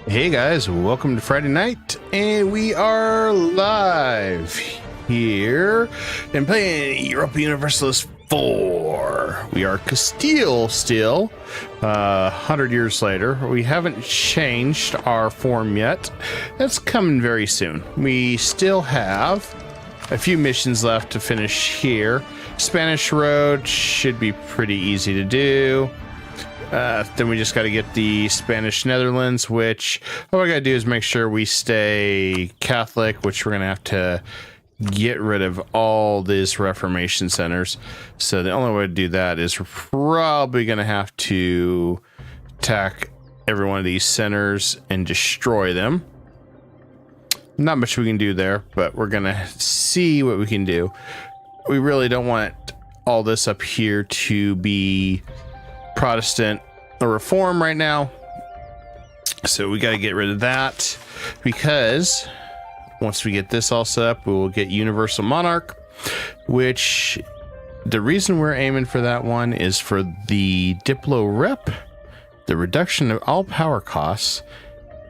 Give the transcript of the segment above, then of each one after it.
Hey guys, welcome to Friday night, and we are live here and playing Europa Universalis 4. We are Castile still, 100 years later. We haven't changed our form yet. That's coming very soon. We still have a few missions left to finish here. Spanish Road should be pretty easy to do. Then we just got to get the Spanish Netherlands, which all we got to do is make sure we stay Catholic, which we're going to have to get rid of all these Reformation centers. So the only way to do that is we're probably going to have to attack every one of these centers and destroy them. Not much we can do there, but we're going to see what we can do. We really don't want all this up here to be Protestant or Reform right now, so we got to get rid of that, because once we get this all set up, we will get Universal Monarch, which the reason we're aiming for that one is for the Diplo rep, the reduction of all power costs,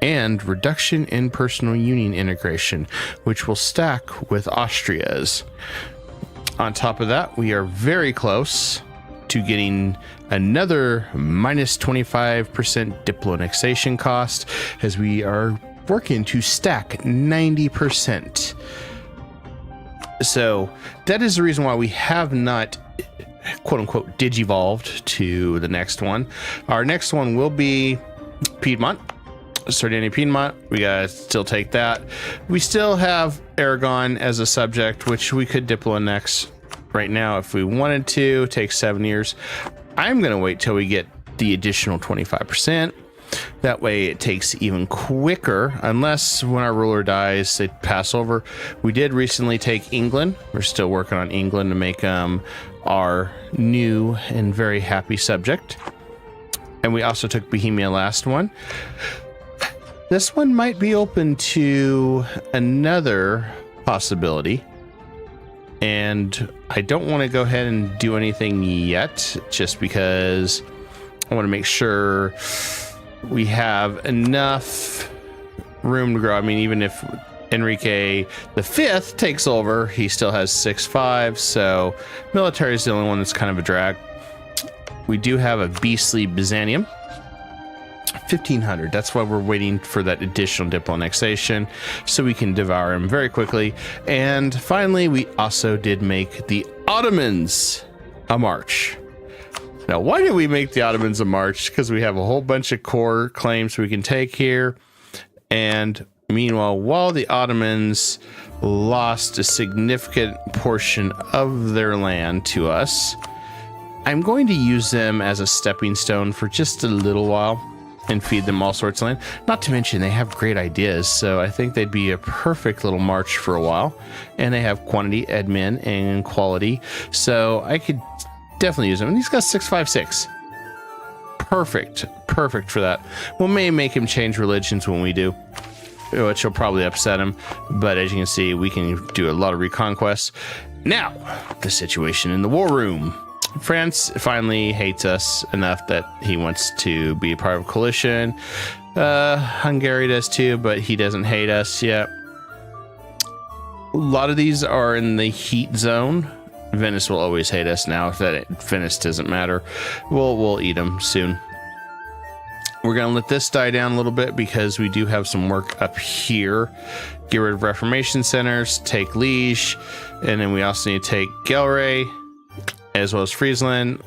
and reduction in personal union integration, which will stack with Austria's. On top of that, we are very close to getting another minus 25% Diploannexation cost, as we are working to stack 90%. So that is the reason why we have not, quote unquote, digivolved to the next one. Our next one will be Piedmont, Sardinia Piedmont. We gotta still take that. We still have Aragon as a subject, which we could Diploannex right now if we wanted to. It takes 7 years. I'm going to wait till we get the additional 25%. That way it takes even quicker, unless when our ruler dies, they pass over. We did recently take England. We're still working on England to make our new and very happy subject. And we also took Bohemia last one. This one might be open to another possibility. And I don't want to go ahead and do anything yet, just because I want to make sure we have enough room to grow. I mean, even if Enrique V takes over, he still has 6-5, so military is the only one that's kind of a drag. We do have a beastly Byzantium. 1,500. That's why we're waiting for that additional Diploannexation, so we can devour him very quickly. And finally, we also did make the Ottomans a march. Now, why did we make the Ottomans a march? Because we have a whole bunch of core claims we can take here. And meanwhile, while the Ottomans lost a significant portion of their land to us, I'm going to use them as a stepping stone for just a little while and feed them all sorts of land. Not to mention they have great ideas, so I think they'd be a perfect little march for a while. And they have quantity, admin, and quality, so I could definitely use them. And he's got 656. Perfect for that. We may make him change religions when we do, which will probably upset him, but as you can see, we can do a lot of reconquests. Now, the situation in the war room. France finally hates us enough that he wants to be a part of a coalition. Hungary does too, but he doesn't hate us yet. A lot of these are in the heat zone. Venice will always hate us now. Venice doesn't matter. We'll eat them soon. We're going to let this die down a little bit because we do have some work up here. Get rid of Reformation centers, take Liege, and then we also need to take Gelre, as well as Friesland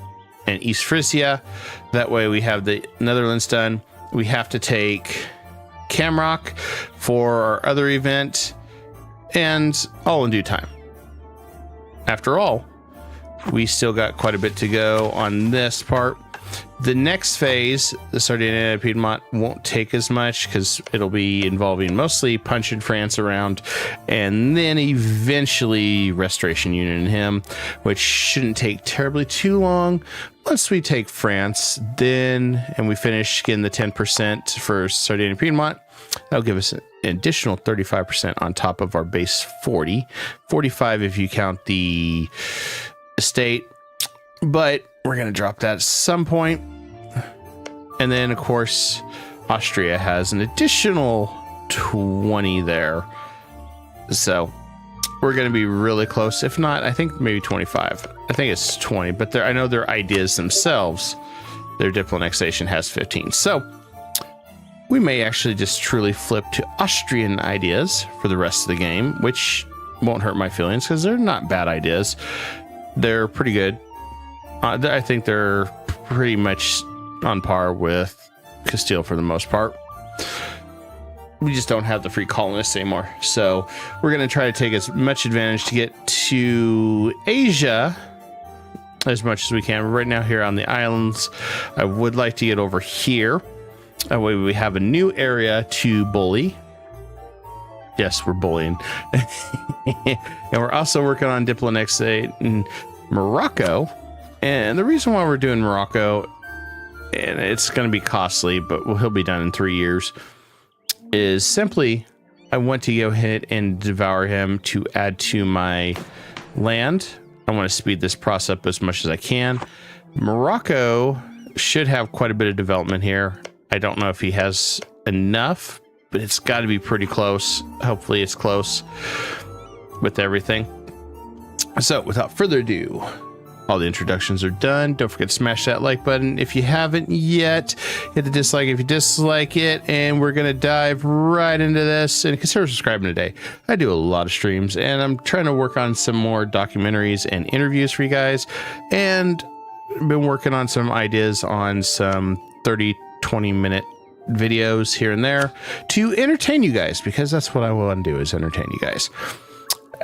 and East Frisia. That way we have the Netherlands done. We have to take Camrock for our other event, and all in due time. After all, we still got quite a bit to go on this part. The next phase, the Sardinia Piedmont, won't take as much because it'll be involving mostly punching France around, and then eventually Restoration Union and him, which shouldn't take terribly too long. Once we take France, then, and we finish getting the 10% for Sardinia Piedmont, that'll give us an additional 35% on top of our base 40. 45 if you count the estate, but we're going to drop that at some point. And then, of course, Austria has an additional 20 there. So we're going to be really close. If not, I think maybe 25. I think it's 20, but I know their ideas themselves, their Diploannexation has 15. So we may actually just truly flip to Austrian ideas for the rest of the game, which won't hurt my feelings because they're not bad ideas. They're pretty good. I think they're pretty much on par with Castile for the most part. We just don't have the free colonists anymore. So we're going to try to take as much advantage to get to Asia as much as we can. Right now here on the islands, I would like to get over here. That way we have a new area to bully. Yes, we're bullying. And we're also working on Diploannex in Morocco. And the reason why we're doing Morocco, and it's going to be costly, but he'll be done in 3 years, is simply I want to go ahead and devour him to add to my land. I want to speed this process up as much as I can. Morocco should have quite a bit of development here. I don't know if he has enough, but it's got to be pretty close. Hopefully it's close with everything. So without further ado, all the introductions are done. Don't forget to smash that like button if you haven't yet. Hit the dislike if you dislike it. And we're going to dive right into this. And consider subscribing today. I do a lot of streams, and I'm trying to work on some more documentaries and interviews for you guys. And I've been working on some ideas on some 30-20 minute videos here and there to entertain you guys, because that's what I want to do, is entertain you guys.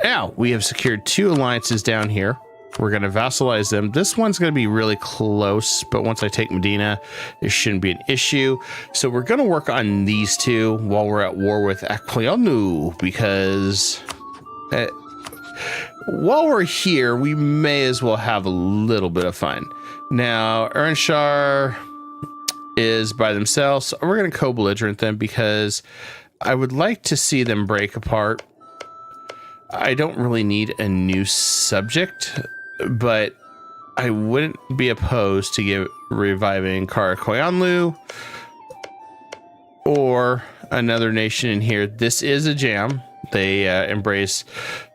Now, we have secured 2 alliances down here. We're going to vassalize them. This one's going to be really close, but once I take Medina, there shouldn't be an issue. So we're going to work on these 2 while we're at war with Aquilonu, because while we're here, we may as well have a little bit of fun. Now, Ernshar is by themselves. So we're going to co-belligerent them because I would like to see them break apart. I don't really need a new subject, but I wouldn't be opposed to reviving Karakoyanlu or another nation in here. This is a jam. They embrace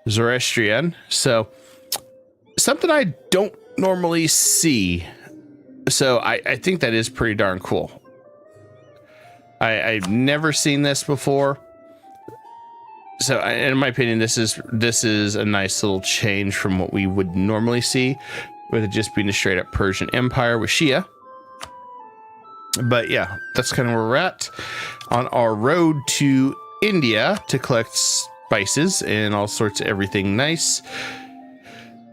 Zoroastrian. So something I don't normally see. So I think that is pretty darn cool. I've never seen this before. So in my opinion, this is a nice little change from what we would normally see, with it just being a straight up Persian Empire with Shia. But yeah, that's kind of where we're at on our road to India to collect spices and all sorts of everything nice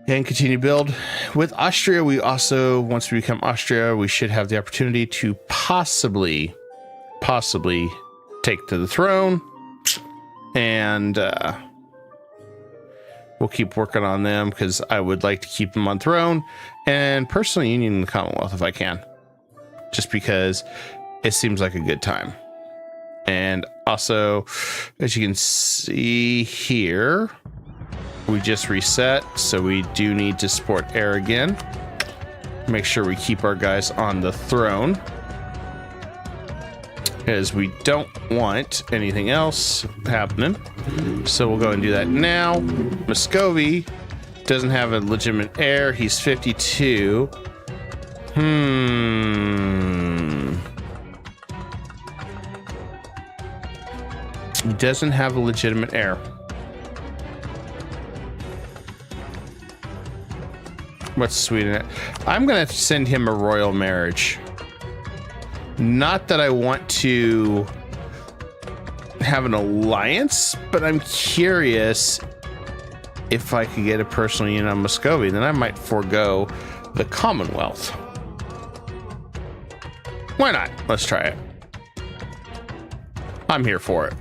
and continue to build. With Austria, we also, once we become Austria, we should have the opportunity to possibly take to the throne. And we'll keep working on them because I would like to keep them on throne and personally union in the Commonwealth if I can, just because it seems like a good time. And also, as you can see here, we just reset, so we do need to support air again. Make sure we keep our guys on the throne, because we don't want anything else happening. So we'll go and do that now. Muscovy doesn't have a legitimate heir. He's 52. He doesn't have a legitimate heir. What's Sweden? I'm gonna send him a royal marriage. Not that I want to have an alliance, but I'm curious if I could get a personal union on Muscovy, then I might forego the Commonwealth. Why not? Let's try it. I'm here for it.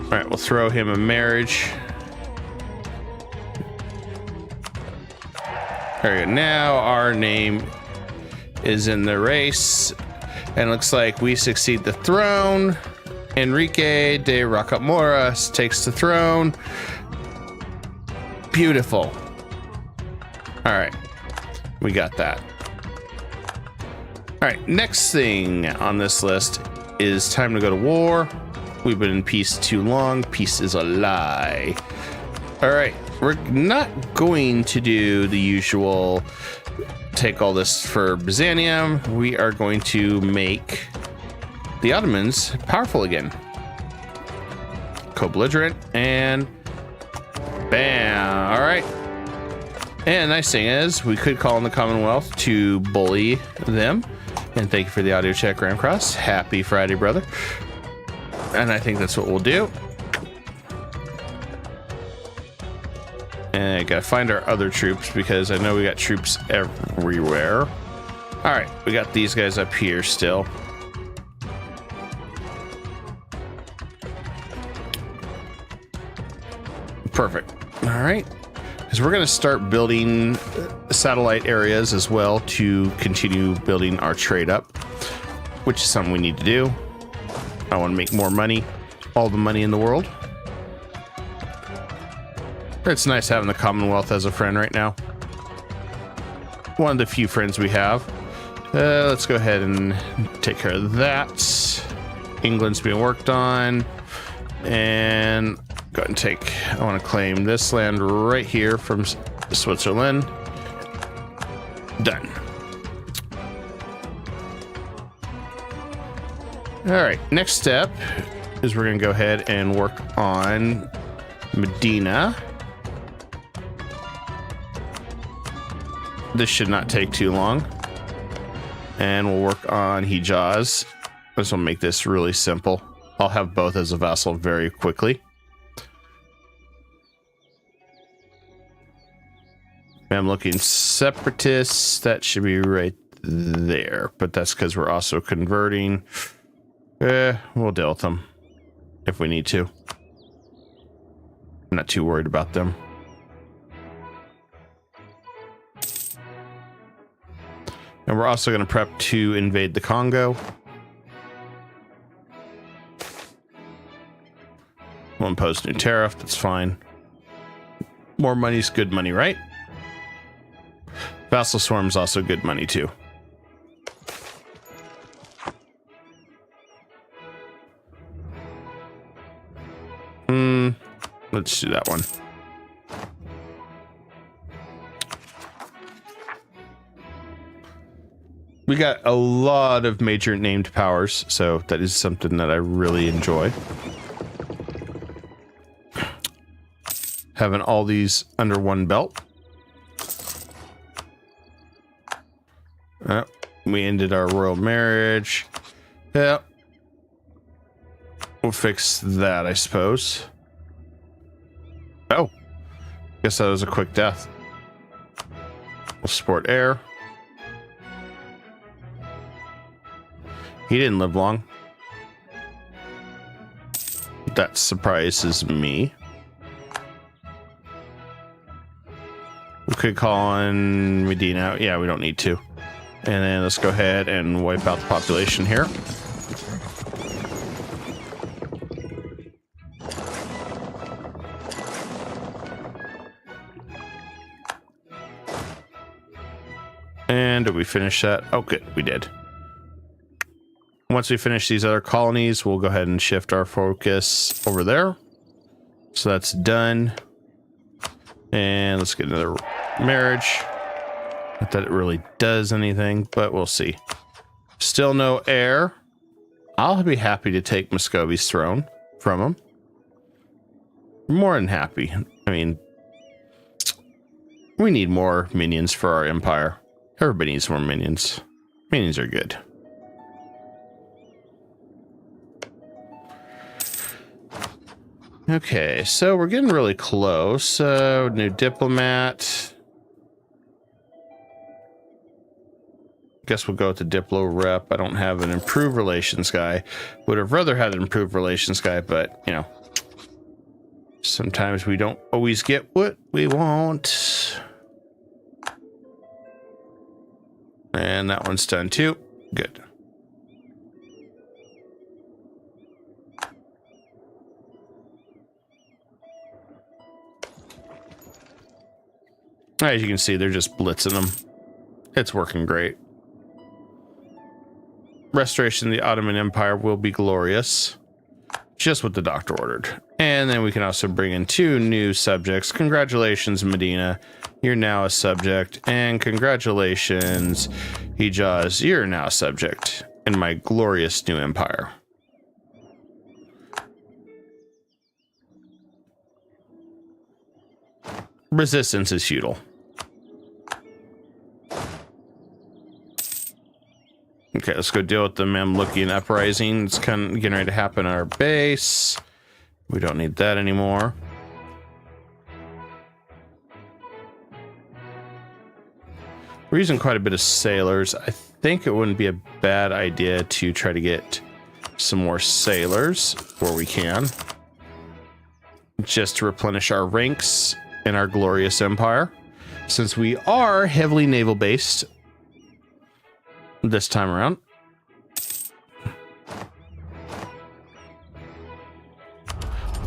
All right, we'll throw him a marriage. There we go. Now our name is in the race, and it looks like we succeed the throne. Enrique de Rocamora takes the throne. Beautiful. All right. We got that. All right, next thing on this list is time to go to war. We've been in peace too long. Peace is a lie. All right, we're not going to do the usual take all this for Byzantium. We are going to make the Ottomans powerful again. Co-belligerent and bam. All right. And nice thing is we could call on the Commonwealth to bully them. And thank you for the audio check, Ramcross. Happy Friday, brother. And I think that's what we'll do. And I gotta find our other troops because I know we got troops everywhere. All right, we got these guys up here still. Perfect. All right. Because we're going to start building satellite areas as well to continue building our trade up, which is something we need to do. I want to make more money, all the money in the world. It's nice having the Commonwealth as a friend right now. One of the few friends we have. Let's go ahead and take care of that. England's being worked on. And go ahead and take, I want to claim this land right here from Switzerland. Done. All right, next step is we're going to go ahead and work on Medina. This should not take too long. And we'll work on Hijaz. This will make this really simple. I'll have both as a vassal very quickly. I'm looking separatists. That should be right there. But that's because we're also converting. We'll deal with them if we need to. I'm not too worried about them. And we're also going to prep to invade the Congo. We'll impose new tariff. That's fine. More money's good money, right? Vassal Swarm's also good money, too. Let's do that one. We got a lot of major named powers, so that is something that I really enjoy. Having all these under one belt. We ended our royal marriage. Yeah. We'll fix that, I suppose. Oh. Guess that was a quick death. We'll support heir. He didn't live long. That surprises me. We could call on Medina. Yeah, we don't need to. And then let's go ahead and wipe out the population here. And did we finish that? Oh, good. We did. Once we finish these other colonies, we'll go ahead and shift our focus over there. So that's done. And let's get another marriage. Not that it really does anything, but we'll see. Still no heir. I'll be happy to take Muscovy's throne from him. More than happy. I mean, we need more minions for our empire. Everybody needs more minions. Minions are good. Okay, so we're getting really close. New diplomat. Guess we'll go with the Diplo rep. I don't have an improved relations guy. Would have rather had an improved relations guy, but, you know, sometimes we don't always get what we want. And that one's done too. Good. As you can see, they're just blitzing them. It's working great. Restoration of the Ottoman Empire will be glorious. Just what the doctor ordered. And then we can also bring in 2 new subjects. Congratulations, Medina. You're now a subject. And congratulations, Hijaz. You're now a subject in my glorious new empire. Resistance is futile. Okay, let's go deal with the Mamlukian uprising. It's kind of getting ready to happen at our base. We don't need that anymore. We're using quite a bit of sailors. I think it wouldn't be a bad idea to try to get some more sailors where we can, just to replenish our ranks in our glorious empire, since we are heavily naval based this time around.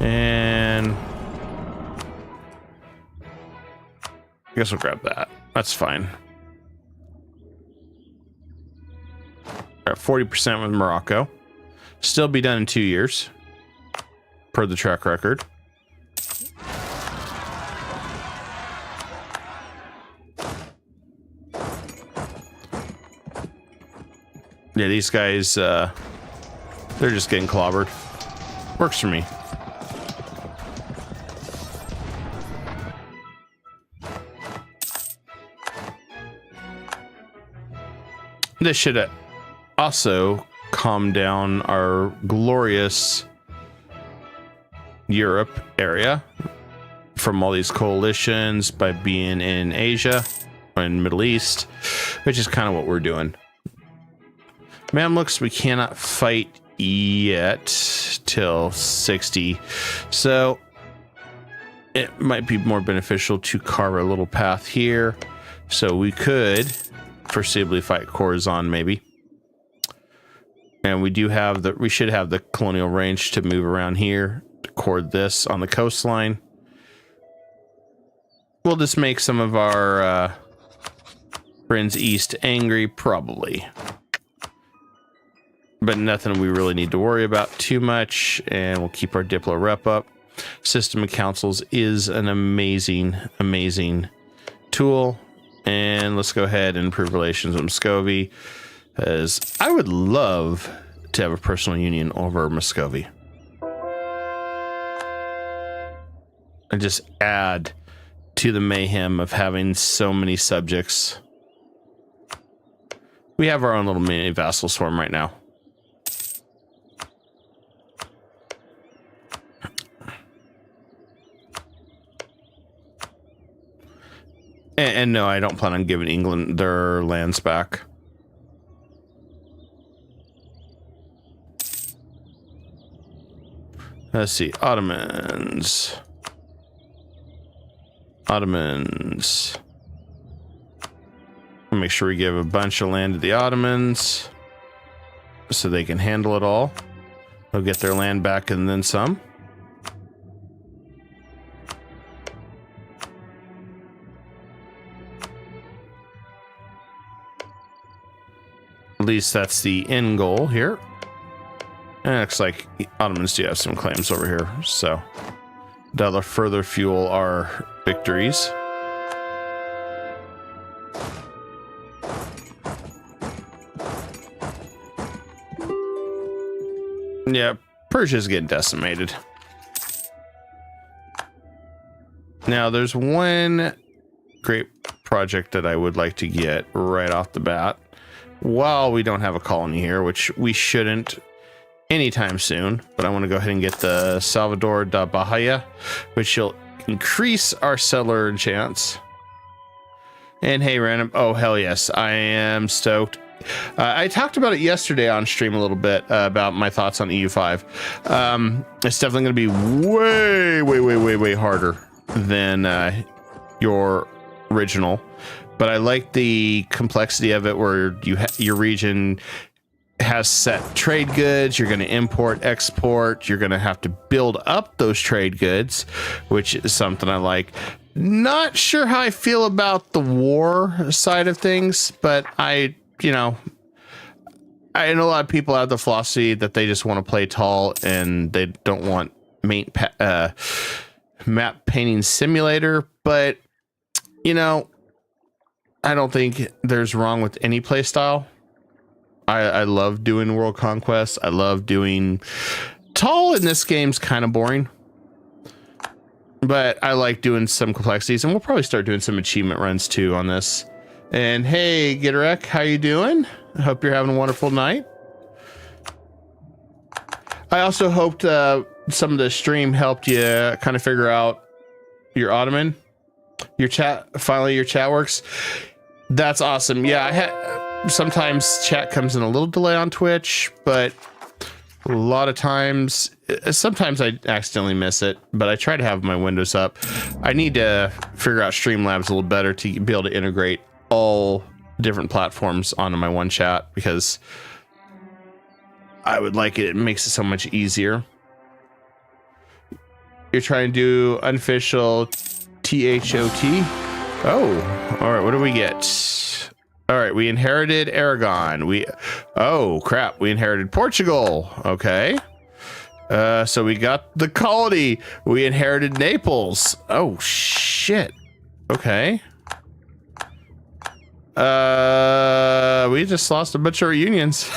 And I guess we'll grab that. That's fine. At 40% with Morocco. Still be done in 2 years, per the track record. Yeah, these guys, they're just getting clobbered. Works for me. This should also calm down our glorious Europe area from all these coalitions by being in Asia and Middle East, which is kind of what we're doing. Mamluks we cannot fight yet till 60, so it might be more beneficial to carve a little path here, so we could foreseeably fight Khorasan maybe. And we should have the colonial range to move around here to cord this on the coastline. We'll just make some of our friends east angry, probably. But nothing we really need to worry about too much, and we'll keep our Diplo rep up. System of Councils is an amazing, amazing tool. And let's go ahead and improve relations with Muscovy, as I would love to have a personal union over Muscovy. And just add to the mayhem of having so many subjects. We have our own little mini vassal swarm right now. And no, I don't plan on giving England their lands back. Let's see, Ottomans. I'll make sure we give a bunch of land to the Ottomans so they can handle it all. They'll get their land back and then some. At least that's the end goal here. And it looks like the Ottomans do have some claims over here, so that'll further fuel our victories. Yeah, Persia's getting decimated. Now, there's one great project that I would like to get right off the bat. While we don't have a colony here, which we shouldn't anytime soon, but I want to go ahead and get the Salvador da Bahia, which will increase our settler chance. And hey, random. Oh, hell yes. I am stoked. I talked about it yesterday on stream a little bit about my thoughts on EU5. It's definitely going to be way harder than your original. But I like the complexity of it, where your region has set trade goods. You're going to import, export. You're going to have to build up those trade goods, which is something I like. Not sure how I feel about the war side of things, but I know a lot of people have the philosophy that they just want to play tall and they don't want map painting simulator. But, I don't think there's wrong with any play style. I love doing world conquest. I love doing tall in this game's kind of boring. But I like doing some complexities, and we'll probably start doing some achievement runs too on this. And hey, Gitarek, how you doing? I hope you're having a wonderful night. I also hoped some of the stream helped you kind of figure out your Ottoman. Your chat, finally your chat works. That's awesome. Yeah, sometimes chat comes in a little delay on Twitch, but a lot of times, sometimes I accidentally miss it, but I try to have my windows up. I need to figure out Streamlabs a little better to be able to integrate all different platforms onto my one chat, because I would like it. It makes it so much easier. You're trying to do unofficial THOT. Oh, all right. What do we get? All right. We inherited Aragon. Oh crap. We inherited Portugal. Okay. So we got the colony. We inherited Naples. Oh shit. Okay. We just lost a bunch of our unions.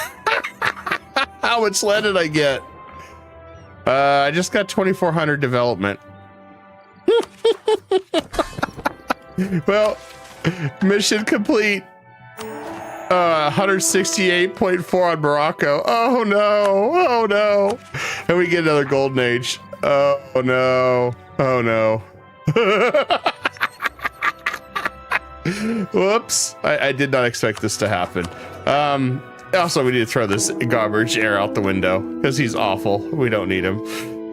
How much land did I get? I just got 2,400 development. Well, mission complete. 168.4 on Morocco. Oh no. Oh no. And we get another golden age. Oh no. Oh no. Whoops. I did not expect this to happen. Also, we need to throw this garbage air out the window because he's awful. We don't need him.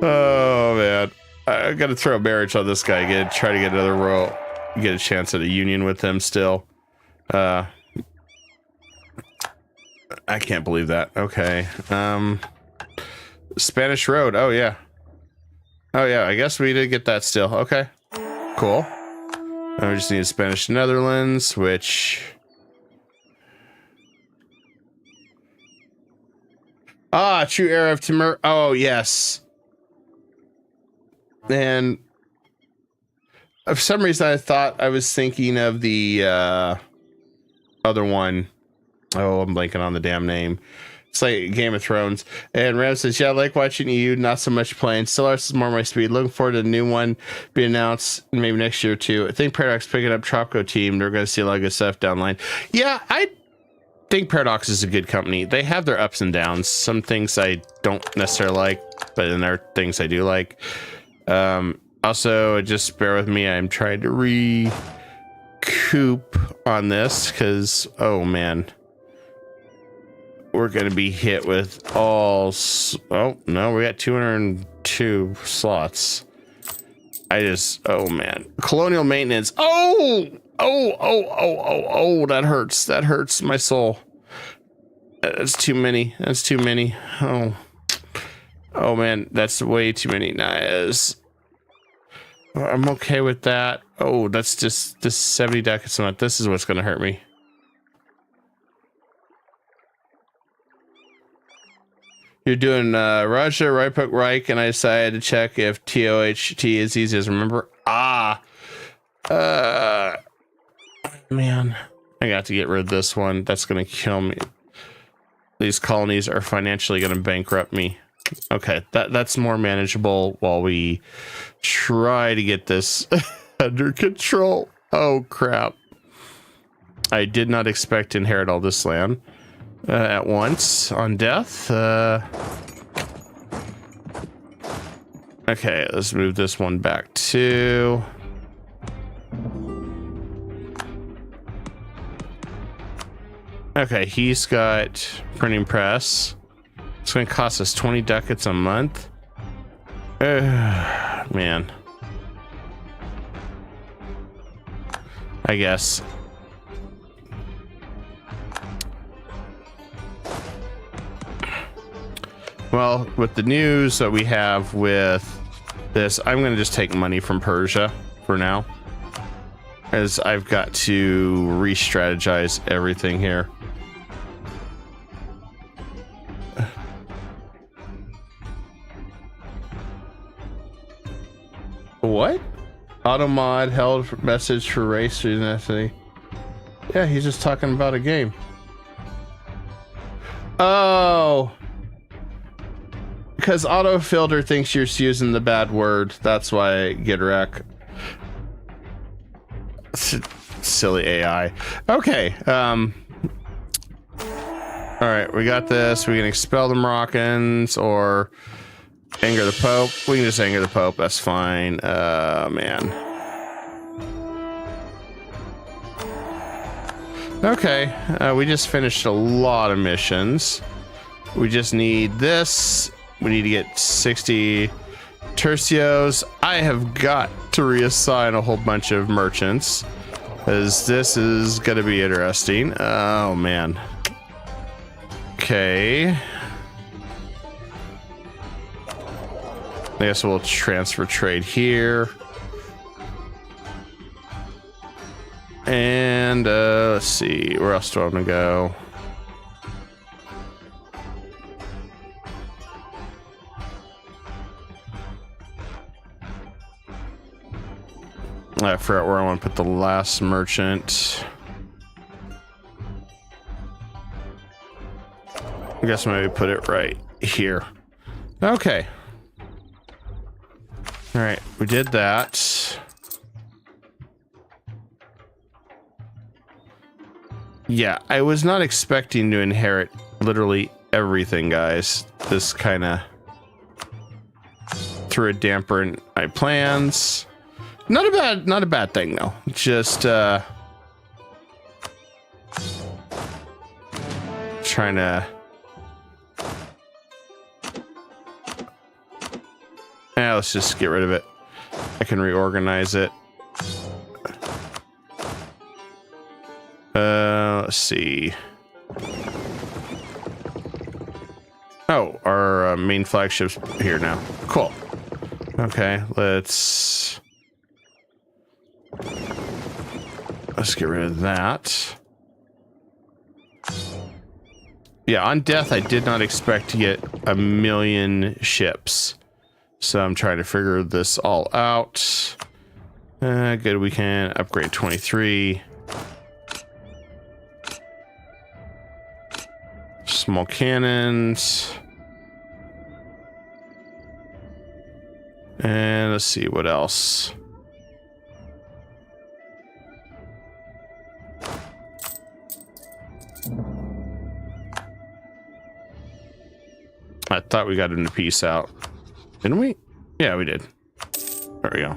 Oh man. I gotta throw a marriage on this guy again. Try to get another row. Get a chance at a union with him still. I can't believe that. Okay. Spanish Road. Oh yeah. Oh yeah. I guess we did get that still. Okay. Cool. I just need Spanish Netherlands, which. Ah, true era of Timur. Oh yes. And for some reason, I thought I was thinking of the other one. Oh, I'm blanking on the damn name. It's like Game of Thrones. And Ram says, yeah, I like watching you, not so much playing. Stellaris is more my speed. Looking forward to the new one being announced maybe next year or two. I think Paradox picking up Tropico Team. They're going to see a lot of good stuff down the line. Yeah, I think Paradox is a good company. They have their ups and downs. Some things I don't necessarily like, but then there are things I do like. Also, just bear with me. I'm trying to recoup on this because, oh man, we're going to be hit with all. Oh no, we got 202 slots. Oh man, colonial maintenance. Oh, that hurts. That hurts my soul. That's too many. That's too many. Oh man, that's way too many. Nice. I'm okay with that. Oh, that's just this 70 ducats a month. This is what's going to hurt me. You're doing Russia, Reich, and I decided to check if TOHT is easy as remember. Man, I got to get rid of this one. That's going to kill me. These colonies are financially going to bankrupt me. Okay, that's more manageable while we try to get this under control. Oh crap. I did not expect to inherit all this land at once on death. Okay, let's move this one back to okay, he's got printing press. It's going to cost us 20 ducats a month. Man. I guess. Well, with the news that we have with this, I'm going to just take money from Persia for now. as I've got to re-strategize everything here. What? Automod held message for race or ethnicity. Yeah, he's just talking about a game. Oh. Because autofilter thinks you're using the bad word. That's why I get wreck. Silly AI. Okay. All right, we got this. We can expel the Moroccans or anger the Pope. We can just anger the Pope. That's fine. Man. Okay. We just finished a lot of missions. We just need this. We need to get 60 tercios. I have got to reassign a whole bunch of merchants, because this is going to be interesting. Oh, man. Okay. I guess we'll transfer trade here. And let's see, where else do I want to go? I forgot where I want to put the last merchant. I guess maybe put it right here. Okay. All right, we did that. Yeah, I was not expecting to inherit literally everything, guys. This kind of threw a damper in my plans. Not a bad thing though. Just trying to. Yeah, let's just get rid of it. I can reorganize it. Let's see. Oh, our main flagship's here now. Cool. Okay, let's get rid of that. Yeah, on death, I did not expect to get 1,000,000 ships. So I'm trying to figure this all out. Good, we can upgrade 23. Small cannons. And let's see what else. I thought we got into peace out. Didn't we? Yeah, we did. There we go.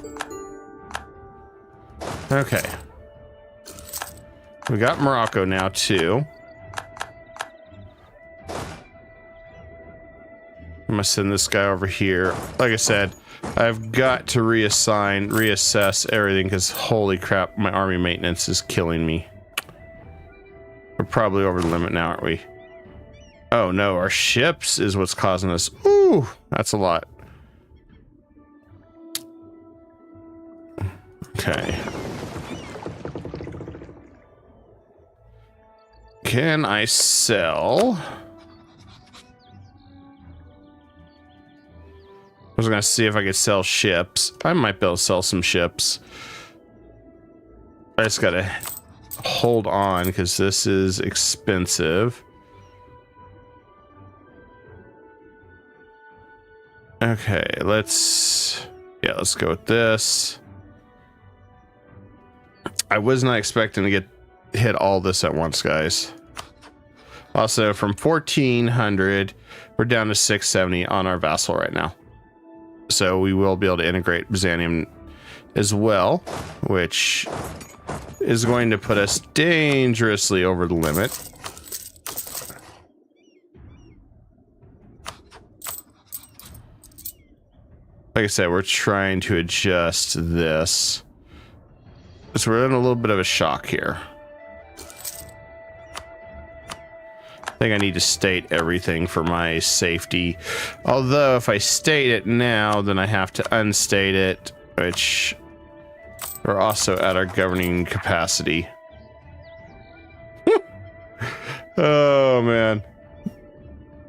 Okay. We got Morocco now too. I'm gonna send this guy over here. Like I said, I've got to reassess everything because holy crap, my army maintenance is killing me. We're probably over the limit now, aren't we? Oh no, our ships is what's causing us. Ooh, that's a lot. Okay. Can I sell? I was gonna see if I could sell ships. I might be able to sell some ships. I just gotta hold on because this is expensive. Okay, let's go with this. I was not expecting to hit all this at once, guys. Also, from 1400, we're down to 670 on our vassal right now. So we will be able to integrate Byzantium as well, which is going to put us dangerously over the limit. Like I said, we're trying to adjust this. So we're in a little bit of a shock here. I think I need to state everything for my safety. Although if I state it now, then I have to unstate it, which We're also at our governing capacity. Oh, man.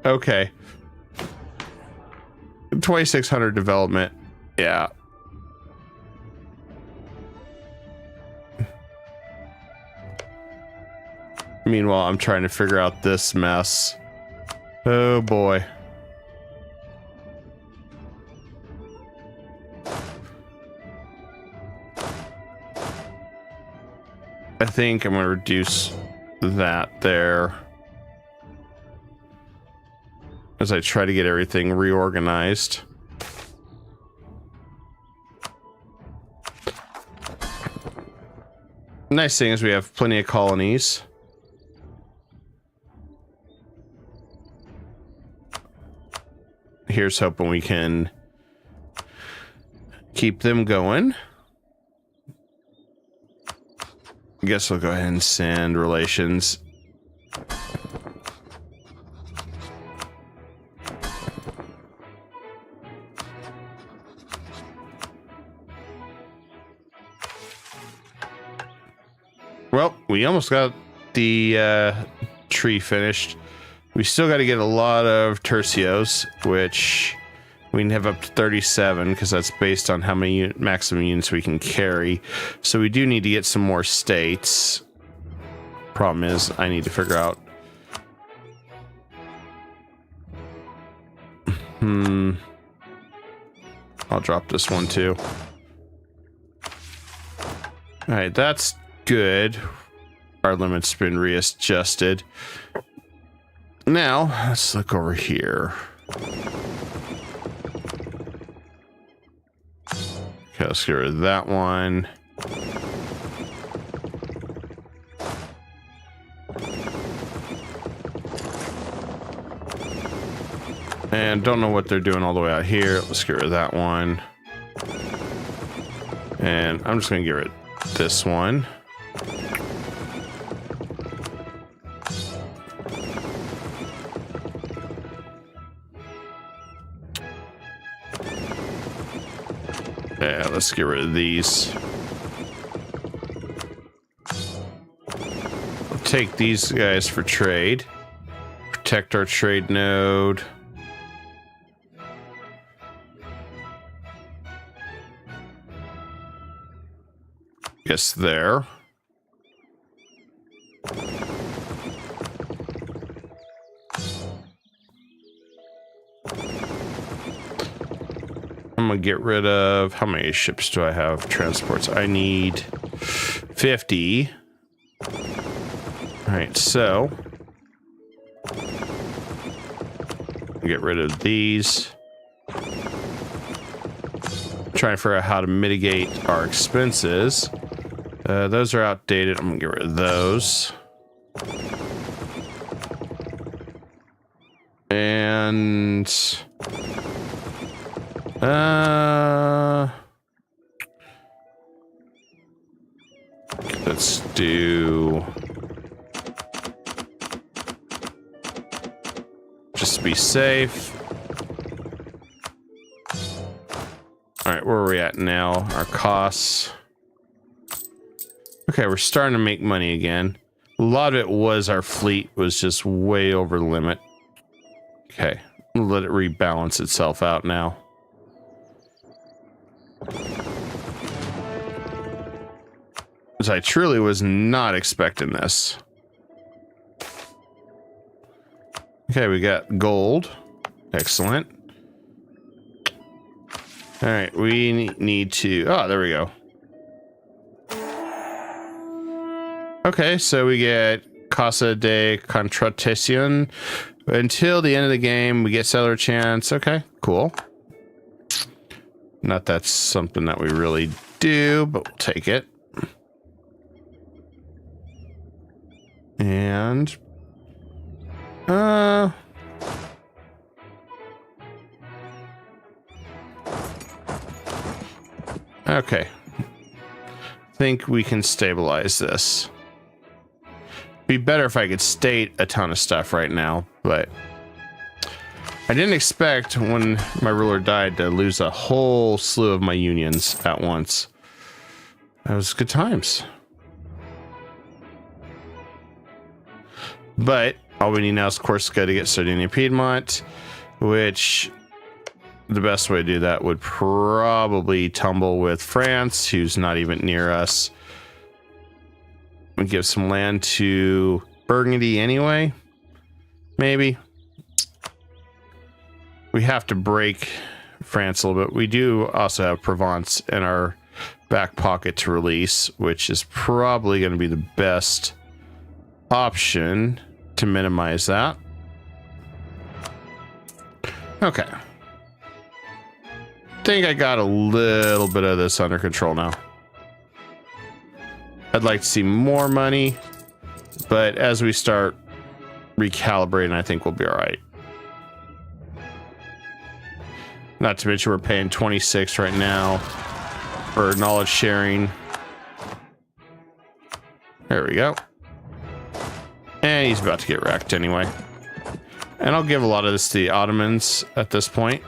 Okay. 2,600 development. Yeah. Meanwhile, I'm trying to figure out this mess. Oh, boy. I think I'm going to reduce that there as I try to get everything reorganized. Nice thing is we have plenty of colonies. Here's hoping we can keep them going. I guess we'll go ahead and send relations. Well, we almost got the tree finished. We still got to get a lot of tercios, which we can have up to 37 because that's based on how many maximum units we can carry. So we do need to get some more states. Problem is, I need to figure out. I'll drop this one too. All right, that's good. Our limit's been readjusted. Now, let's look over here. Okay, let's get rid of that one. And don't know what they're doing all the way out here. Let's get rid of that one. And I'm just going to get rid of this one. Yeah, let's get rid of these. We'll take these guys for trade. Protect our trade node. Guess there. I'm gonna get rid of, how many ships do I have? Transports. I need 50. All right, so get rid of these. Trying to figure out how to mitigate our expenses. Those are outdated. I'm gonna get rid of those. And let's do, just to be safe. All right, where are we at now? Our costs. Okay, we're starting to make money again. A lot of it was our fleet was just way over limit. Okay, we'll let it rebalance itself out now. Because I truly was not expecting this. Okay, we got gold. Excellent. All right, we need to, oh, there we go. Okay, so we get Casa de Contratación. Until the end of the game, we get settler chance. Okay, cool. Not that's something that we really do, but we'll take it. And okay. Think we can stabilize this. Be better if I could state a ton of stuff right now, but I didn't expect when my ruler died to lose a whole slew of my unions at once. That was good times. But all we need now is Corsica to get Sardinia Piedmont, which the best way to do that would probably tumble with France, who's not even near us. We give some land to Burgundy anyway. Maybe. We have to break France a little bit. We do also have Provence in our back pocket to release, which is probably going to be the best option to minimize that. Okay. Think I got a little bit of this under control now. I'd like to see more money, but as we start recalibrating, I think we'll be all right. Not to mention we're paying 26 right now for knowledge sharing. There we go. And he's about to get wrecked anyway. And I'll give a lot of this to the Ottomans at this point.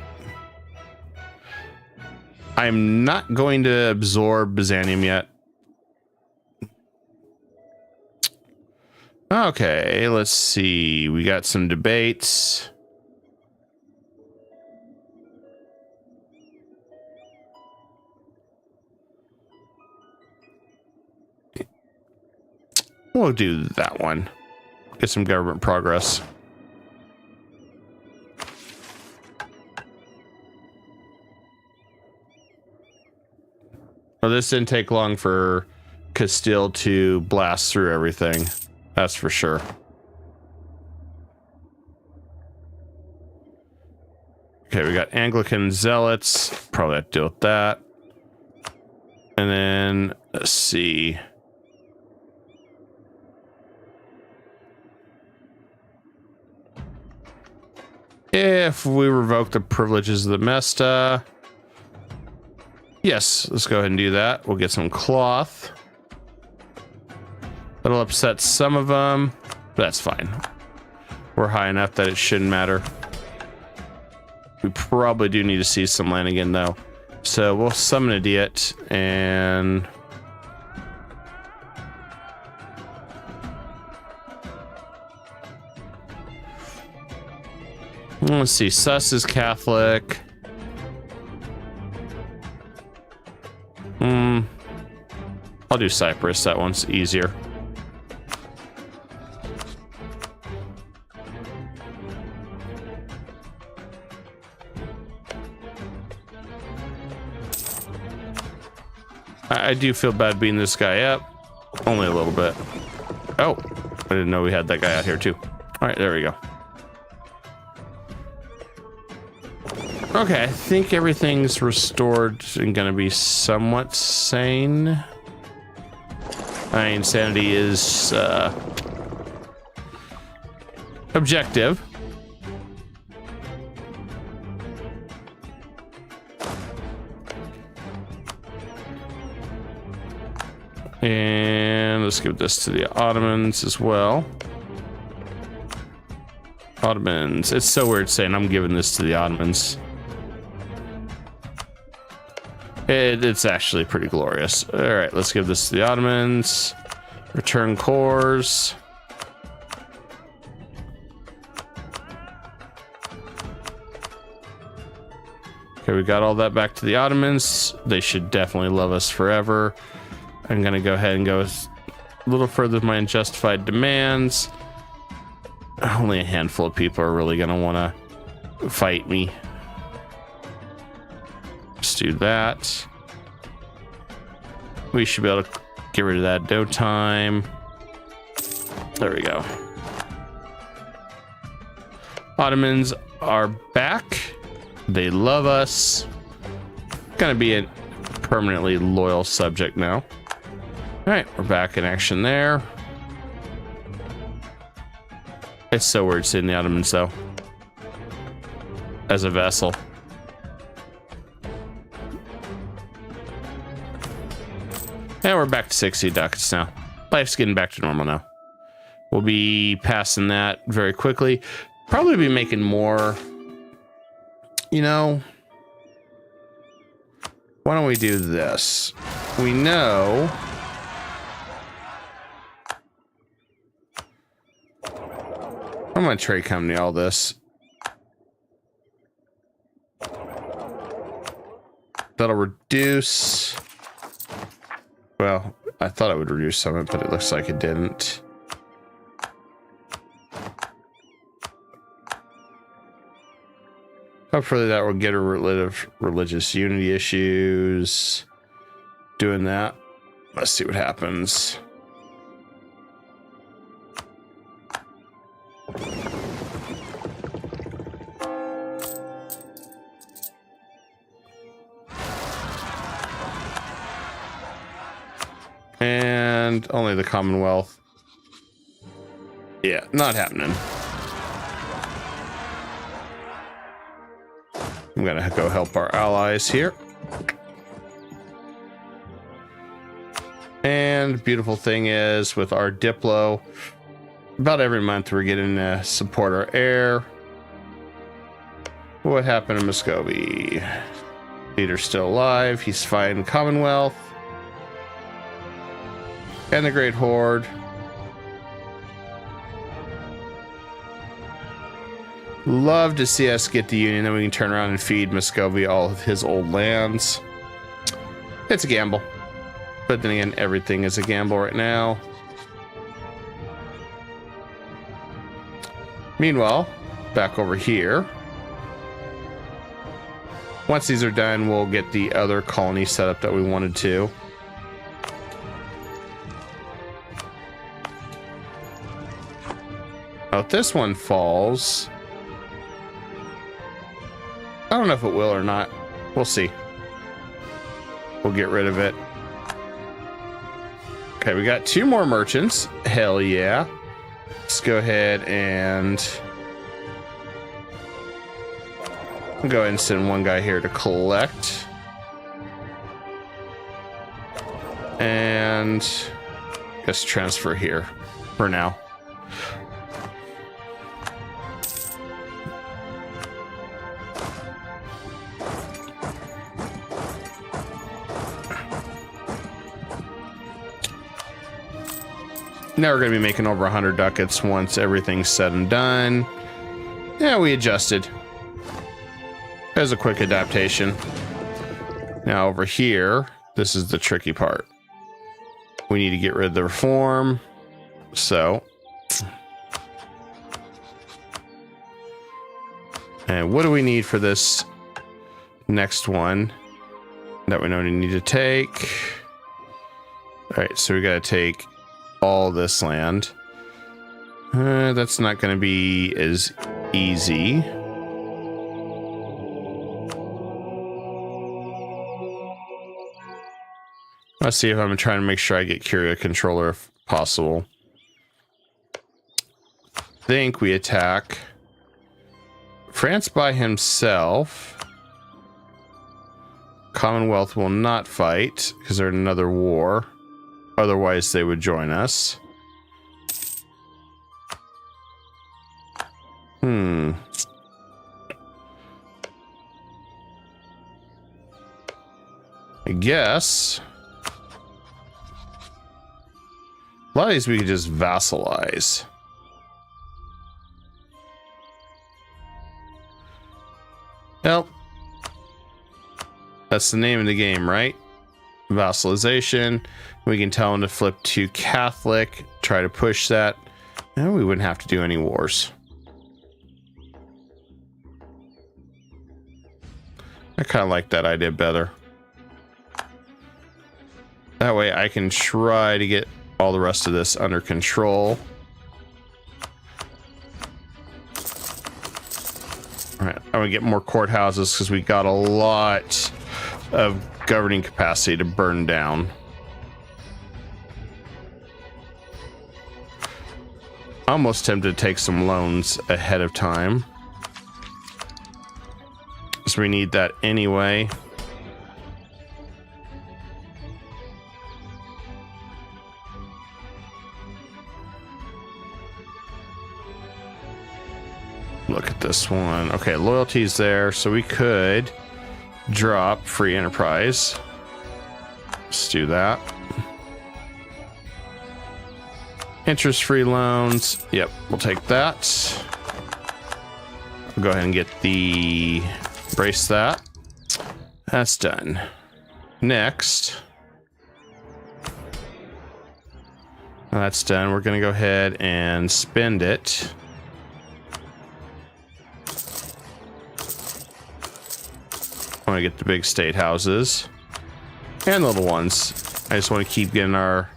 I'm not going to absorb Byzantium yet. Okay, let's see. We got some debates. We'll do that one. Get some government progress. Well, this didn't take long for Castile to blast through everything. That's for sure. Okay, we got Anglican zealots. Probably have to deal with that. And then, let's see. If we revoke the privileges of the Mesta. Yes, let's go ahead and do that. We'll get some cloth. That'll upset some of them. But that's fine. We're high enough that it shouldn't matter. We probably do need to see some land again, though. So we'll summon a Diet and... let's see. Sus is Catholic. I'll do Cyprus. That one's easier. I do feel bad beating this guy up. Only a little bit. Oh, I didn't know we had that guy out here too. All right, there we go. Okay, I think everything's restored and gonna be somewhat sane. Insanity is objective. And let's give this to the Ottomans as well. Ottomans. It's so weird saying I'm giving this to the Ottomans. It's actually pretty glorious. All right, let's give this to the Ottomans. Return cores. Okay, we got all that back to the Ottomans. They should definitely love us forever. I'm gonna go ahead and go a little further with my unjustified demands. Only a handful of people are really gonna want to fight me. Let's do that. We should be able to get rid of that dough time. There we go. Ottomans are back. They love us. Gonna be a permanently loyal subject now. All right, we're back in action there. It's so weird seeing the Ottomans though as a vassal. And we're back to 60 ducats now. Life's getting back to normal now. We'll be passing that very quickly. Probably be making more. You know, why don't we do this? we know I'm going to trade company all this. That'll reduce. Well, I thought it would reduce some of it, but it looks like it didn't. Hopefully that will get rid of religious unity issues. Doing that. Let's see what happens. And only the Commonwealth. Yeah, not happening. I'm gonna go help our allies here. And beautiful thing is with our Diplo, about every month we're getting to support our heir. What happened to Muscovy? Leader's still alive. He's fighting Commonwealth. And the Great Horde. Love to see us get the Union, then we can turn around and feed Muscovy all of his old lands. It's a gamble. But then again, everything is a gamble right now. Meanwhile, back over here. Once these are done, we'll get the other colony set up that we wanted to. Oh, if this one falls, I don't know if it will or not. We'll see. We'll get rid of it. Okay, we got 2 more merchants. Hell yeah. Let's go ahead and go ahead and send one guy here to collect. And just transfer here for now. Now we're going to be making over 100 ducats once everything's said and done. Yeah, we adjusted. It was a quick adaptation. Now over here, this is the tricky part. We need to get rid of the reform. So. And what do we need for this next one that we know we need to take? All right, so we got to take all this land. That's not going to be as easy. Let's see if I'm trying to make sure I get Curia controller if possible. I think we attack France by himself. Commonwealth will not fight because they're in another war. Otherwise, they would join us. I guess a lot of these we could just vassalize. Well, that's the name of the game, right? Vassalization. We can tell them to flip to Catholic, try to push that, and we wouldn't have to do any wars. I kind of like that idea better. That way I can try to get all the rest of this under control. All right, I'm gonna get more courthouses because we got a lot of governing capacity to burn down. Almost tempted to take some loans ahead of time, so we need that anyway. Look at this one. Okay, loyalty's there, so we could drop free enterprise. Let's do that. Interest-free loans. Yep, we'll take that. We'll go ahead and get the brace that. That's done. Next. That's done. We're going to go ahead and spend it. I want to get the big state houses and the little ones. I just want to keep getting our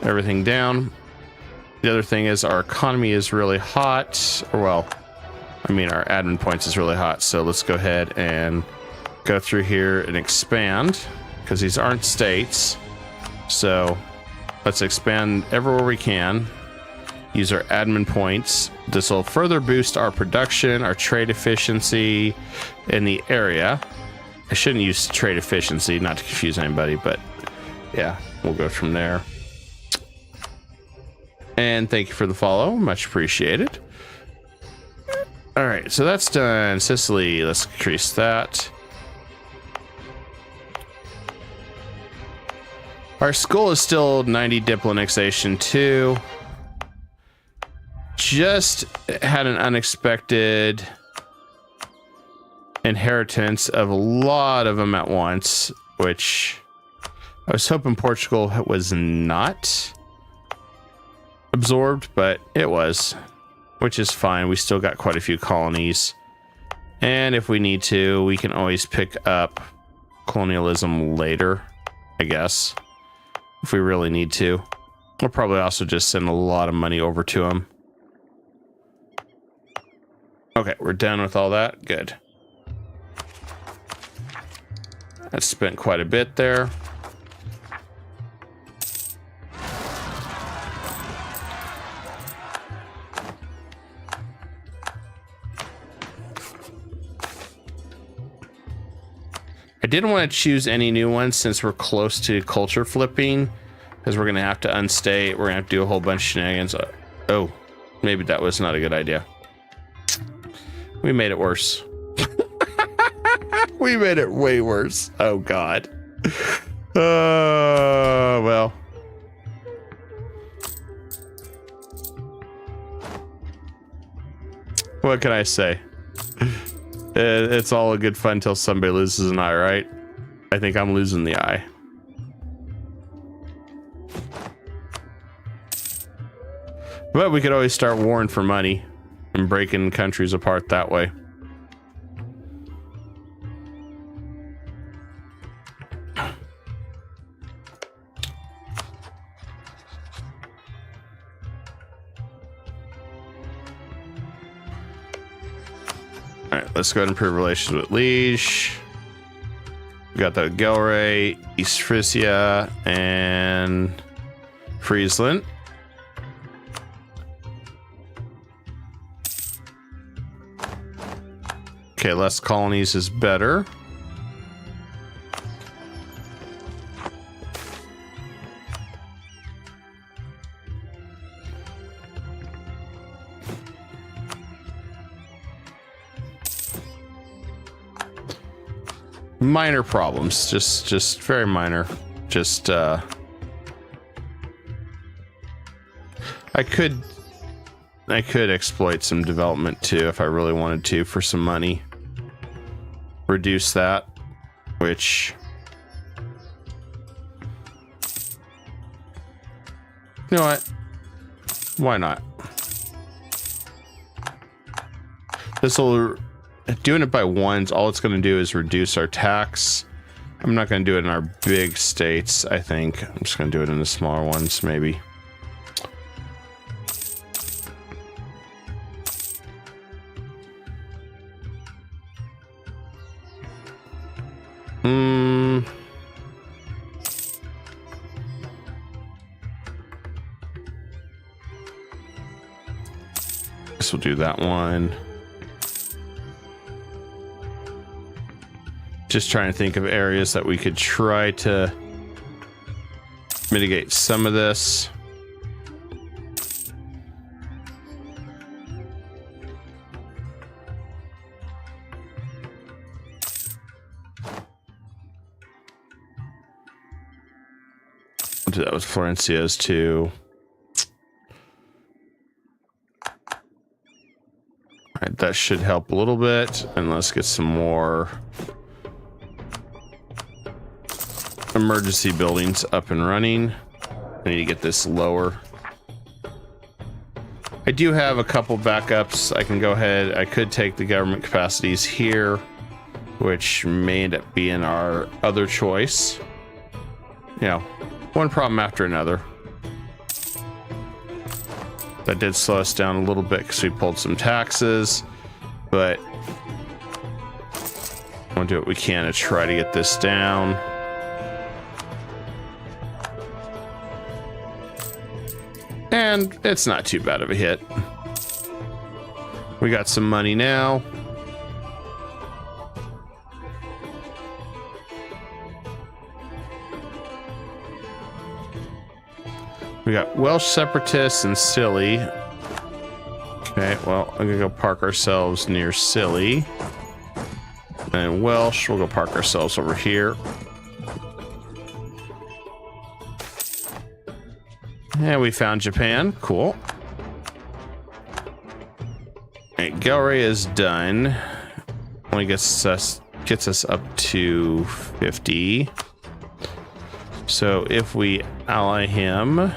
everything down. The other thing is our economy is really hot, or well, I mean our admin points is really hot. So let's go ahead and go through here and expand, because these aren't states. So let's expand everywhere we can. Use our admin points. This will further boost our production, our trade efficiency in the area. I shouldn't use trade efficiency, not to confuse anybody, but yeah, we'll go from there. And thank you for the follow, much appreciated. All right, so that's done. Sicily, let's increase that. Our school is still 90 Diploannexation 2. Just had an unexpected inheritance of a lot of them at once, which I was hoping Portugal was not absorbed, but it was, which is fine. We still got quite a few colonies, and if we need to, we can always pick up colonialism later, I guess, if we really need to. We'll probably also just send a lot of money over to them. Okay, we're done with all that. Good. I spent quite a bit there. I didn't want to choose any new ones since we're close to culture flipping, because we're going to have to unstate. We're going to have to do a whole bunch of shenanigans. Oh, maybe that was not a good idea. We made it worse. We made it way worse. Oh, God. Well. What can I say? It's all a good fun till somebody loses an eye, right? I think I'm losing the eye. But we could always start warring for money and breaking countries apart that way. All right, let's go ahead and improve relations with Liege. We got the Gelre, East Frisia, and Friesland. Okay, less colonies is better. Minor problems, just very minor. Just I could exploit some development too if I really wanted to for some money. Reduce that, which you know what? Why not? This will doing it by ones. All it's going to do is reduce our tax. I'm not going to do it in our big states. I think I'm just going to do it in the smaller ones, maybe. Guess we'll do that one. Just trying to think of areas that we could try to mitigate some of this. do that with Florencia's too. All right, that should help a little bit. And let's get some more emergency buildings up and running. I need to get this lower. I do have a couple backups. I can go ahead. I could take the government capacities here, which may end up being our other choice. You know, one problem after another. That did slow us down a little bit because we pulled some taxes, but we'll do what we can to try to get this down. And it's not too bad of a hit. We got some money now. We got Welsh separatists and Scilly. Okay, well, I'm gonna go park ourselves near Scilly. And Welsh, we'll go park ourselves over here. And we found Japan. Cool. Alright, Galray is done. Only gets us up to 50. So if we ally him,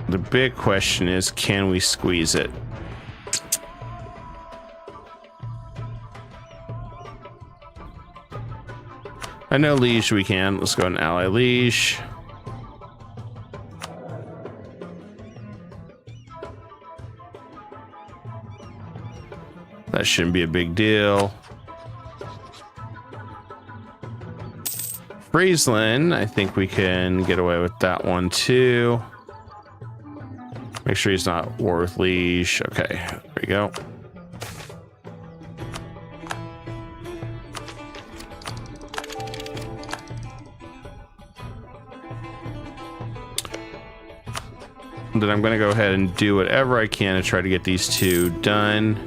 the big question is, can we squeeze it? I know Liege we can. Let's go and ally Liege. That shouldn't be a big deal. Friesland, I think we can get away with that one too. Make sure he's not war with Liege. Okay, there we go. Then I'm going to go ahead and do whatever I can to try to get these two done.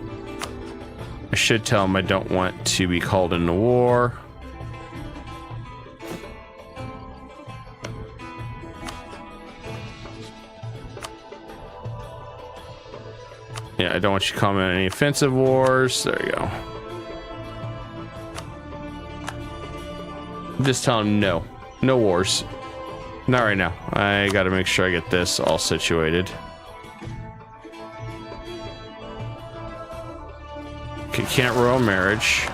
I should tell him I don't want to be called into war. Yeah, I don't want you to comment on any offensive wars. There you go. Just tell him no. No wars. Not right now. I gotta make sure I get this all situated. Okay, can't royal marriage.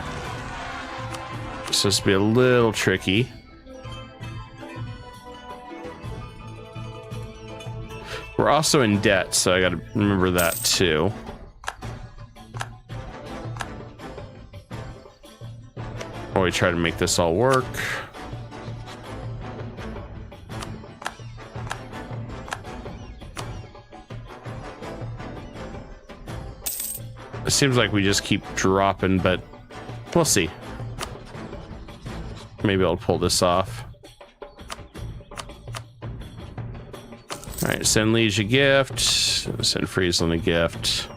So this will be a little tricky. We're also in debt, so I gotta remember that too. While we try to make this all work. It seems like we just keep dropping, but we'll see. Maybe I'll pull this off. All right, send Liege a gift. Send Friesland a gift.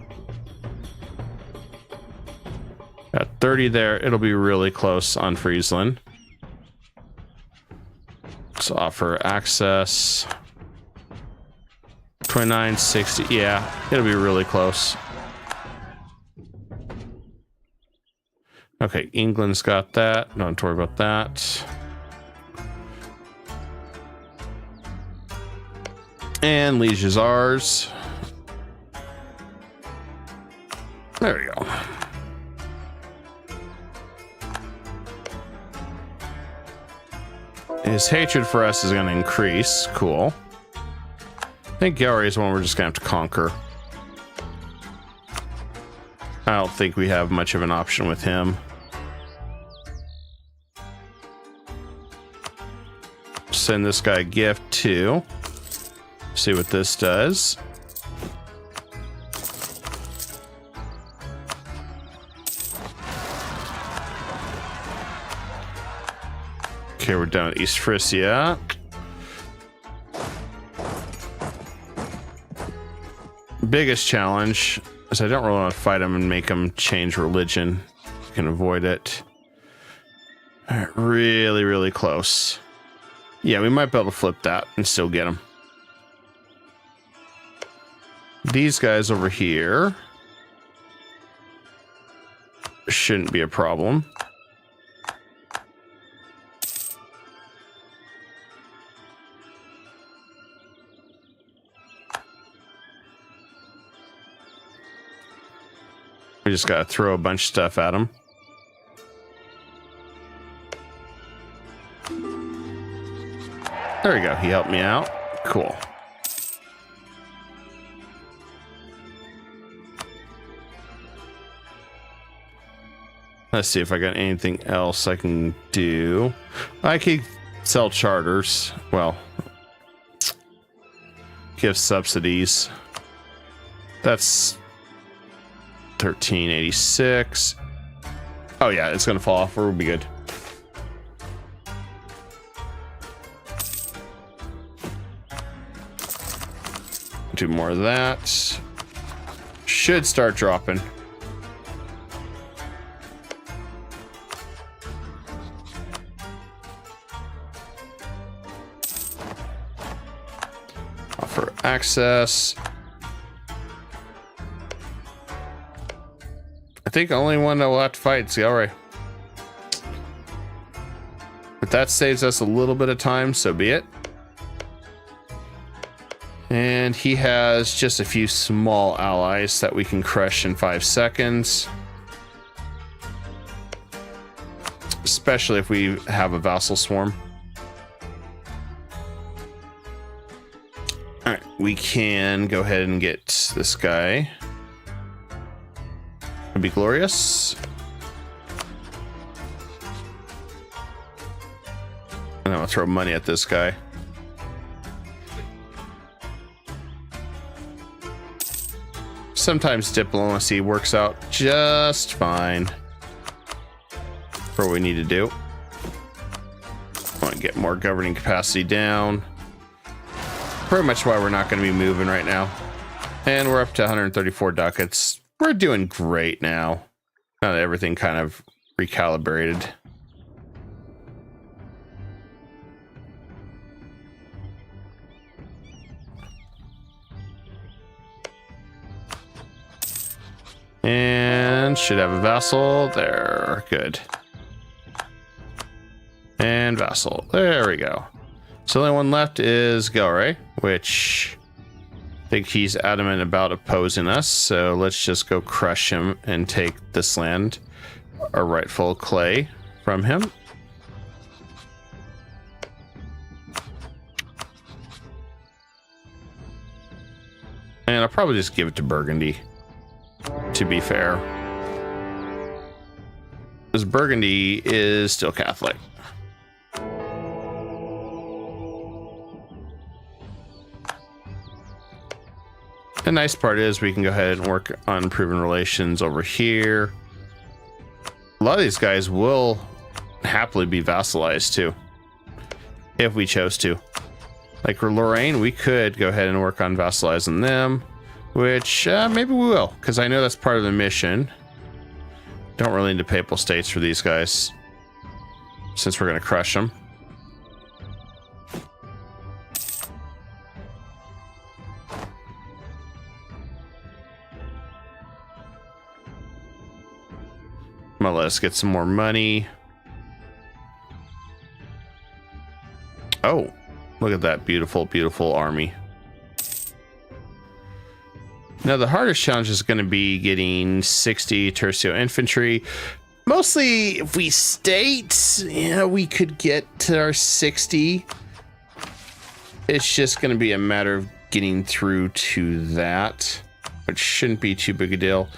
Got 30 there. It'll be really close on Friesland. Let's offer access. 29, 60. Yeah, it'll be really close. Okay, England's got that. Don't have to worry about that. And Liege is ours. There we go. His hatred for us is going to increase. Cool. I think Galray is one we're just going to have to conquer. I don't think we have much of an option with him. Send this guy a gift too. See what this does. Okay, we're done with East Frisia. Biggest challenge because I don't really want to fight them and make them change religion. You can avoid it. All right, really, really close. Yeah, we might be able to flip that and still get them. These guys over here shouldn't be a problem. We just gotta throw a bunch of stuff at them. There we go. He helped me out. Cool. Let's see if I got anything else I can do. I could sell charters. Well, give subsidies. That's 1386. Oh yeah, it's gonna fall off. We'll be good. Do more of that. Should start dropping. Offer access. I think the only one that will have to fight is the Alright. But that saves us a little bit of time, so be it. And he has just a few small allies that we can crush in 5 seconds. Especially if we have a vassal swarm. Alright, we can go ahead and get this guy. It'd be glorious. And I'm gonna throw money at this guy. Sometimes diplomacy works out just fine for what we need to do. I want to get more governing capacity down. Pretty much why we're not going to be moving right now. And we're up to 134 ducats. We're doing great now. Now that everything kind of recalibrated. And should have a vassal there. Good. And vassal. There we go. So the only one left is Galray, which I think he's adamant about opposing us. So let's just go crush him and take this land, our rightful clay, from him. And I'll probably just give it to Burgundy, to be fair, because Burgundy is still Catholic. The nice part is we can go ahead and work on improving relations over here. A lot of these guys will happily be vassalized too, if we chose to. Like for Lorraine, we could go ahead and work on vassalizing them, which maybe we will, because I know that's part of the mission. Don't really need papal states for these guys, since we're going to crush them. I'm gonna let us get some more money. Oh, look at that beautiful, beautiful army. Now the hardest challenge is going to be getting 60 tercio infantry. Mostly if we state, yeah, we could get to our 60. It's just going to be a matter of getting through to that, which shouldn't be too big a deal.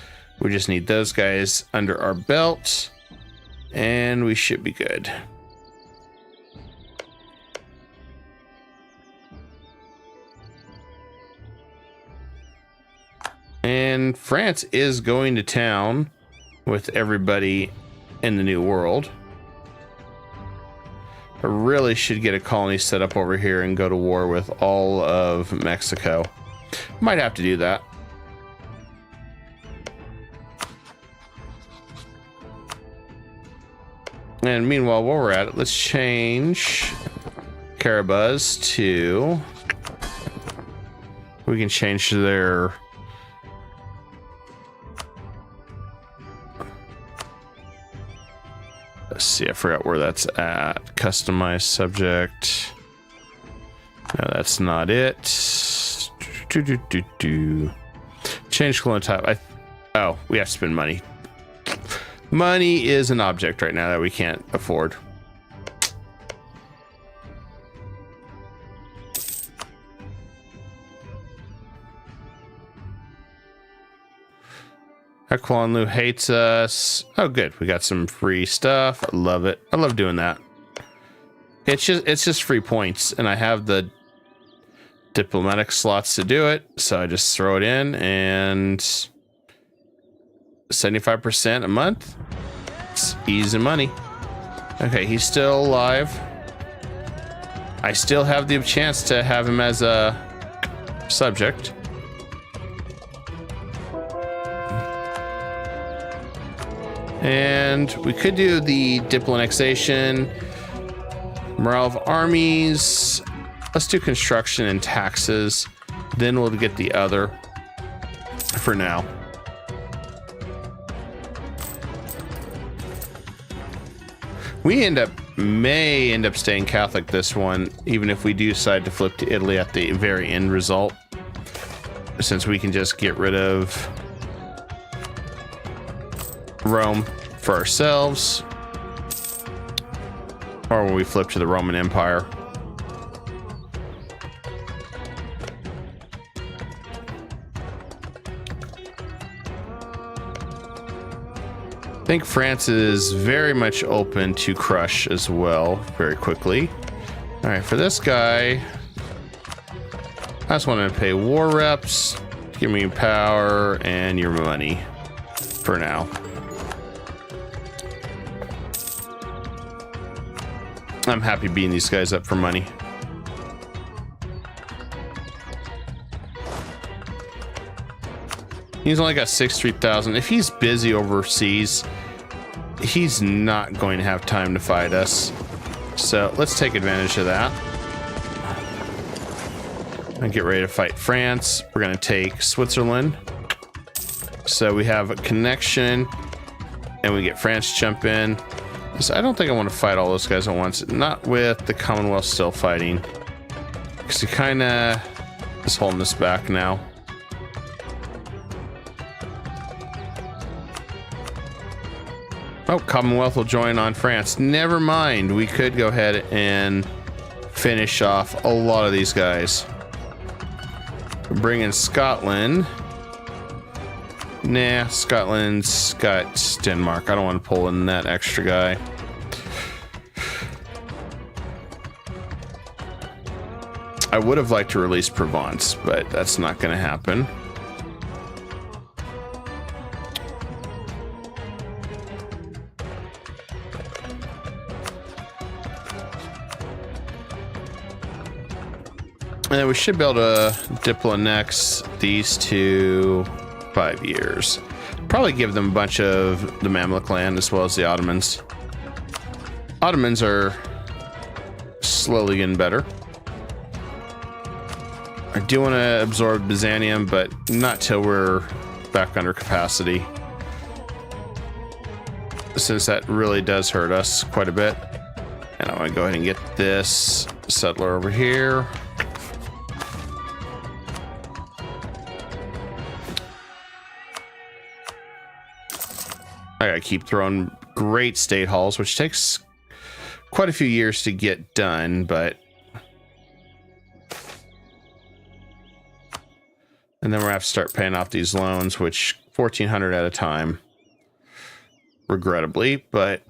We just need those guys under our belt and we should be good. And France is going to town with everybody in the New World. I really should get a colony set up over here and go to war with all of Mexico. Might have to do that. And meanwhile, while we're at it, let's change Carabas to... We can change their... Let's see, I forgot where that's at. Customize subject. No, that's not it. Change clone type. Oh, we have to spend money. Money is an object right now that we can't afford. Aquanlu hates us. Oh, good. We got some free stuff. I love it. I love doing that. It's just free points, and I have the Diploannex slots to do it, so I just throw it in, and 75% a month. It's easy money. Okay, he's still alive. I still have the chance to have him as a subject. And we could do the Diploannexation, morale of armies. Let's do construction and taxes. Then we'll get the other for now. We may end up staying Catholic this one, even if we do decide to flip to Italy at the very end result, since we can just get rid of Rome for ourselves, or when we flip to the Roman Empire. I think France is very much open to crush as well, very quickly. All right, for this guy, I just want to pay war reps, give me power and your money for now. I'm happy beating these guys up for money. He's only got 63,000. If he's busy overseas, he's not going to have time to fight us. So let's take advantage of that. And get ready to fight France. We're going to take Switzerland. So we have a connection, and we get France to jump in. So I don't think I want to fight all those guys at once. Not with the Commonwealth still fighting, because he kind of is holding us back now. Oh, Commonwealth will join on France. Never mind. We could go ahead and finish off a lot of these guys. Bring in Scotland. Nah, Scotland's got Denmark. I don't want to pull in that extra guy. I would have liked to release Provence, but that's not going to happen. And then we should be able to Diploannex these two 5 years. Probably give them a bunch of the Mamluk land as well as the Ottomans. Ottomans are slowly getting better. I do want to absorb Byzantium, but not till we're back under capacity, since that really does hurt us quite a bit. And I want to go ahead and get this settler over here. I gotta keep throwing great state halls, which takes quite a few years to get done, but... And then we're gonna have to start paying off these loans, which 1,400 at a time, regrettably, but...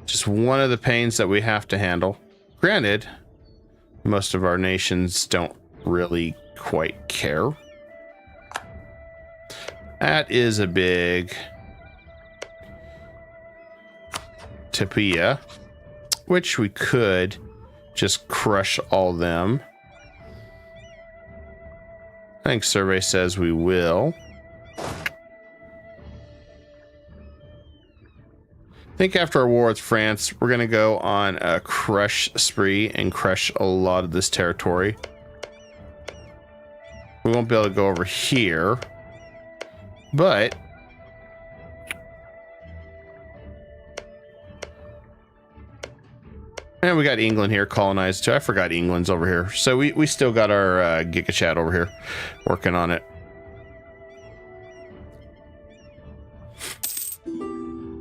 Just one of the pains that we have to handle. Granted, most of our nations don't really quite care. That is a big Tapia, which we could just crush all of them. I think survey says we will. I think after our war with France, we're going to go on a crush spree and crush a lot of this territory. We won't be able to go over here, but and we got England here colonized too. I forgot England's over here. So we still got our GigaChat over here working on it.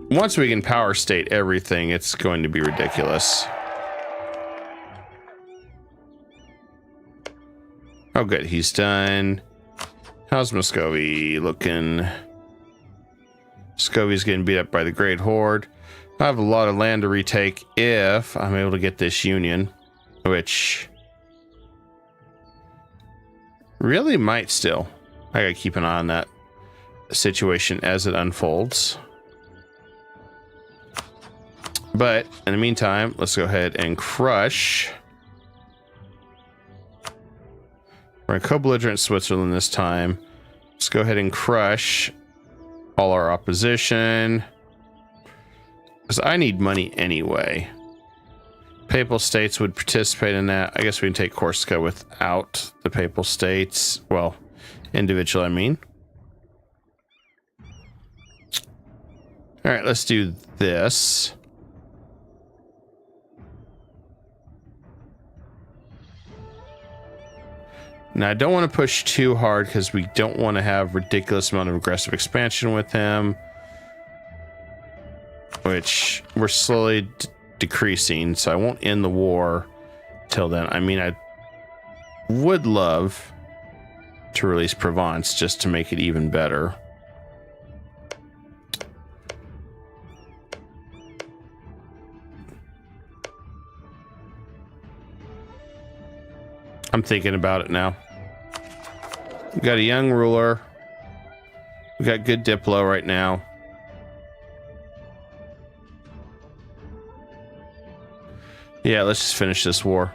Once we can power state everything, it's going to be ridiculous. Oh, good. He's done. How's Muscovy looking? Muscovy's getting beat up by the Great Horde. I have a lot of land to retake if I'm able to get this union, which really might still. I gotta keep an eye on that situation as it unfolds. But in the meantime, let's go ahead and crush. We're in co-belligerent Switzerland this time. Let's go ahead and crush all our opposition. Because I need money anyway. Papal States would participate in that. I guess we can take Corsica without the Papal States. Well, individual, I mean. All right, let's do this. Now, I don't want to push too hard because we don't want to have ridiculous amount of aggressive expansion with him, which we're slowly decreasing, so I won't end the war till then. I mean, I would love to release Provence just to make it even better. I'm thinking about it now. We got a young ruler. We got good Diplo right now. Yeah, let's just finish this war.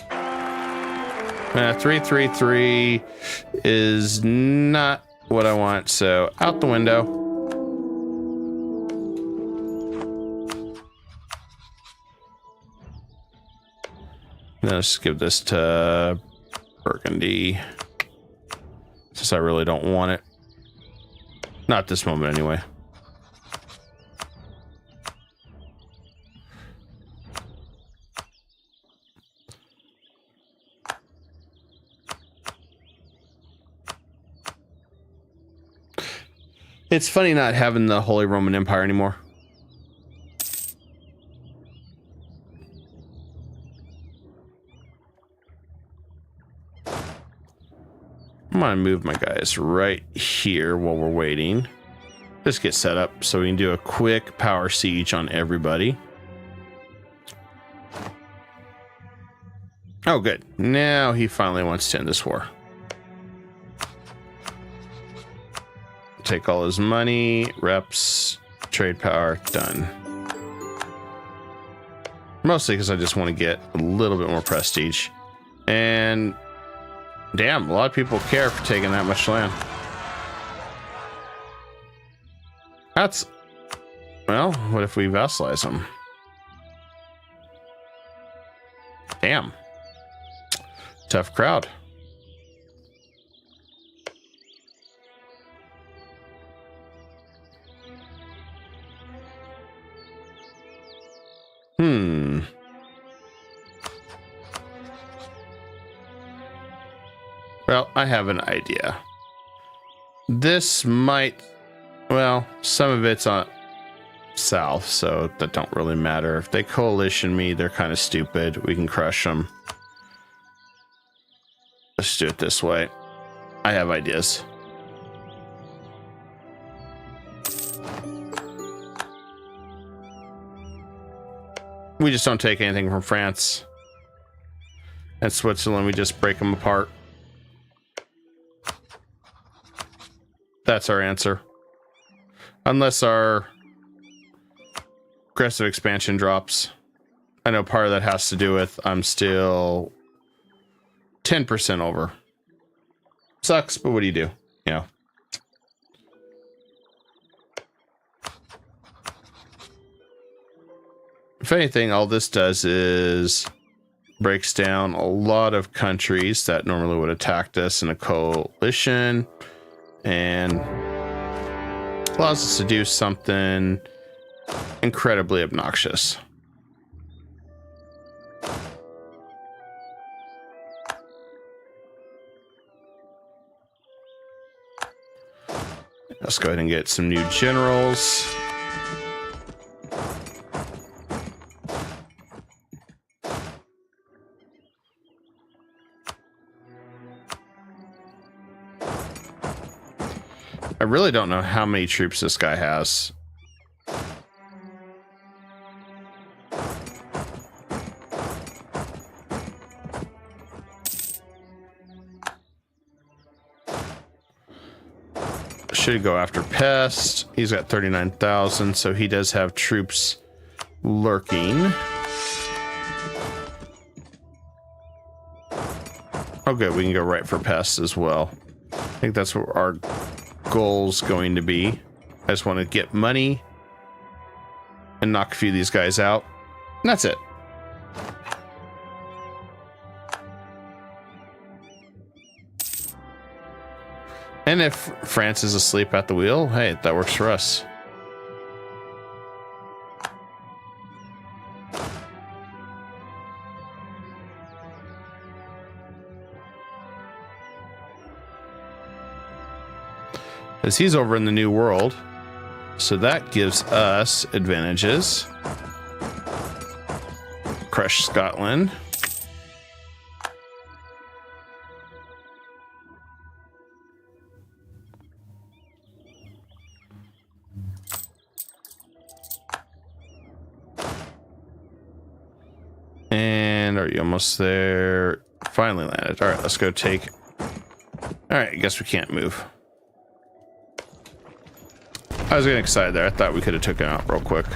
333 is not what I want, so out the window. Now let's give this to Burgundy, since I really don't want it. Not at this moment, anyway. It's funny not having the Holy Roman Empire anymore. I'm gonna move my guys right here while we're waiting. Just get set up so we can do a quick power siege on everybody. Oh, good. Now he finally wants to end this war. Take all his money, reps, trade power, done. Mostly because I just want to get a little bit more prestige. And damn, a lot of people care for taking that much land. That's, well, what if we vassalize them? Damn. Tough crowd. Well, I have an idea. This might, well, some of it's on south, so that don't really matter. If they coalition me, they're kind of stupid. We can crush them. Let's do it this way. I have ideas. We just don't take anything from France and Switzerland. We just break them apart. That's our answer. Unless our aggressive expansion drops. I know part of that has to do with I'm still 10% over. Sucks, but what do you do? You know. if anything, all this does is breaks down a lot of countries that normally would have attacked us in a coalition and allows us to do something incredibly obnoxious. Let's go ahead and get some new generals. I really don't know how many troops this guy has. Should go after Pest. He's got 39,000, so he does have troops lurking. Oh good, we can go right for Pest as well. I think that's what our goal's going to be. I just want to get money and knock a few of these guys out. And that's it. And if France is asleep at the wheel, hey, that works for us. As he's over in the New World, so that gives us advantages. Crush Scotland. And are you almost there? Finally landed. All right, let's go take. All right, I guess we can't move. I was getting excited there. I thought we could have taken it out real quick.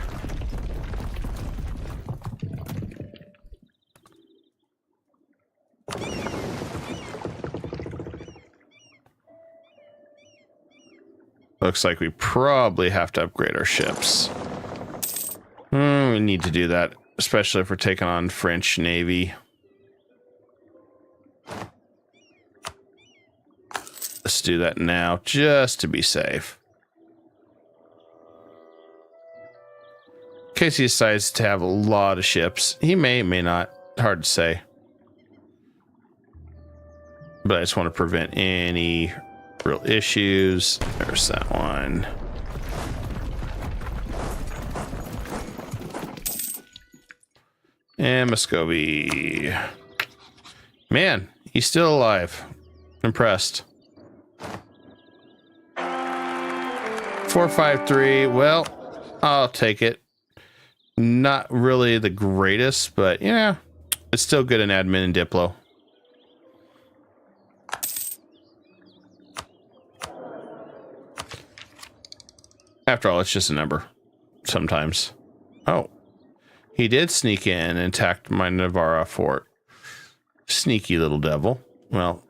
Looks like we probably have to upgrade our ships. We need to do that, especially if we're taking on French Navy. Let's do that now, just to be safe. In case he decides to have a lot of ships. He may not. Hard to say. But I just want to prevent any real issues. There's that one. And Muscovy. Man, he's still alive. Impressed. 453. Well, I'll take it. Not really the greatest, but yeah, it's still good in admin and Diplo. After all, it's just a number sometimes. Oh, he did sneak in and attacked my Navarra fort. Sneaky little devil. Well,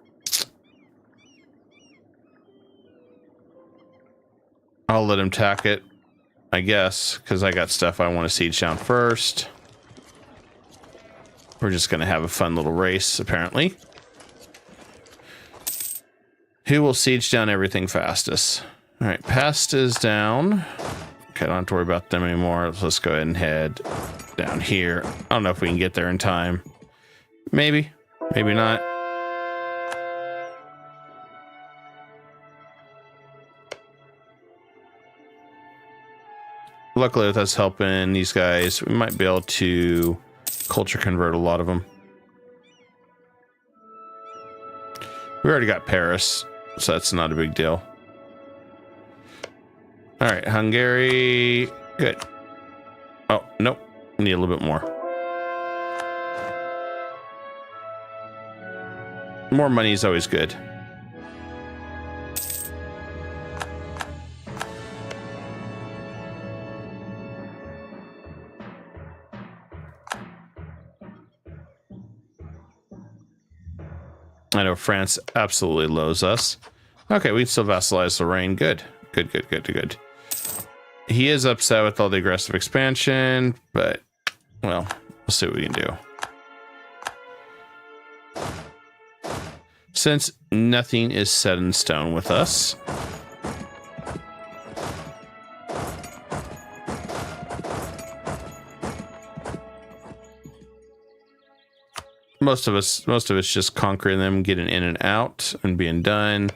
I'll let him attack it, I guess, because I got stuff I want to siege down first. We're just going to have a fun little race, apparently. Who will siege down everything fastest? All right, Pest is down. Okay, I don't have to worry about them anymore. Let's go ahead and head down here. I don't know if we can get there in time. Maybe, maybe not. Luckily, with us helping these guys, we might be able to culture convert a lot of them. We already got Paris, so that's not a big deal. All right, Hungary, good. Oh, nope, need a little bit more. More money is always good. I know France absolutely loathes us. Okay, we can still vassalize Lorraine. Good. Good, good, good, good. He is upset with all the aggressive expansion, but Well, we'll see what we can do. Since nothing is set in stone with us, most of it's just conquering them, getting in and out, and being done.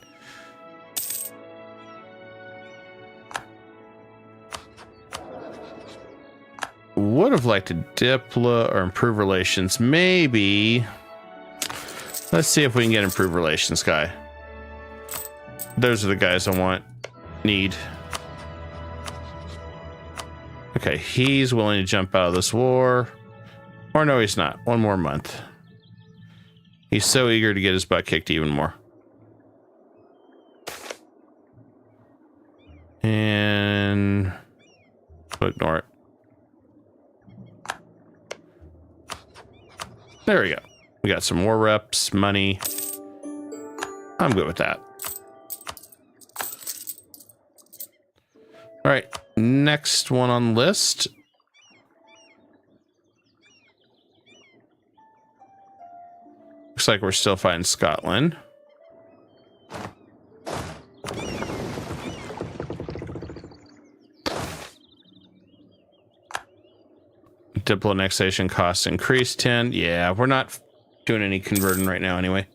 Would have liked to diplo or improve relations. Maybe. Let's see if we can get improved relations, guy. Those are the guys I need. Okay, he's willing to jump out of this war. Or no, he's not. One more month. He's so eager to get his butt kicked even more. And we'll ignore it. There we go. We got some war reps, money. I'm good with that. All right, next one on the list. Looks like we're still fighting Scotland. Diploannexation costs increased 10. Yeah, we're not doing any converting right now anyway.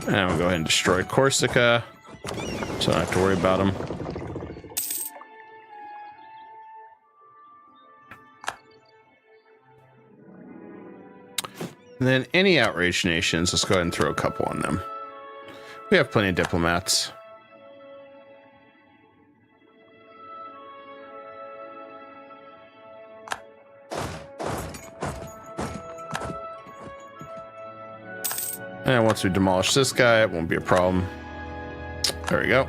And we'll go ahead and destroy Corsica, so I don't have to worry about them. And then any outraged nations, let's go ahead and throw a couple on them. We have plenty of diplomats. And once we demolish this guy, it won't be a problem. There we go.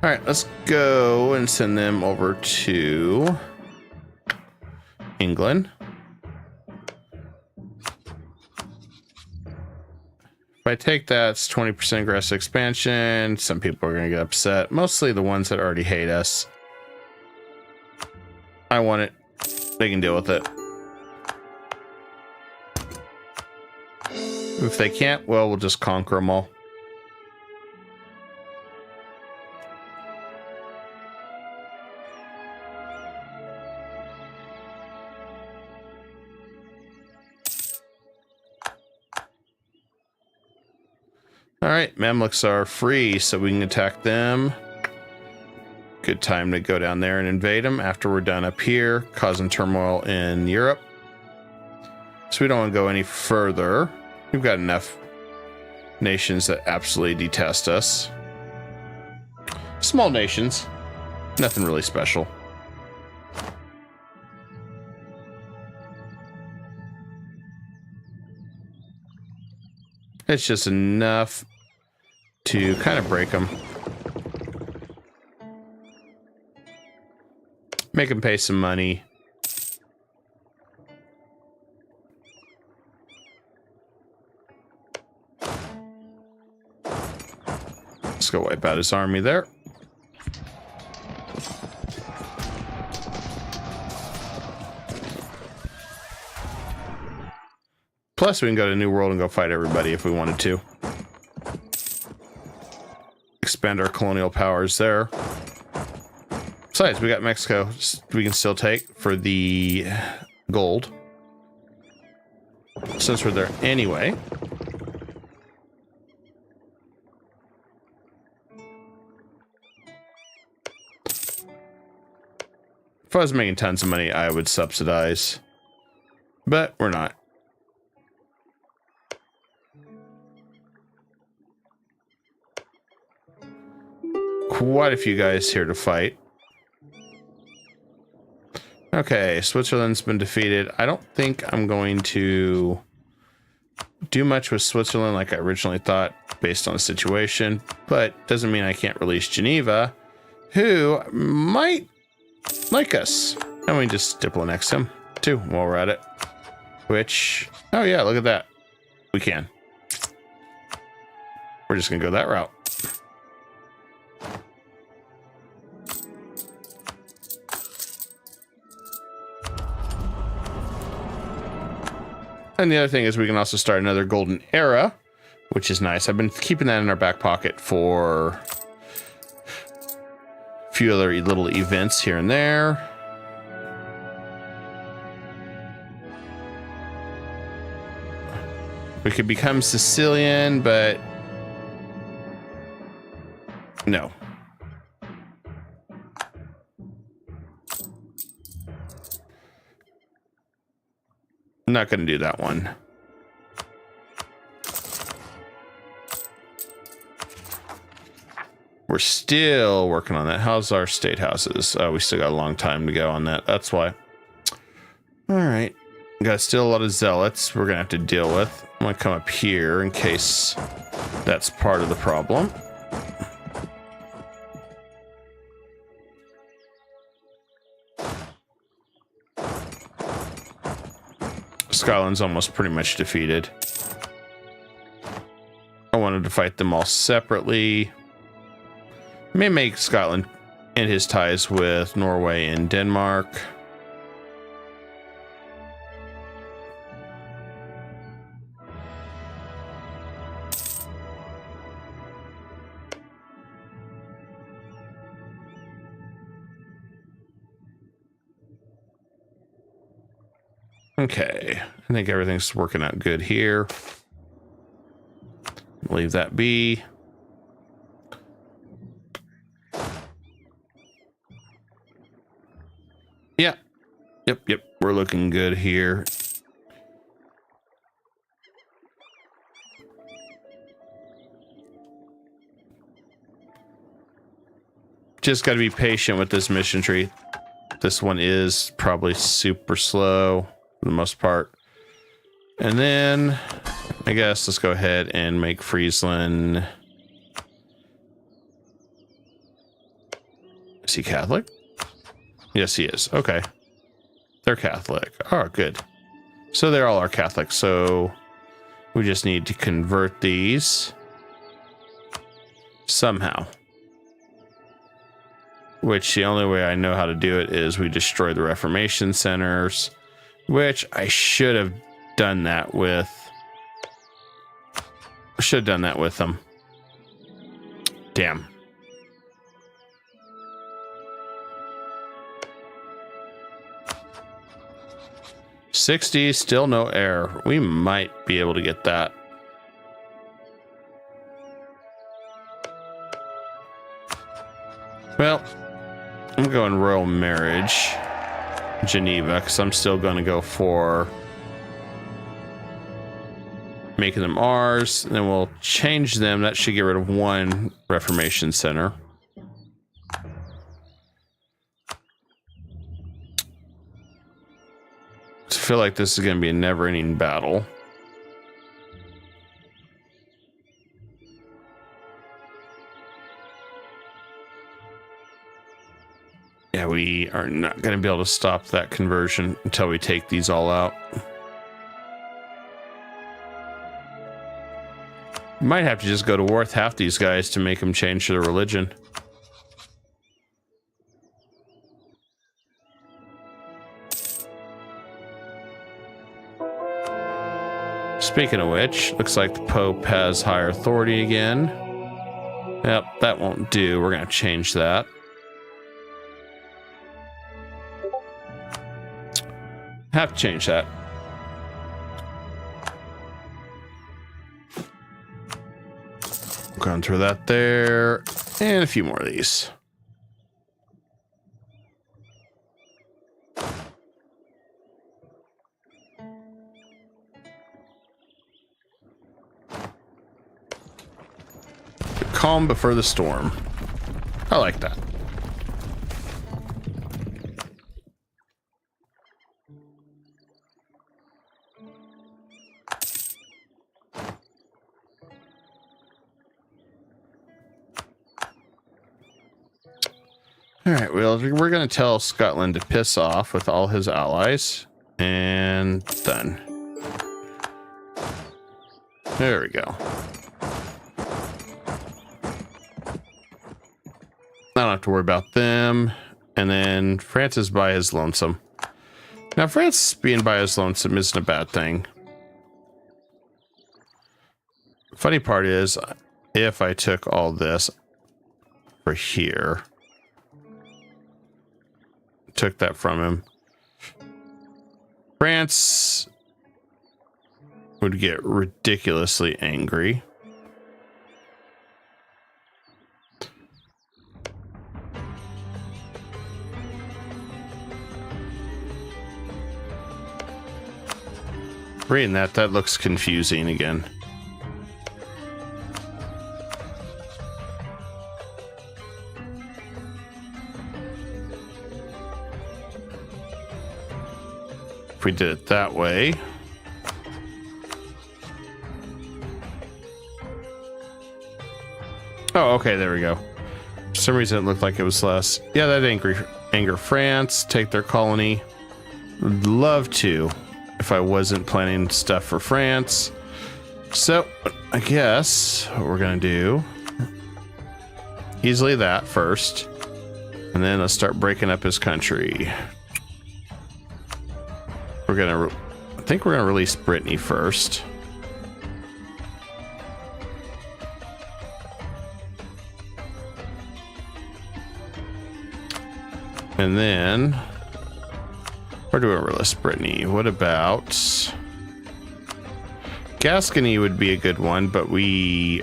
All right, let's go and send them over to England. If I take that, it's 20% aggressive expansion. Some people are going to get upset. Mostly the ones that already hate us. I want it. They can deal with it. If they can't, well, we'll just conquer them all. All right, Mamluks are free, so we can attack them. Good time to go down there and invade them after we're done up here, causing turmoil in Europe. So we don't want to go any further. We've got enough nations that absolutely detest us. Small nations, nothing really special. It's just enough to kind of break them. Make them pay some money. Let's go wipe out his army there. Plus, we can go to New World and go fight everybody if we wanted to. Expand our colonial powers there. Besides, we got Mexico we can still take for the gold. Since we're there anyway. If I was making tons of money, I would subsidize. But we're not. Quite a few guys here to fight. Okay, Switzerland's been defeated. I don't think I'm going to do much with Switzerland like I originally thought based on the situation, but doesn't mean I can't release Geneva, who might like us. And we just Diploannex him too while we're at it. Which, oh yeah, look at that. we can. We're just going to go that route. And the other thing is we can also start another golden era, which is nice. I've been keeping that in our back pocket for a few other little events here and there. We could become Sicilian, but no. I'm not going to do that one. We're still working on that. How's our state houses? Oh, we still got a long time to go on that. That's why. All right. Got still a lot of zealots we're going to have to deal with. I'm going to come up here in case that's part of the problem. Scotland's almost pretty much defeated. I wanted to fight them all separately. May make Scotland end his ties with Norway and Denmark. Okay, I think everything's working out good here. Leave that be. Yeah. Yep. We're looking good here. Just got to be patient with this mission tree. This one is probably super slow for the most part. And then I guess let's go ahead and make Friesland. Is he Catholic? Yes, he is. Okay. They're Catholic. Oh, good. So they all are Catholic. So we just need to convert these somehow. Which the only way I know how to do it is we destroy the Reformation centers, which I should have done that with. Should have done that with them. Damn. $60, still no error. We might be able to get that. Well, I'm going royal marriage, Geneva, because I'm still going to go for making them ours. And then we'll change them. That should get rid of one Reformation center. I feel like this is going to be a never-ending battle. Yeah, we are not going to be able to stop that conversion until we take these all out. Might have to just go to war with half these guys to make them change their religion. Speaking of which, looks like the Pope has higher authority again. Yep, that won't do. We're going to change that. Have to change that. Going through that there. And a few more of these. Calm before the storm. I like that. All right, well, we're going to tell Scotland to piss off with all his allies. And done. There we go. I don't have to worry about them. And then France is by his lonesome. Now, France being by his lonesome isn't a bad thing. Funny part is, if I took all this for here, took that from him, France would get ridiculously angry. Reading that looks confusing again. If we did it that way. Oh, okay, there we go. For some reason it looked like it was less. Yeah, that anger France, take their colony. Would love to, if I wasn't planning stuff for France. So, I guess what we're gonna do, easily that first, and then let's start breaking up his country. We're gonna, I think we're gonna release Brittany first. And then, where do we release Brittany? What about Gascony would be a good one, but I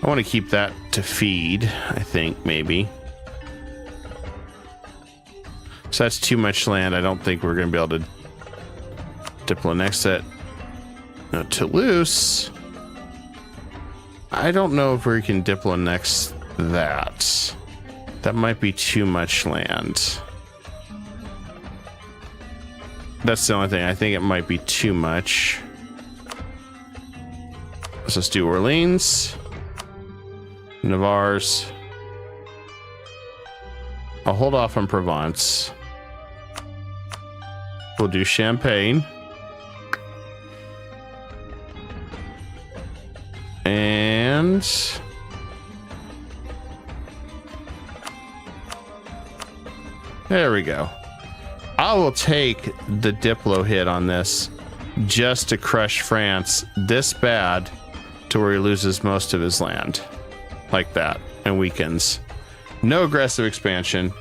want to keep that to feed, I think, maybe. So that's too much land. I don't think we're going to be able to Diploannex it. No, Toulouse. I don't know if we can Diploannex that. That might be too much land. That's the only thing. I think it might be too much. Let's just do Orleans. Navarre's. I'll hold off on Provence. We'll do Champagne. And there we go. I will take the Diplo hit on this just to crush France this bad to where he loses most of his land. Like that. And weakens. No aggressive expansion.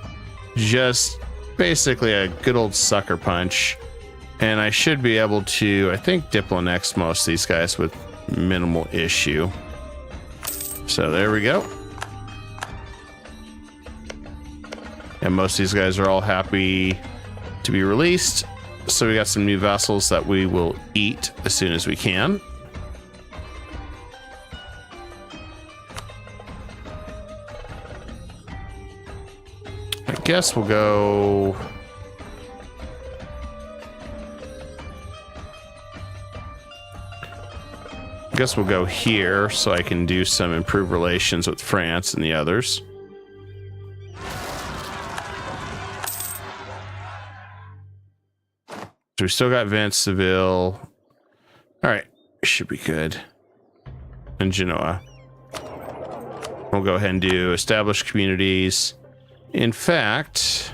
Just basically a good old sucker punch. And I should be able to, I think, Diploannex most of these guys with minimal issue. So there we go. And most of these guys are all happy to be released. So we got some new vassals that we will eat as soon as we can. I guess we'll go. I guess we'll go here so I can do some improved relations with France and the others. So we still got Vence, Seville. All right, should be good. And Genoa. We'll go ahead and do established communities. In fact,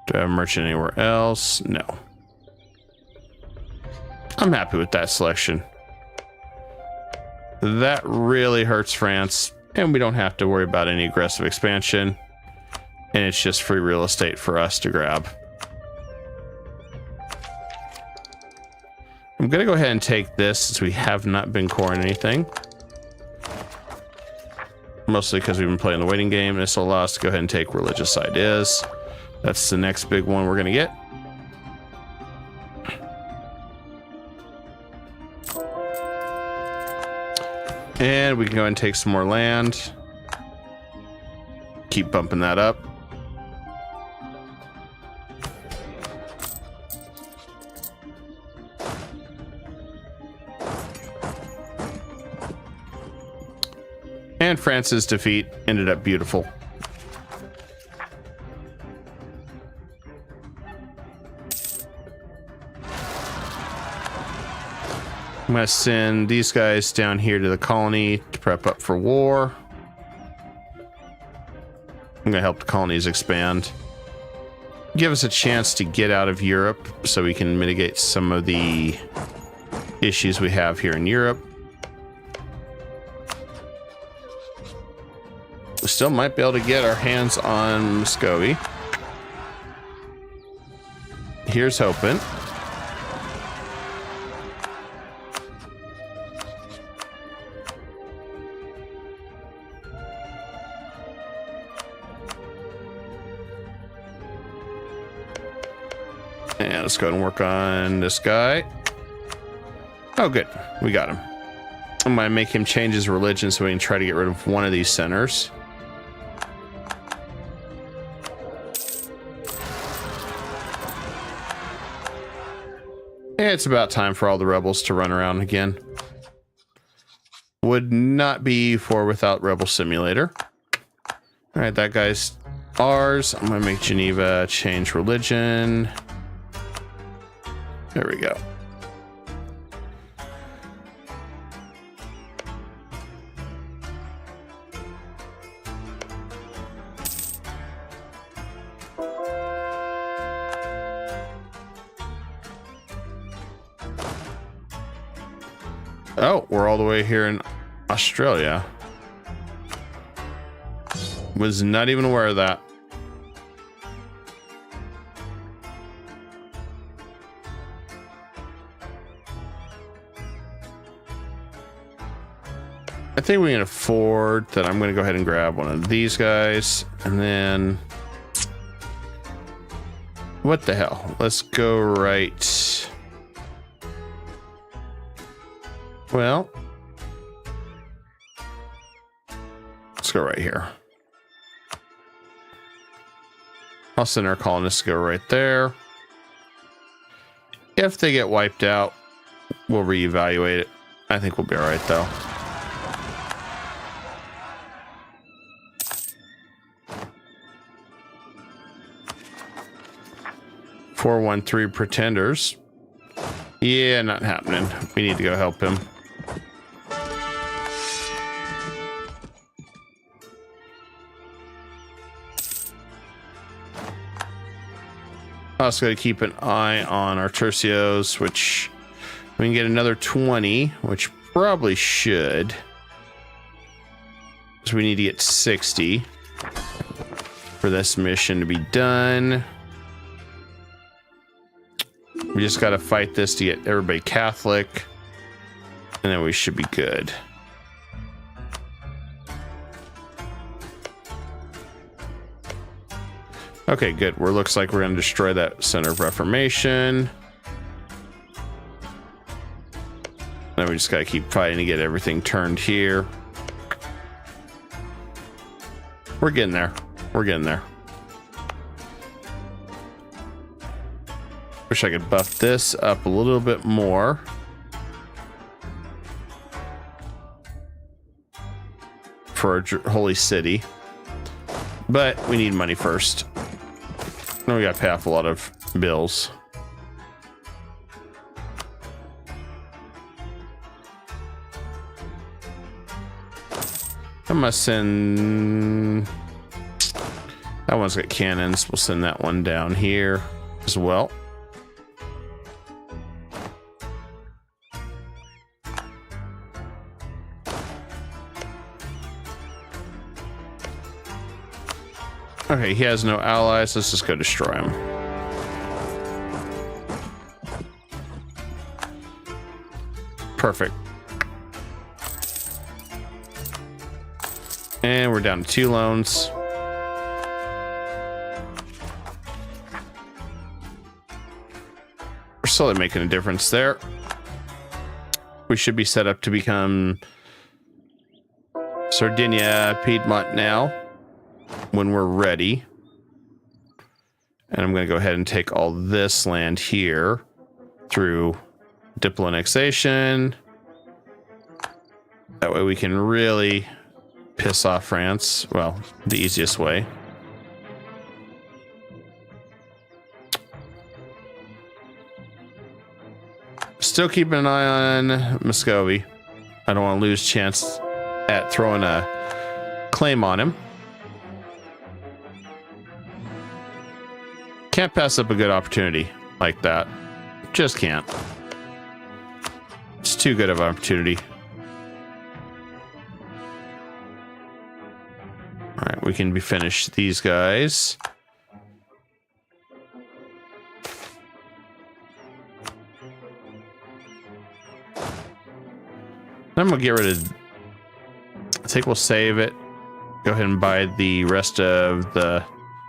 do I have a merchant anywhere else? No. I'm happy with that selection. That really hurts France, and we don't have to worry about any aggressive expansion. And it's just free real estate for us to grab. I'm going to go ahead and take this since we have not been coring anything. Mostly because we've been playing the waiting game. This will allow us to go ahead and take religious ideas. That's the next big one we're going to get. And we can go ahead and take some more land. Keep bumping that up. And France's defeat ended up beautiful. I'm going to send these guys down here to the colony to prep up for war. I'm going to help the colonies expand. Give us a chance to get out of Europe so we can mitigate some of the issues we have here in Europe. We still might be able to get our hands on Muscovy. Here's hoping. And let's go ahead and work on this guy. Oh, good. We got him. I'm going to make him change his religion so we can try to get rid of one of these centers. It's about time for all the rebels to run around again. Would not be for without Rebel Simulator. All right, that guy's ours. I'm going to make Geneva change religion. There we go. Oh, we're all the way here in Australia. Was not even aware of that. I think we can afford that. I'm going to go ahead and grab one of these guys. And then... what the hell? Let's go right... well... let's go right here. I'll send our colonists to go right there. If they get wiped out, we'll reevaluate it. I think we'll be all right, though. .413 pretenders. Yeah, not happening. We need to go help him. Also got to keep an eye on our tercios, which we can get another 20, which probably should. So we need to get 60 for this mission to be done. We just got to fight this to get everybody Catholic, and then we should be good. Okay, good. Looks like we're going to destroy that Center of Reformation. Then we just got to keep fighting to get everything turned here. We're getting there. We're getting there. Wish I could buff this up a little bit more. For our holy city. But we need money first. Now we got to pay off a lot of bills. I must send... that one's got cannons. We'll send that one down here as well. Okay, he has no allies. Let's just go destroy him. Perfect. And we're down to 2 loans. We're slowly making a difference there. We should be set up to become Sardinia, Piedmont now, when we're ready. And I'm going to go ahead and take all this land here through Diploannexation. That way we can really piss off France. Well, the easiest way. Still keeping an eye on Muscovy. I don't want to lose chance at throwing a claim on him. Can't pass up a good opportunity like that. Just can't. It's too good of an opportunity. All right, we can finish these guys. I'm gonna get rid of. I think we'll save it. Go ahead and buy the rest of the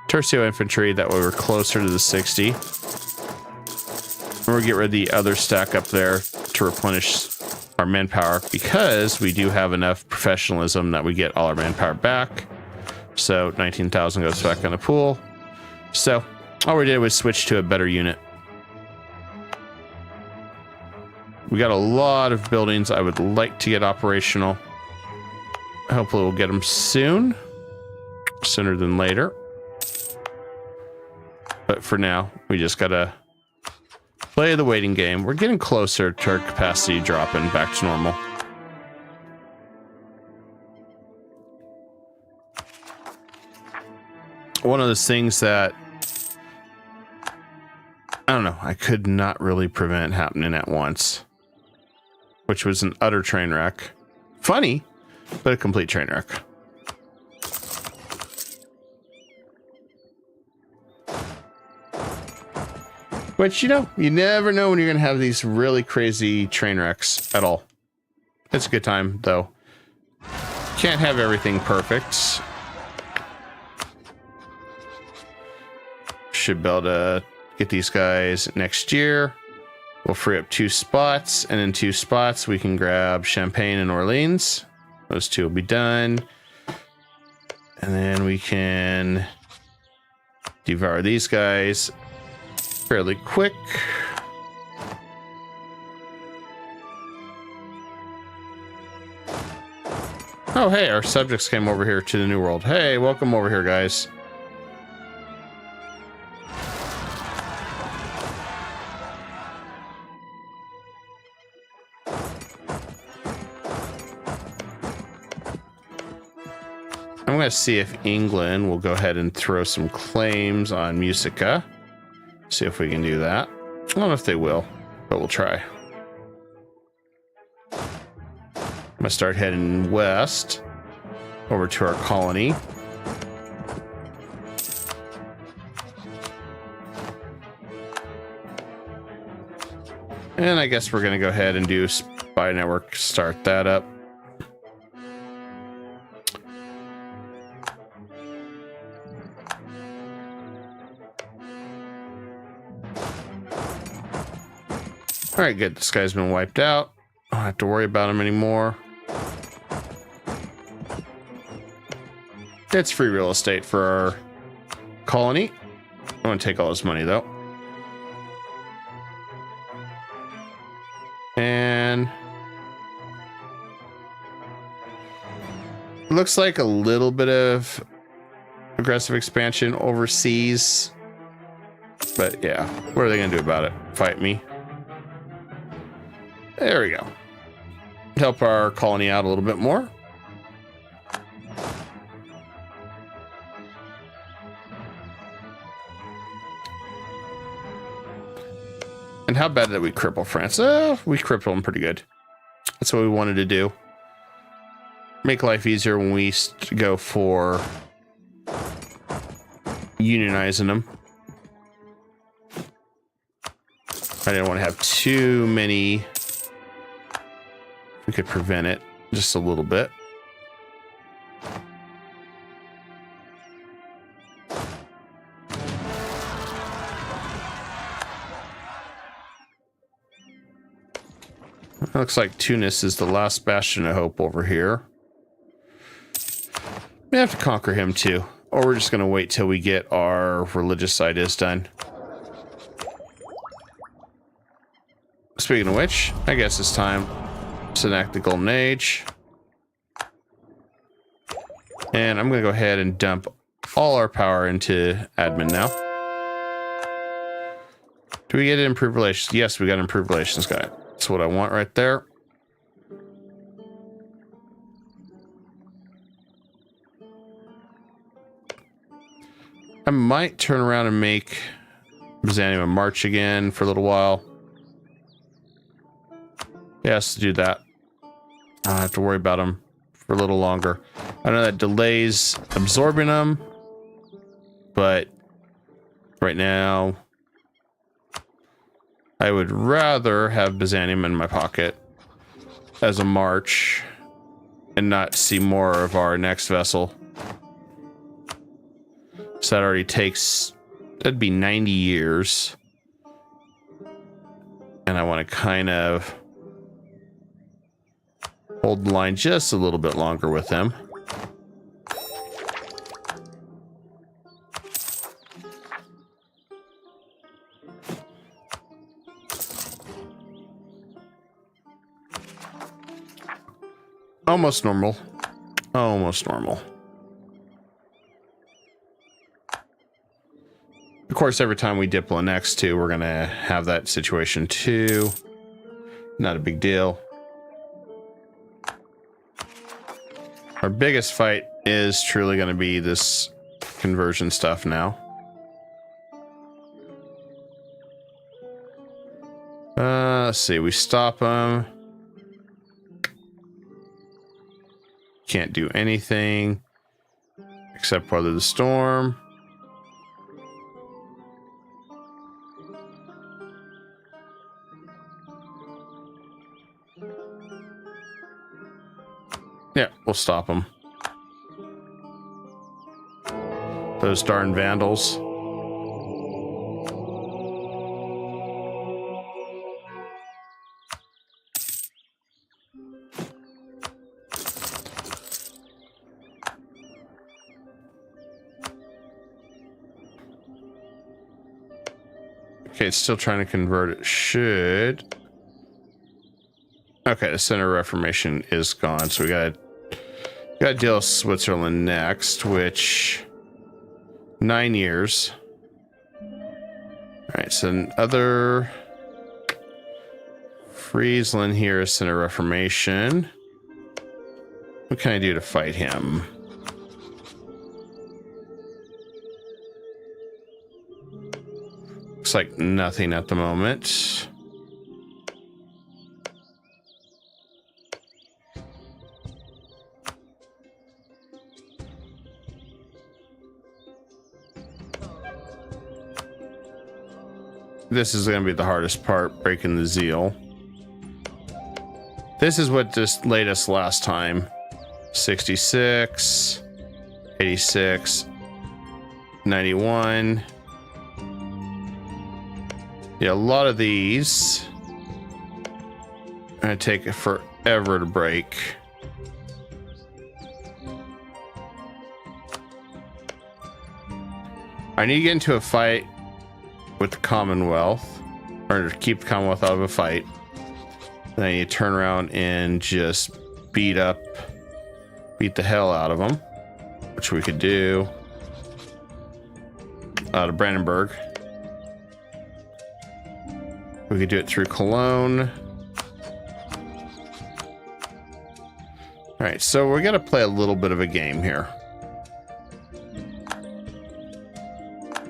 Tercio infantry. That way we're closer to the 60. And we'll get rid of the other stack up there to replenish our manpower, because we do have enough professionalism that we get all our manpower back. So 19,000 goes back in the pool. So all we did was switch to a better unit. We got a lot of buildings I would like to get operational. Hopefully we'll get them soon. Sooner than later. But for now, we just gotta play the waiting game. We're getting closer to our capacity dropping back to normal. One of those things that, I don't know, I could not really prevent happening at once, which was an utter train wreck. Funny, but a complete train wreck. Which, you know, you never know when you're going to have these really crazy train wrecks at all. It's a good time, though. Can't have everything perfect. Should be able to get these guys next year. We'll free up 2 spots, and in 2 spots we can grab Champagne and Orleans. Those 2 will be done. And then we can devour these guys fairly quick. Oh, hey, our subjects came over here to the New World. Hey, welcome over here, guys. I'm going to see if England will go ahead and throw some claims on Musica. See if we can do that. I don't know if they will, but we'll try. I'm going to start heading west over to our colony. And I guess we're going to go ahead and do Spy Network, start that up. All right, good. This guy's been wiped out. I don't have to worry about him anymore. It's free real estate for our colony. I want to take all his money, though. And it looks like a little bit of aggressive expansion overseas. But yeah, what are they going to do about it? Fight me? There we go. Help our colony out a little bit more. And how bad did we cripple France? We crippled them pretty good. That's what we wanted to do. Make life easier when we go for unionizing them. I didn't want to have too many. We could prevent it just a little bit. It looks like Tunis is the last bastion of hope over here. We have to conquer him too, or we're just going to wait till we get our religious ideas done. Speaking of which, I guess it's time to enact the Golden Age. And I'm going to go ahead and dump all our power into admin now. Do we get improved relations? Yes, we got improved relations guy. That's what I want right there. I might turn around and make Byzantium a march again for a little while. Yes, do that. I don't have to worry about them for a little longer. I know that delays absorbing them, but right now I would rather have Byzantium in my pocket as a march and not see more of our next vessel. So that already takes, that'd be 90 years. And I want to kind of hold the line just a little bit longer with them. Almost normal. Almost normal. Of course, every time we Diploannex too, we're going to have that situation too. Not a big deal. Our biggest fight is truly going to be this conversion stuff now. Let's see. We stop them. Can't do anything except weather the storm. Yeah, we'll stop them. Those darn vandals. Okay, it's still trying to convert it. Should. Okay, the Center of Reformation is gone, so we gotta deal with Switzerland next, which 9 years. All right, so another Friesland here is Center of Reformation. What can I do to fight him? Looks like nothing at the moment. This is going to be the hardest part, breaking the zeal. This is what just laid us last time. 66, 86, 91. Yeah, a lot of these are going to take forever to break. I need to get into a fight with the Commonwealth, or to keep the Commonwealth out of a fight. Then I need to turn around and just beat the hell out of them, which we could do out of Brandenburg. We could do it through Cologne. All right, so we're gonna play a little bit of a game here,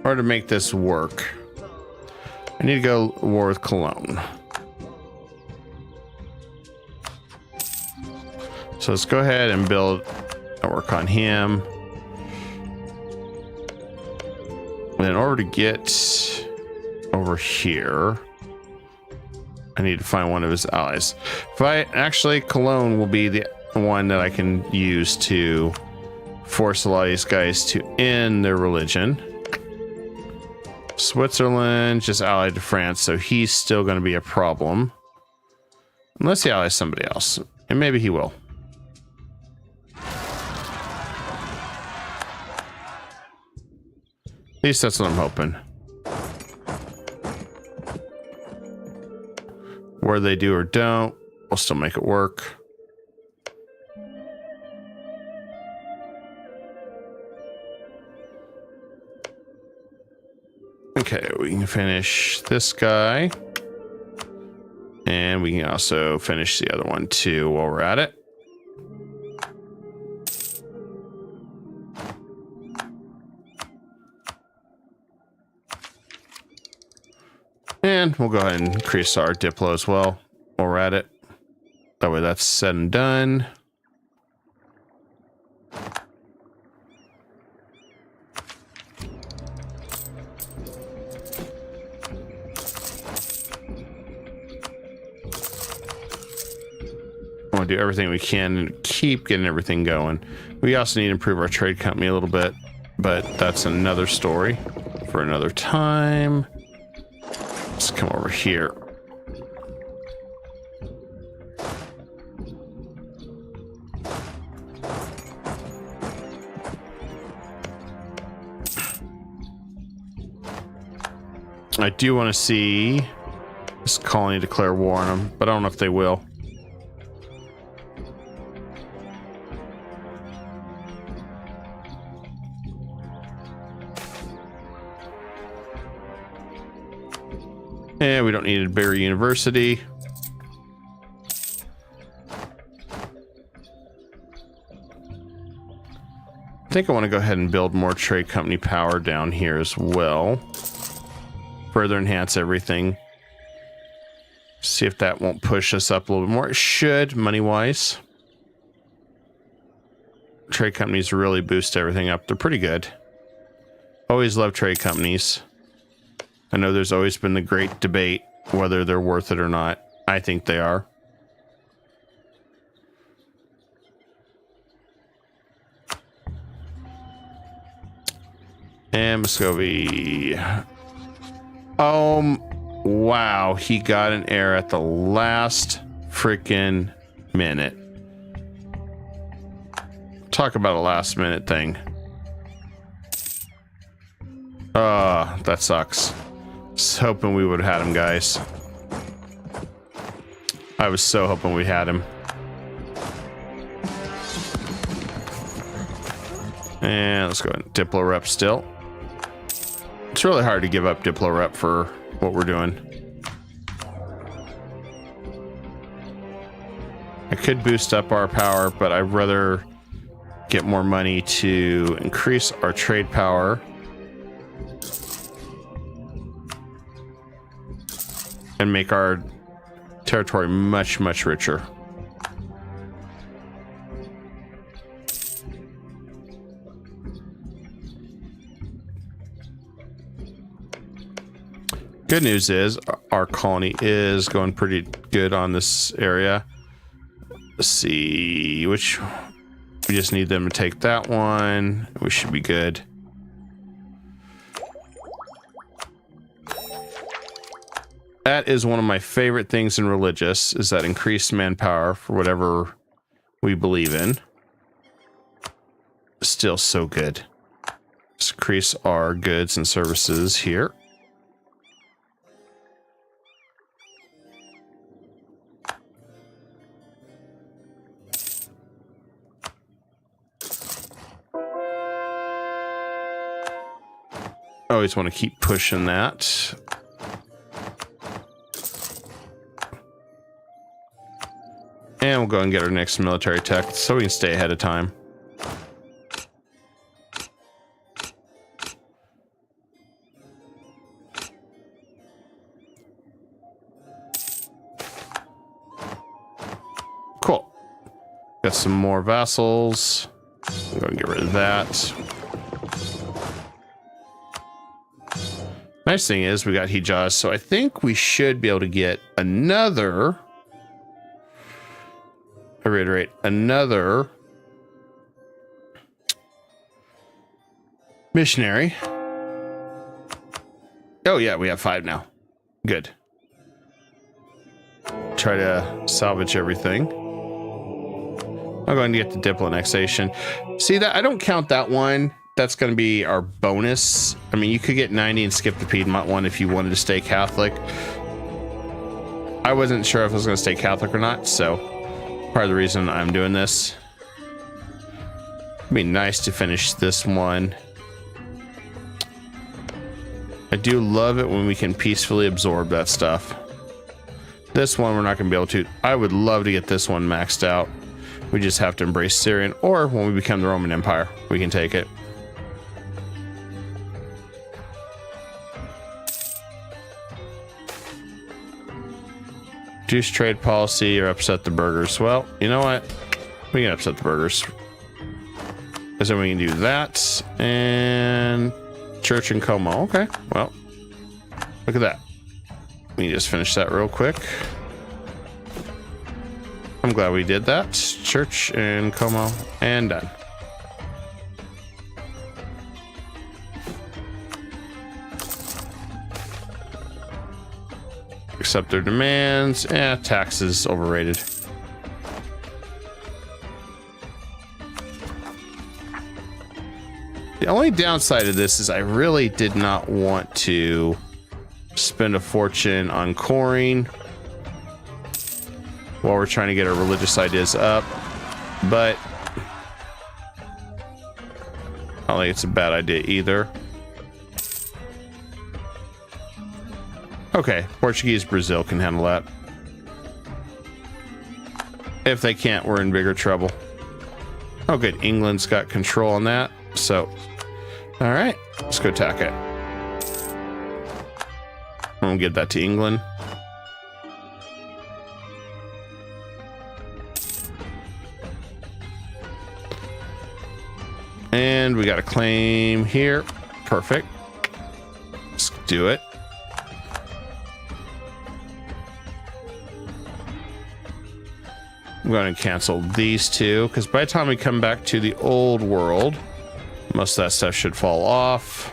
or to make this work. I need to go war with Cologne. So let's go ahead and build a work on him. And in order to get over here, I need to find one of his allies. Actually, Cologne will be the one that I can use to force a lot of these guys to end their religion. Switzerland just allied to France, so he's still going to be a problem. Unless he allies somebody else. And maybe he will. At least that's what I'm hoping. Whether they do or don't, we'll still make it work. Okay, we can finish this guy. And we can also finish the other one too while we're at it. And we'll go ahead and increase our Diplo as well while we're at it. That way that's said and done. I want to do everything we can and keep getting everything going. We also need to improve our trade company a little bit, but that's another story for another time. Let's come over here. I do want to see this colony declare war on them, but I don't know if they will. And we don't need a bigger university. I think I want to go ahead and build more trade company power down here as well. Further enhance everything. See if that won't push us up a little bit more. It should, money-wise. Trade companies really boost everything up. They're pretty good. Always love trade companies. I know there's always been the great debate whether they're worth it or not. I think they are. And Muscovy. Wow, he got an heir at the last freaking minute. Talk about a last minute thing. That sucks. Just hoping we would have had him, guys. I was so hoping we had him. And let's go ahead and Diplo rep still. It's really hard to give up Diplo rep for what we're doing. I could boost up our power, but I'd rather get more money to increase our trade power. And make our territory much, much richer. Good news is our colony is going pretty good on this area. Let's see which we just need them to take that one. We should be good. That is one of my favorite things in religious, is that increased manpower for whatever we believe in. Still so good. Let's increase our goods and services here. Always want to keep pushing that. And we'll go and get our next military tech so we can stay ahead of time. Cool. Got some more vassals. We'll go and get rid of that. Nice thing is we got Hijaz, so I think we should be able to get another... I reiterate, another missionary. Oh yeah, we have 5 now. Good. Try to salvage everything. I'm going to get the Diploannexation. See that? I don't count that one. That's going to be our bonus. I mean, you could get 90 and skip the Piedmont one if you wanted to stay Catholic. I wasn't sure if I was going to stay Catholic or not, so part of the reason I'm doing this. It'd be nice to finish this one. I do love it when we can peacefully absorb that stuff. This one we're not going to be able to. I would love to get this one maxed out. We just have to embrace Syrian, or when we become the Roman Empire, we can take it. Reduce trade policy or upset the burghers. Well, you know what? We can upset the burghers. So we can do that. And church in Como. Okay, well, look at that. We can just finish that real quick. I'm glad we did that. Church in Como, and done. Accept their demands. Taxes overrated. The only downside of this is I really did not want to spend a fortune on coring while we're trying to get our religious ideas up, but I don't think it's a bad idea either. Okay, Portuguese Brazil can handle that. If they can't, we're in bigger trouble. Oh good, England's got control on that, so all right, let's go attack it. I'm gonna give that to England. And we got a claim here. Perfect. Let's do it. I'm going to cancel these two because by the time we come back to the old world, most of that stuff should fall off.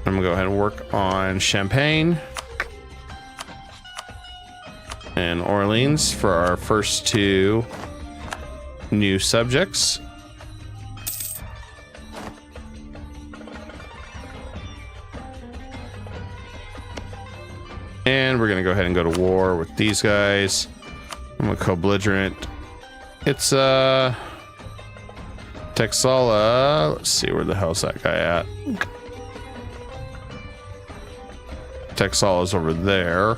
I'm gonna go ahead and work on Champagne and Orleans for our first two new subjects. And we're gonna go ahead and go to war with these guys. I'm gonna co-belligerent. It's Texala. Let's see, where the hell's that guy at? Texala is over there.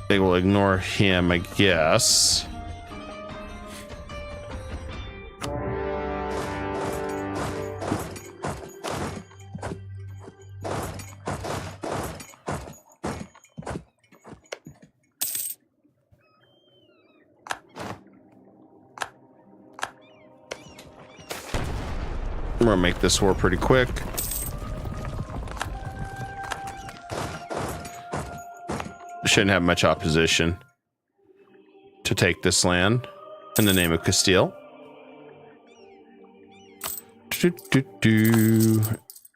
They will ignore him, I guess. I'm gonna make this war pretty quick. Shouldn't have much opposition to take this land in the name of Castile.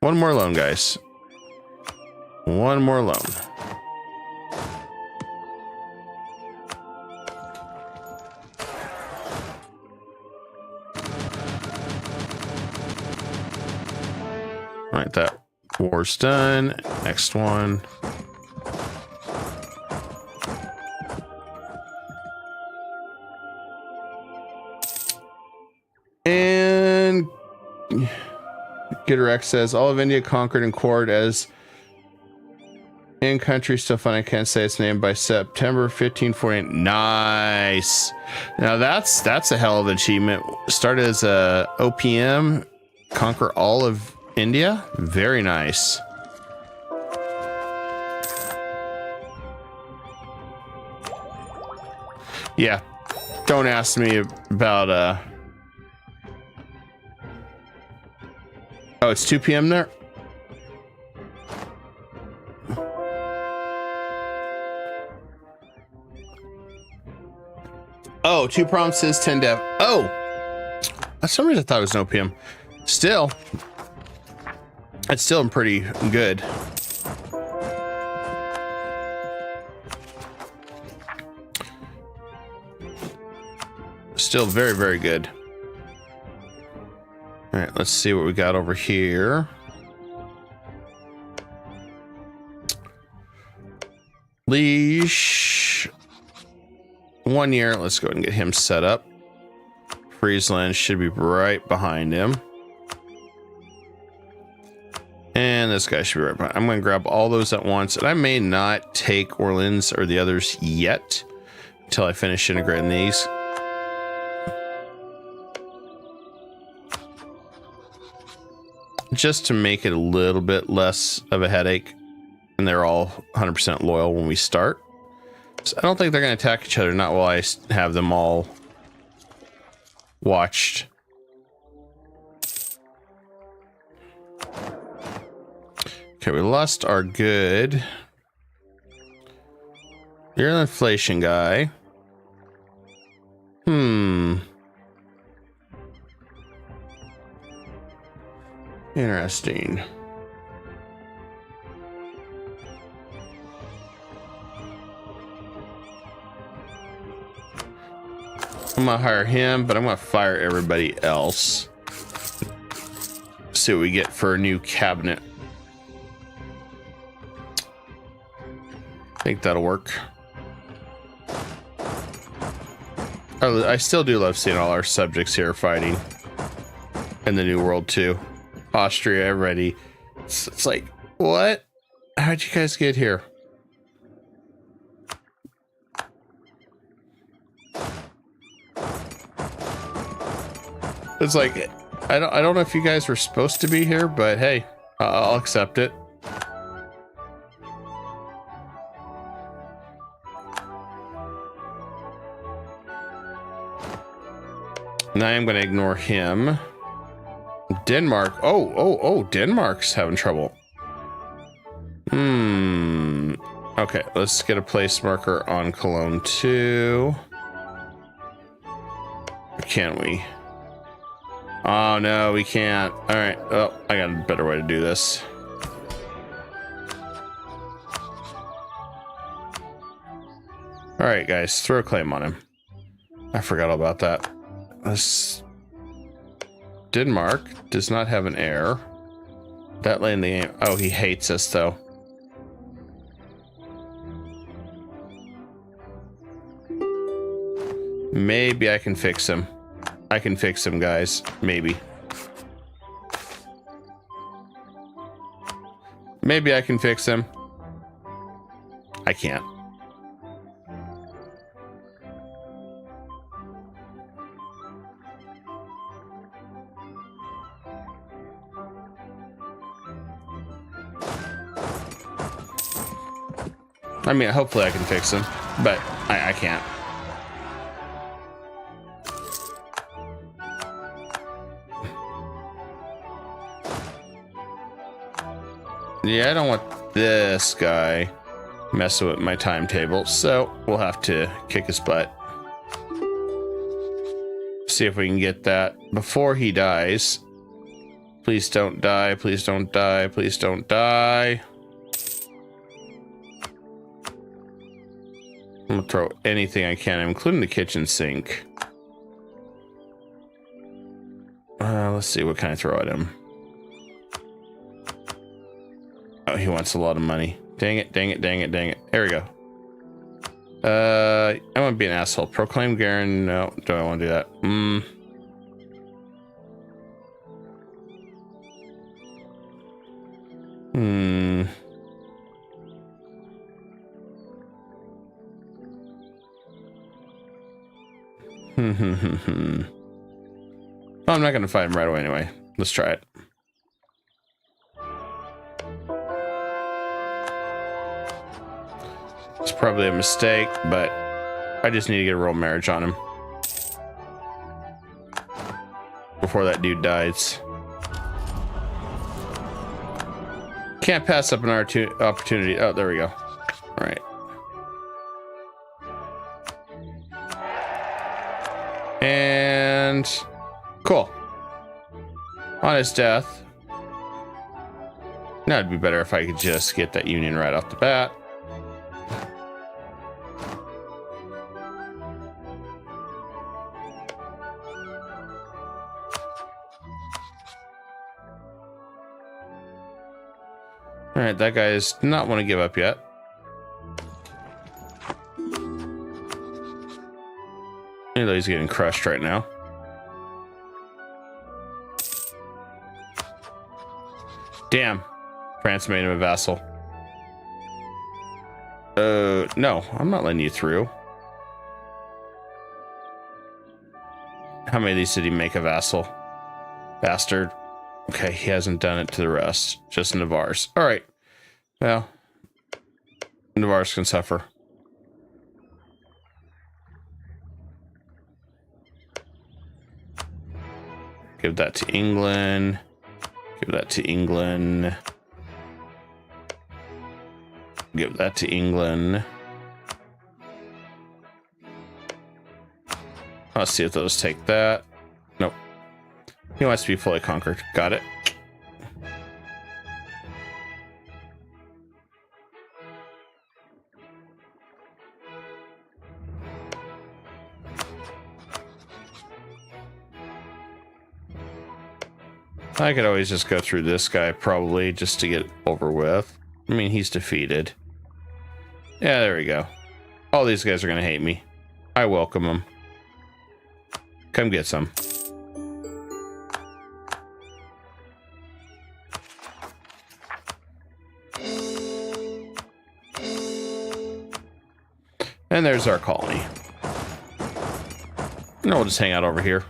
One more loan, guys. One more loan. All right, that war's done. Next one. And Gitterx says all of India conquered and quartered as in country still fun. I can't say its name by September 1548. Nice. Now that's a hell of an achievement. Started as a OPM, conquer all of India. Very nice. Yeah. Don't ask me about oh, it's 2 p.m. there? Oh, 2 promises, 10 death. Oh! For some reason I thought it was no PM. Still. It's still pretty good. Still very, very good. All right, let's see what we got over here. Leash. 1 year. Let's go ahead and get him set up. Friesland should be right behind him. And this guy should be right behind. I'm going to grab all those at once. And I may not take Orleans or the others yet until I finish integrating these. Just to make it a little bit less of a headache. And they're all 100% loyal when we start. So I don't think they're going to attack each other. Not while I have them all watched. Okay, we lost our good. You're an inflation guy. Interesting. I'm gonna hire him, but I'm gonna fire everybody else. See what we get for a new cabinet. I think that'll work. I still do love seeing all our subjects here fighting in the New World too. Austria, everybody. It's like, what? How'd you guys get here? It's like, I don't know if you guys were supposed to be here, but hey, I'll accept it. Now I'm going to ignore him. Denmark. Oh, Denmark's having trouble. Okay, let's get a place marker on Cologne too. Or can't we? Oh, no, we can't. All right. Oh, I got a better way to do this. All right, guys, throw a claim on him. I forgot all about that. Denmark does not have an heir. That lay in the game. Oh, he hates us, though. Maybe I can fix him. I can fix him, guys. Maybe. Maybe I can fix him. I can't. I mean, hopefully I can fix him, but I can't. Yeah, I don't want this guy messing with my timetable, so we'll have to kick his butt. See if we can get that before he dies. Please don't die, please don't die, please don't die. I'm gonna throw anything I can, including the kitchen sink. Let's see, what can I throw at him? Oh, he wants a lot of money. Dang it, dang it, dang it, dang it. There we go. I want to be an asshole. Proclaim Garen. No, do I want to do that? Oh, I'm not going to fight him right away anyway. Let's try it. It's probably a mistake, but I just need to get a royal marriage on him before that dude dies. Can't pass up an opportunity. Oh, there we go. All right. And cool. On his death. Now it'd be better if I could just get that union right off the bat. All right, that guy does not want to give up yet. Even though he's getting crushed right now. Damn, France made him a vassal. No, I'm not letting you through. How many of these did he make a vassal? Bastard. Okay, he hasn't done it to the rest. Just Navarre's. All right. Well, Navarre's can suffer. Give that to England. Give that to England. Give that to England. Let's see if those take that. Nope. He wants to be fully conquered. Got it. I could always just go through this guy probably just to get it over with. I mean, he's defeated. Yeah, there we go. All these guys are going to hate me. I welcome them. Come get some. And there's our colony. And we'll just hang out over here.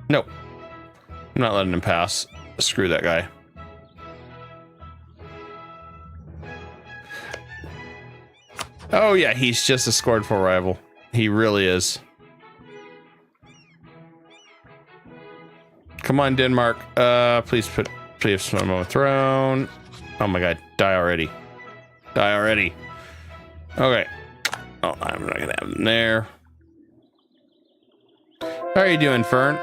Nope. I'm not letting him pass. Screw that guy. Oh yeah, he's just a scornful rival. He really is. Come on, Denmark. Please put swim on the throne. Oh my god, die already. Die already. Okay. Oh, I'm not gonna have him there. How are you doing, Fern?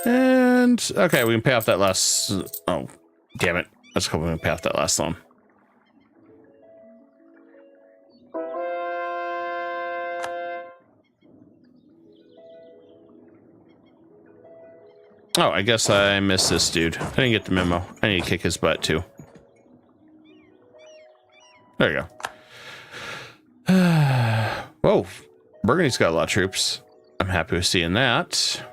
And okay, we can pay off that last. Oh, damn it! Let's hope we can pay off that last loan. Oh, I guess I missed this dude. I didn't get the memo. I need to kick his butt too. There you go. Whoa, Burgundy's got a lot of troops. I'm happy with seeing that.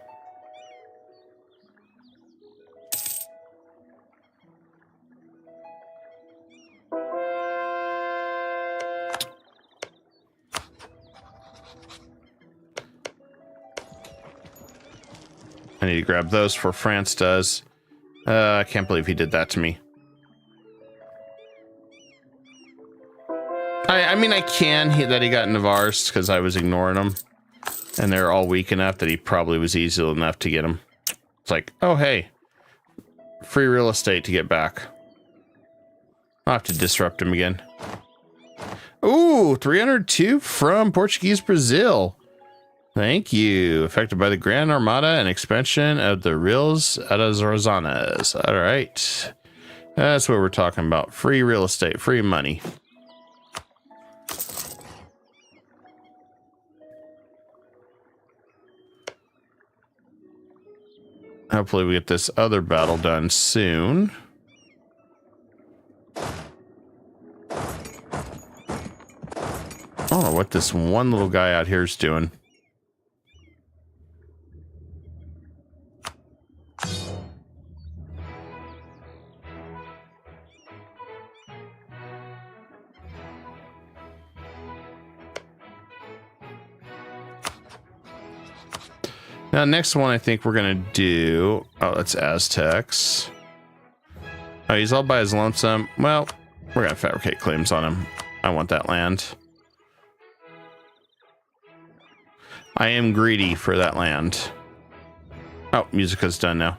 I need to grab those before France does. I can't believe he did that to me. I mean, I can that he got Navarre's because I was ignoring him. And they're all weak enough that he probably was easy enough to get them. It's like, oh, hey. Free real estate to get back. I'll have to disrupt him again. Ooh, 302 from Portuguese Brazil. Thank you. Affected by the Grand Armada and expansion of the Reals Arazonas. All right. That's what we're talking about. Free real estate, free money. Hopefully we get this other battle done soon. I don't know what this one little guy out here is doing. Now, next one I think we're going to do... Oh, that's Aztecs. Oh, he's all by his lonesome. Well, we're going to fabricate claims on him. I want that land. I am greedy for that land. Oh, Musica's done now.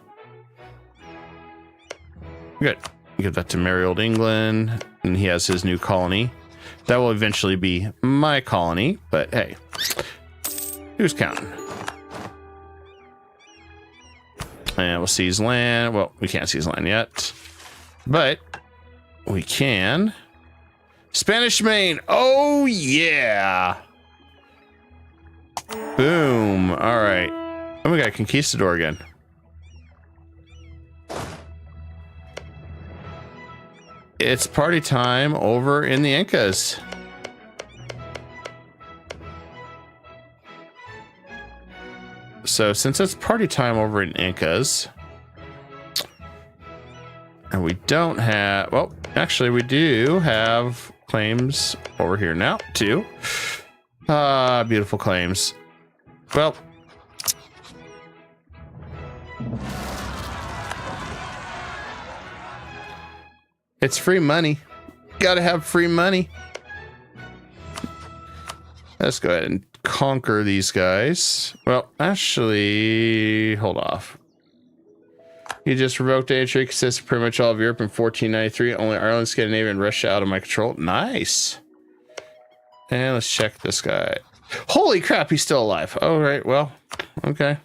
Good. Give that to merry old England. And he has his new colony. That will eventually be my colony. But hey, who's counting? And we'll seize land. Well, we can't seize land yet, but we can. Spanish Main. Oh, yeah. Boom. All right. And we got Conquistador again. It's party time over in the Incas. So since it's party time over in Incas, and we don't have, well, actually we do have claims over here now too. Beautiful claims. Well, it's free money. Gotta have free money. Let's go ahead and conquer these guys. Well, actually, hold off. You just revoked entry, consists of pretty much all of Europe in 1493. Only Ireland, Scandinavia, and Russia out of my control. Nice. And let's check this guy. Holy crap, he's still alive. All right, well, okay.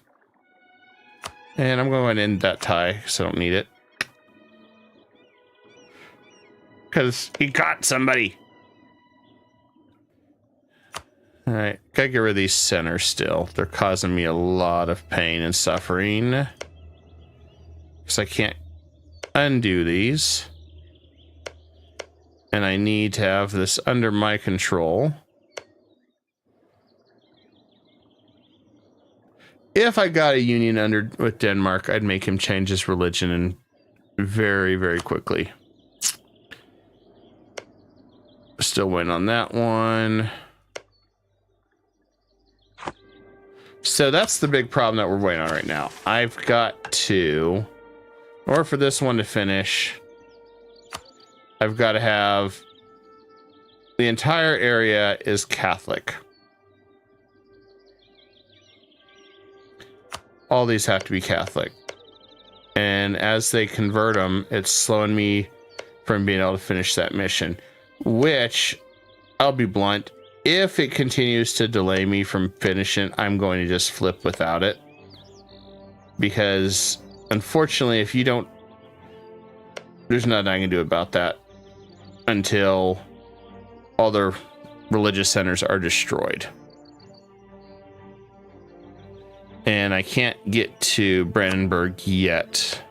And I'm going to end that tie because I don't need it. Because he caught somebody. All right, gotta get rid of these centers still. They're causing me a lot of pain and suffering. Because I can't undo these. And I need to have this under my control. If I got a union under with Denmark, I'd make him change his religion and very, very quickly. Still waiting on that one. So that's the big problem that we're waiting on right now. I've got to, or for this one to finish, I've got to have the entire area is Catholic. All these have to be Catholic. And as they convert them, it's slowing me from being able to finish that mission. Which, I'll be blunt, if it continues to delay me from finishing, I'm going to just flip without it. Because, unfortunately, if you don't... There's nothing I can do about that until all their religious centers are destroyed. And I can't get to Brandenburg yet.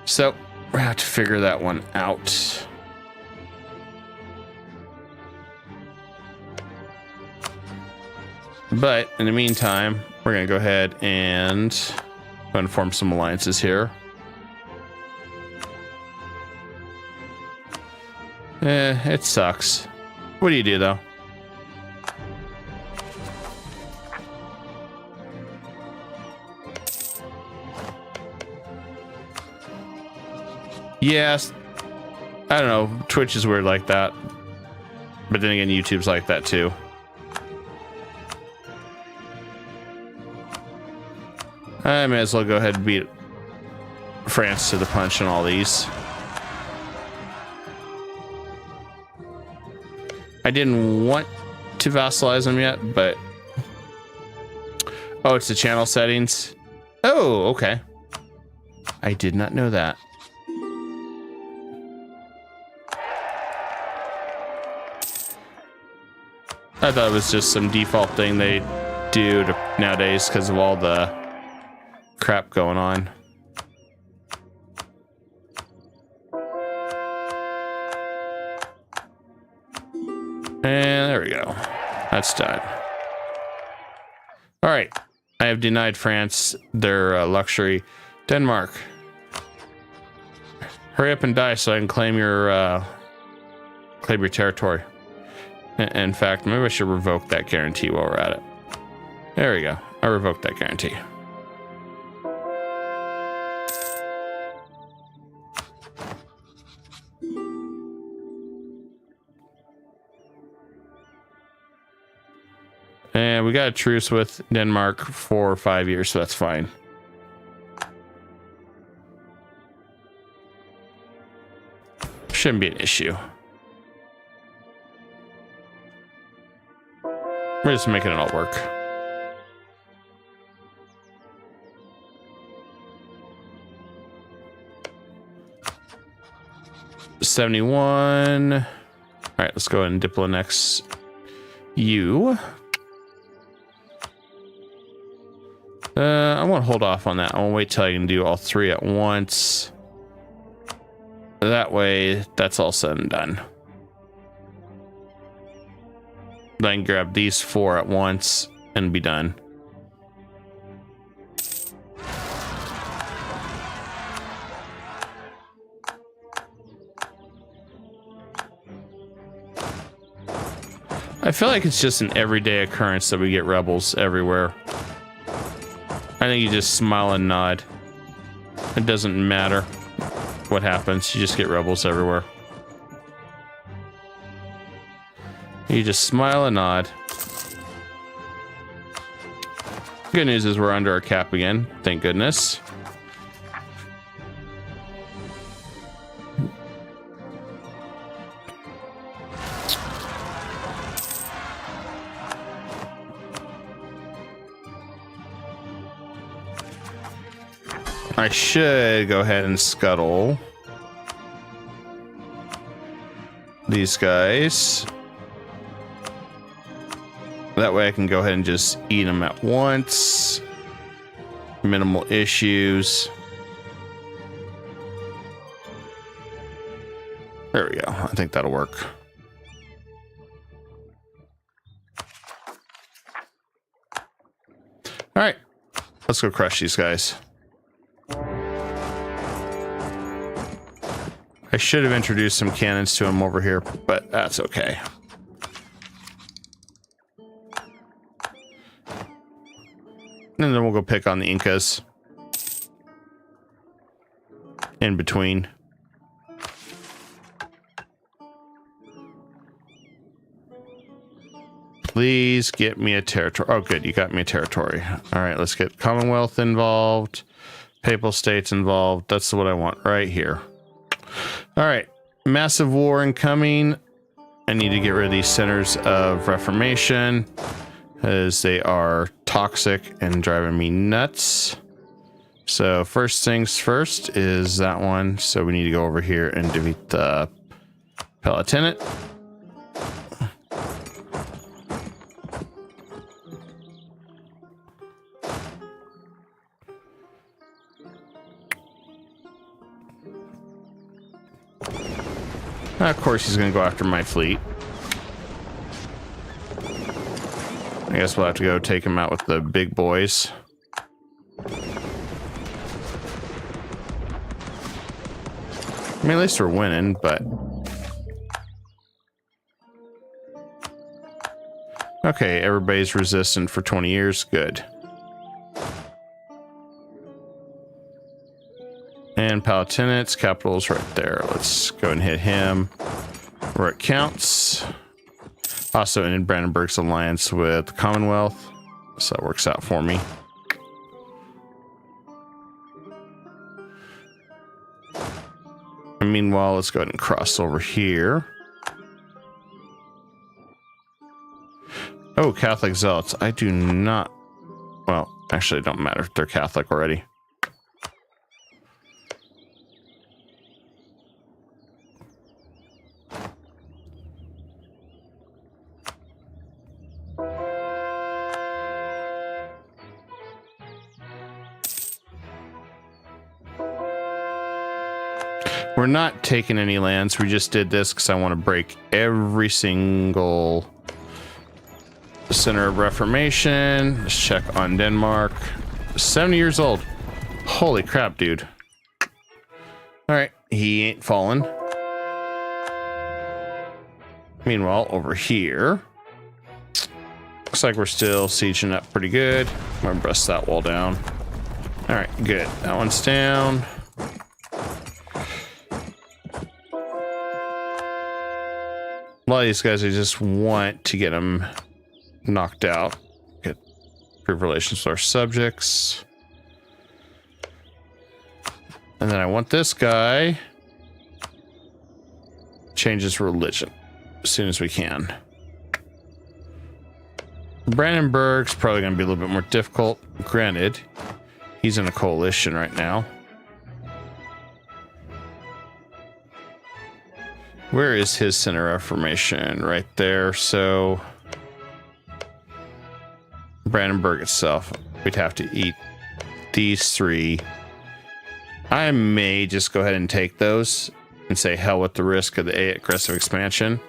So, we're gonna have to figure that one out. But, in the meantime, we're gonna go ahead and form some alliances here. It sucks. What do you do, though? Yes. I don't know. Twitch is weird like that. But then again, YouTube's like that too. I may as well go ahead and beat France to the punch on all these. I didn't want to vassalize them yet, but... Oh, it's the channel settings. Oh, okay. I did not know that. I thought it was just some default thing they do nowadays because of all the crap going on. And there we go. That's done. All right. I have denied France their luxury. Denmark. Hurry up and die so I can claim your territory. In fact, maybe I should revoke that guarantee while we're at it. There we go. I revoked that guarantee. And we got a truce with Denmark for 5 years, so that's fine. Shouldn't be an issue. We're just making it all work. $71. All right, let's go ahead and Diploannex you. I want to hold off on that. I want to wait till I can do all three at once. That way, that's all said and done. Then grab these 4 at once and be done. I feel like it's just an everyday occurrence that we get rebels everywhere. I think you just smile and nod. It doesn't matter what happens. You just get rebels everywhere. You just smile and nod. Good news is we're under our cap again. Thank goodness. I should go ahead and scuttle these guys. That way I can go ahead and just eat them at once. Minimal issues. There we go. I think that'll work. All right, let's go crush these guys. I should have introduced some cannons to him over here, but that's okay. And then we'll go pick on the Incas in between. Please get me a territory. Oh, good. You got me a territory. All right, let's get Commonwealth involved. Papal States involved. That's what I want right here. All right. Massive war incoming. I need to get rid of these centers of Reformation, as they are toxic and driving me nuts. So first things first is that one. So we need to go over here and defeat the Palatinate. Of course, he's going to go after my fleet. I guess we'll have to go take him out with the big boys. I mean, at least we're winning, but... Okay, everybody's resistant for 20 years. Good. And Palatinate's capital is right there. Let's go and hit him where it counts. Also ended Brandenburg's alliance with the Commonwealth, so that works out for me. And meanwhile, let's go ahead and cross over here. Oh, Catholic zealots. I do not... Well, actually, it don't matter if they're Catholic already. We're not taking any lands. We just did this because I want to break every single center of Reformation. Let's check on Denmark. 70 years old. Holy crap, dude. All right, he ain't fallen. Meanwhile, over here, looks like we're still sieging up pretty good. I'm gonna bust that wall down. All right, good. That one's down. A lot of these guys, I just want to get them knocked out. Get improve relations with our subjects. And then I want this guy change his religion as soon as we can. Brandenburg's probably going to be a little bit more difficult. Granted, he's in a coalition right now. Where is his center of Reformation? Right there. So Brandenburg itself, we'd have to eat these three. I may just go ahead and take those and say hell with the risk of the aggressive expansion.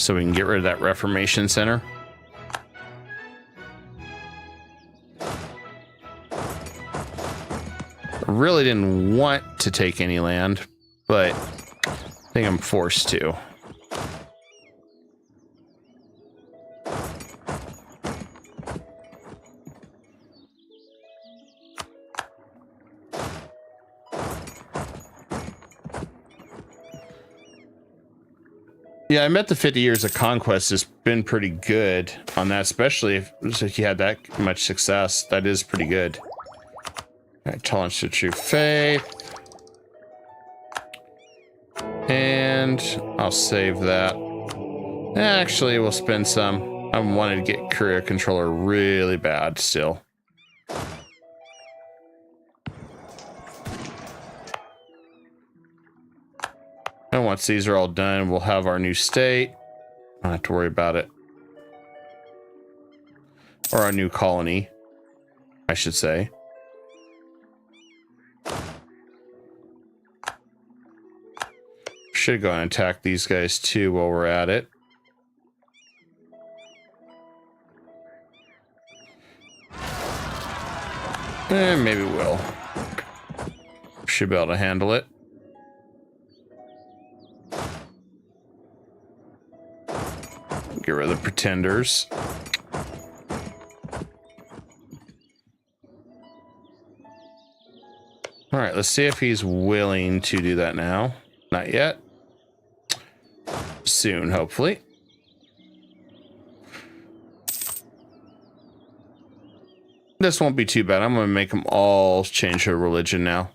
so we can get rid of that Reformation Center. I really didn't want to take any land, but I think I'm forced to. Yeah, I bet the 50 years of conquest has been pretty good on that, especially if you had that much success. That is pretty good. All right, tolerance to true faith. And I'll save that. Actually, we'll spend some. I wanted to get Korea controller really bad still. And once these are all done, we'll have our new state. I don't have to worry about it. Or our new colony, I should say. Should go and attack these guys too while we're at it. And maybe we'll. Should be able to handle it. Get rid of the pretenders. All right, let's see if he's willing to do that now. Not yet. Soon, hopefully. This won't be too bad. I'm going to make them all change their religion now.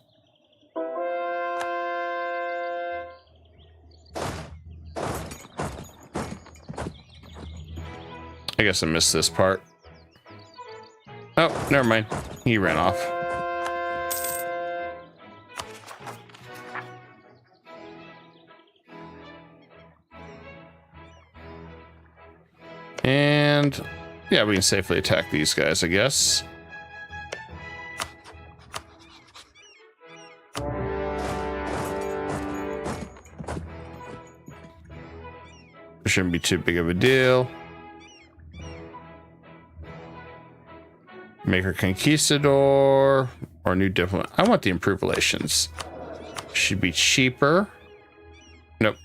I guess I missed this part. Oh, never mind. He ran off. And yeah, we can safely attack these guys, I guess. It shouldn't be too big of a deal. Make her conquistador or new diplomat. I want the improved relations. Should be cheaper. Nope.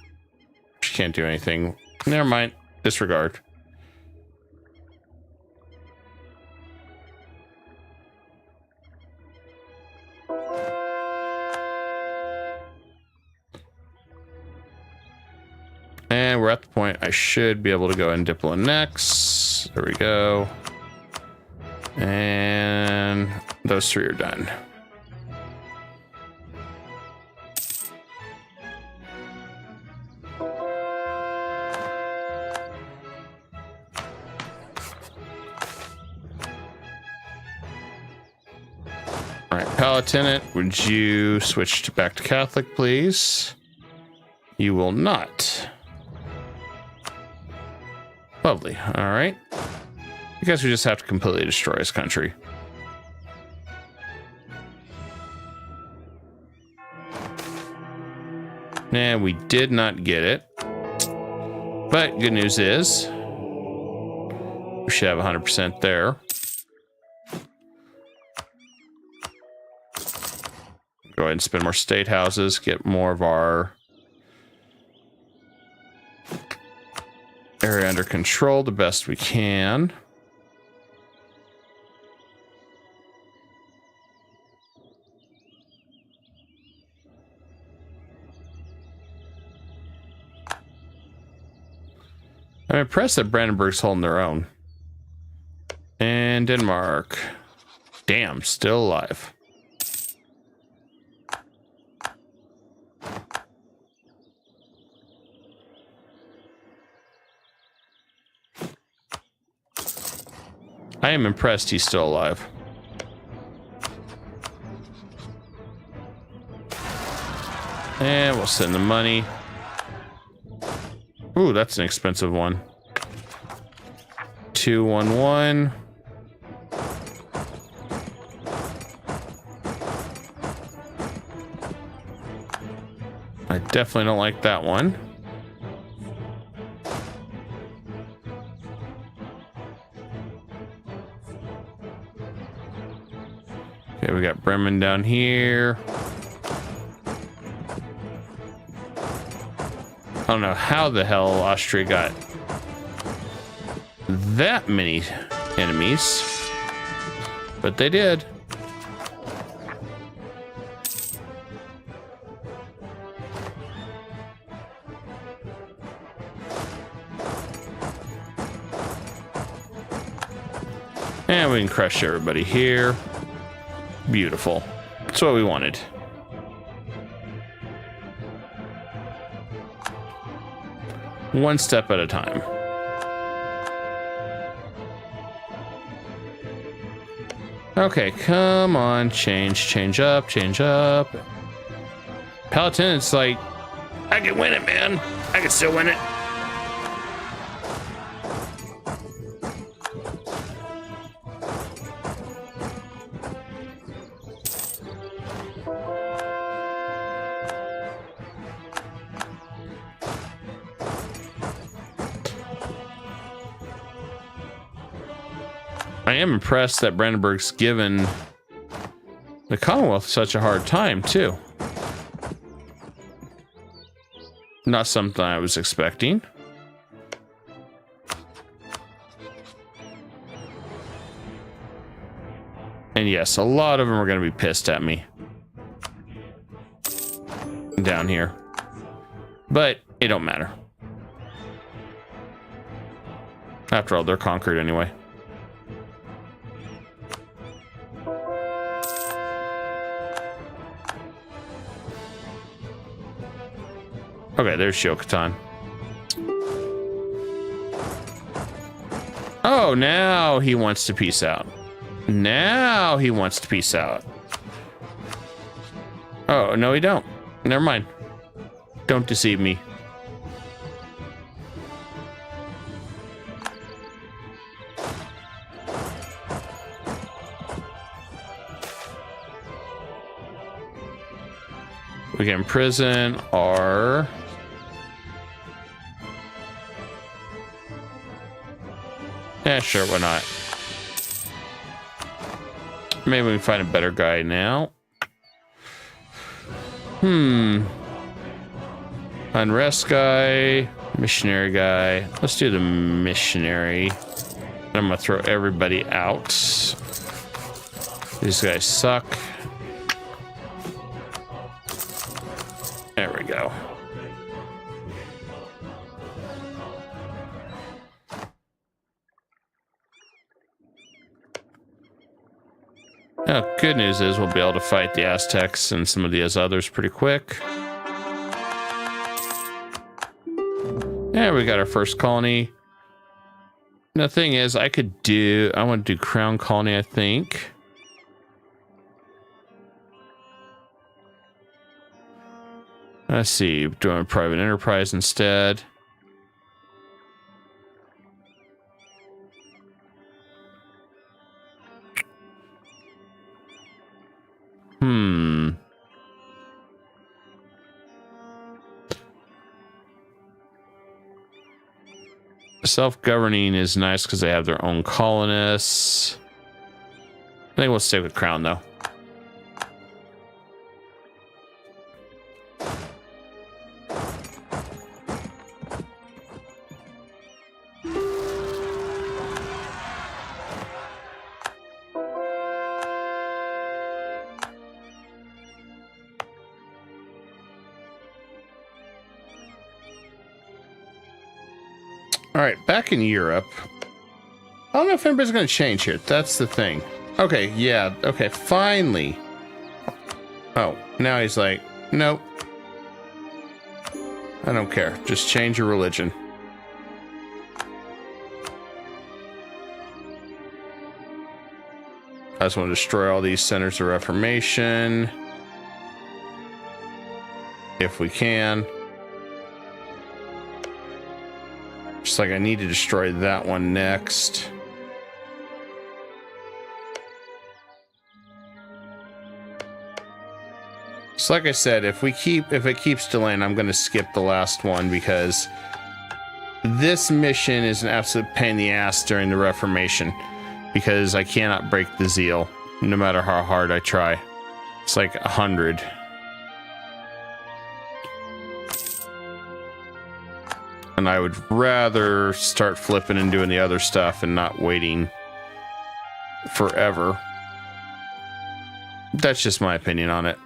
She can't do anything. Never mind. Disregard. And we're at the point I should be able to go in Diploannex. There we go. And those three are done. All right, Palatinate, would you switch back to Catholic, please? You will not. Lovely. All right. I guess we just have to completely destroy his country. And we did not get it. But good news is we should have 100% there. Go ahead and spend more state houses, get more of our area under control the best we can. I'm impressed that Brandenburg's holding their own. And Denmark. Damn, still alive. I am impressed he's still alive. And we'll send the money. Ooh, that's an expensive one. 211. I definitely don't like that one. Bremen down here. I don't know how the hell Austria got that many enemies, but they did. And we can crush everybody here. Beautiful. That's what we wanted. One step at a time. Okay, come on. Change up. Palatine, it's like, I can win it, man. I can still win it. I am impressed that Brandenburg's given the Commonwealth such a hard time, too. Not something I was expecting. And yes, a lot of them are going to be pissed at me down here. But it don't matter. After all, they're conquered anyway. Okay, there's Shokatan. Oh, now he wants to peace out. Now he wants to peace out. Oh, no, he don't. Never mind. Don't deceive me. We can imprison our... Yeah, sure, why not? Maybe we can find a better guy now. Unrest guy, missionary guy. Let's do the missionary. I'm gonna throw everybody out. These guys suck. There we go. Oh, good news is we'll be able to fight the Aztecs and some of these others pretty quick. There we got our first colony. The thing is, I want to do Crown Colony, I think. Let's see, doing private enterprise instead. Self-governing is nice because they have their own colonists. I think we'll stick with Crown, though. All right, back in Europe. I don't know if anybody's going to change here. That's the thing. Okay, yeah. Okay, finally. Oh, now he's like, nope. I don't care. Just change your religion. I just want to destroy all these centers of Reformation. If we can. Just like I need to destroy that one next. So like I said, if it keeps delaying, I'm going to skip the last one because this mission is an absolute pain in the ass during the Reformation because I cannot break the zeal no matter how hard I try. It's like 100. And I would rather start flipping and doing the other stuff and not waiting forever. That's just my opinion on it.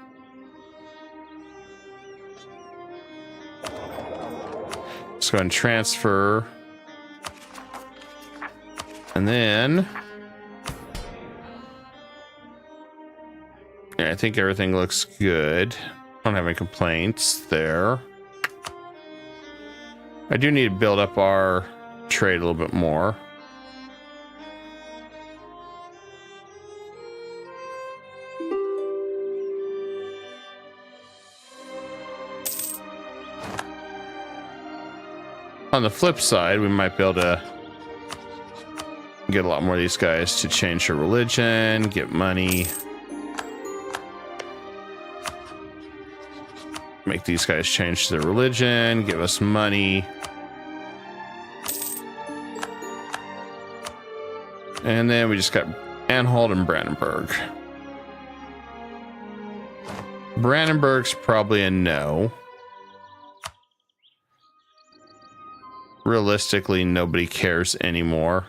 Let's go ahead and transfer. And then yeah, I think everything looks good. Don't have any complaints there. I do need to build up our trade a little bit more. On the flip side, we might be able to get a lot more of these guys to change their religion, get money. Make these guys change their religion, give us money. And then we just got Anhalt and Brandenburg. Brandenburg's probably a no. Realistically, nobody cares anymore.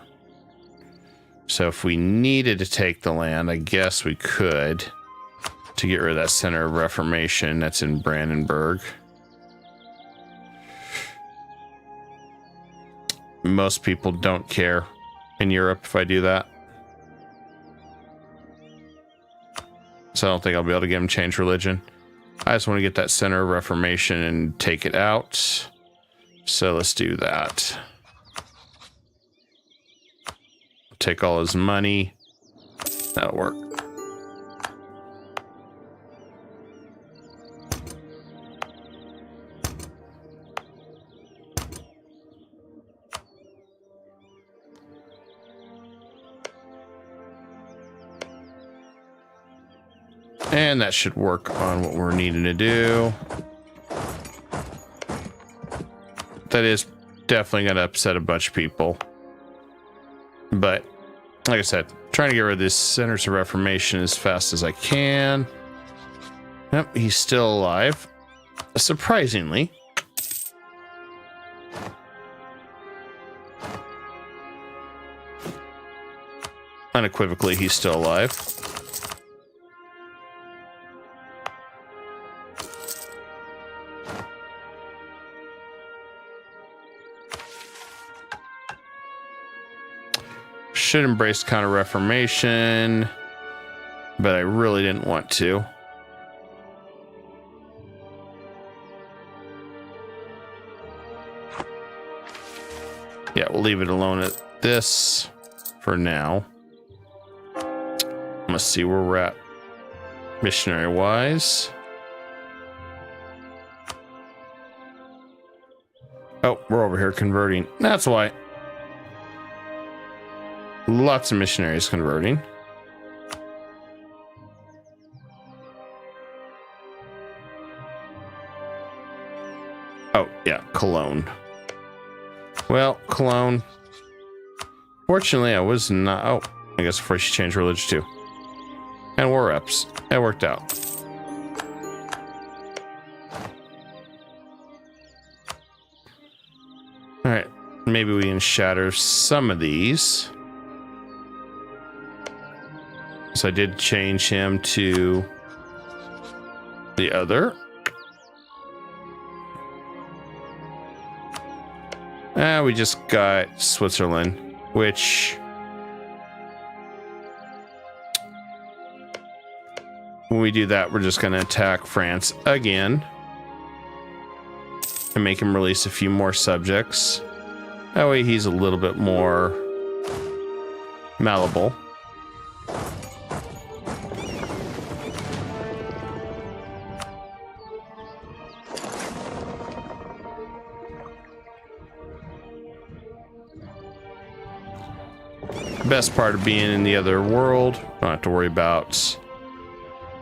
So if we needed to take the land, I guess we could to get rid of that center of Reformation that's in Brandenburg. Most people don't care in Europe if I do that. So I don't think I'll be able to get them to change religion. I just want to get that center of Reformation and take it out. So let's do that. Take all his money. That'll work. And that should work on what we're needing to do. That is definitely going to upset a bunch of people. But, like I said, trying to get rid of this centers of Reformation as fast as I can. Yep, he's still alive. Surprisingly. Unequivocally, he's still alive. Should embrace Counter-Reformation, but I really didn't want to. Yeah, we'll leave it alone at this for now. Let's see where we're at missionary-wise. Oh, we're over here converting. That's why. Lots of missionaries converting. Oh, yeah, Cologne. Well, Cologne. Fortunately, I was not... Oh, I guess before she changed religion too. And war reps. That worked out. Alright, maybe we can shatter some of these. So I did change him to the other. We just got Switzerland, which when we do that, we're just going to attack France again and make him release a few more subjects. That way he's a little bit more malleable. Best part of being in the other world, don't have to worry about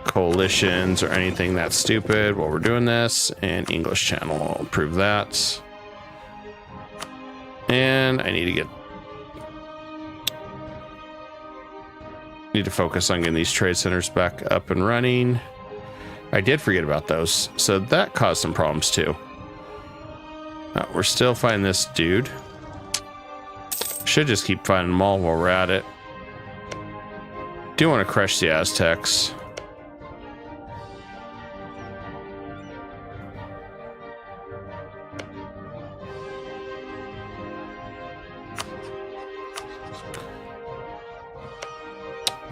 coalitions or anything that's stupid while we're doing this. And English channel, I'll approve that. And I need to focus on getting these trade centers back up and running. I did forget about those, so that caused some problems too. We're still fighting this dude. Should just keep fighting them all while we're at it. Do want to crush the Aztecs.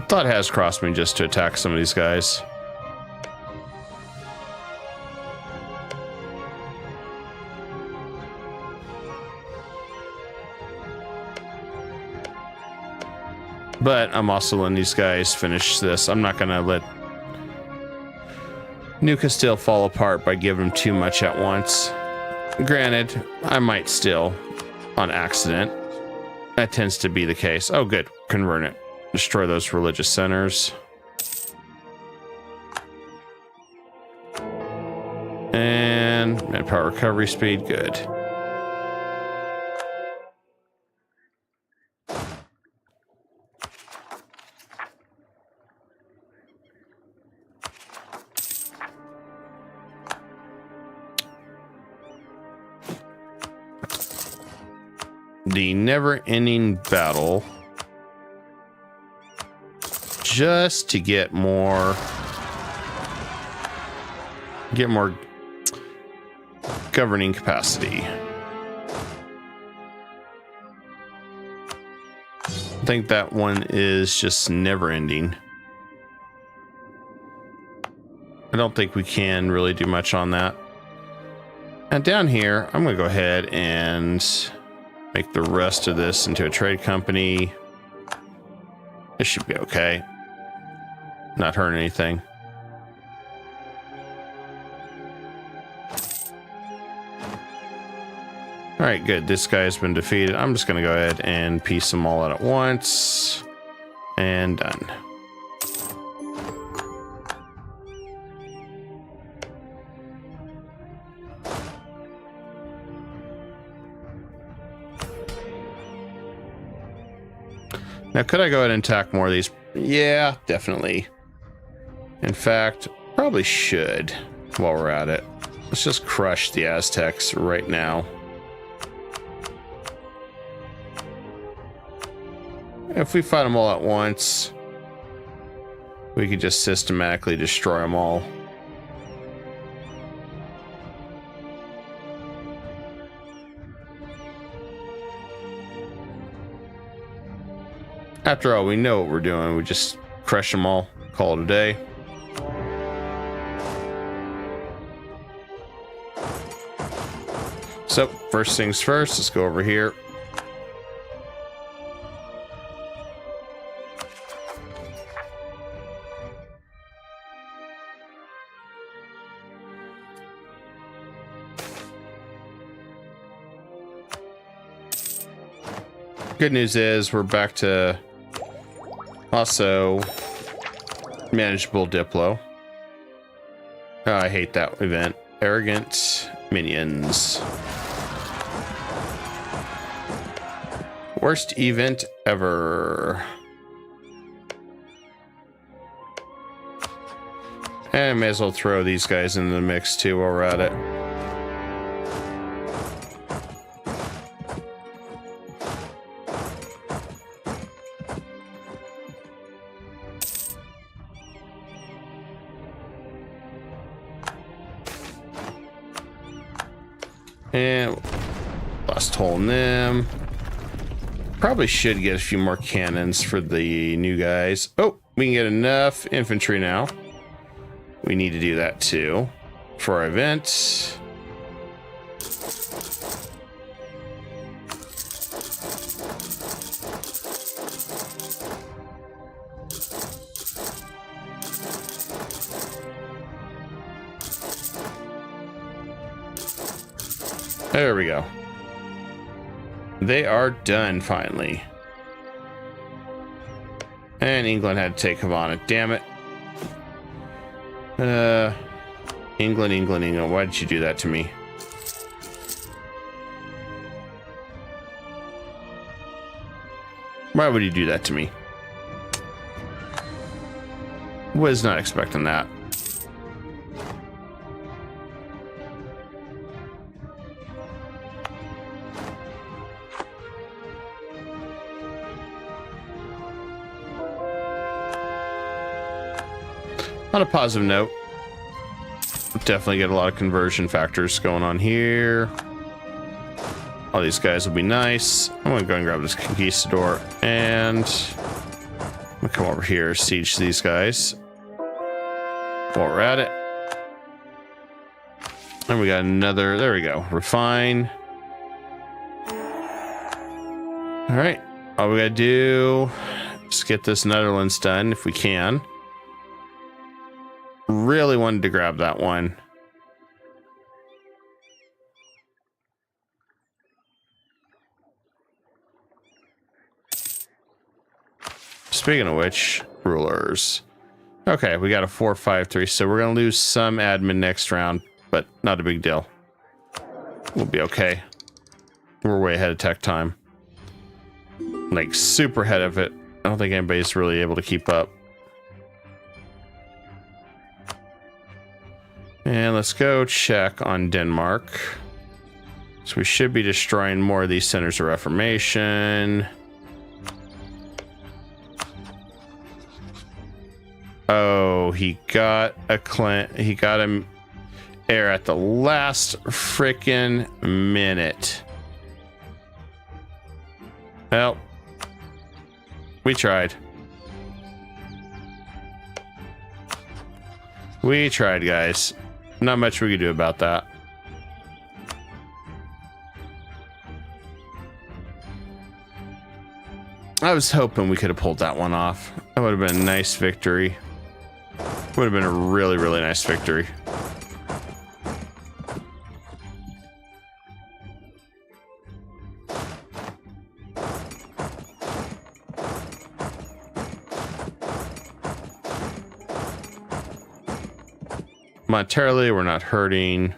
Thought has crossed me just to attack some of these guys. But I'm also letting these guys finish this. I'm not gonna let New Castile fall apart by giving them too much at once. Granted, I might still on accident. That tends to be the case. Oh good, convert it. Destroy those religious centers. And manpower recovery speed, good. The never-ending battle. Just to get more governing capacity. I think that one is just never ending. I don't think we can really do much on that. And down here, I'm gonna go ahead and make the rest of this into a trade company. This should be okay. Not hurting anything. All right, good. This guy's been defeated. I'm just going to go ahead and piece them all out at once. And done. Now, could I go ahead and attack more of these? Yeah, definitely. In fact, probably should while we're at it. Let's just crush the Aztecs right now. If we fight them all at once, we could just systematically destroy them all. After all, we know what we're doing. We just crush them all, call it a day. So, first things first, let's go over here. Good news is we're back to also manageable Diplo. Oh, I hate that event. Arrogant minions. Worst event ever. And I may as well throw these guys in the mix too while we're at it. And lost hole in them. Probably should get a few more cannons for the new guys. Oh, we can get enough infantry now. We need to do that too for our event. There we go. They are done finally. And England had to take Havana. Damn it. England. Why did you do that to me? Why would you do that to me? Was not expecting that. On a positive note, definitely get a lot of conversion factors going on here. All these guys will be nice. I'm gonna go and grab this conquistador, and I'm gonna come over here, siege these guys while we're at it. And we got another, there we go, refine. All right, all we gotta do is get this Netherlands done if we can. Really wanted to grab that one. Speaking of which, rulers. Okay, we got a 4-5-3, so we're gonna lose some admin next round, but not a big deal. We'll be okay. We're way ahead of tech time. Like, super ahead of it. I don't think anybody's really able to keep up. And let's go check on Denmark. So we should be destroying more of these centers of reformation. Oh, he got him heir at the last frickin' minute. Well, we tried. We tried, guys. Not much we could do about that. I was hoping we could have pulled that one off. That would have been a nice victory. Would have been a really, really nice victory. Monetarily, we're not hurting.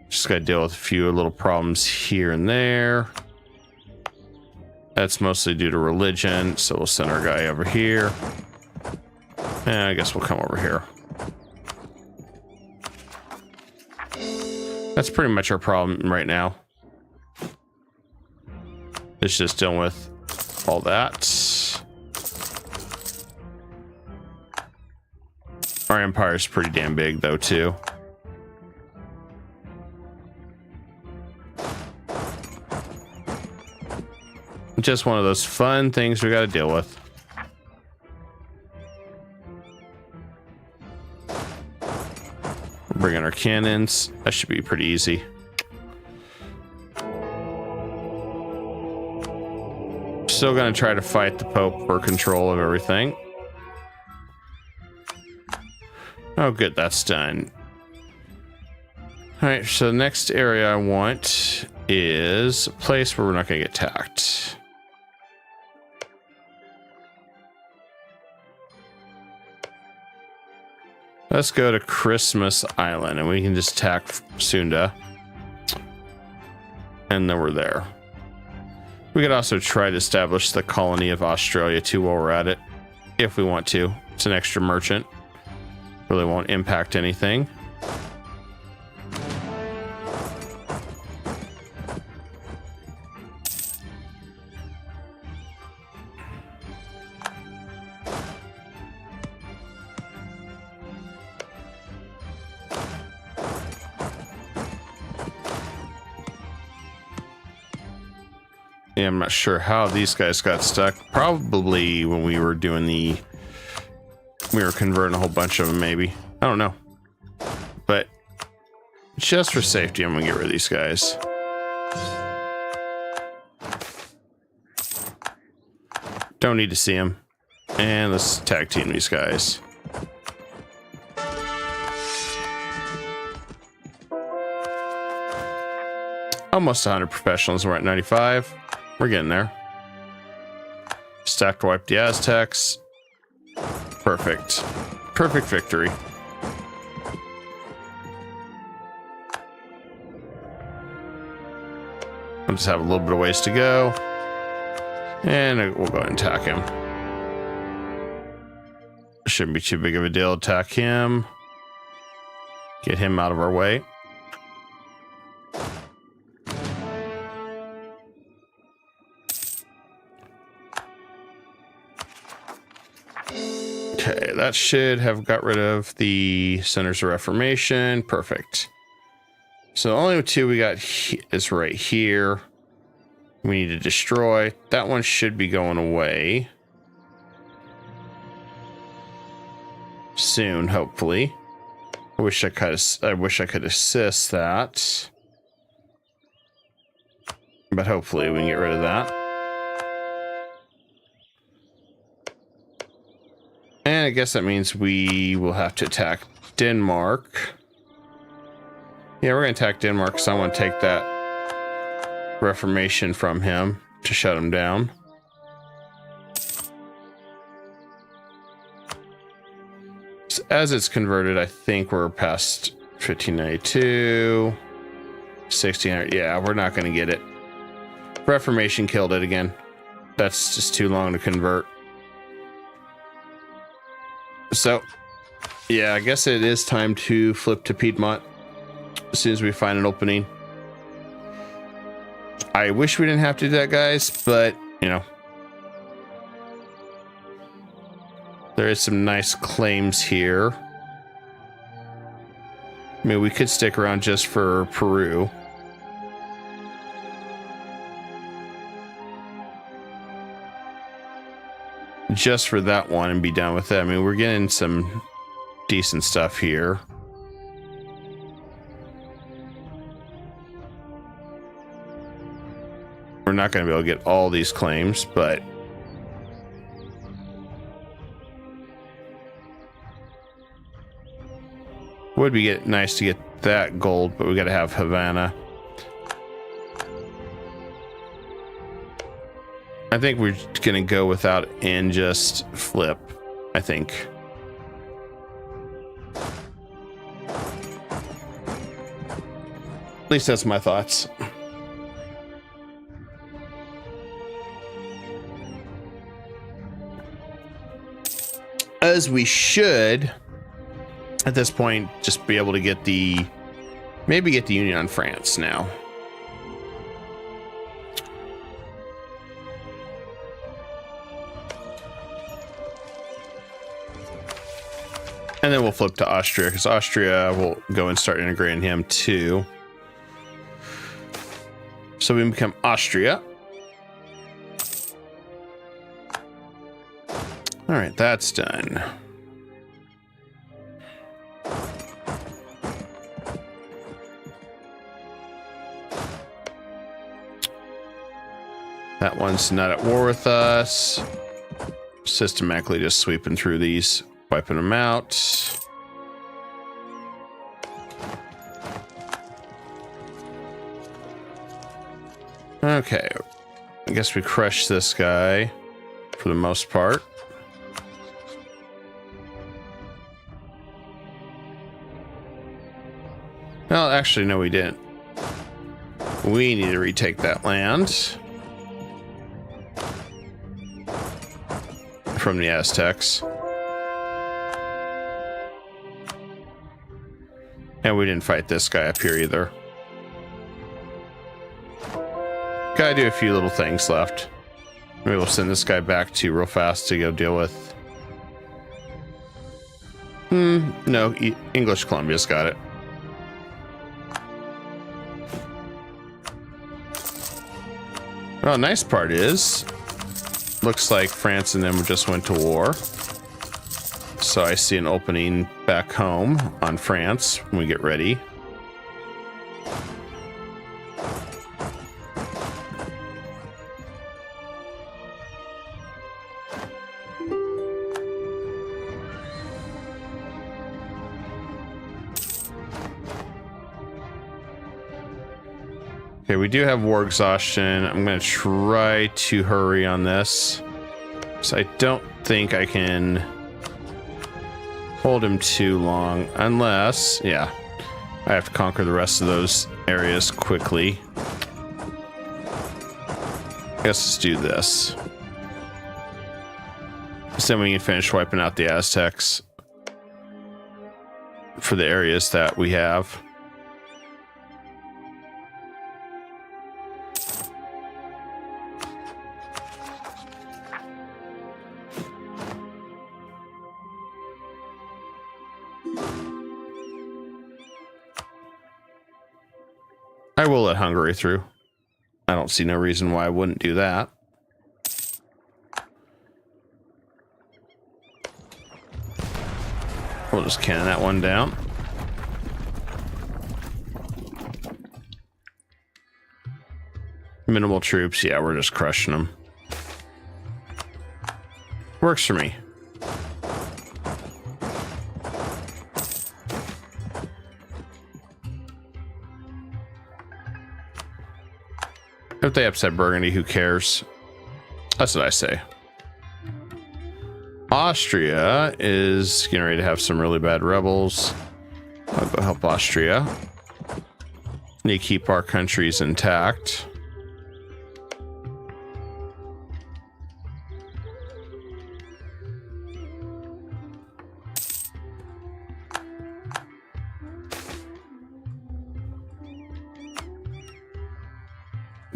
Just got to deal with a few little problems here and there. That's mostly due to religion, so we'll send our guy over here. And I guess we'll come over here. That's pretty much our problem right now. It's just dealing with all that. Our empire is pretty damn big, though, too. Just one of those fun things we got to deal with. Bring in our cannons. That should be pretty easy. Still going to try to fight the Pope for control of everything. Oh, good, that's done. All right, so the next area I want is a place where we're not going to get attacked. Let's go to Christmas Island, and we can just attack Sunda. And then we're there. We could also try to establish the colony of Australia, too, while we're at it, if we want to. It's an extra merchant. Really won't impact anything. Yeah, I'm not sure how these guys got stuck. Probably when we were doing the... We were converting a whole bunch of them, maybe. I don't know. But just for safety, I'm going to get rid of these guys. Don't need to see them. And let's tag team these guys. Almost 100 professionals. We're at 95. We're getting there. Stacked wipe the Aztecs. Perfect. Perfect victory. I'll just have a little bit of ways to go. And we'll go ahead and attack him. Shouldn't be too big of a deal. Attack him. Get him out of our way. Okay, that should have got rid of the Centers of Reformation. Perfect. So the only two we got is right here. We need to destroy. That one should be going away soon, hopefully. I wish I could assist that. But hopefully we can get rid of that. And I guess that means we will have to attack Denmark. Yeah, we're going to attack Denmark because I want to take that Reformation from him to shut him down. So as it's converted, I think we're past 1592, 1600. Yeah, we're not going to get it. Reformation killed it again. That's just too long to convert. So, yeah, I guess it is time to flip to Piedmont as soon as we find an opening. I wish we didn't have to do that, guys, but, you know, there is some nice claims here. I mean, we could stick around just for Peru. Just for that one and be done with it. I mean, we're getting some decent stuff here. We're not going to be able to get all these claims, but would be nice to get that gold, but we got to have Havana. I think we're going to go without and just flip, I think. At least that's my thoughts. As we should, at this point, just be able to get maybe get the Union on France now. And then we'll flip to Austria, because Austria will go and start integrating him too. So we become Austria. All right, that's done. That one's not at war with us. Systematically just sweeping through these. Wiping them out. Okay. I guess we crushed this guy for the most part. Well, actually, no, we didn't. We need to retake that land from the Aztecs. And we didn't fight this guy up here either. Gotta do a few little things left. Maybe we'll send this guy back to you real fast to go deal with. No, English Columbia's got it. Well, nice part is, looks like France and them just went to war. So I see an opening back home on France when we get ready. Okay, we do have war exhaustion. I'm going to try to hurry on this. So I don't think I can hold him too long, unless, yeah, I have to conquer the rest of those areas quickly. I guess let's do this. So then we can finish wiping out the Aztecs for the areas that we have. I will let Hungary through. I don't see no reason why I wouldn't do that. We'll just cannon that one down. Minimal troops. Yeah, we're just crushing them. Works for me. If they upset Burgundy, who cares? That's what I say. Austria is getting ready to have some really bad rebels. I'll go help Austria. Need to keep our countries intact.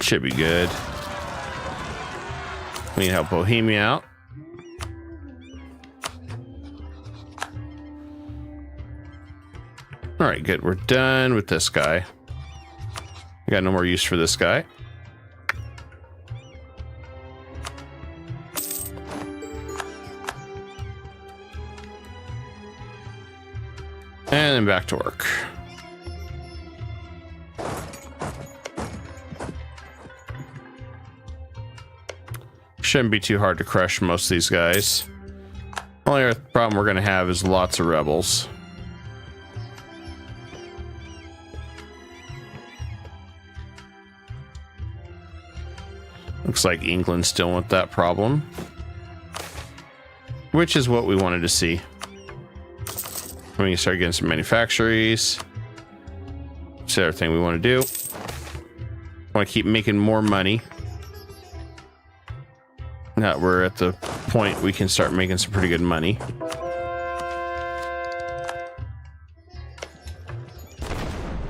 Should be good. We need to help Bohemia out. All right, good. We're done with this guy. We got no more use for this guy. And then back to work. Shouldn't be too hard to crush most of these guys. Only problem we're going to have is lots of rebels. Looks like England's still with that problem, which is what we wanted to see. We can start getting some manufactories. That's the other thing we want to do. Want to keep making more money. Now we're at the point we can start making some pretty good money.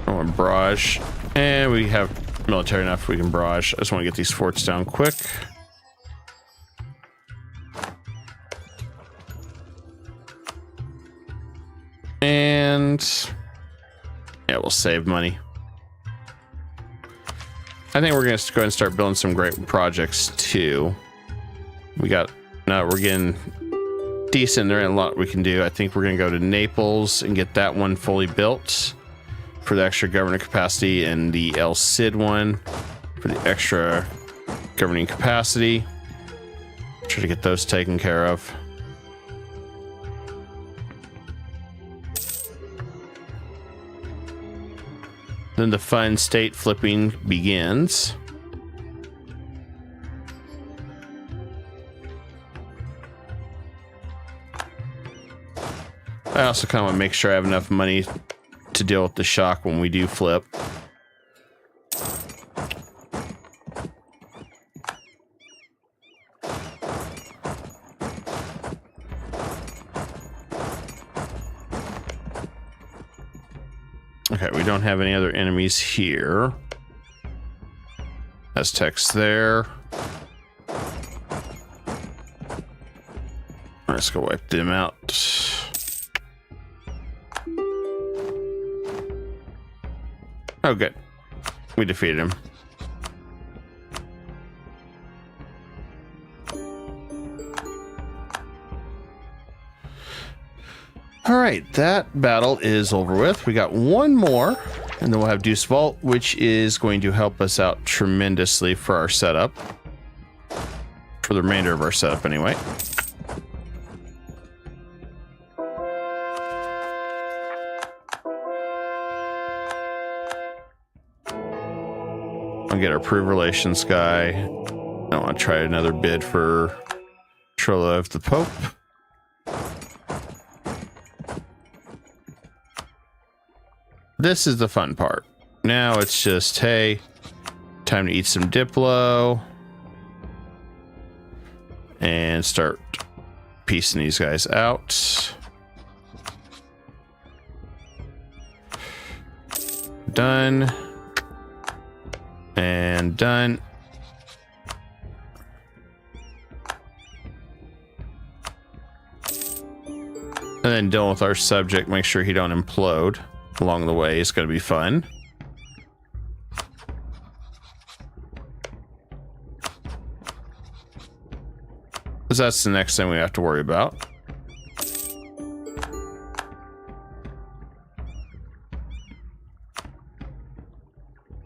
I want barrage, and we have military enough we can barrage. I just want to get these forts down quick. And yeah, we'll save money. I think we're going to go ahead and start building some great projects too. We got, now we're getting decent. There ain't a lot we can do. I think we're going to go to Naples and get that one fully built for the extra governing capacity, and the El Cid one for the extra governing capacity. Try to get those taken care of. Then the fun state flipping begins. I also kind of want to make sure I have enough money to deal with the shock when we do flip. Okay, we don't have any other enemies here. Aztecs there. Let's go wipe them out. Oh, good. We defeated him. All right, that battle is over with. We got one more, and then we'll have Deuce Vault, which is going to help us out tremendously for our setup. For the remainder of our setup, anyway. I'll get our Prove Relations guy. I want to try another bid for Trilla of the Pope. This is the fun part. Now it's just, hey, time to eat some Diplo and start piecing these guys out. Done. And done. And then dealing with our subject, make sure he don't implode along the way. It's going to be fun. because that's the next thing we have to worry about.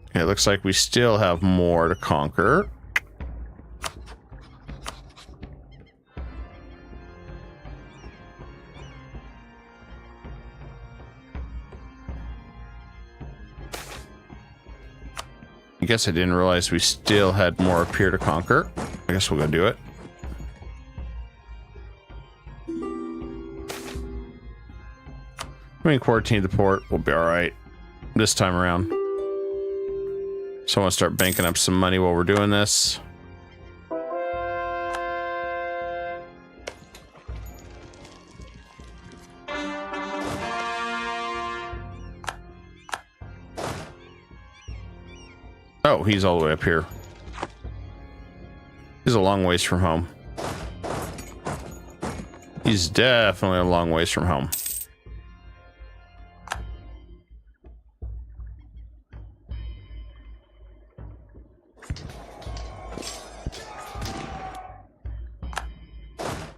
Okay, it looks like we still have more to conquer. I guess I didn't realize we still had more up here to conquer. I guess we'll go do it. I mean, quarantine the port. We'll be all right this time around. So I want to start banking up some money while we're doing this. Oh, he's all the way up here. He's a long ways from home. He's definitely a long ways from home.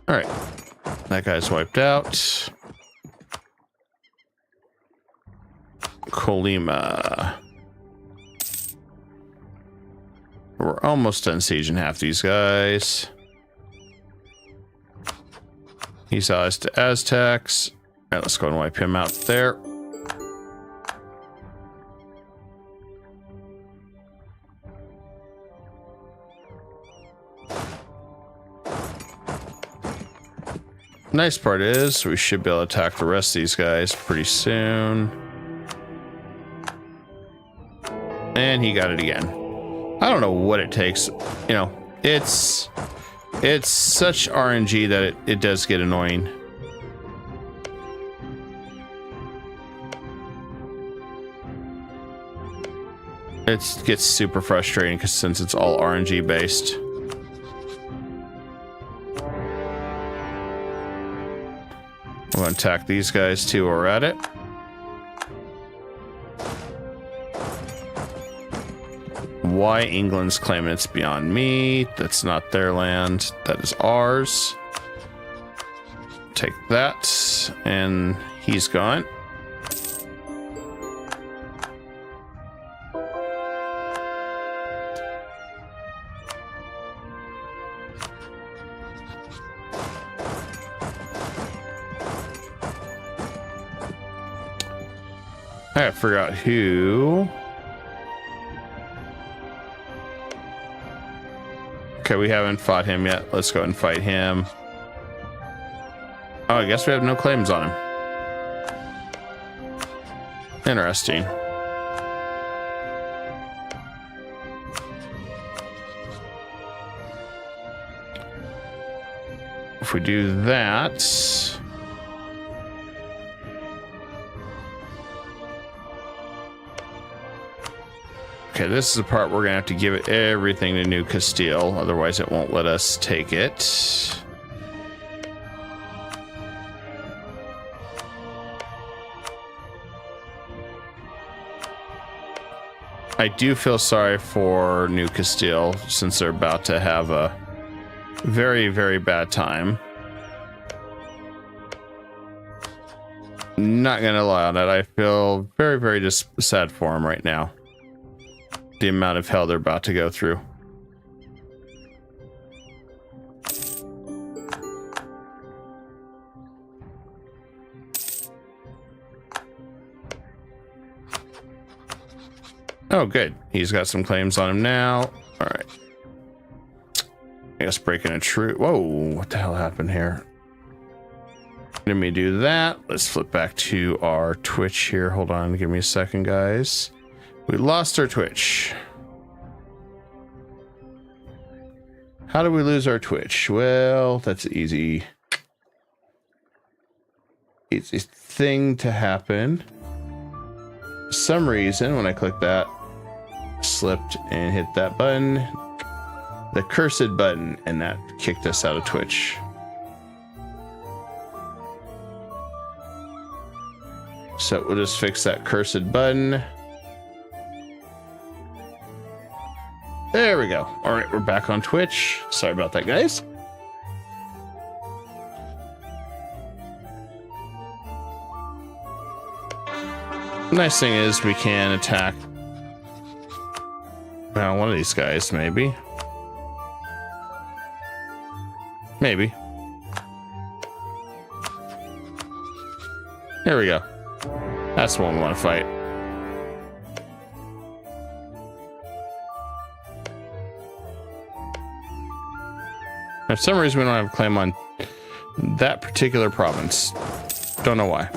All right, that guy's wiped out. Colima. We're almost done sieging half these guys. He's allies to Aztecs. All right, let's go and wipe him out there. Nice part is we should be able to attack the rest of these guys pretty soon. And he got it again. I don't know what it takes. You know, it's such RNG that it does get annoying. It gets super frustrating because since it's all RNG based. I'm going to attack these guys too while we're at it. Why England's claiming it's beyond me. That's not their land. That is ours. Take that. And he's gone. I forgot who. Okay, we haven't fought him yet. Let's go ahead and fight him. Oh, I guess we have no claims on him. Interesting. If we do that... Okay, this is the part we're gonna have to give it everything to New Castile, otherwise it won't let us take it. I do feel sorry for New Castile since they're about to have a very, very bad time. Not gonna lie on that, I feel very, very just sad for them right now. The amount of hell they're about to go through. Oh, good. He's got some claims on him now. All right. I guess breaking a truce. Whoa, what the hell happened here? Let me do that. Let's flip back to our Twitch here. Hold on, give me a second, guys. We lost our Twitch. How do we lose our Twitch? Well, that's easy. It's a thing to happen. For some reason, when I click that, slipped and hit that button, the cursed button, and that kicked us out of Twitch. So we'll just fix that cursed button. There we go. All right, we're back on Twitch. Sorry about that, guys. The nice thing is we can attack one of these guys, maybe. Maybe. Here we go. That's the one we want to fight. For some reason, we don't have a claim on that particular province. Don't know why.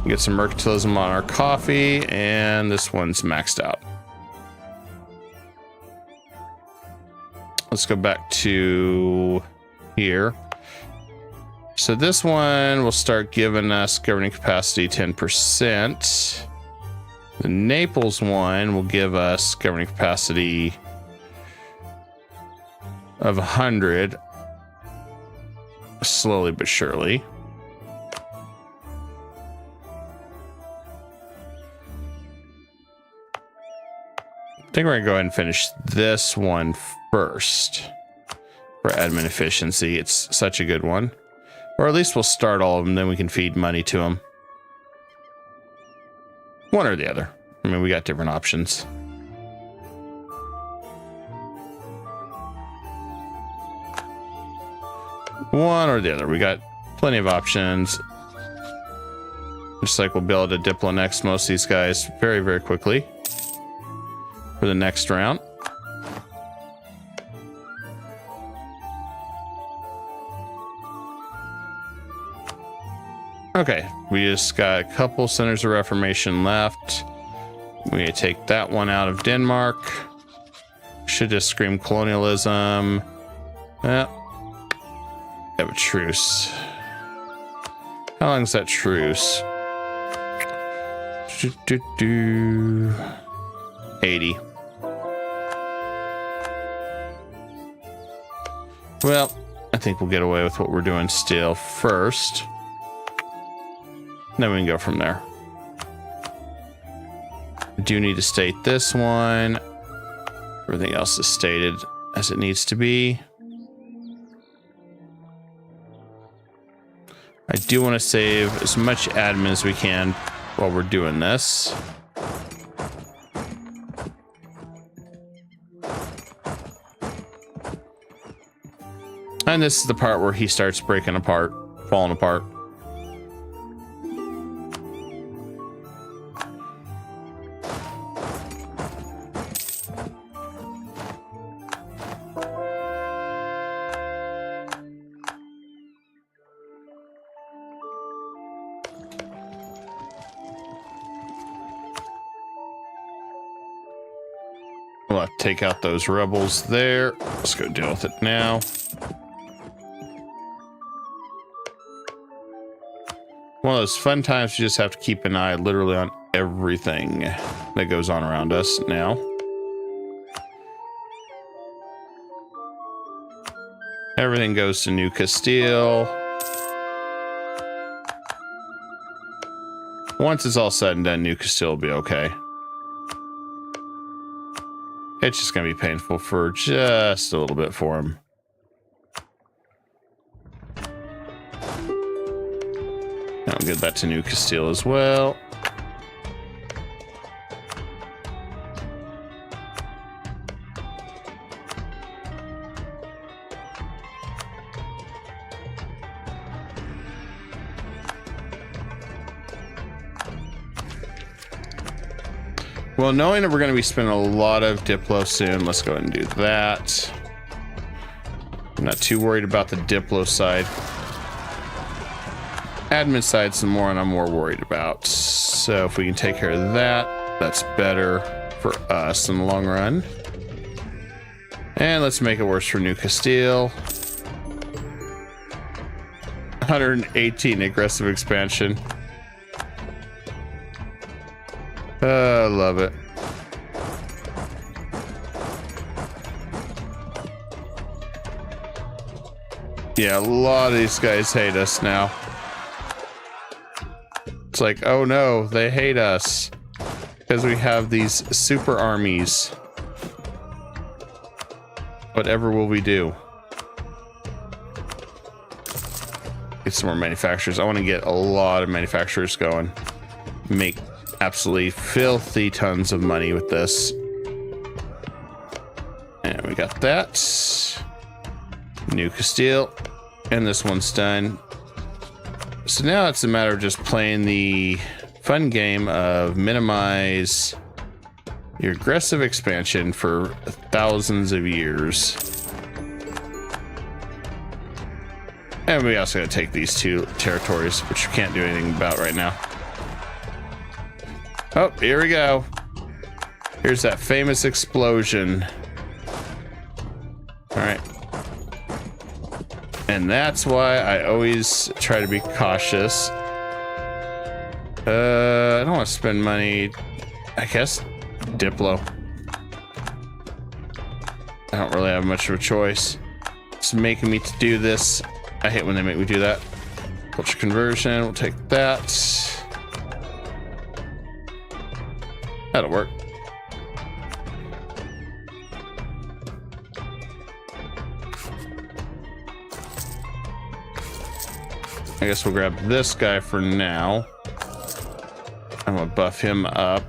Get some mercantilism on our coffee, and this one's maxed out. Let's go back to here. So this one will start giving us governing capacity 10%. The Naples one will give us governing capacity of 100, slowly but surely. I think we're gonna go ahead and finish this one first for admin efficiency. It's such a good one. Or at least we'll start all of them, then we can feed money to them. One or the other. I mean, we got different options. One or the other. We got plenty of options. Just like we'll be able to Diploannex most of these guys very, very quickly for the next round. Okay, we just got a couple centers of reformation left. We take that one out of Denmark. Should just scream colonialism. Yeah. Have a truce. How long is that truce? 80. Well, I think we'll get away with what we're doing still first. Then we can go from there. I do need to state this one. Everything else is stated as it needs to be. I do want to save as much admin as we can while we're doing this. And this is the part where he starts breaking apart, falling apart. We'll have to take out those rebels there. Let's go deal with it now. One of those fun times you just have to keep an eye literally on everything that goes on around us now. Everything goes to New Castile. Once it's all said and done, New Castile will be okay. It's just going to be painful for just a little bit for him. I'll get that to New Castile as well. Well, knowing that we're going to be spending a lot of Diplo soon, let's go ahead and do that. I'm not too worried about the Diplo side. Admin side's the more I'm more worried about. So if we can take care of that, that's better for us in the long run. And let's make it worse for New Castile. 118 aggressive expansion. I love it. Yeah, a lot of these guys hate us now. It's like, oh no, they hate us because we have these super armies. Whatever will we do? Get some more manufacturers. I want to get a lot of manufacturers going. Make absolutely filthy tons of money with this. And we got that. New Castile. And this one's done. So now it's a matter of just playing the fun game of minimize your aggressive expansion for thousands of years. And we also got to take these two territories, which we can't do anything about right now. Oh, here we go. Here's that famous explosion. All right. And that's why I always try to be cautious. I don't want to spend money. I guess Diplo. I don't really have much of a choice. It's making me to do this. I hate when they make me do that. Culture conversion, we'll take that. That'll work. I guess we'll grab this guy for now. I'm gonna buff him up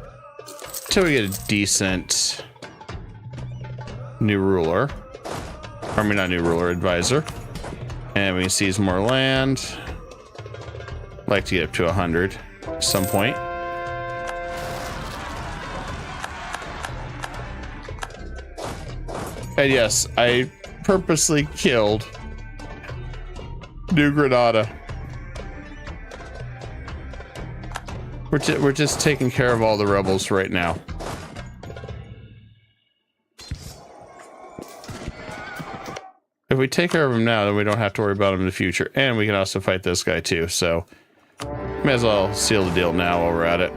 till we get a decent new ruler. I mean, not new ruler, advisor. And we can seize more land. Like to get up to 100 at some point. And yes, I purposely killed New Granada. We're just taking care of all the rebels right now. If we take care of them now, then we don't have to worry about them in the future. And we can also fight this guy too, so may as well seal the deal now while we're at it.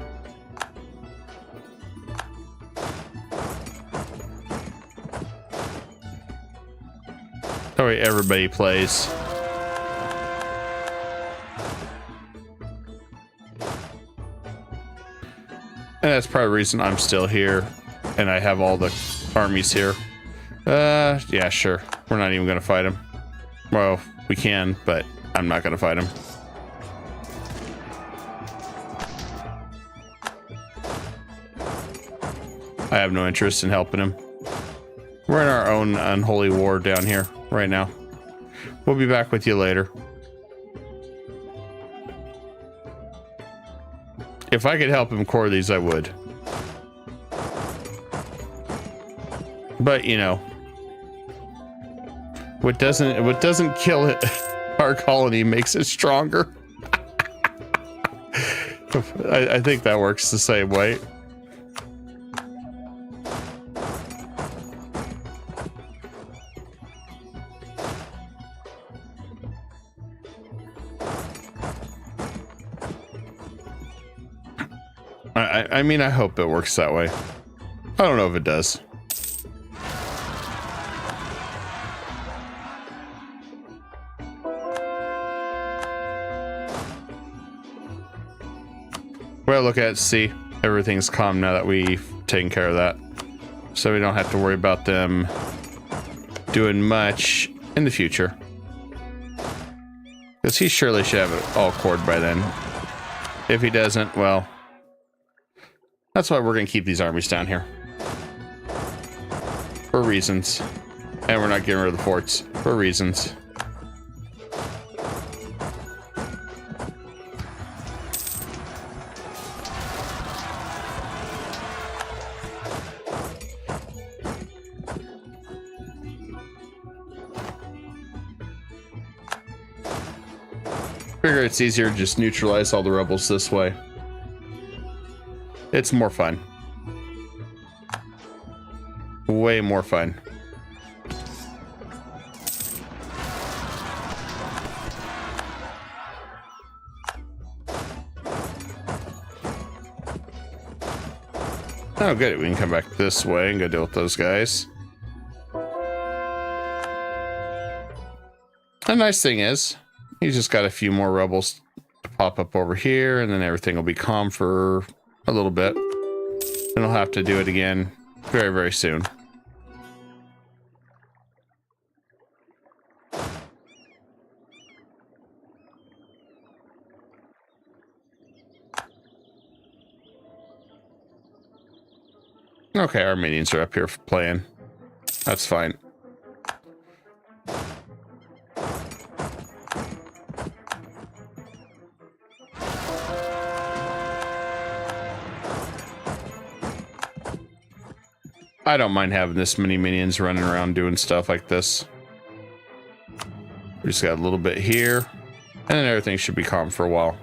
That way everybody plays. And that's probably the reason I'm still here and I have all the armies here. Yeah, sure. We're not even gonna fight him. Well, we can, but I'm not gonna fight him. I have no interest in helping him. We're in our own unholy war down here right now. We'll be back with you later. If I could help him core these, I would. But, you know, what doesn't kill it, our colony makes it stronger. I think that works the same way. I mean, I hope it works that way. I don't know if it does. Well, look at it, see, everything's calm now that we've taken care of that. So we don't have to worry about them doing much in the future. Because he surely should have it all cored by then. If he doesn't, well, that's why we're going to keep these armies down here. For reasons. And we're not getting rid of the forts. For reasons. Figure it's easier to just neutralize all the rebels this way. It's more fun. Way more fun. Oh, good. We can come back this way and go deal with those guys. The nice thing is, he's just got a few more rebels to pop up over here, and then everything will be calm for a little bit. And he'll have to do it again very, very soon. Okay, our minions are up here playing. That's fine. I don't mind having this many minions running around doing stuff like this. We just got a little bit here, and then everything should be calm for a while.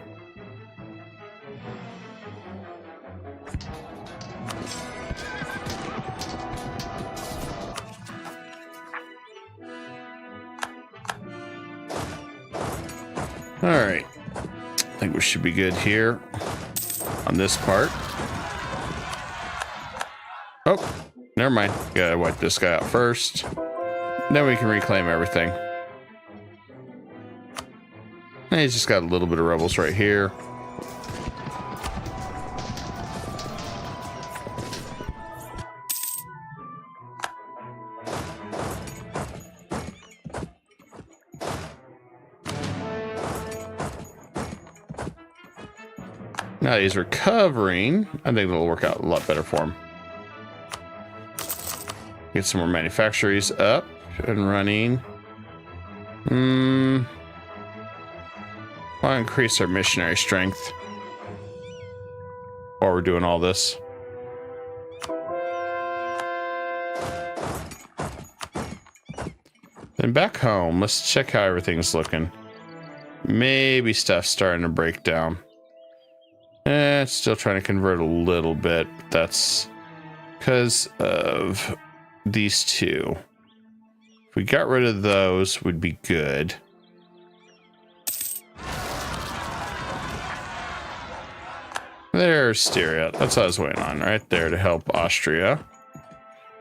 All right, I think we should be good here on this part. Oh, never mind. Gotta wipe this guy out first. Then we can reclaim everything. And he's just got a little bit of rebels right here. Now he's recovering. I think it'll work out a lot better for him. Get some more manufactories up and running. I'll increase our missionary strength while we're doing all this. Then back home, let's check how everything's looking. Maybe stuff's starting to break down. Still trying to convert a little bit, but that's because of these two. If we got rid of those, would be good. There's Styria. That's what I was waiting on right there to help Austria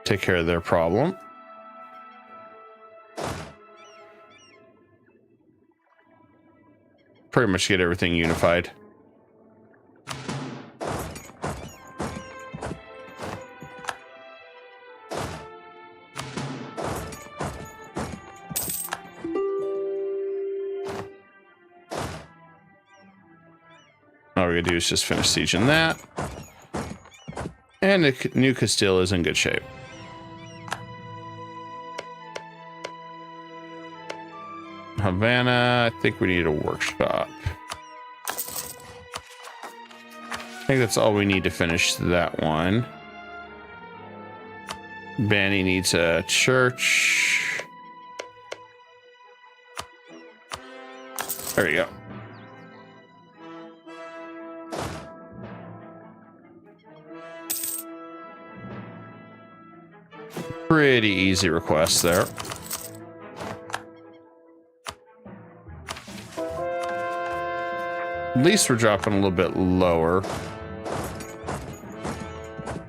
take care of their problem. Pretty much get everything unified. All we gotta do is just finish sieging that. And the new Castile is in good shape. Havana, I think we need a workshop. I think that's all we need to finish that one. Bani needs a church. There you go. Pretty easy request there. At least we're dropping a little bit lower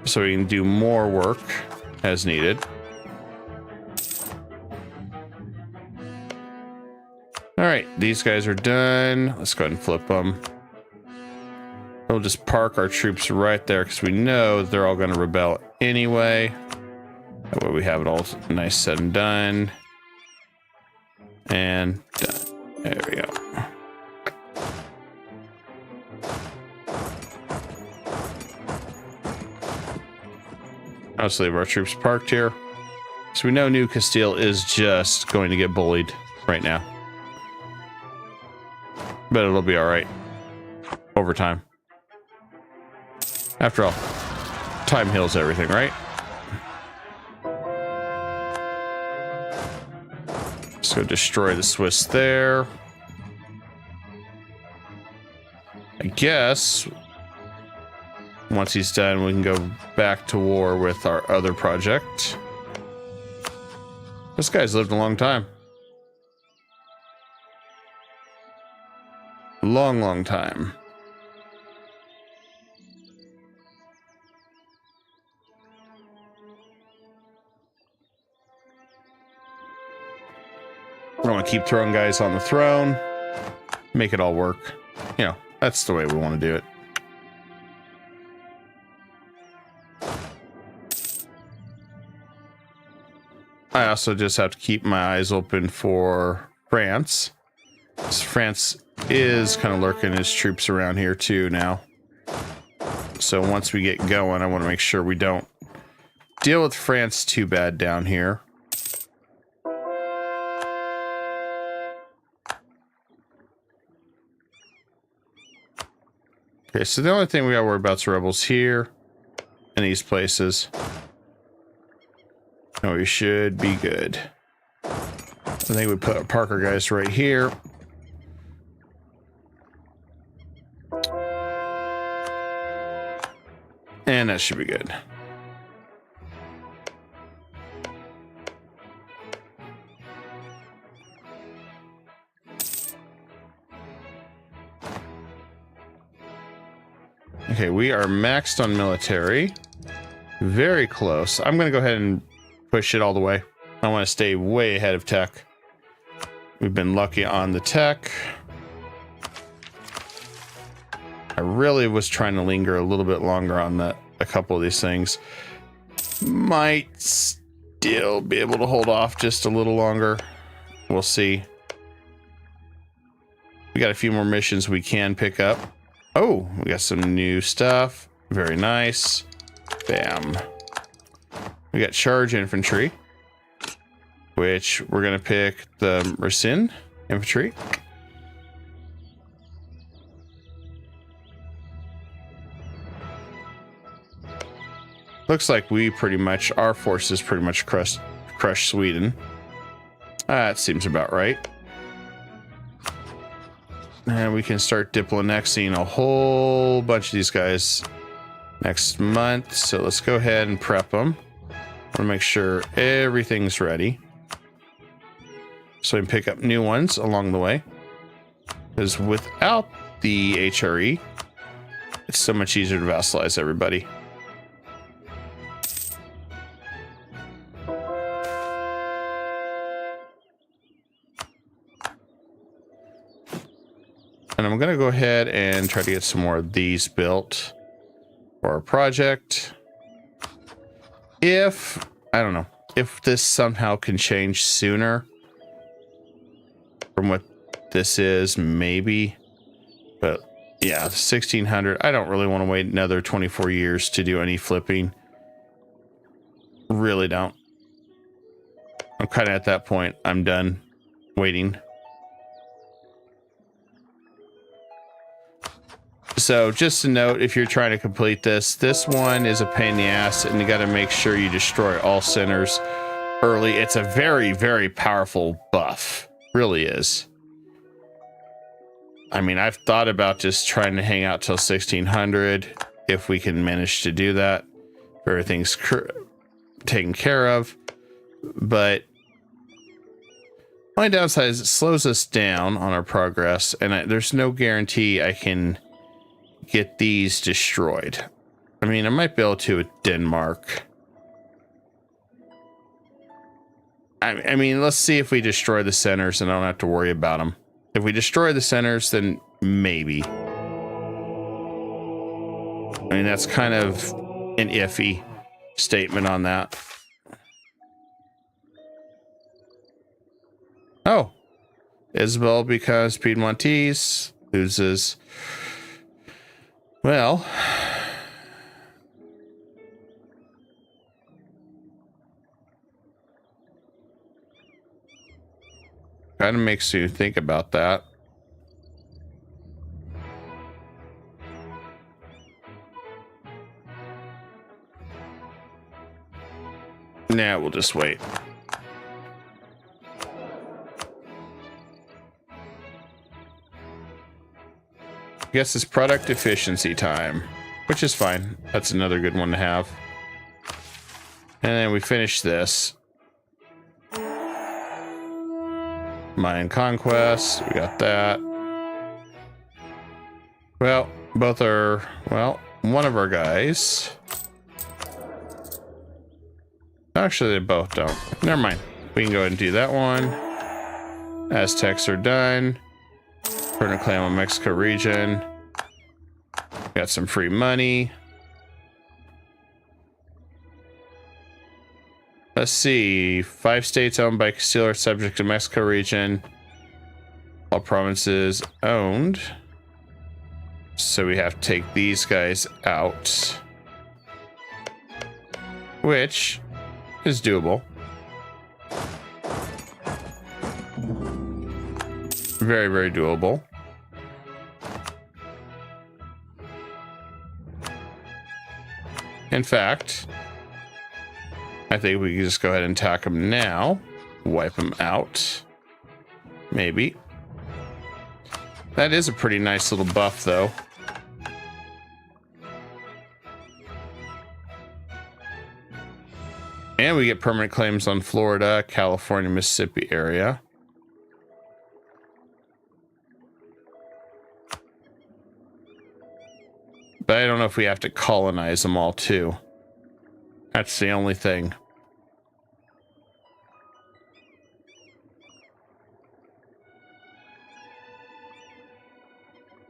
so we can do more work as needed. All right, these guys are done. Let's go ahead and flip them. We'll just park our troops right there because we know they're all going to rebel anyway. That way we have it all nice said and done. And done. There we go. I'll just leave our troops parked here. So we know New Castile is just going to get bullied right now. But it'll be all right over time. After all, time heals everything, right? Let's go destroy the Swiss there. I guess once he's done, we can go back to war with our other project. This guy's lived a long time. Long time. I want to keep throwing guys on the throne, make it all work. You know, that's the way we want to do it. I also just have to keep my eyes open for France. France is kind of lurking his troops around here too now. So once we get going, I want to make sure we don't deal with France too bad down here. Okay, so the only thing we gotta worry about is rebels here in these places. And we should be good. I think we put our Parker guys right here. And that should be good. Okay, we are maxed on military. Very close. I'm going to go ahead and push it all the way. I want to stay way ahead of tech. We've been lucky on the tech. I really was trying to linger a little bit longer on a couple of these things. Might still be able to hold off just a little longer. We'll see. We got a few more missions we can pick up. Oh, we got some new stuff. Very nice. Bam. We got charge infantry, which we're going to pick the Racine infantry. Looks like we pretty much, our forces pretty much crushed Sweden. That seems about right. And we can start Diploannexing a whole bunch of these guys next month. So let's go ahead and prep them. I want to make sure everything's ready, so we can pick up new ones along the way. Because without the HRE, it's so much easier to vassalize everybody. And I'm going to go ahead and try to get some more of these built for our project. If, I don't know, if this somehow can change sooner from what this is, maybe. But yeah, 1600, I don't really want to wait another 24 years to do any flipping. Really don't. I'm kind of at that point. I'm done waiting. So just a note, if you're trying to complete this one is a pain in the ass, and you got to make sure you destroy all centers early. It's a very, very powerful buff. Really is. I mean, I've thought about just trying to hang out till 1600 if we can manage to do that. If everything's taken care of. But my downside is it slows us down on our progress, and there's no guarantee I can get these destroyed. I mean, I might be able to with Denmark. I mean, let's see if we destroy the centers and I don't have to worry about them. If we destroy the centers, then maybe. I mean, that's kind of an iffy statement on that. Oh, Isabel becomes Piedmontese, loses. Well, kind of makes you think about that. Nah, we'll just wait. Guess it's product efficiency time, which is fine. That's another good one to have. And then we finish this. Mayan Conquest, we got that. Well, both are, well, one of our guys. Actually, they both don't. Never mind. We can go ahead and do that one. Aztecs are done. We're gonna claim on Mexico region. Got some free money. Let's see. 5 states owned by Castile are subject to Mexico region. All provinces owned. So we have to take these guys out. which is doable. Very, very doable. In fact, I think we can just go ahead and attack him now. Wipe him out. Maybe. That is a pretty nice little buff, though. And we get permanent claims on Florida, California, Mississippi area. But I don't know if we have to colonize them all, too. That's the only thing.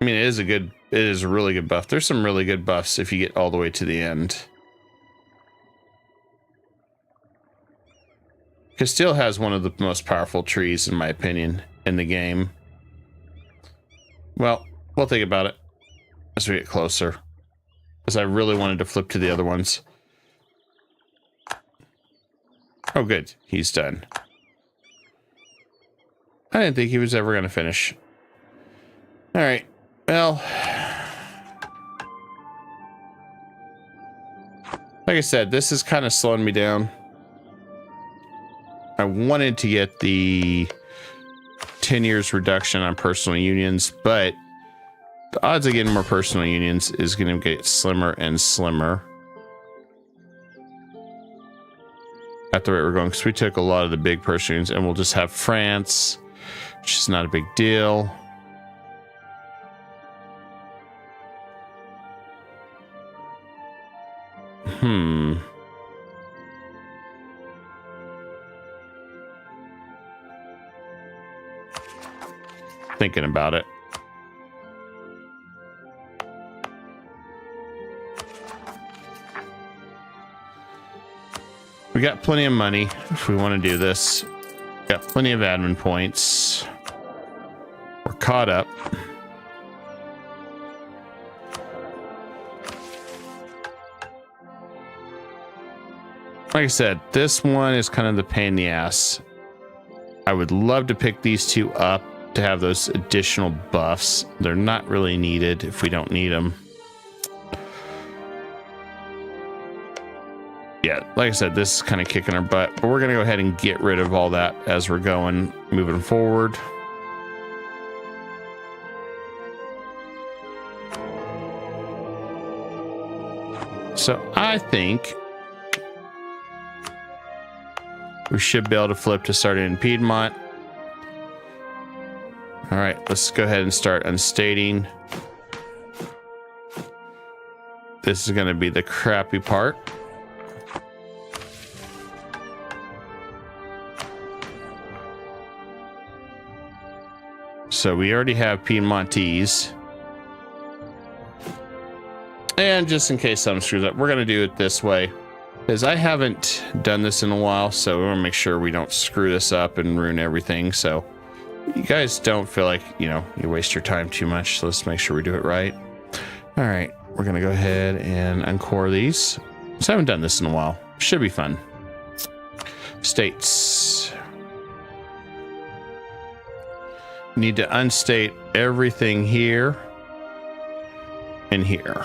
I mean, it is a really good buff. There's some really good buffs if you get all the way to the end. Castile has one of the most powerful trees, in my opinion, in the game. Well, we'll think about it as we get closer, because I really wanted to flip to the other ones. Oh, good. He's done. I didn't think he was ever going to finish. All right. Well, like I said, this is kind of slowing me down. I wanted to get the 10 years reduction on personal unions, but the odds of getting more personal unions is going to get slimmer and slimmer at the rate we're going, because we took a lot of the big personal unions, and we'll just have France, which is not a big deal. Thinking about it. We got plenty of money if we want to do this. Got plenty of admin points. We're caught up. Like I said, this one is kind of the pain in the ass. I would love to pick these two up to have those additional buffs. They're not really needed if we don't need them. Yeah, like I said, this is kind of kicking our butt, but we're going to go ahead and get rid of all that as we're moving forward. So I think we should be able to flip to start in Piedmont. All right, let's go ahead and start unstating. This is going to be the crappy part. So we already have Piedmontese. And just in case something screws up, we're going to do it this way, because I haven't done this in a while, so we want to make sure we don't screw this up and ruin everything. So you guys don't feel like, you waste your time too much. So let's make sure we do it right. All right, we're going to go ahead and uncore these. So I haven't done this in a while. Should be fun. States. Need to unstate everything here and here.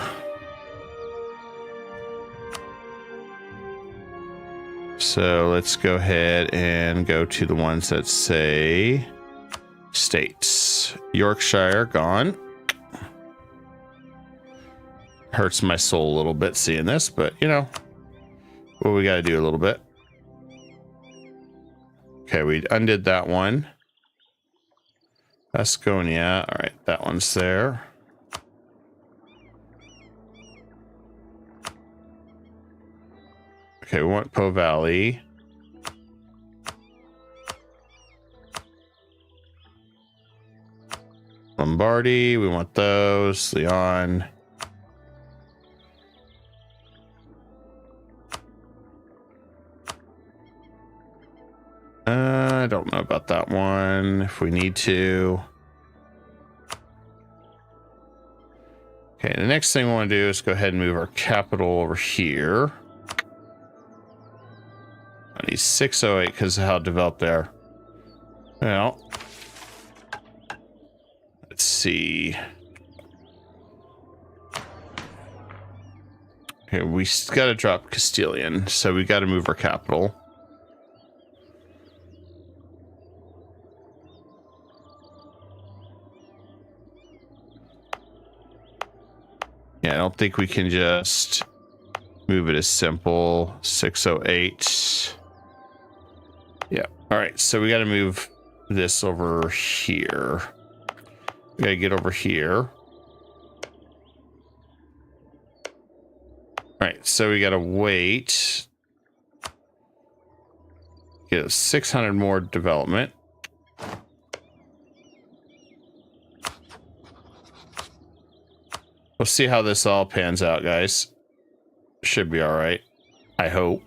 So let's go ahead and go to the ones that say states. Yorkshire, gone. Hurts my soul a little bit seeing this, but well, we got to do a little bit. Okay, we undid that one. Asconia, all right, that one's there. Okay, we want Po Valley. Lombardy, we want those. Leon. I don't know about that one, if we need to. Okay, the next thing we want to do is go ahead and move our capital over here. I need 608 because of how developed they are. Well, let's see. Okay, we got to drop Castilian, so we got to move our capital. Yeah, I don't think we can just move it as simple. 608. Yeah. All right. So we got to move this over here. We got to get over here. All right. So we got to wait. Get 600 more development. We'll see how this all pans out, guys. Should be all right. I hope.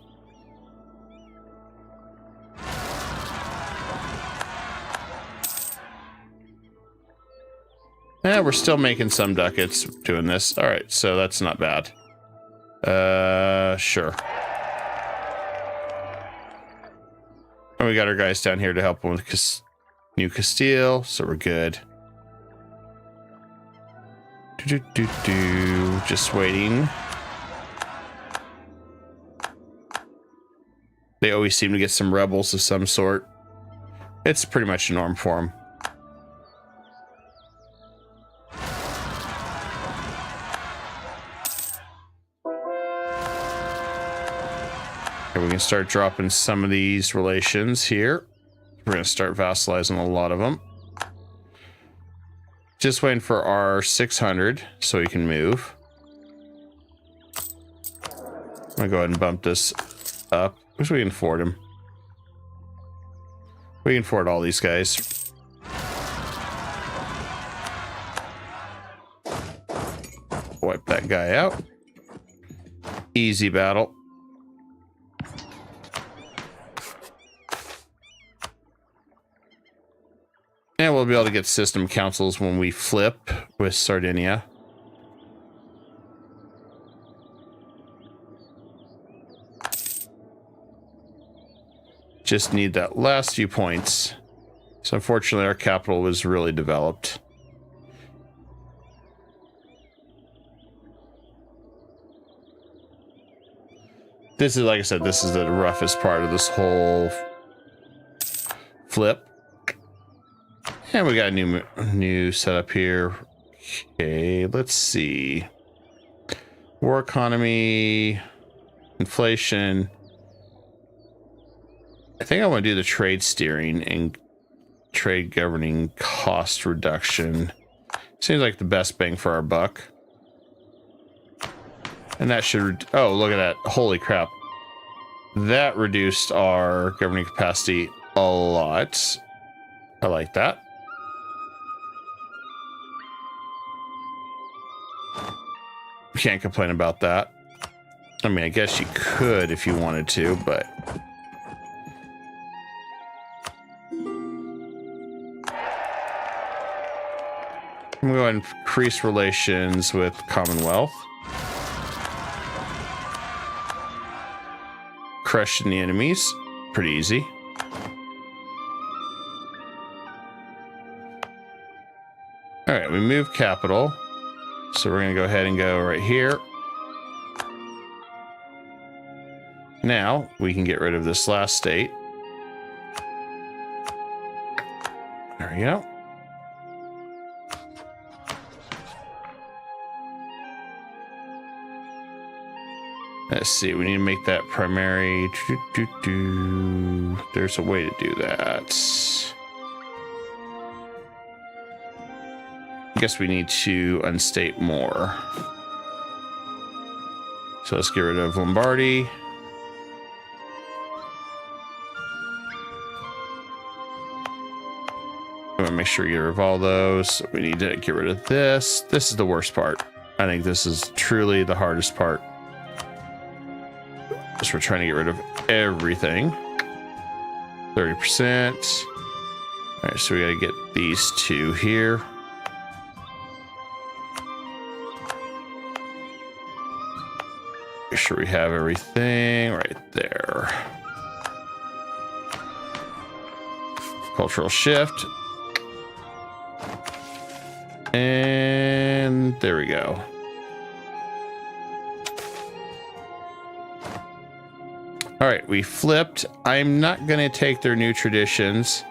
Yeah, we're still making some ducats doing this. All right, so that's not bad. Sure. And we got our guys down here to help them with New Castile, so we're good. Just waiting. They always seem to get some rebels of some sort. It's pretty much a norm for them. Okay, we can start dropping some of these relations here. We're going to start vassalizing a lot of them. Just waiting for our 600 so we can move. I'm going to go ahead and bump this up. Wish we can afford him. We can afford all these guys. Wipe that guy out. Easy battle. And we'll be able to get system councils when we flip with Sardinia. Just need that last few points. So unfortunately our capital was really developed. This is, like I said, this is the roughest part of this whole flip. And we got a new setup here. Okay, let's see. War economy, inflation. I think I want to do the trade steering and trade governing cost reduction. Seems like the best bang for our buck. And that should, oh, look at that. Holy crap. That reduced our governing capacity a lot. I like that. Can't complain about that. I mean, I guess you could if you wanted to, but I'm going to increase relations with Commonwealth. Crushing the enemies. Pretty easy. All right, we move capital. So we're going to go ahead and go right here. Now we can get rid of this last state. There we go. Let's see, we need to make that primary. There's a way to do that. I guess we need to unstate more. So let's get rid of Lombardy. I'm gonna make sure we get rid of all those. We need to get rid of this. This is the worst part. I think this is truly the hardest part. Just we're trying to get rid of everything. 30%. All right, so we gotta get these two here. Make sure we have everything right there. Cultural shift. And there we go. All right, we flipped. I'm not going to take their new traditions.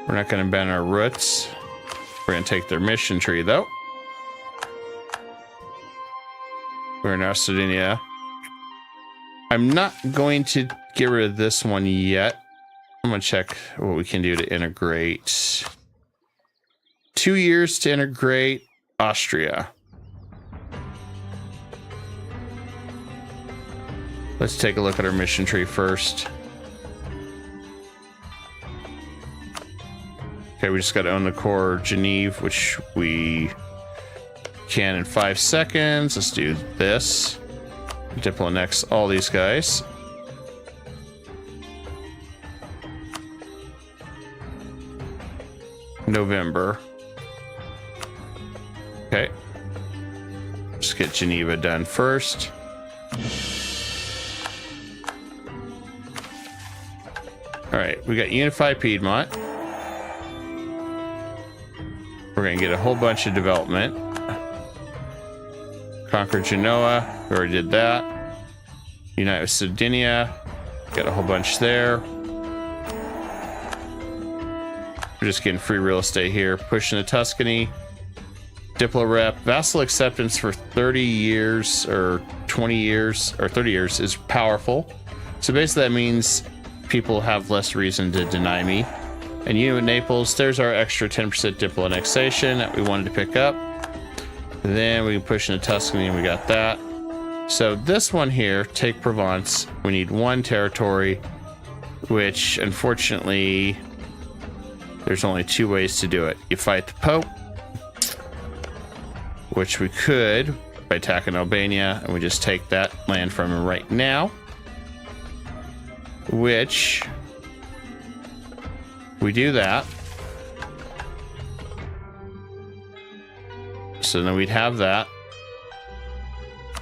We're not going to ban our roots. We're going to take their mission tree, though. We're in Sardinia. I'm not going to get rid of this one yet. I'm going to check what we can do to integrate. 2 years to integrate Austria. Let's take a look at our mission tree first. Okay, we just got to own the core Geneva, which we can in 5 seconds. Let's do this. Diploannex all these guys. November. Okay. Let's get Geneva done first. All right, we got Unified Piedmont. We're going to get a whole bunch of development. Conquer Genoa. We already did that. Unite with Sardinia. Got a whole bunch there. We're just getting free real estate here. Pushing to Tuscany. Diplo rep. Vassal acceptance for 30 years or 20 years or 30 years is powerful. So basically that means people have less reason to deny me. And Union with Naples, there's our extra 10% Diplo annexation that we wanted to pick up. Then we can push into Tuscany and we got that. So this one here, take Provence. We need 1 territory, which unfortunately, there's only 2 ways to do it. You fight the Pope, which we could by attacking Albania, and we just take that land from him right now. Which we do that. So then we'd have that.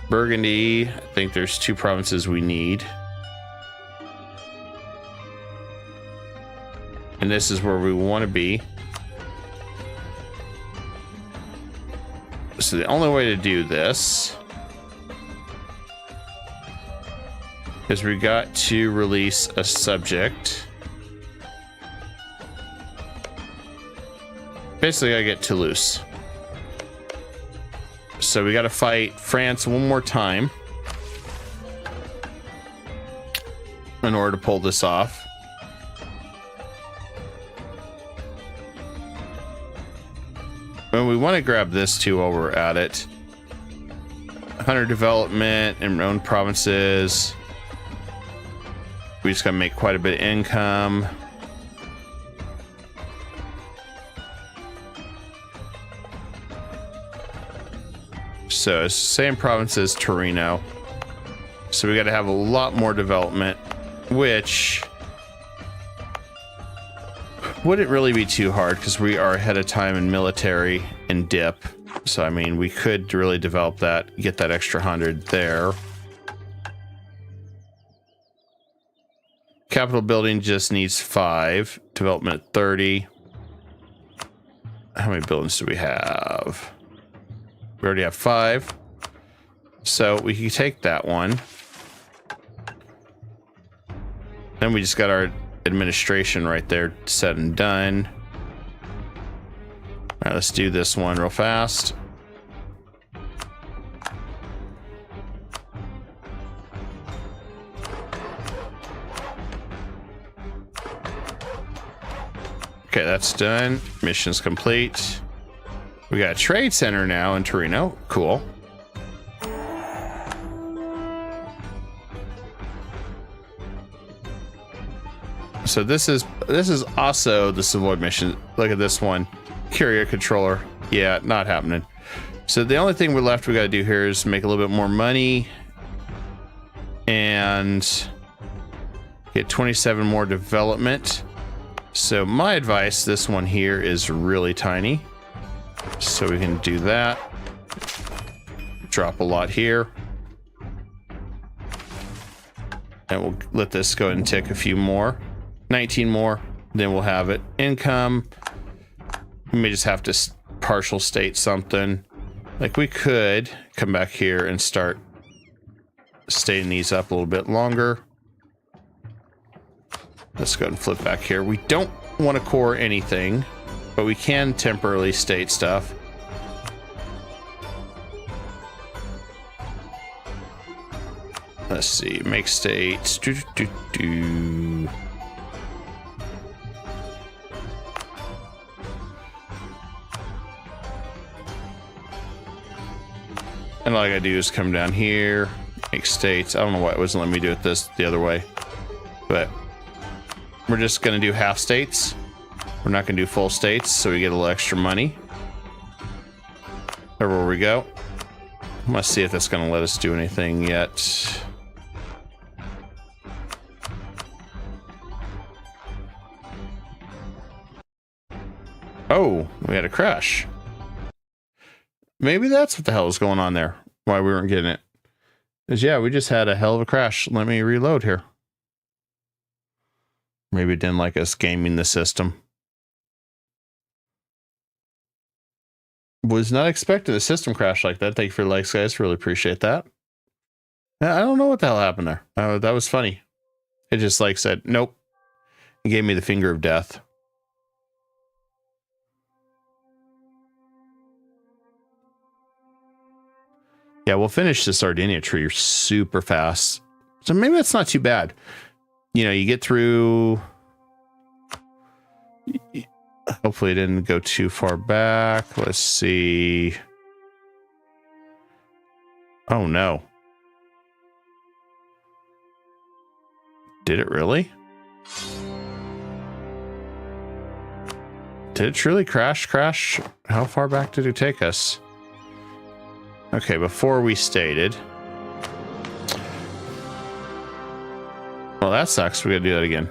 Burgundy, I think there's 2 provinces we need. And this is where we want to be. So the only way to do this is we got to release a subject. Basically, I get Toulouse. So we got to fight France one more time in order to pull this off. And we want to grab this too while we're at it. Hunter development in our own provinces. We just got to make quite a bit of income. So it's the same province as Torino. So we got to have a lot more development, which wouldn't really be too hard because we are ahead of time in military and dip. So I mean, we could really develop that, get that extra 100 there. Capital building just needs 5. Development 30. How many buildings do we have? We already have 5. So we can take that one. Then we just got our administration right there set and done. All right, let's do this one real fast. Okay, that's done. Mission's complete. We got a trade center now in Torino. Cool. So this is also the Savoy mission. Look at this one. Courier controller. Yeah, not happening. So the only thing we're left we got to do here is make a little bit more money and get 27 more development. So my advice, this one here is really tiny. So we can do that. Drop a lot here. And we'll let this go ahead and tick a few more. 19 more. Then we'll have it income. We may just have to partial state something. Like we could come back here and start stating these up a little bit longer. Let's go ahead and flip back here. We don't want to core anything, but we can temporarily state stuff. Let's see, make states. And all I gotta do is come down here, make states. I don't know why it wasn't letting me do it this the other way, but we're just gonna do half states. We're not gonna do full states, so we get a little extra money. Everywhere we go. Let's see if that's gonna let us do anything yet. Oh, we had a crash. Maybe that's what the hell is going on there. Why we weren't getting it. Because yeah, we just had a hell of a crash. Let me reload here. Maybe it didn't like us gaming the system. Was not expecting a system crash like that. Thank you for the likes, guys. Really appreciate that. I don't know what the hell happened there. That was funny. It just like said, nope. It gave me the finger of death. Yeah, we'll finish the Sardinia tree super fast. So maybe that's not too bad. You know, you get through... Hopefully it didn't go too far back. Let's see. Oh, no. Did it really? Did it truly crash? How far back did it take us? Okay, before we stated. Well, that sucks. We gotta do that again.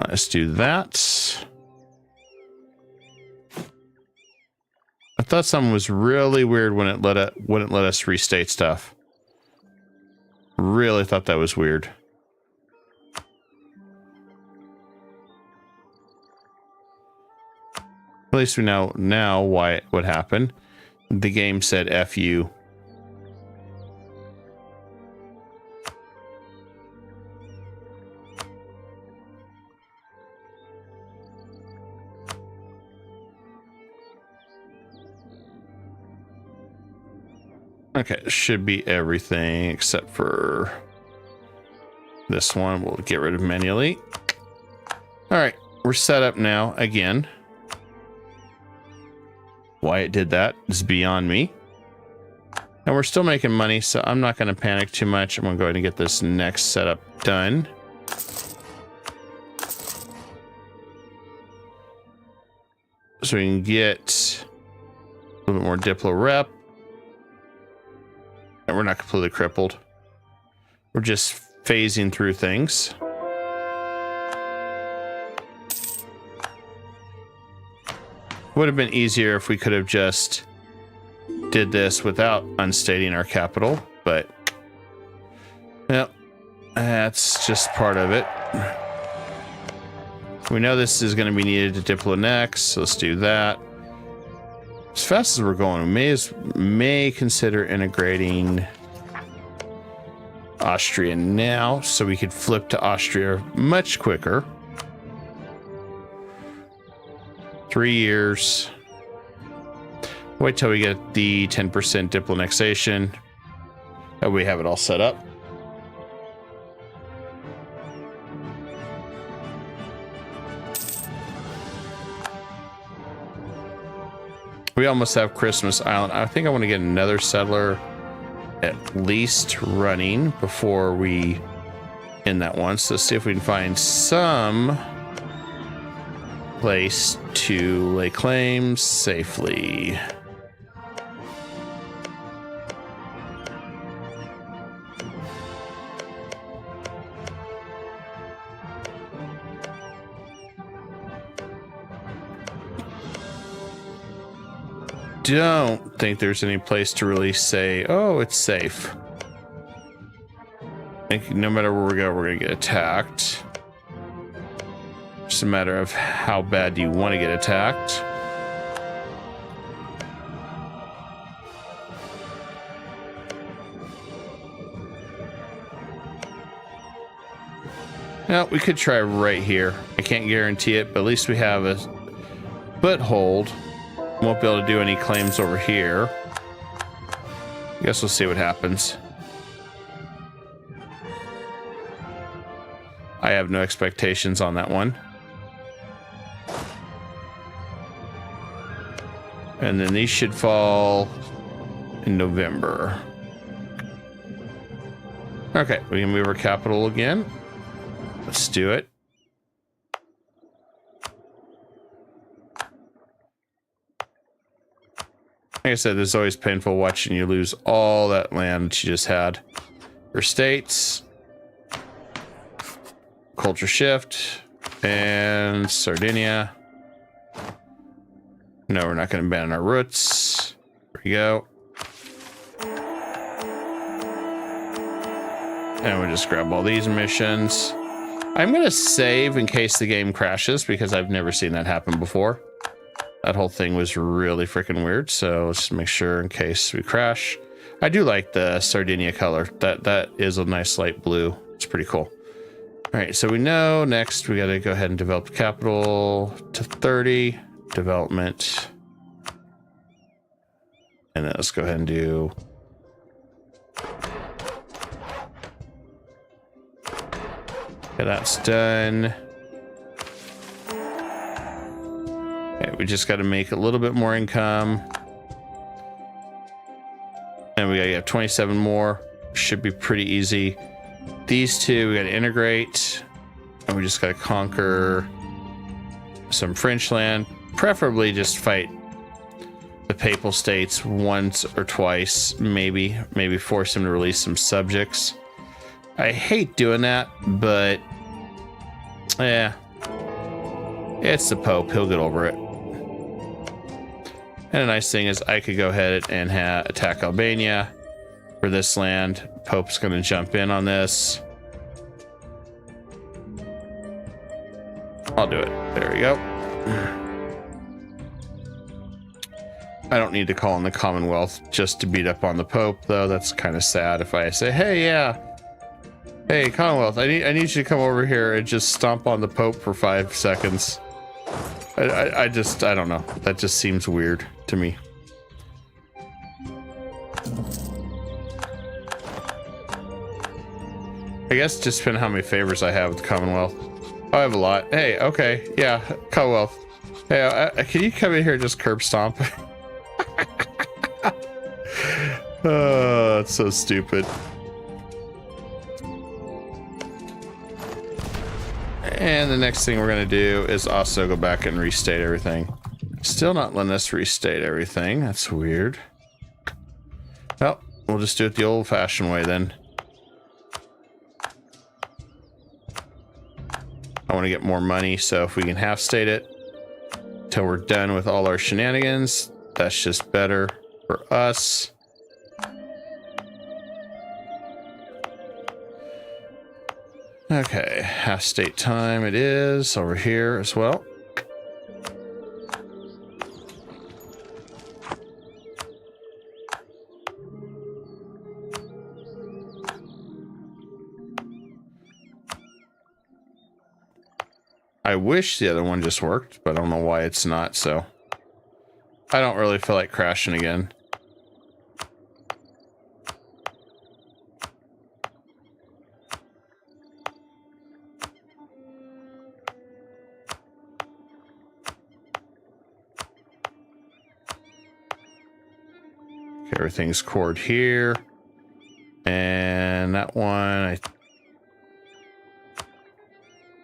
Let's do that. I thought something was really weird when it wouldn't let us restate stuff. Really thought that was weird. At least we know now what happened. The game said F you. Okay, should be everything except for this one. We'll get rid of manually. All right, we're set up now again. Why it did that is beyond me. And we're still making money, so I'm not going to panic too much. I'm going to go ahead and get this next setup done. So we can get a little bit more Diplo rep. And we're not completely crippled. We're just phasing through things. Would have been easier if we could have just did this without unstating our capital, but yep, that's just part of it. We know this is going to be needed to Diploannex, so let's do that. As fast as we're going, we may consider integrating Austria now, so we could flip to Austria much quicker. 3 years. Wait till we get the 10% Diploannexation. And we have it all set up. We almost have Christmas Island. I think I want to get another settler at least running before we end that one. So let's see if we can find some place to lay claims safely. Don't think there's any place to really say, oh, it's safe. think no matter where we go, we're going to get attacked. Just a matter of how bad do you want to get attacked. Now, we could try right here. I can't guarantee it, but at least we have a foothold. Won't be able to do any claims over here. I guess we'll see what happens. I have no expectations on that one. And then these should fall in November. Okay, we can move our capital again. Let's do it. Like I said, it's always painful watching you lose all that land that you just had. For states, culture shift, and Sardinia. No, we're not going to abandon our roots. There we go. And we'll just grab all these missions. I'm going to save in case the game crashes because I've never seen that happen before. That whole thing was really freaking weird. So let's just make sure in case we crash. I do like the Sardinia color. That is a nice light blue. It's pretty cool. All right, so we know next we got to go ahead and develop capital to 30. Development. And then let's go ahead and do... Okay, that's done. Okay, we just got to make a little bit more income. And we got to get 27 more. Should be pretty easy. These two we got to integrate. And we just got to conquer some French land. Preferably just fight the Papal States once or twice. Maybe force them to release some subjects. I hate doing that, but yeah, it's the Pope. He'll get over it. And the nice thing is I could go ahead and attack Albania for this land. Pope's going to jump in on this. I'll do it. There we go. I don't need to call in the Commonwealth just to beat up on the Pope, though. That's kind of sad if I say, hey, yeah. Hey, Commonwealth, I need you to come over here and just stomp on the Pope for 5 seconds. I don't know. That just seems weird to me. I guess just depending on how many favors I have with the Commonwealth. Oh, I have a lot. Hey, okay. Yeah, Commonwealth. Hey, can you come in here and just curb stomp? Oh, that's so stupid. And the next thing we're going to do is also go back and restate everything. Still not letting us restate everything. That's weird. Well, we'll just do it the old-fashioned way then. I want to get more money, so if we can half-state it till we're done with all our shenanigans, that's just better for us. Okay, half state time it is over here as well. I wish the other one just worked, but I don't know why it's not, so I don't really feel like crashing again. Everything's cored here. And that one, I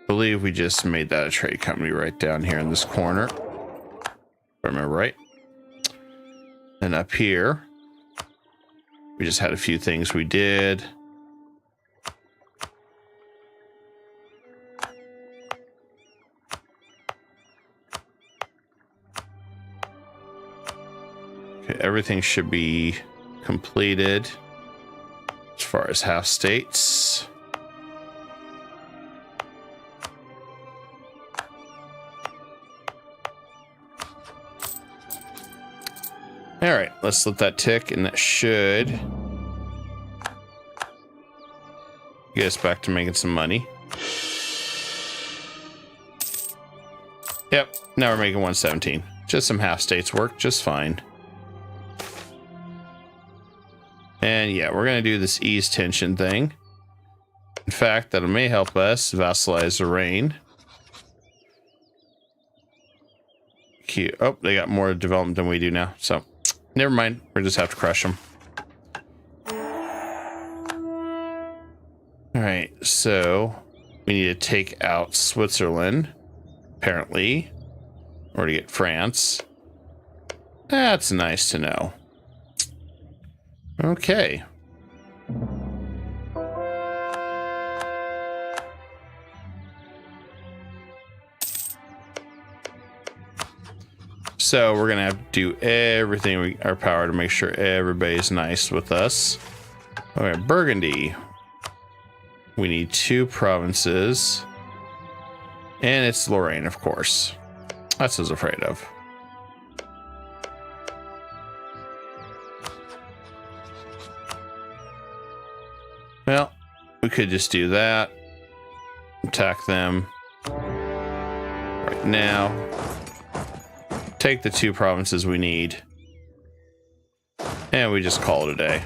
believe we just made that a trade company right down here in this corner. If I remember right. And up here, we just had a few things we did. Okay, everything should be completed as far as half states. All right, let's let that tick, and that should get us back to making some money. Yep, now we're making 117. Just some half states work just fine. And yeah, we're going to do this ease tension thing. In fact, that may help us vassalize Lorraine. Cute. Oh, they got more development than we do now. So, never mind. We'll just have to crush them. All right, so we need to take out Switzerland, apparently, or to get France. That's nice to know. Okay. So we're gonna have to do everything in our power to make sure everybody's nice with us. Okay, Burgundy. We need 2 provinces. And it's Lorraine, of course. That's what I was afraid of. Well, we could just do that. Attack them right now. Take the 2 provinces we need. And we just call it a day.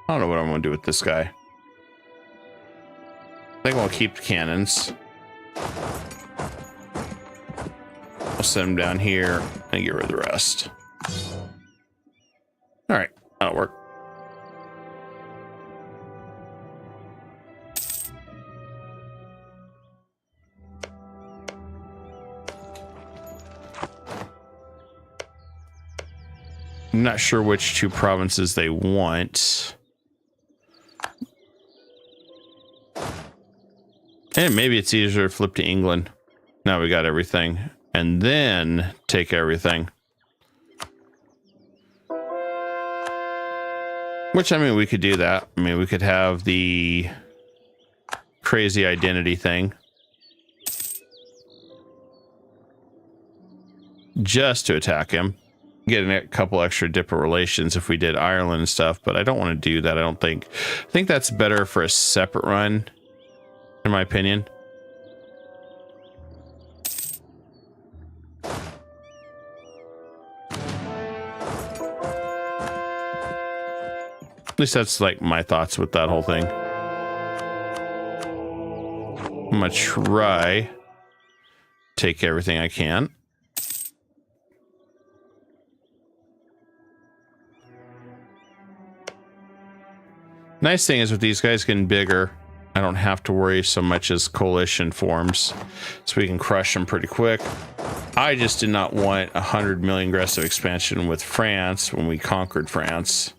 I don't know what I'm going to do with this guy. I think I'll keep the cannons. I'll send them down here and get rid of the rest. All right, that'll work. I'm not sure which 2 provinces they want. And maybe it's easier to flip to England. Now we got everything. And then take everything. Which, I mean, we could do that. I mean, we could have the crazy identity thing. Just to attack him. Get a couple extra dipper relations if we did Ireland and stuff, but I don't want to do that, I don't think. I think that's better for a separate run, in my opinion. At least that's like my thoughts with that whole thing. I'm gonna try take everything I can. Nice thing is with these guys getting bigger, I don't have to worry so much as coalition forms, so we can crush them pretty quick. I just did not want 100 million aggressive expansion with France when we conquered France,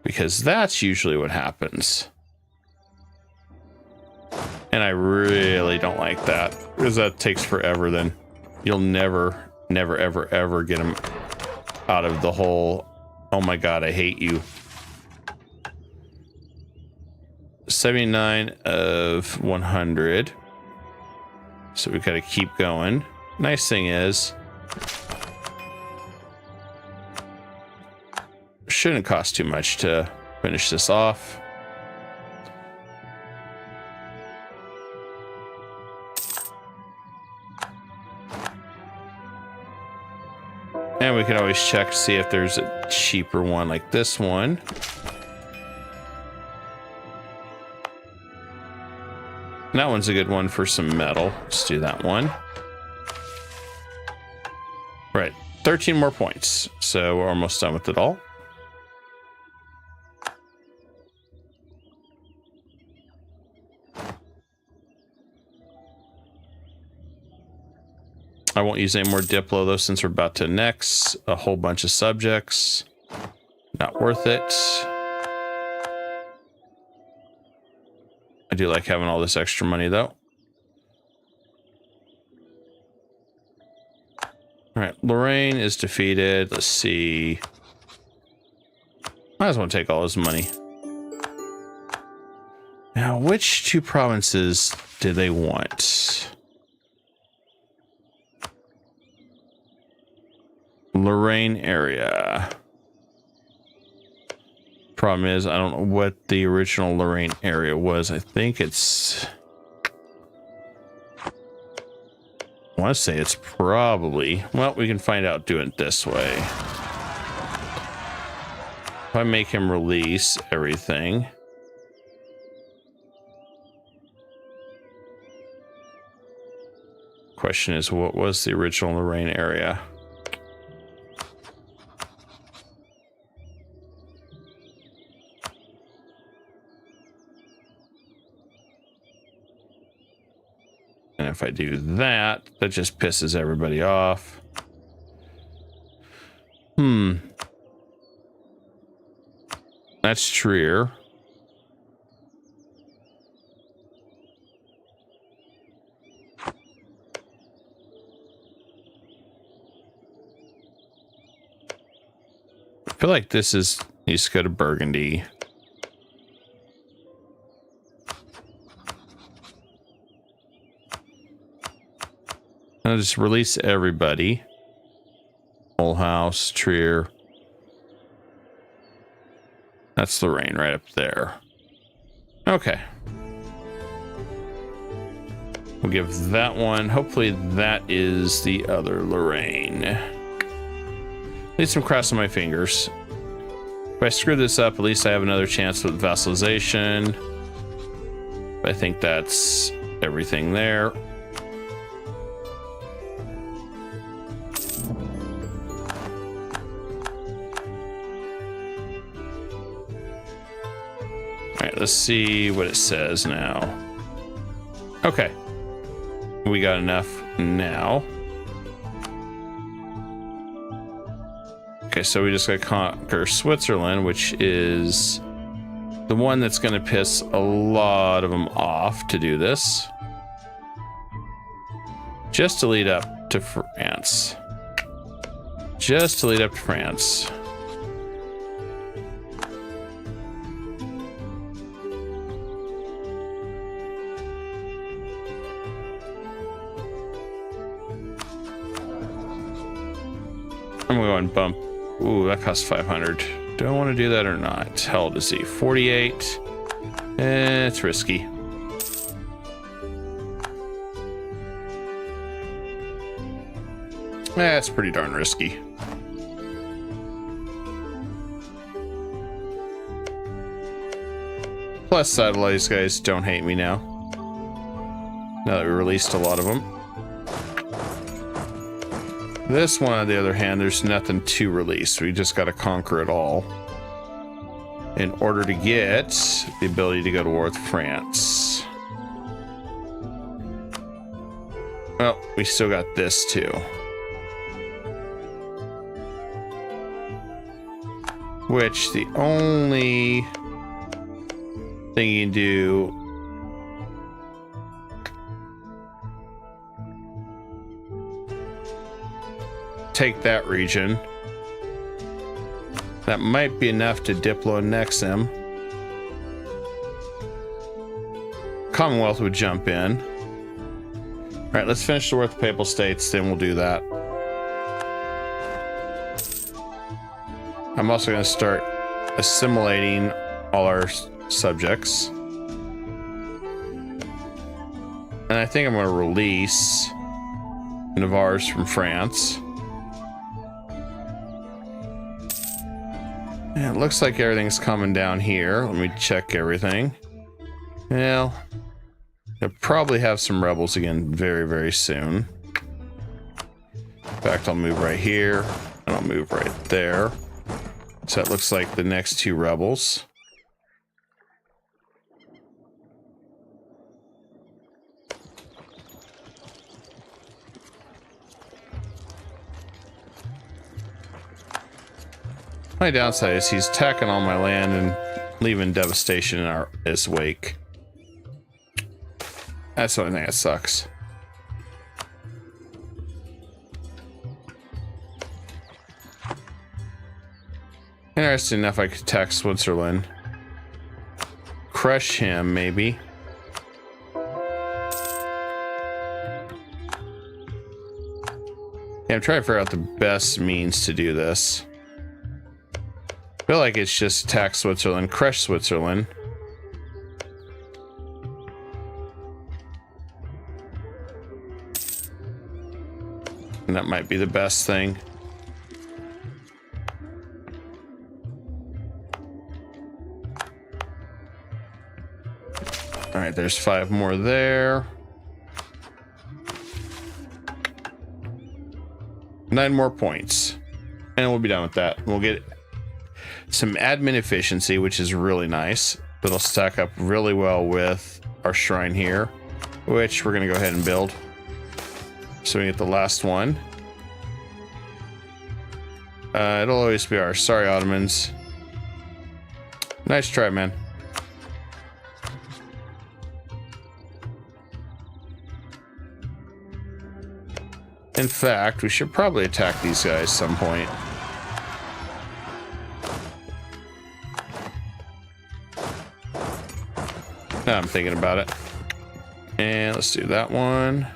because that's usually what happens. And I really don't like that, because that takes forever then. You'll never, ever get them out of the whole, oh my god, I hate you. 79 of 100. So we gotta keep going. Nice thing is, shouldn't cost too much to finish this off. And we can always check to see if there's a cheaper one like this one. That one's a good one for some metal. Let's do that one. Right, 13 more points. So we're almost done with it all. I won't use any more Diplo though, since we're about to annex a whole bunch of subjects. Not worth it. I do like having all this extra money though. All right, Lorraine is defeated. Let's see. Might as well take all his money. Now, which two provinces do they want? Lorraine area. Problem is, I don't know what the original Lorraine area was. I think it's... I want to say it's probably... Well, we can find out doing it this way. If I make him release everything... Question is, what was the original Lorraine area? And if I do that, that just pisses everybody off. That's Trier. I feel like this is needs to go to Burgundy. I'll just release everybody. Mulhouse, Trier. That's Lorraine right up there. Okay. We'll give that one. Hopefully that is the other Lorraine. Need some cross on my fingers. If I screw this up, at least I have another chance with vassalization. I think that's everything there. Alright, let's see what it says now. Okay. We got enough now. Okay, so we just gotta conquer Switzerland, which is the one that's gonna piss a lot of them off to do this. Just to lead up to France. Just to lead up to France. I'm gonna go and bump. Ooh, that costs 500. Do I want to do that or not? Hell to see. 48. It's risky. That's pretty darn risky. Plus, these guys don't hate me now. Now that we released a lot of them. This one, on the other hand, there's nothing to release. We just got to conquer it all in order to get the ability to go to war with France. Well, we still got this too. Which the only thing you can do take that region. That might be enough to Diploannex him. Commonwealth would jump in. All right, let's finish the war with the Papal States, then we'll do that. I'm also going to start assimilating all our subjects. And I think I'm going to release Navarres from France. Yeah, it looks like everything's coming down here. Let me check everything. Well, they'll probably have some rebels again very, very soon. In fact, I'll move right here, and I'll move right there. So that looks like the next two rebels. My downside is he's attacking all my land and leaving devastation in his wake. That's the only thing that sucks. Interesting enough, I could attack Switzerland. Crush him, maybe. Yeah, I'm trying to figure out the best means to do this. I feel like it's just attack Switzerland, crush Switzerland. And that might be the best thing. All right, there's 5 more there. 9 more points. And we'll be done with that. We'll get some admin efficiency, which is really nice. It'll stack up really well with our shrine here, which we're going to go ahead and build. So we get the last one. It'll always be ours. Sorry, Ottomans. Nice try, man. In fact, we should probably attack these guys some point. Now I'm thinking about it. And let's do that one.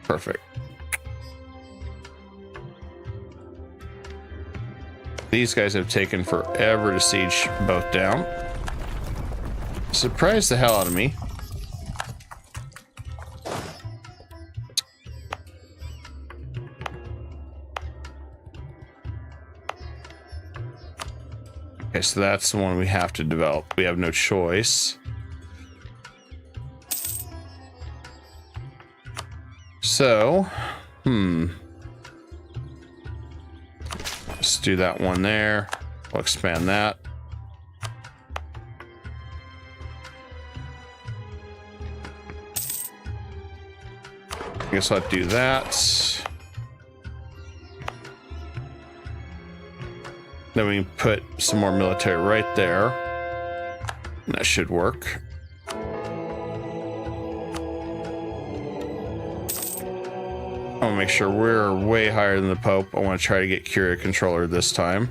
Perfect. These guys have taken forever to siege both down. Surprised the hell out of me. Okay, so that's the one we have to develop. We have no choice. So, let's do that one there. We'll expand that. I guess I'll do that. Then we can put some more military right there. And that should work. I want to make sure we're way higher than the Pope. I want to try to get Curia Controller this time.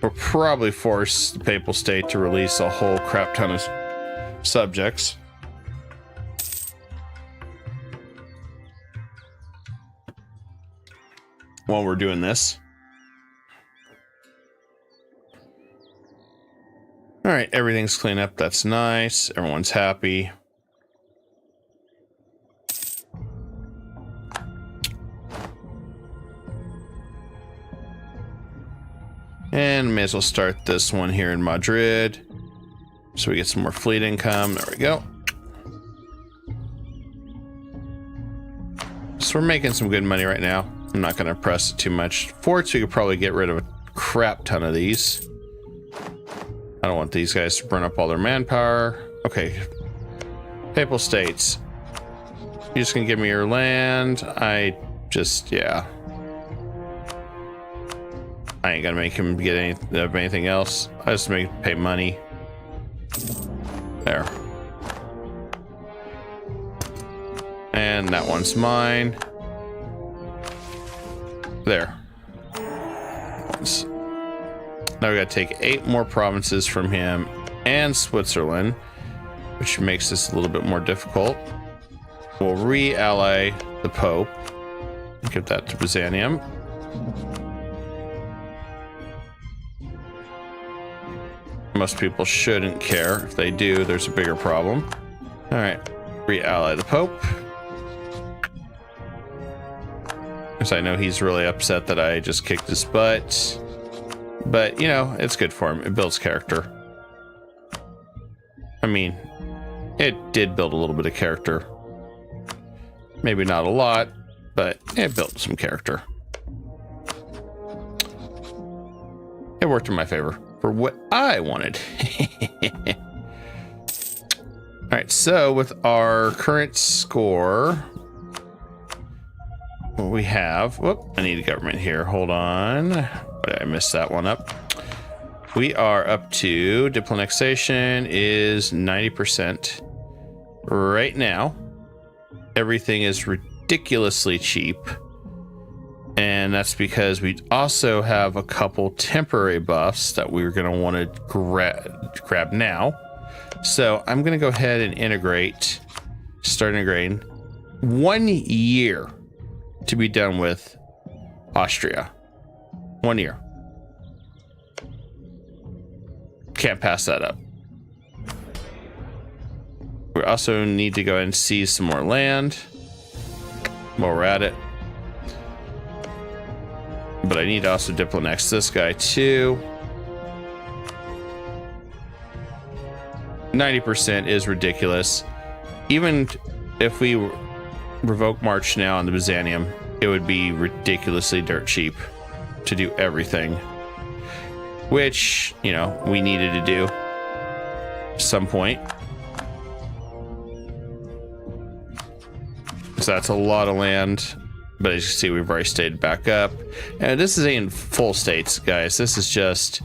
We'll probably force the Papal State to release a whole crap ton of subjects. While we're doing this. All right, everything's clean up. That's nice. Everyone's happy. And may as well start this one here in Madrid. So we get some more fleet income. There we go. So we're making some good money right now. I'm not going to press it too much. Forts, we could probably get rid of a crap ton of these. I don't want these guys to burn up all their manpower. Okay. Papal States. You just gonna give me your land? Yeah. I ain't gonna make him get anything else. I just make him pay money. There. And that one's mine. There. Now we gotta take 8 more provinces from him and Switzerland, which makes this a little bit more difficult. We'll re-ally the Pope. Give that to Byzantium. Most people shouldn't care. If they do, there's a bigger problem. All right, re-ally the Pope. Because I know he's really upset that I just kicked his butt. But, you know, it's good for him. It builds character. I mean, it did build a little bit of character. Maybe not a lot, but it built some character. It worked in my favor for what I wanted. All right, so with our current score, what we have, whoop, I need a government here. Hold on. I messed that one up. We are up to Diploannexation is 90% right now. Everything is ridiculously cheap. And that's because we also have a couple temporary buffs that we're going to want to grab now. So I'm going to go ahead and start integrating 1 year to be done with Austria. 1 year. Can't pass that up. We also need to go ahead and seize some more land while we're at it. But I need to also Diploannex this guy too. 90% is ridiculous. Even if we revoke March now on the Byzantium, it would be ridiculously dirt cheap to do everything. Which, you know, we needed to do at some point. So that's a lot of land. But as you can see, we've already stayed back up. And this is in full states, guys. This is just...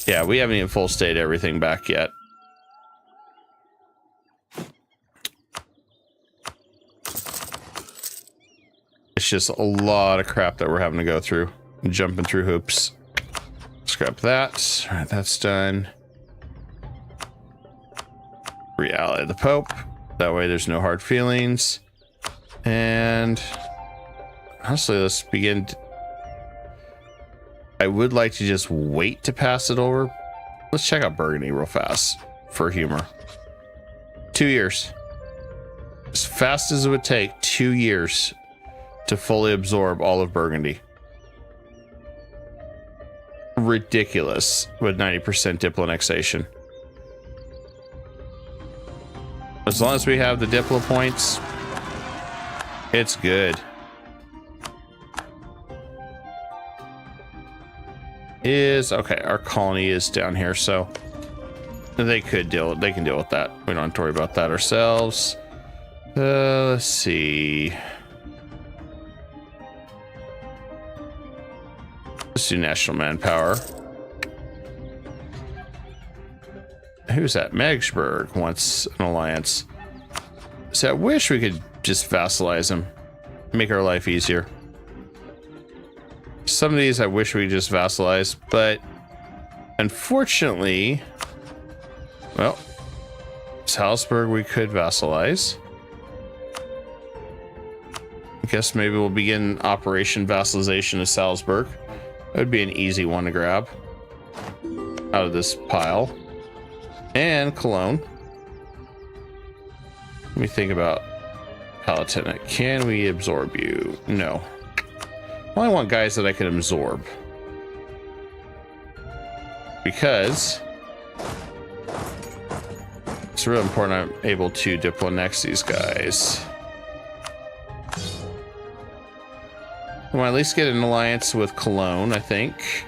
yeah, we haven't even full state everything back yet. It's just a lot of crap that we're having to go through. Jumping through hoops. Scrap that. All right, that's done. Really the Pope. That way there's no hard feelings. And honestly, let's begin. I would like to just wait to pass it over. Let's check out Burgundy real fast for humor. 2 years. As fast as it would take 2 years to fully absorb all of Burgundy. Ridiculous with 90% Diploannexation. As long as we have the Diplo points, it's good. Okay, our colony is down here, so they can deal with that. We don't have to worry about that ourselves. Let's see. Let's do national manpower. Who's that? Megsburg wants an alliance. So I wish we could just vassalize him, make our life easier. Some of these I wish we could just vassalize, but unfortunately, well, Salzburg we could vassalize. I guess maybe we'll begin Operation Vassalization of Salzburg. That would be an easy one to grab out of this pile. And Cologne. Let me think about Palatinate. Can we absorb you? No. I only want guys that I can absorb. Because it's really important I'm able to Diploannex these guys. I want to at least get an alliance with Cologne, I think.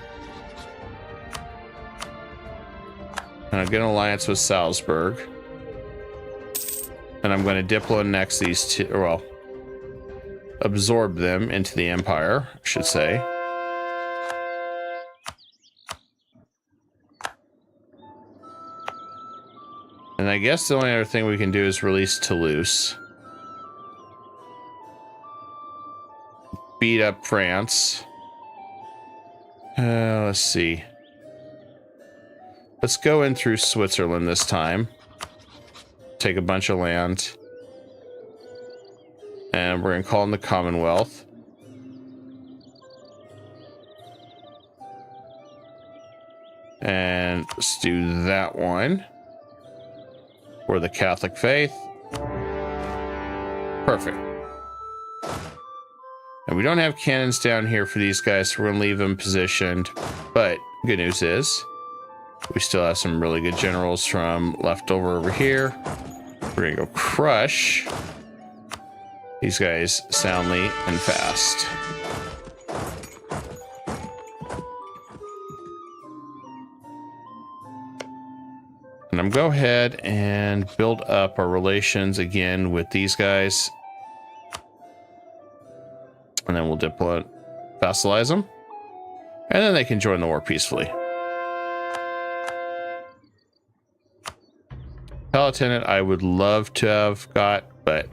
And I'll get an alliance with Salzburg. And I'm going to Diploannex these two, or well, absorb them into the empire, I should say. And I guess the only other thing we can do is release Toulouse. Beat up France. Let's see. Let's go in through Switzerland this time. Take a bunch of land. And we're going to call in the Commonwealth. And let's do that one. For the Catholic faith. Perfect. And we don't have cannons down here for these guys, so we're going to leave them positioned. But good news is, we still have some really good generals from leftover over here. We're going to go crush these guys soundly and fast. And I'm going to go ahead and build up our relations again with these guys. And then we'll vassalize them. And then they can join the war peacefully. Palatinate I would love to have got, but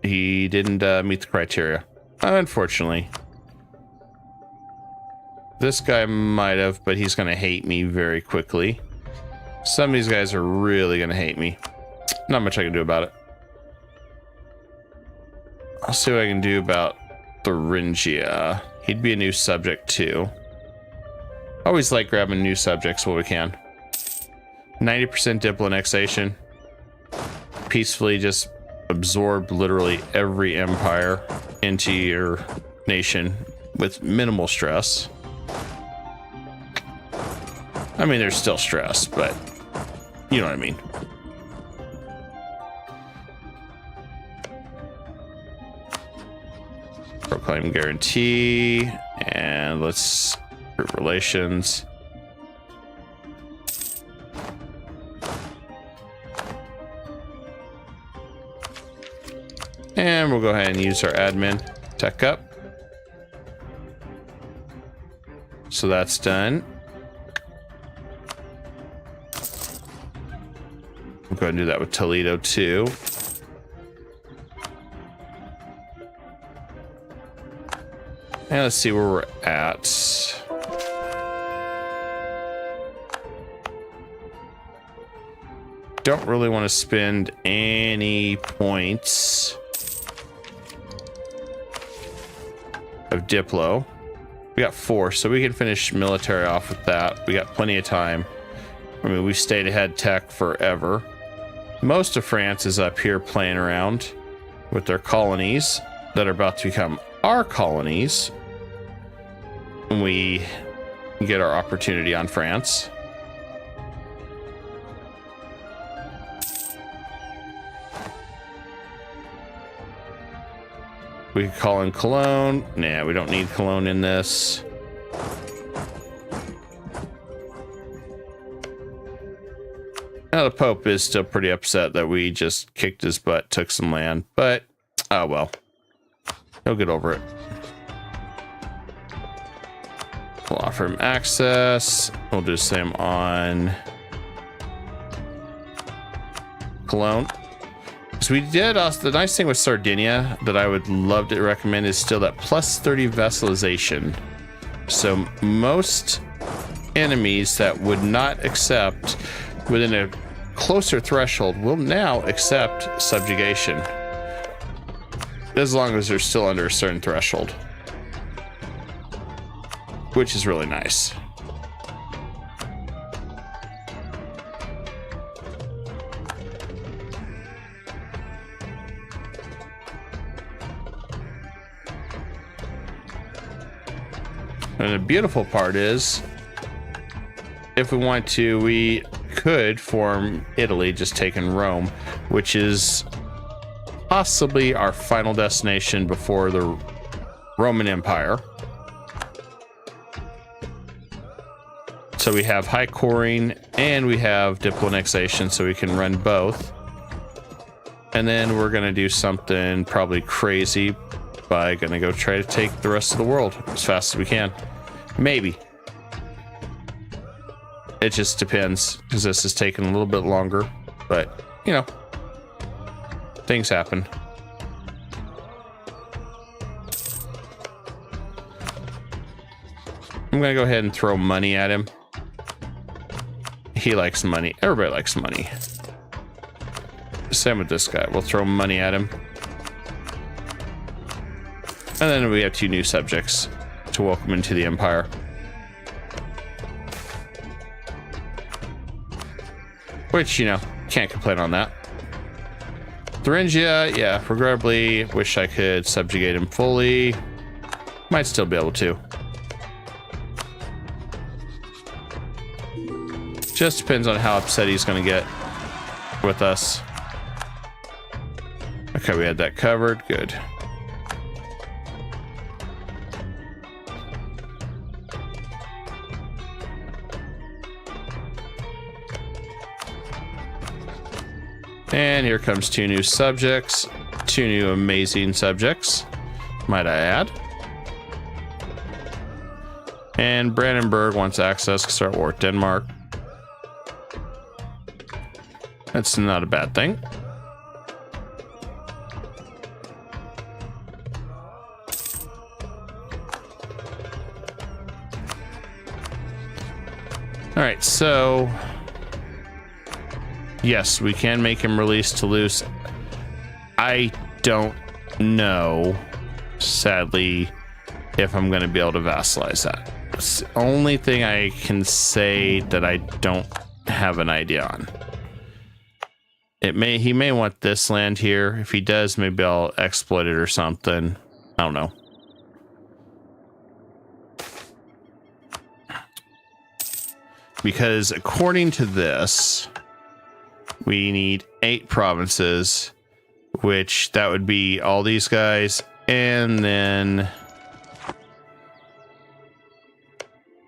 he didn't meet the criteria. Unfortunately. This guy might have, but he's going to hate me very quickly. Some of these guys are really going to hate me. Not much I can do about it. I'll see what I can do about Thuringia. He'd be a new subject too. Always like grabbing new subjects while we can. 90% Diploannexation. Peacefully just absorb literally every empire into your nation with minimal stress. I mean, there's still stress, but you know what I mean. Proclaim guarantee, and let's group relations. And we'll go ahead and use our admin tech up. So that's done. We'll go ahead and do that with Toledo too. And let's see where we're at. Don't really want to spend any points of Diplo. We got 4, so we can finish military off with that. We got plenty of time. I mean, we've stayed ahead tech forever. Most of France is up here playing around with their colonies that are about to become our colonies when we get our opportunity on France. We could call in Cologne. Nah, we don't need Cologne in this. Now the Pope is still pretty upset that we just kicked his butt, took some land, but oh well. He'll get over it. We'll offer him access. We'll do the same on Cologne. So we did also, the nice thing with Sardinia that I would love to recommend is still that plus 30 vassalization. So most enemies that would not accept within a closer threshold will now accept subjugation, as long as they're still under a certain threshold, which is really nice. And the beautiful part is, if we want to, we could form Italy, just taking Rome, which is possibly our final destination before the Roman Empire. So we have high coring and we have Diploannexation, so we can run both. And then we're going to do something probably crazy by going to go try to take the rest of the world as fast as we can. Maybe. It just depends, because this is taking a little bit longer, but you know, things happen. I'm gonna go ahead and throw money at him. He likes money. Everybody likes money. Same with this guy. We'll throw money at him. And then we have 2 new subjects to welcome into the empire. Which, you know, can't complain on that. Thuringia, yeah, regrettably, wish I could subjugate him fully. Might still be able to. Just depends on how upset he's going to get with us. Okay, we had that covered. Good. And here comes 2 new subjects. 2 new amazing subjects, might I add. And Brandenburg wants access to start war with Denmark. That's not a bad thing. All right, so yes, we can make him release Toulouse. I don't know, sadly, if I'm going to be able to vassalize that. It's the only thing I can say that I don't have an idea on. He may want this land here. If he does, maybe I'll exploit it or something. I don't know. Because according to this, we need 8 provinces, which that would be all these guys, and then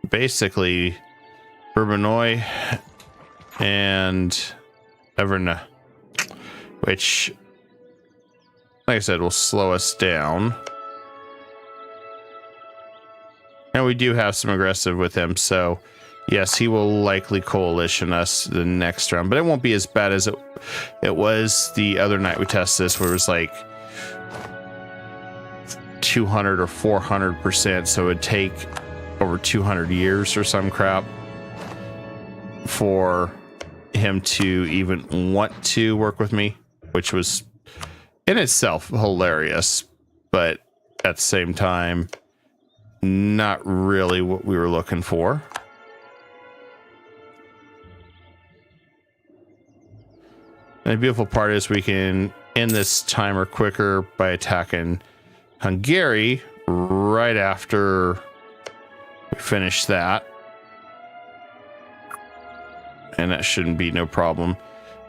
basically Bourbonnais and Evernay, which, like I said, will slow us down. And we do have some aggressive with him, so yes, he will likely coalition us the next round, but it won't be as bad as it was the other night we tested this, where it was like 200 or 400%, so it would take over 200 years or some crap for him to even want to work with me, which was in itself hilarious, but at the same time, not really what we were looking for. And the beautiful part is we can end this timer quicker by attacking Hungary right after we finish that. And that shouldn't be no problem.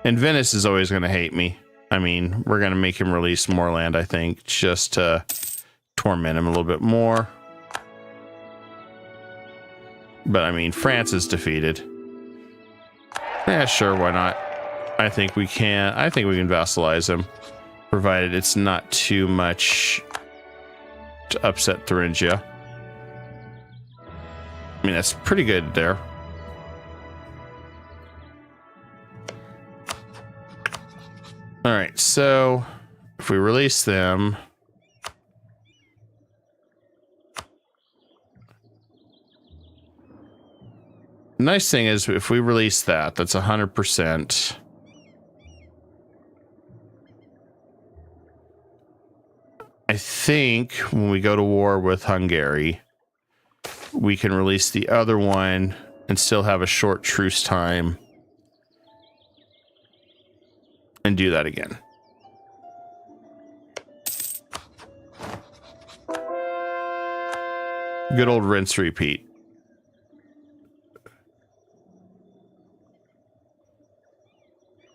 And Venice is always going to hate me. I mean, we're going to make him release more land, I think, just to torment him a little bit more. But I mean, France is defeated. Yeah, sure, why not? I think we can vassalize him, provided it's not too much to upset Thuringia. I mean, that's pretty good there. All right, so if we release them, the nice thing is if we release that, that's 100%. I think when we go to war with Hungary, we can release the other one and still have a short truce time and do that again. Good old rinse repeat.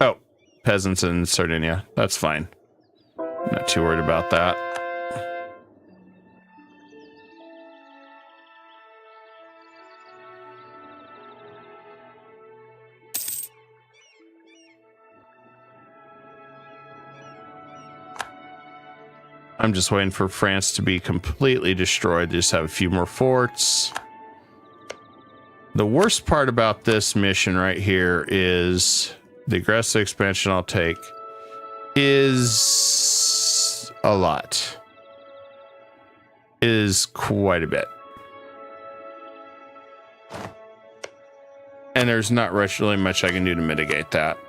Oh, peasants in Sardinia. That's fine. I'm not too worried about that. I'm just waiting for France to be completely destroyed. Just have a few more forts. The worst part about this mission right here is the aggressive expansion I'll take is a lot. Is quite a bit. And there's not really much I can do to mitigate that.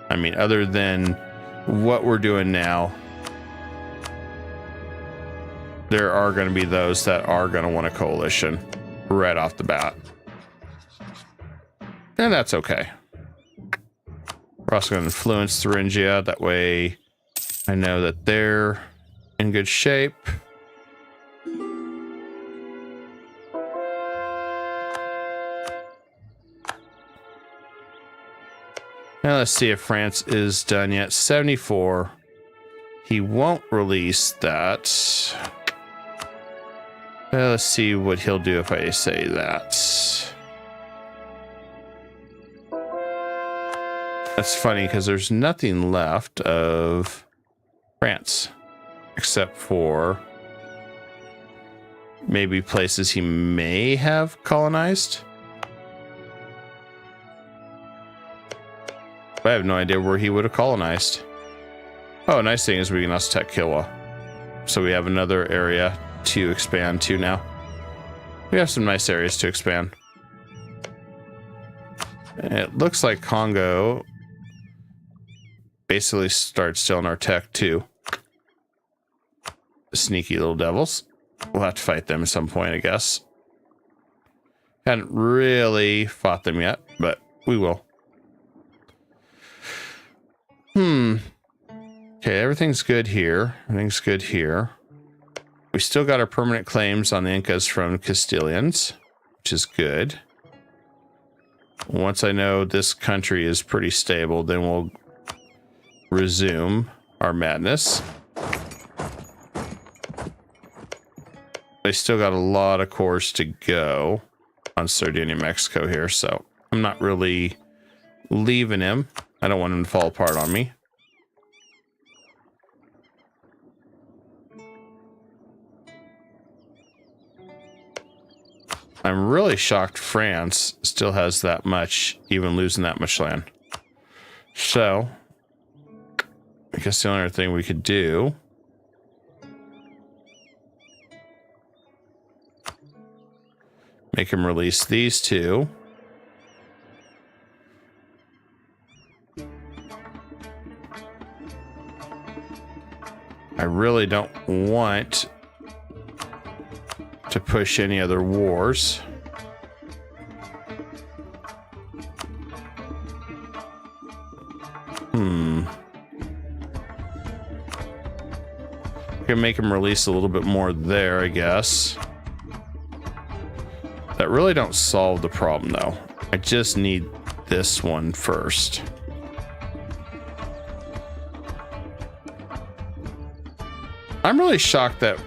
I mean, other than what we're doing now, there are going to be those that are going to want a coalition right off the bat. And that's okay. We're also going to influence Thuringia. That way I know that they're in good shape. Now let's see if France is done yet. 74. He won't release that. Let's see what he'll do if I say that. That's funny because there's nothing left of France except for maybe places he may have colonized. I have no idea where he would have colonized. Oh, nice thing is we can also attack Kilwa. So we have another area to expand to now. We have some nice areas to expand. It looks like Congo basically starts stealing our tech too. Sneaky little devils. We'll have to fight them at some point, I guess. Hadn't really fought them yet, but we will. Okay, everything's good here. Everything's good here. We still got our permanent claims on the Incas from Castilians, which is good. Once I know this country is pretty stable, then we'll resume our madness. They still got a lot of cores to go on Sardinia, Mexico here, so I'm not really leaving him. I don't want him to fall apart on me. I'm really shocked France still has that much, even losing that much land. So, I guess the only other thing we could do make him release these two. I really don't want to push any other wars. We can make him release a little bit more there, I guess. That really don't solve the problem, though. I just need this one first. I'm really shocked that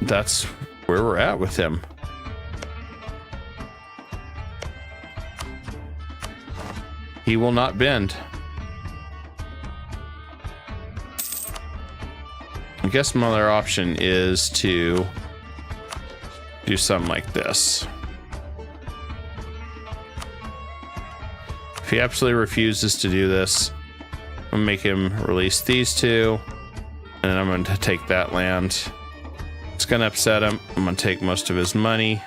that's where we're at with him. He will not bend. I guess my other option is to do something like this. If he absolutely refuses to do this, I'm gonna make him release these two, and I'm going to take that land. It's going to upset him. I'm going to take most of his money.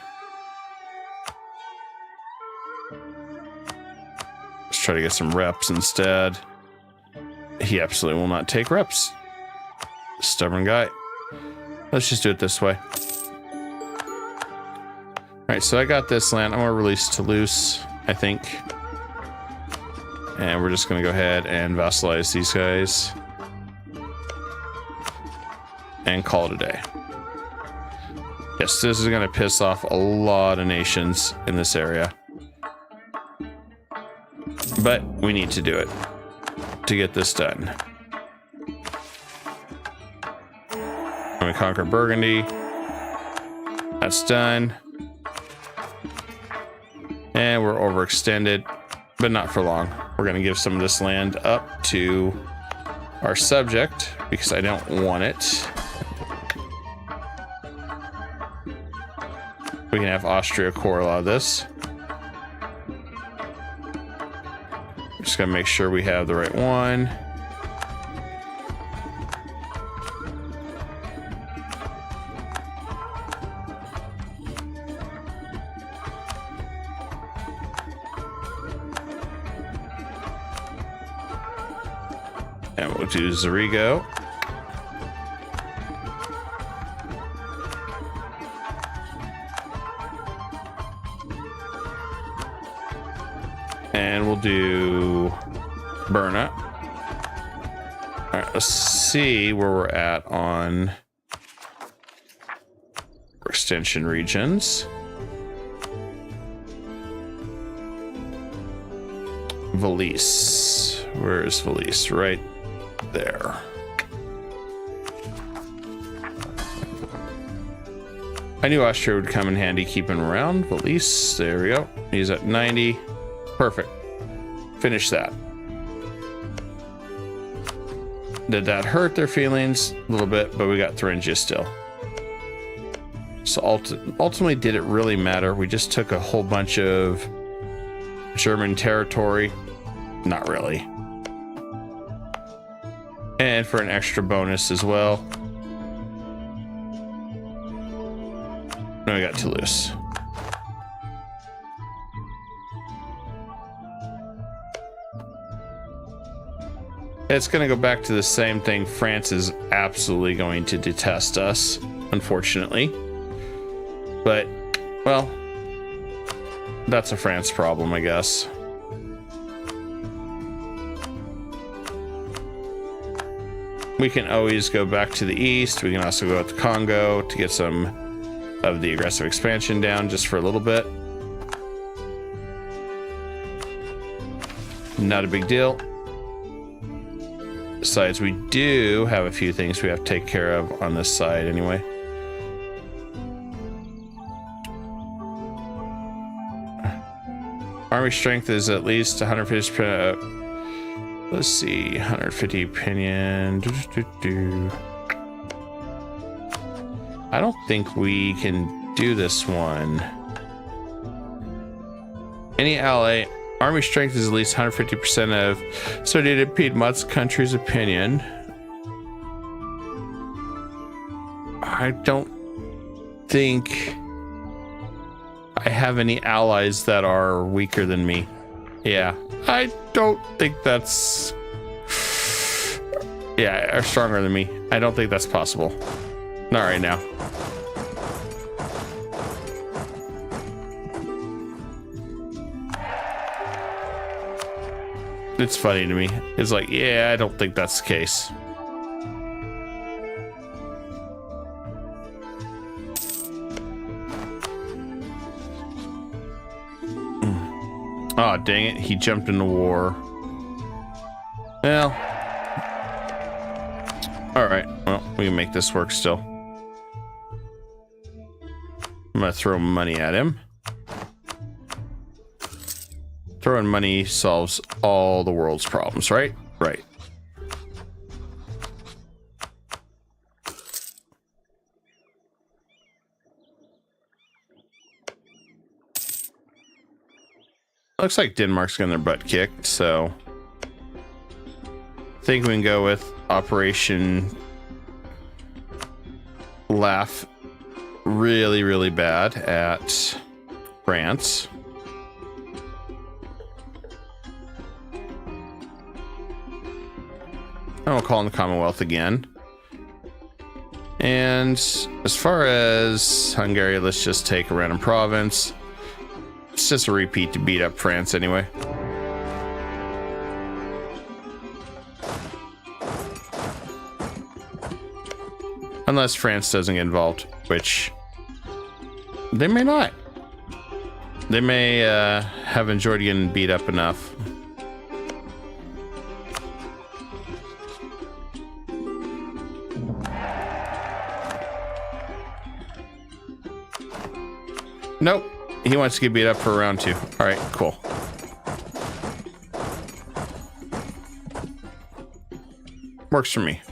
Let's try to get some reps instead. He absolutely will not take reps. Stubborn guy. Let's just do it this way. All right, so I got this land. I'm going to release Toulouse, I think. And we're just going to go ahead and vassalize these guys. And call it a day. Yes, this is going to piss off a lot of nations in this area. But we need to do it to get this done. I'm going to conquer Burgundy. That's done. And we're overextended, but not for long. We're going to give some of this land up to our subject because I don't want it. We can have Austria core a lot of this. Just gotta make sure we have the right one. And we'll do Zarigo. And we'll do Berna. All right, let's see where we're at on extension regions. Valise. Where is Valise? Right there. I knew Austria would come in handy keeping around. Valise. There we go. He's at 90. Perfect. Finish that. Did that hurt their feelings? A little bit, but we got Thuringia still. So ultimately, did it really matter? We just took a whole bunch of German territory. Not really. And for an extra bonus as well. Now we got Toulouse. It's going to go back to the same thing. France is absolutely going to detest us, unfortunately. But, well, that's a France problem, I guess. We can always go back to the east. We can also go out to Congo to get some of the aggressive expansion down just for a little bit. Not a big deal. Besides, we do have a few things we have to take care of on this side anyway. Army strength is at least 150%. Let's see, 150 opinion. I don't think we can do this one. Any ally, army strength is at least 150% of associated Piedmont's country's opinion. I don't think I have any allies that are weaker than me. Yeah, I don't think that's... Yeah, are stronger than me. I don't think that's possible. Not right now. It's funny to me. It's like, yeah, I don't think that's the case. Oh, dang it. He jumped into war. Well. Alright. Well, we can make this work still. I'm going to throw money at him. Throwing money solves all the world's problems, right? Right. Looks like Denmark's getting their butt kicked, so I think we can go with Operation Laugh really, really bad at France. And we'll call in the Commonwealth again. And as far as Hungary, let's just take a random province. It's just a repeat to beat up France anyway. Unless France doesn't get involved, which they may not. They may have enjoyed getting beat up enough. Nope. He wants to get beat up for round 2. All right, cool. Works for me.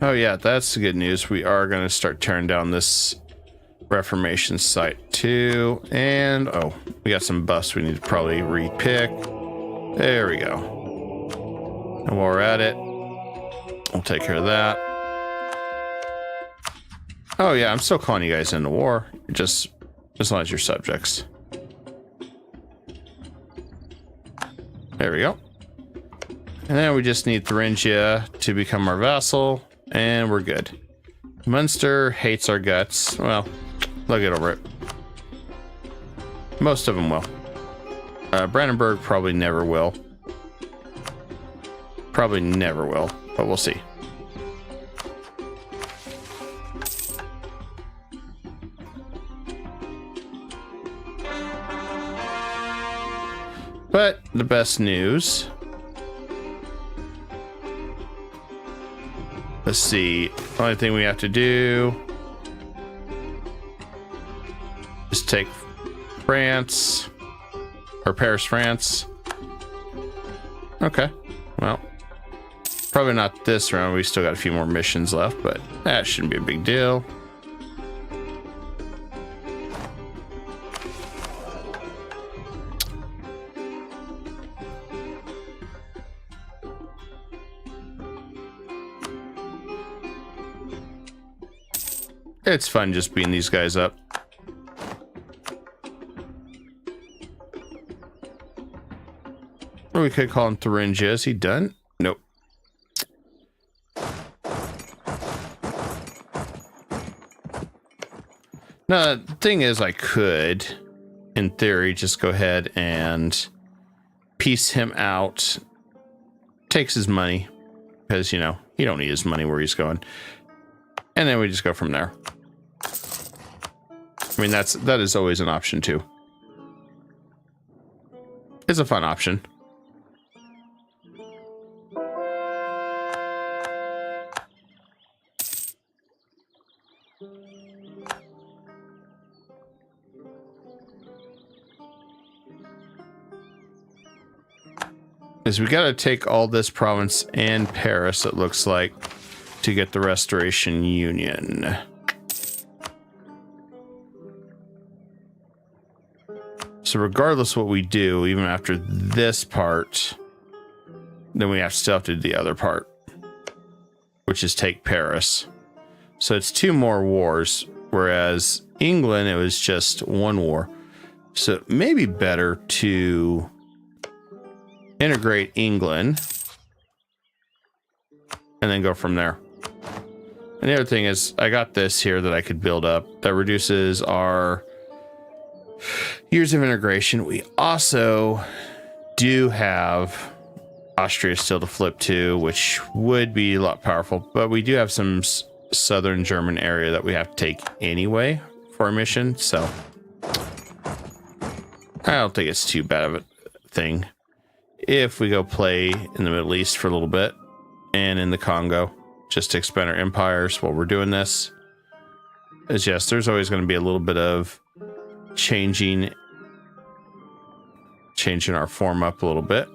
Oh yeah, that's the good news. We are going to start tearing down this Reformation site too. And oh, we got some buffs we need to probably repick. There we go. And while we're at it, we'll take care of that. Oh yeah, I'm still calling you guys into war. Just as long as you're subjects. There we go. And then we just need Thuringia to become our vassal, and we're good. Munster hates our guts. Well, they'll get over it. Most of them will. Brandenburg probably never will. Probably never will, but we'll see. But the best news. Let's see. The only thing we have to do is take France. Or Paris, France. Okay. Well, probably not this round. We still got a few more missions left, but that shouldn't be a big deal. It's fun just beating these guys up. Or we could call him Thuringia. Is he done? Nope. Now, the thing is, I could, in theory, just go ahead and piece him out. Takes his money. Because, you know, he don't need his money where he's going. And then we just go from there. I mean, that is always an option, too. It's a fun option. Is we got to take all this province and Paris, it looks like, to get the Restoration Union. So regardless what we do, even after this part, then we still have to do the other part, which is take Paris. So it's 2 more wars, whereas England, it was just 1 war. So it may be better to integrate England and then go from there. And the other thing is, I got this here that I could build up that reduces our years of integration. We also do have Austria still to flip to, which would be a lot powerful, but we do have some southern German area that we have to take anyway for our mission, so I don't think it's too bad of a thing if we go play in the Middle East for a little bit and in the Congo, just to expand our empires while we're doing this. As yes, there's always going to be a little bit of changing our form up a little bit.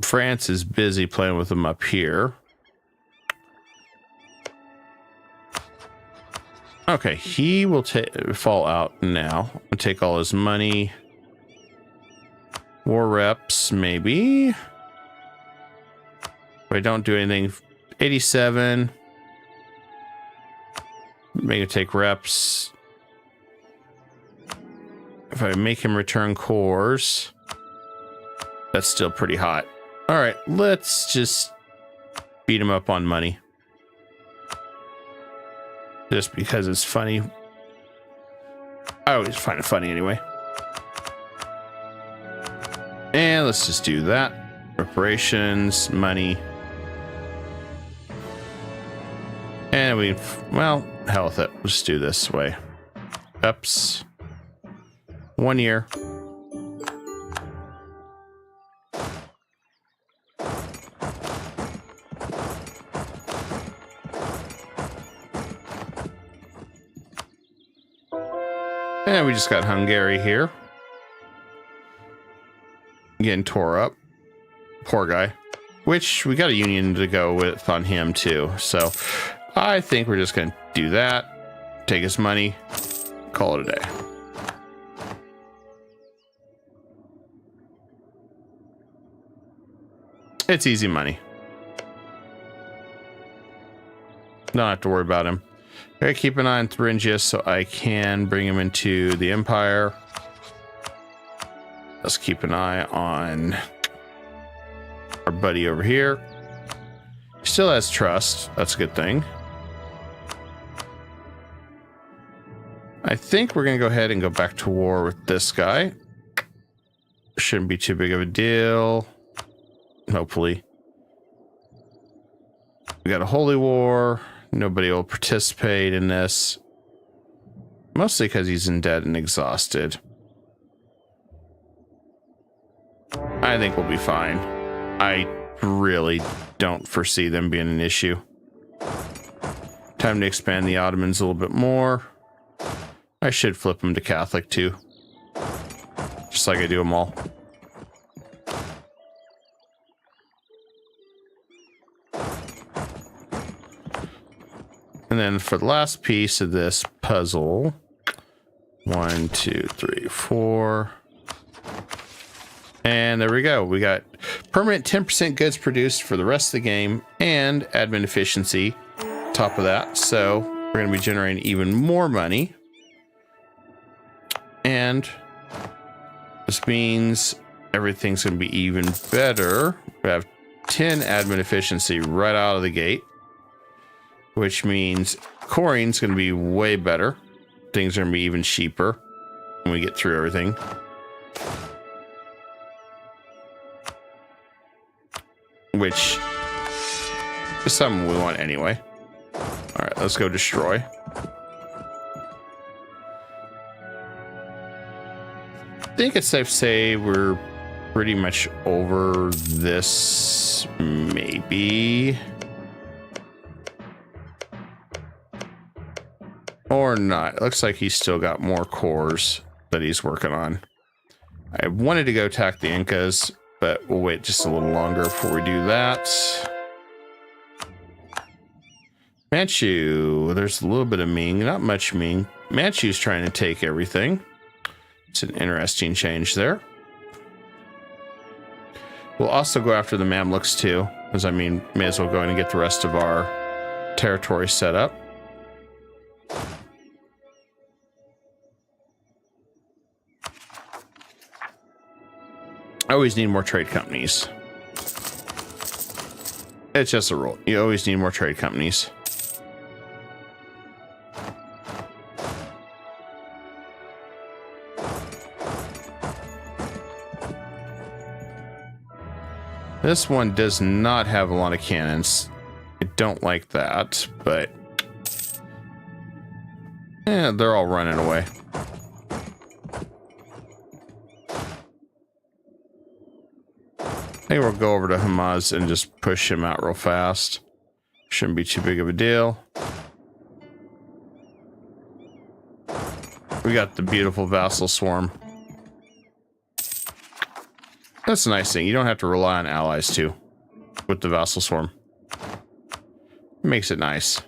France is busy playing with them up here. Okay, he will fall out now. I'll take all his money. War reps, maybe. If I don't do anything, 87. Make it take reps. If I make him return cores, that's still pretty hot. All right, let's just beat him up on money. Just because it's funny. I always find it funny anyway. And let's just do that. Reparations, money. And we, well, hell with it. Let's do this way. Ups. 1 year. And we just got Hungary here. Getting tore up. Poor guy. Which we got a union to go with on him too. So I think we're just going to do that. Take his money. Call it a day. It's easy money. Don't have to worry about him. I keep an eye on Thuringia so I can bring him into the Empire. Let's keep an eye on our buddy over here. He still has trust. That's a good thing. I think we're going to go ahead and go back to war with this guy. Shouldn't be too big of a deal. Hopefully. We got a holy war. Nobody will participate in this. Mostly because he's in debt and exhausted. I think we'll be fine. I really don't foresee them being an issue. Time to expand the Ottomans a little bit more. I should flip them to Catholic too. Just like I do them all. And then for the last piece of this puzzle, 1, 2, 3, 4. And there we go. We got Permanent 10% goods produced for the rest of the game and admin efficiency. Top of that. So we're going to be generating even more money. And this means everything's going to be even better. We have 10 admin efficiency right out of the gate, which means coring's going to be way better. Things are going to be even cheaper when we get through everything. Which is something we want anyway. All right, let's go destroy. I think it's safe to say we're pretty much over this, maybe. Or not. It looks like he's still got more cores that he's working on. I wanted to go attack the Incas, but we'll wait just a little longer before we do that. Manchu, there's a little bit of Ming, not much Ming. Manchu's trying to take everything. It's an interesting change there. We'll also go after the Mamluks too, because I mean, may as well go in and get the rest of our territory set up. I always need more trade companies. It's just a rule. You always need more trade companies. This one does not have a lot of cannons. I don't like that, but yeah, they're all running away. I think we'll go over to Hamas and just push him out real fast. Shouldn't be too big of a deal. We got the beautiful vassal swarm. That's a nice thing. You don't have to rely on allies too with the vassal swarm. It makes it nice.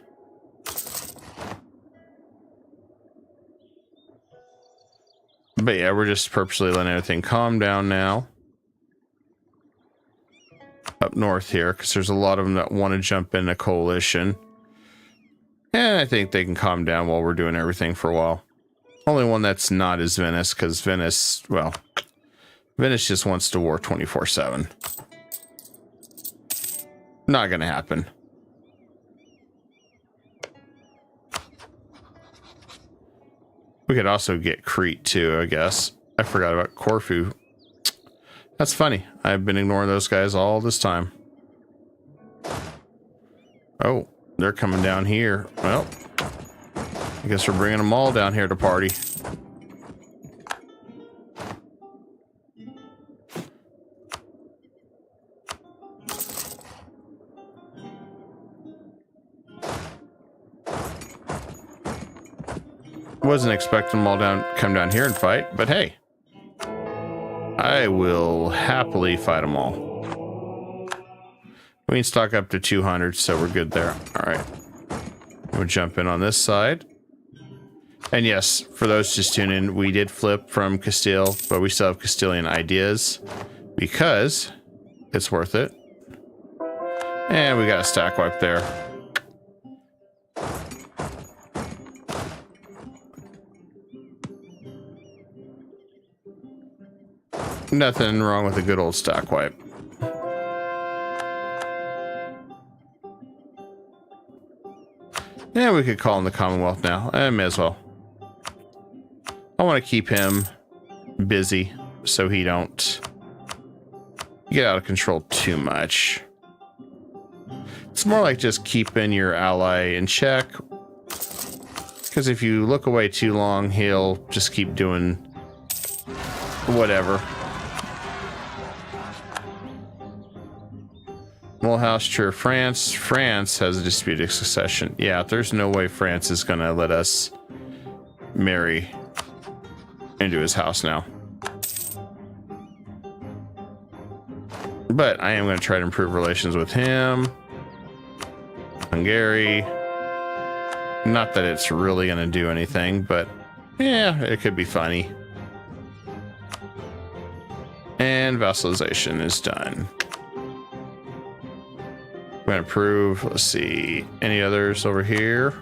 But yeah, we're just purposely letting everything calm down now. Up north here, because there's a lot of them that want to jump in a coalition. And I think they can calm down while we're doing everything for a while. Only one that's not is Venice, because Venice, well, Venice just wants to war 24/7. Not going to happen. We could also get Crete too, I guess. I forgot about Corfu. That's funny. I've been ignoring those guys all this time. Oh, they're coming down here. Well, I guess we're bringing them all down here to party. Wasn't expecting them all come down here and fight, but hey. I will happily fight them all. We can stock up to 200, so we're good there. All right. We'll jump in on this side. And yes, for those just tuning in, we did flip from Castile, but we still have Castilian ideas because it's worth it. And we got a stack wipe there. Nothing wrong with a good old stack wipe. Yeah, we could call him the Commonwealth now. I may as well. I want to keep him busy so he don't get out of control too much. It's more like just keeping your ally in check. Because if you look away too long, he'll just keep doing whatever. Mulhouse, France. France has a disputed succession. Yeah, there's no way France is going to let us marry into his house now. But I am going to try to improve relations with him. Hungary. Not that it's really going to do anything, but yeah, it could be funny. And vassalization is done. going to approve. Let's see. Any others over here?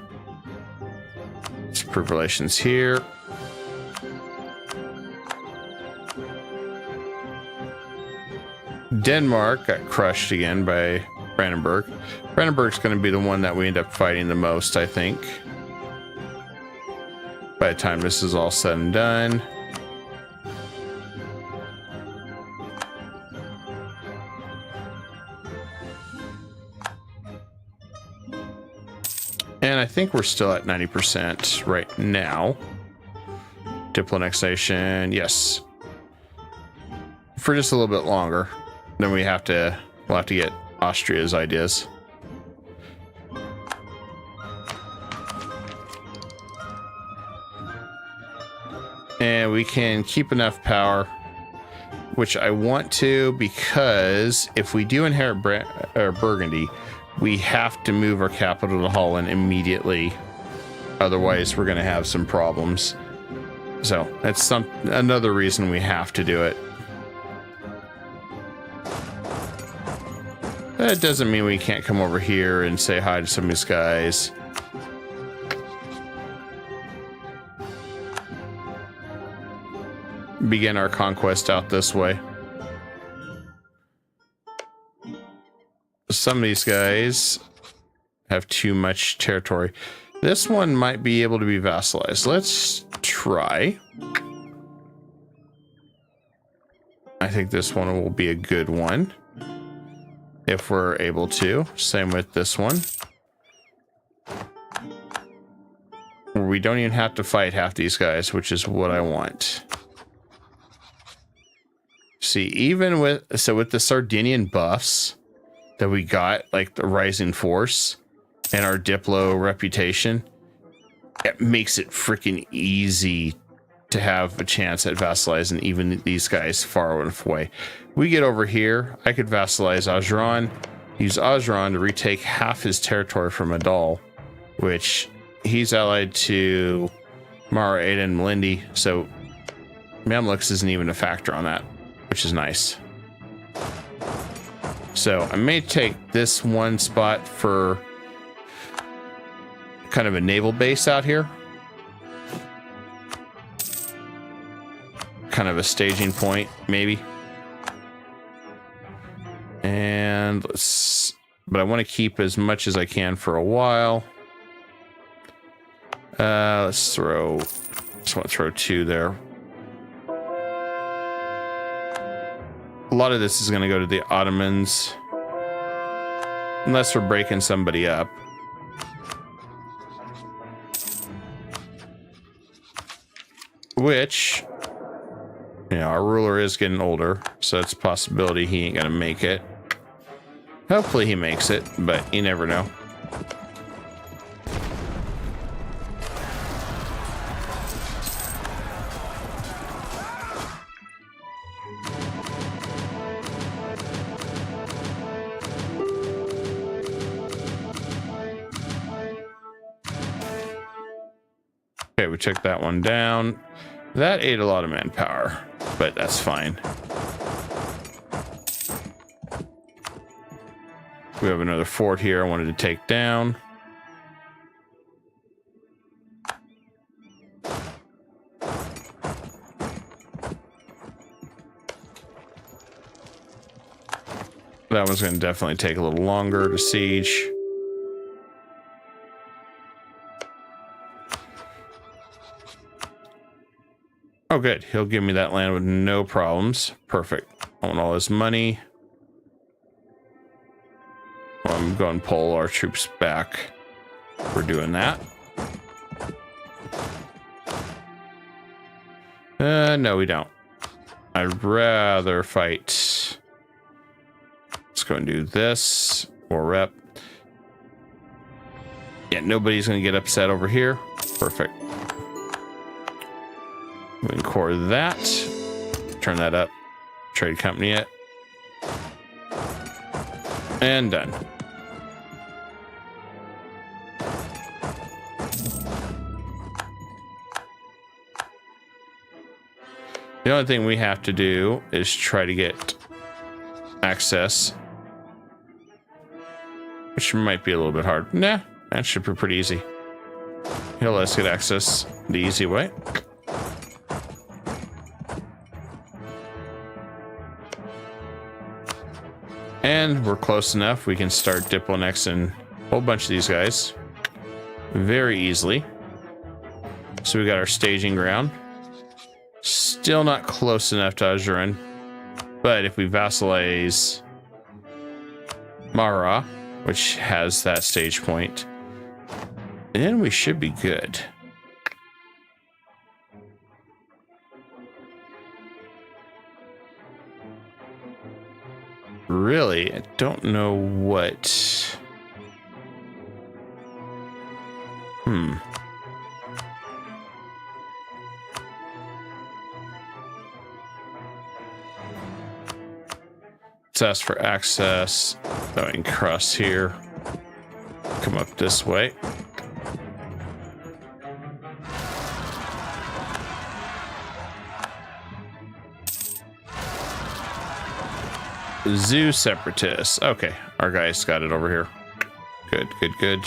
Let's approve relations here. Denmark got crushed again by Brandenburg. Brandenburg's going to be the one that we end up fighting the most, I think, by the time this is all said and done. And I think we're still at 90% right now. Diploannexation, yes. For just a little bit longer. Then we'll have to get Austria's ideas. And we can keep enough power, which I want to, because if we do inherit Burgundy, we have to move our capital to Holland immediately. Otherwise, we're going to have some problems. So that's another reason we have to do it. That doesn't mean we can't come over here and say hi to some of these guys. Begin our conquest out this way. Some of these guys have too much territory. This one might be able to be vassalized. Let's try. I think this one will be a good one. If we're able to. Same with this one. We don't even have to fight half these guys, which is what I want. See, even with the Sardinian buffs that we got, like the rising force and our Diplo reputation, it makes it freaking easy to have a chance at vassalizing even these guys far enough away. We get over here, I could vassalize Ajuran, use Ajuran to retake half his territory from Adal, which he's allied to Mara, Ada, and Melindi, so Mamluks isn't even a factor on that, which is nice. So I may take this one spot for kind of a naval base out here. Kind of a staging point, maybe. And but I want to keep as much as I can for a while. Just want to throw 2 there. A lot of this is going to go to the Ottomans, unless we're breaking somebody up. Which, our ruler is getting older, so it's a possibility he ain't gonna make it. Hopefully he makes it, but you never know. Okay, we took that one down. That ate a lot of manpower, but that's fine. We have another fort here I wanted to take down. That one's going to definitely take a little longer to siege. Oh, good. He'll give me that land with no problems. Perfect. I want all his money. Well, I'm going to pull our troops back. We're doing that. No, we don't. I'd rather fight. Let's go and do this. More rep. Yeah, nobody's going to get upset over here. Perfect. We can core that. Turn that up. Trade company it. And done. The only thing we have to do is try to get access which might be a little bit hard. Nah, that should be pretty easy. He'll let us get access the easy way. And we're close enough. We can start Diploannex a whole bunch of these guys very easily. So we got our staging ground. Still not close enough to Ajuran. But if we vassalize Mara, which has that stage point, then we should be good. Really, I don't know what... Let's ask for access. Going across here. Come up this way. Zoo separatists. Okay, our guys got it over here. Good, good, good.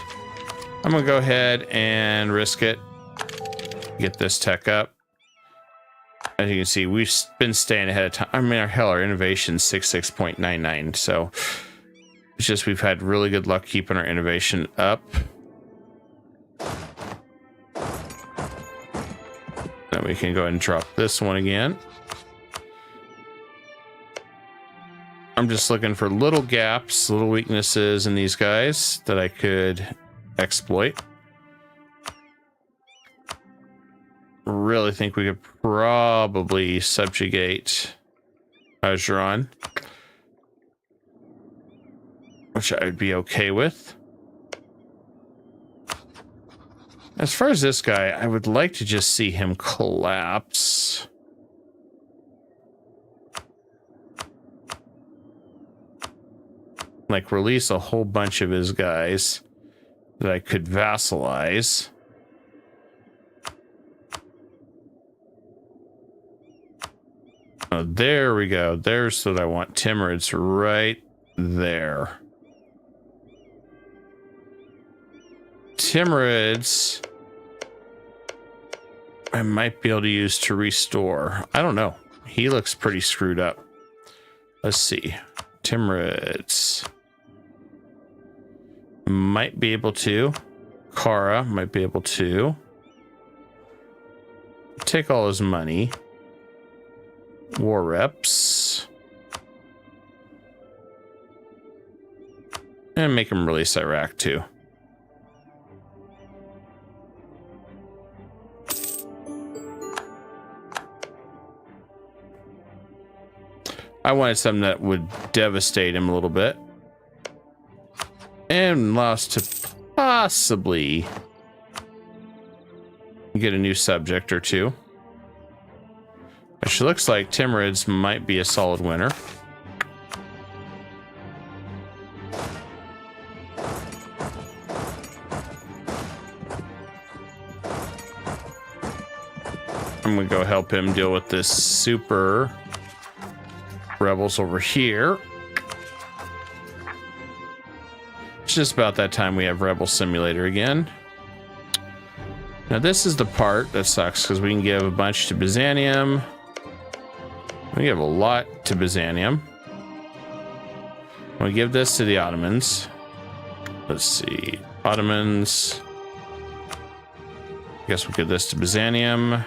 I'm gonna go ahead and risk it. Get this tech up. As you can see, we've been staying ahead of time. I mean, our innovation's 66.99. So it's just we've had really good luck keeping our innovation up. Then we can go ahead and drop this one again. I'm just looking for little gaps, little weaknesses in these guys that I could exploit. Really think we could probably subjugate Ajuran, which I would be okay with. As far as this guy, I would like to just see him collapse. Like release a whole bunch of his guys that I could vassalize. Oh, there we go. There's what I want. Timurids right there. Timurids I might be able to use to restore. I don't know. He looks pretty screwed up. Let's see. Timurids. Might be able to. Kara might be able to. Take all his money. War reps. And make him release Iraq too. I wanted something that would devastate him a little bit. And allow us to possibly get a new subject or two. Which looks like Timurids might be a solid winner. I'm gonna go help him deal with this super rebels over here. It's just about that time we have Rebel Simulator again. Now this is the part that sucks because we can give a bunch to Byzantium. We give a lot to Byzantium. We give this to the Ottomans. Let's see. Ottomans. I guess we'll give this to Byzantium.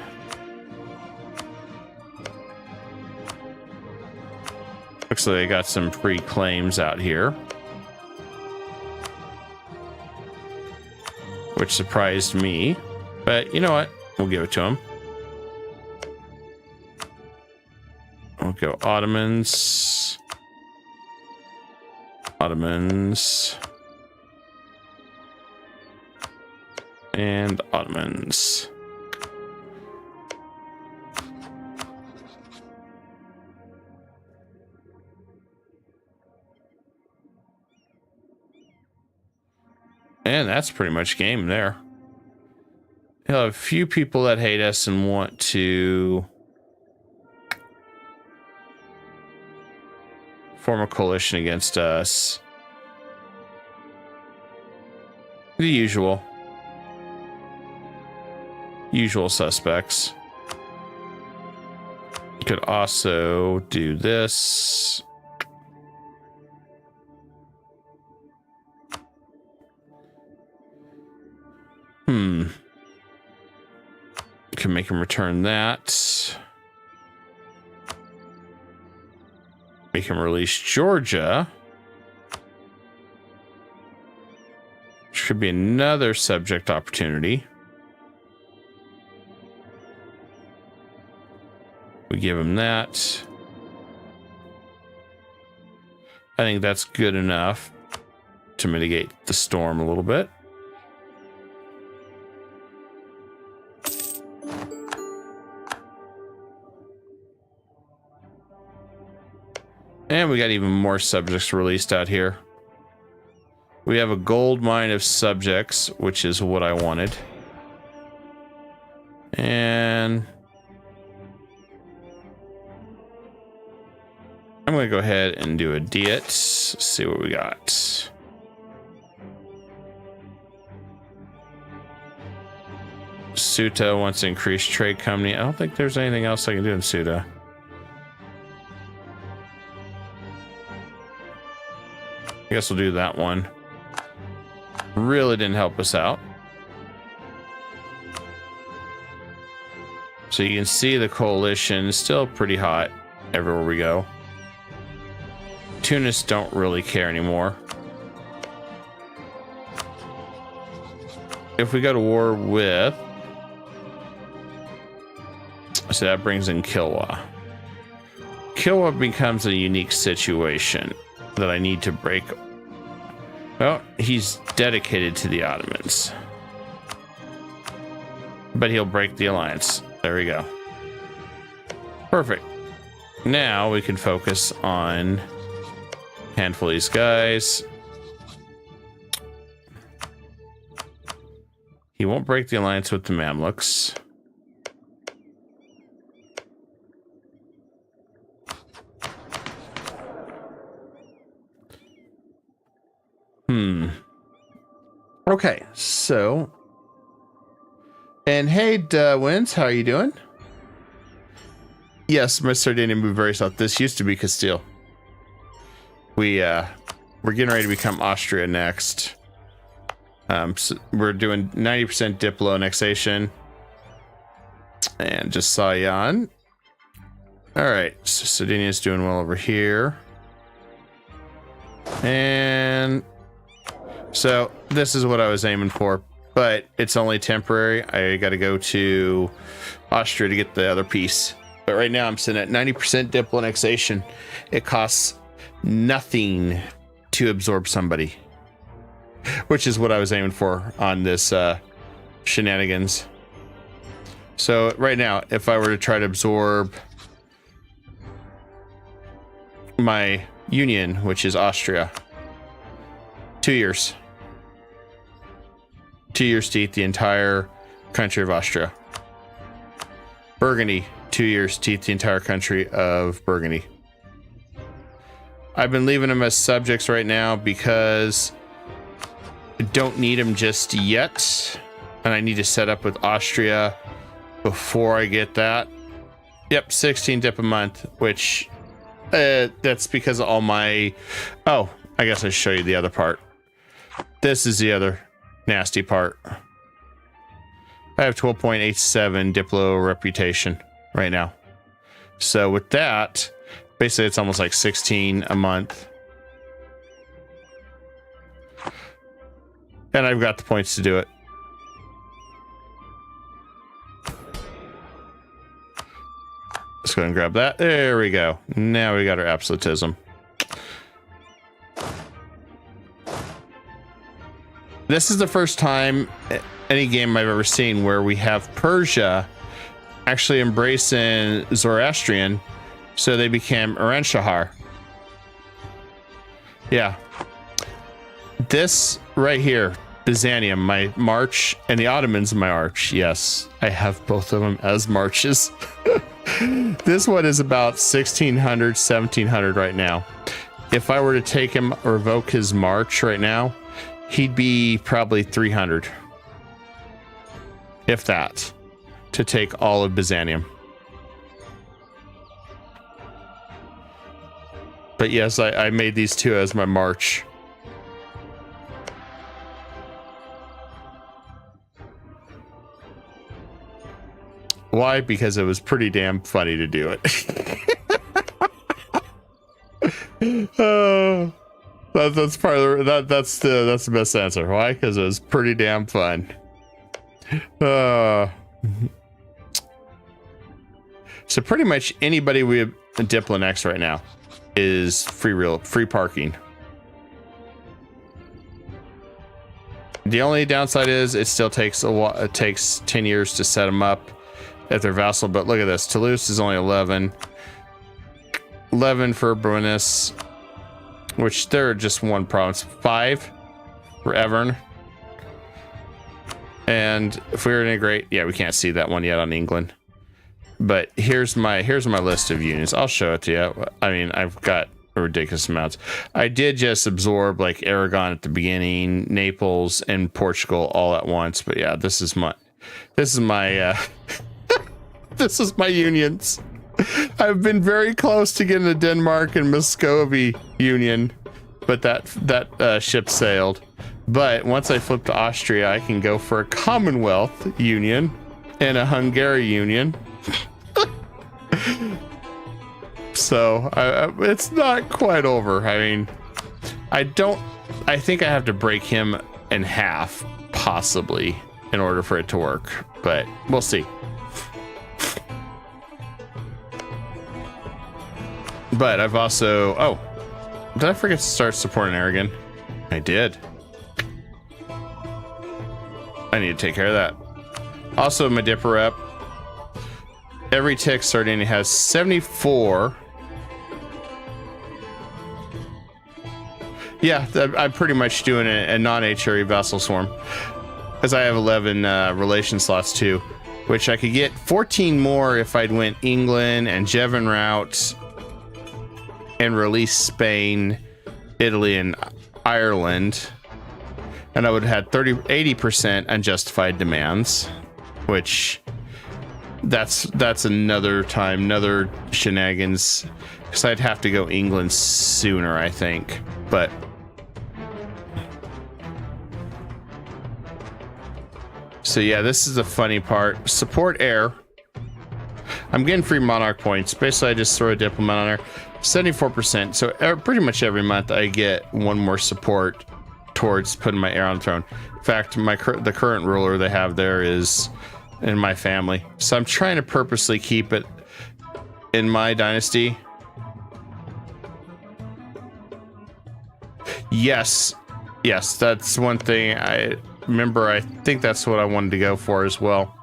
Looks like they got some free claims out here, which surprised me, but you know what? We'll give it to them. We'll go Ottomans, Ottomans, and Ottomans. And that's pretty much game there. You'll have a few people that hate us and want to form a coalition against us. The usual suspects. You could also do this. You can make him return that. Make him release Georgia. Which could be another subject opportunity. We give him that. I think that's good enough to mitigate the storm a little bit. And we got even more subjects released out here. We have a gold mine of subjects, which is what I wanted. And I'm going to go ahead and do a diet. Let's see what we got. Suta wants to increase trade company. I don't think there's anything else I can do in Suta. I guess we'll do that one. Really didn't help us out. So you can see the coalition is still pretty hot everywhere we go. Tunis don't really care anymore. If we go to war with... So that brings in Kilwa. Kilwa becomes a unique situation that I need to break. Well, he's dedicated to the Ottomans. But he'll break the alliance. There we go. Perfect. Now we can focus on a handful of these guys. He won't break the alliance with the Mamluks. Okay, so... And hey, Wins, how are you doing? Yes, my Sardinia moved very south. This used to be Castile. We're getting ready to become Austria next. So we're doing 90% Diplo annexation. And just saw Jan. Alright, so Sardinia's doing well over here. And... So, this is what I was aiming for, but it's only temporary. I got to go to Austria to get the other piece. But right now I'm sitting at 90% Diplo annexation. It costs nothing to absorb somebody, which is what I was aiming for on this shenanigans. So right now, if I were to try to absorb my union, which is Austria, 2 years. 2 years to eat the entire country of Austria. Burgundy, 2 years to eat the entire country of Burgundy. I've been leaving them as subjects right now because I don't need them just yet. And I need to set up with Austria before I get that. Yep, 16 dip a month, which that's because of all my... Oh, I guess I should show you the other part. This is the other nasty part. I have 12.87 Diplo reputation right now. So with that, basically it's almost like 16 a month. And I've got the points to do it. Let's go ahead and grab that. There we go. Now we got our absolutism. This is the first time any game I've ever seen where we have Persia actually embracing Zoroastrian, so they became Iran Shahar. Yeah. This right here, Byzantium, my march, and the Ottomans, my arch. Yes, I have both of them as marches. This one is about 1600, 1700 right now. If I were to take him, revoke his march right now, he'd be probably 300, if that, to take all of Byzantium. But yes, I made these two as my march. Why? Because it was pretty damn funny to do it. That's part of that's the best answer. Why? Because it was pretty damn fun. So pretty much anybody we have in Diploannex right now is free parking. The only downside is it still takes a while. It takes 10 years to set them up if they're vassal. But look at this. Toulouse is only 11 for Brunis, which they're just one province. 5 for Evern. And if we were to integrate, yeah, we can't see that one yet on England. But here's my list of unions. I'll show it to you. I mean, I've got ridiculous amounts. I did just absorb like Aragon at the beginning, Naples, and Portugal all at once. But yeah, this is my this is my unions. I've been very close to getting the Denmark and Muscovy union, but that ship sailed. But once I flip to Austria, I can go for a Commonwealth union and a Hungary union. So it's not quite over. I mean, I think I have to break him in half, possibly, in order for it to work. But we'll see. But I've also... Oh, did I forget to start supporting Aragon? I did. I need to take care of that. Also, my Dipper rep. Every tick starting has 74. Yeah, I'm pretty much doing a non-HRE vassal swarm. As I have 11 relation slots too, which I could get 14 more if I'd went England and Jevon route and release Spain, Italy, and Ireland. And I would have had 80% unjustified demands, which that's another time, another shenanigans, because I'd have to go England sooner, I think. But so yeah, this is the funny part. Support air. I'm getting free monarch points. Basically, I just throw a diplomat on there. 74%. So pretty much every month I get one more support towards putting my heir on the throne. In fact, the current ruler they have there is in my family. So I'm trying to purposely keep it in my dynasty. Yes, that's one thing I remember. I think that's what I wanted to go for as well.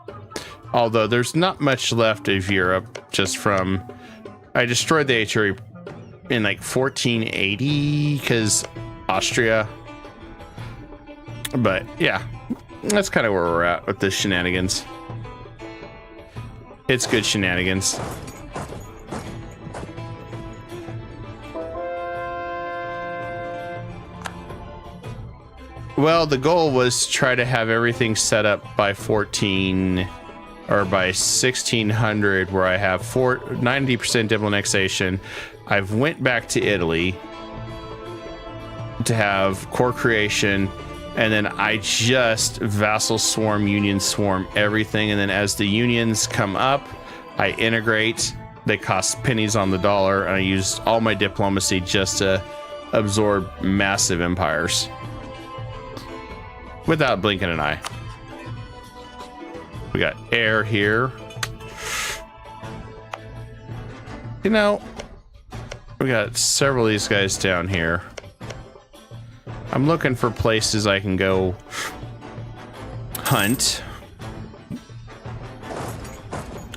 Although there's not much left of Europe, just from... I destroyed the HRE in like 1480 because Austria. But yeah, that's kind of where we're at with this shenanigans. It's good shenanigans. Well, the goal was to try to have everything set up by 14 or by 1600, where I have 90% diploannexation. I've went back to Italy to have core creation, and then I just vassal swarm, union swarm, everything. And then as the unions come up, I integrate. They cost pennies on the dollar, and I use all my diplomacy just to absorb massive empires without blinking an eye. We got air here. You know, we got several of these guys down here. I'm looking for places I can go hunt.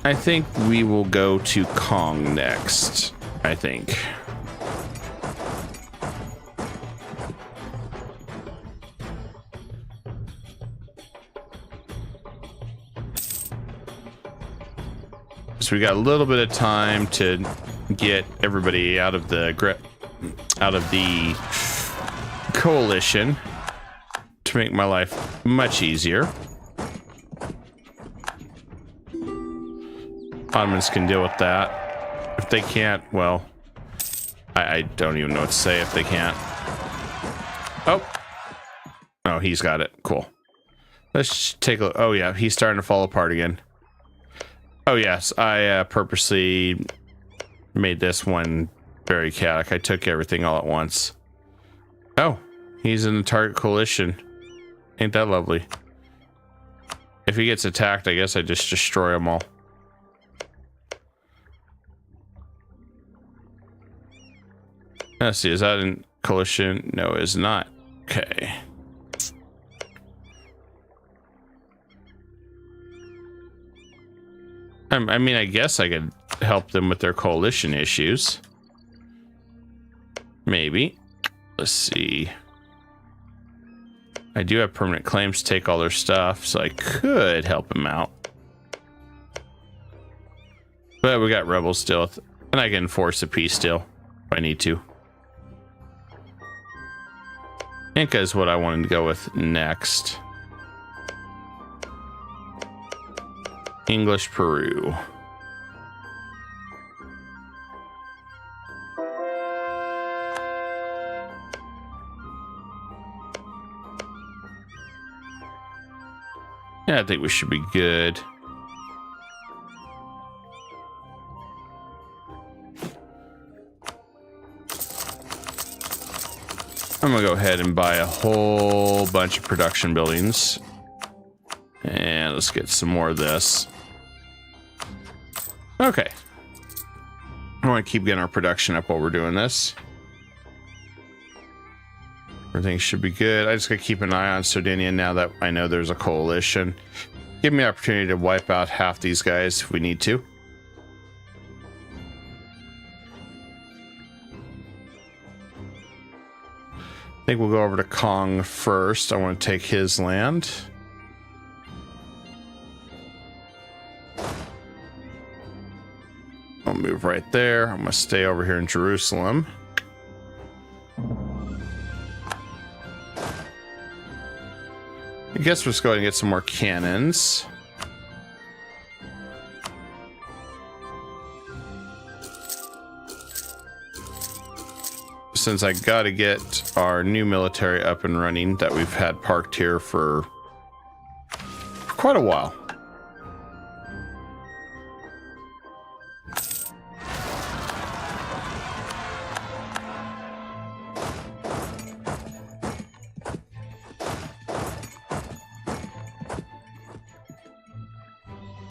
I think we will go to Kong next, I think. So we got a little bit of time to get everybody out of the coalition. to make my life much easier. Ottomans can deal with that. If they can't, well, I don't even know what to say if they can't. Oh. Oh, he's got it. Cool. Let's take a look. Oh, yeah, he's starting to fall apart again. Oh, yes, I purposely made this one very chaotic. I took everything all at once. Oh, he's in the target coalition. Ain't that lovely? If he gets attacked, I guess I just destroy them all. Let's see, is that in coalition? No, it is not. Okay. I mean, I guess I could help them with their coalition issues. Maybe. Let's see. I do have permanent claims to take all their stuff, so I could help them out. But we got rebels still, and I can enforce a peace still if I need to. Inca is what I wanted to go with next. English Peru. Yeah, I think we should be good. I'm gonna go ahead and buy a whole bunch of production buildings. And let's get some more of this. Okay. I want to keep getting our production up while we're doing this. Everything should be good. I just gotta keep an eye on Sardinia now that I know there's a coalition. Give me an opportunity to wipe out half these guys if we need to. I think we'll go over to Kong first. I want to take his land. I'll move right there. I'm going to stay over here in Jerusalem. I guess we'll just go ahead and get some more cannons. Since I got to get our new military up and running that we've had parked here for quite a while.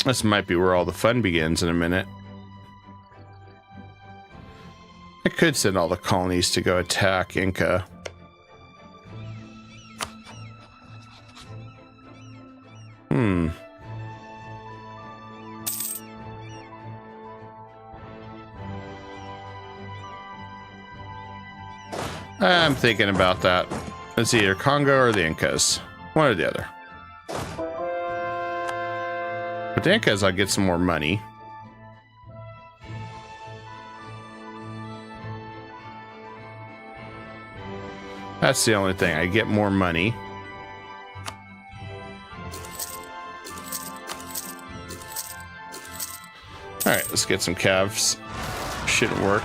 This might be where all the fun begins in a minute. I could send all the colonies to go attack Inca. I'm thinking about that. It's either Congo or the Incas. One or the other. With the Incas, I'll get some more money. That's the only thing. I get more money. All right, let's get some calves. Shouldn't work.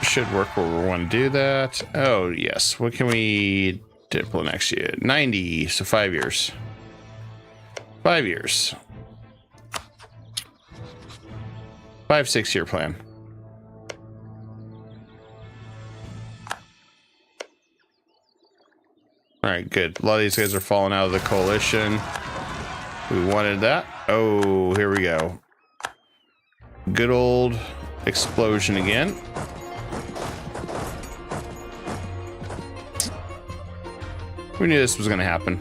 Should work where we want to do that. Oh, yes. What can we Diploannex you? 90, so 5 years. 5 years. 5-6 year plan. All right, good. A lot of these guys are falling out of the coalition. We wanted that. Oh, here we go. Good old explosion again. We knew this was going to happen.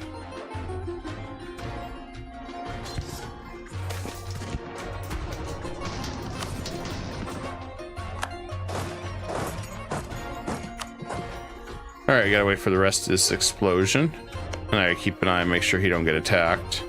All right, gotta wait for the rest of this explosion. And I gotta keep an eye and make sure he don't get attacked.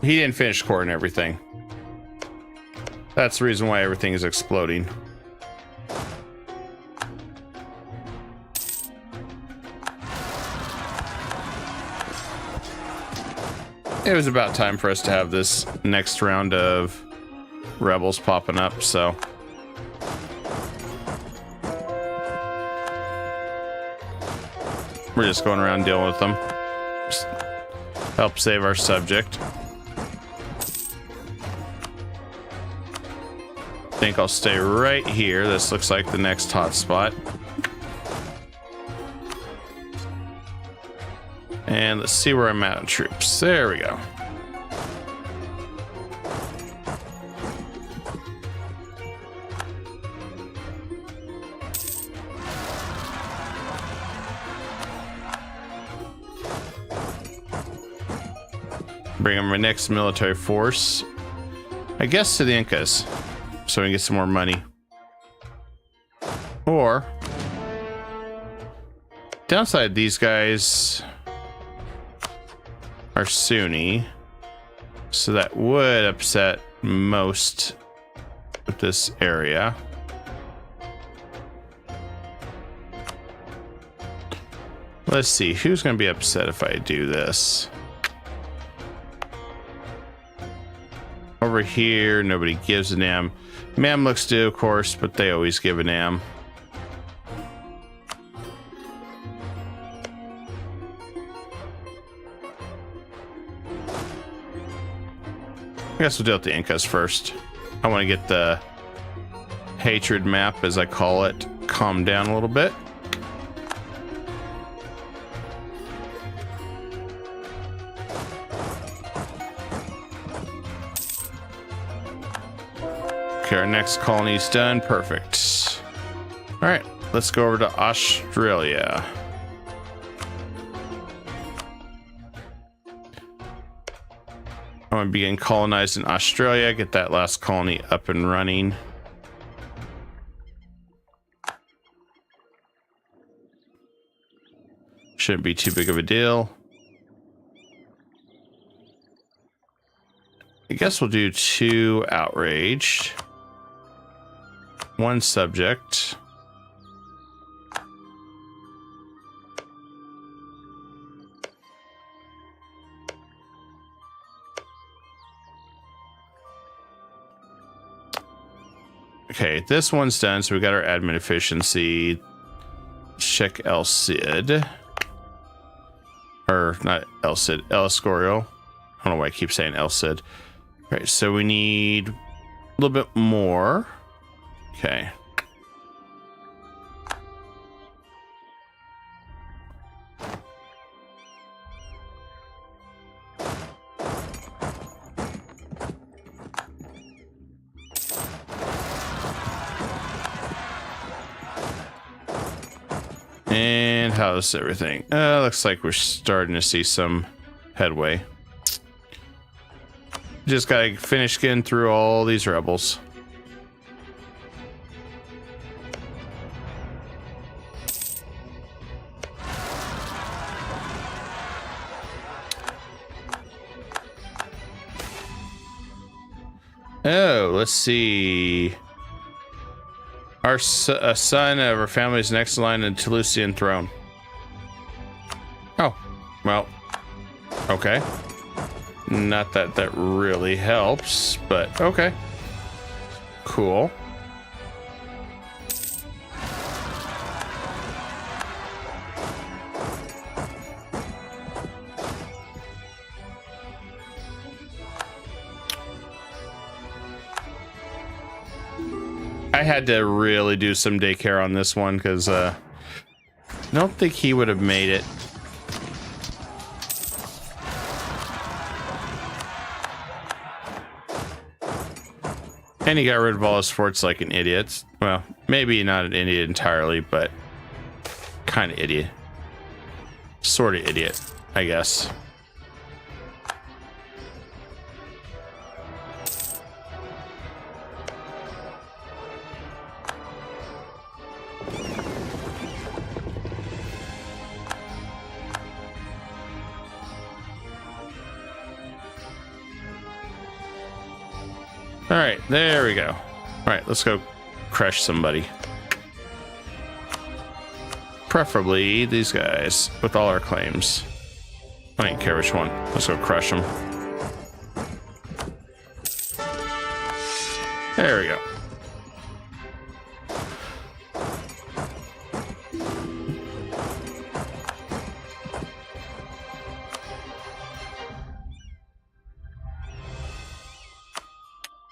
he didn't finish core and everything. That's the reason why everything is exploding. It was about time for us to have this next round of rebels popping up, so. We're just going around dealing with them. Just help save our subject. I think I'll stay right here. This looks like the next hotspot. And let's see where I'm at on troops. There we go. Bring in my next military force, I guess, to the Incas, so we can get some more money. Or, downside, these guys are Sunni, so that would upset most of this area. Let's see, who's going to be upset if I do this? Over here, nobody gives a damn. Mamluks do, of course, but they always give a damn. I guess we'll deal with the Incas first. I want to get the hatred map, as I call it, calm down a little bit. Okay, our next colony's done. Perfect. All right, let's go over to Australia. I want to begin colonizing Australia, get that last colony up and running. Shouldn't be too big of a deal. I guess we'll do 2 outraged. 1 subject. Okay, this one's done, so we got our admin efficiency. Check El Cid. Or not El Cid, El Escorial. I don't know why I keep saying El Cid. All right, so we need a little bit more. Okay. And how's everything? Looks like we're starting to see some headway. Just gotta finish getting through all these rebels. Oh, let's see. Our son of our family's next line in Toulousian throne. Oh, well, okay. Not that that really helps, but okay. Cool. I had to really do some daycare on this one because I don't think he would have made it. And he got rid of all his forts like an idiot. Well, maybe not an idiot entirely, but kind of idiot. Sort of idiot, I guess. All right, there we go. All right, let's go crush somebody. Preferably these guys with all our claims. I don't care which one. Let's go crush them. There we go.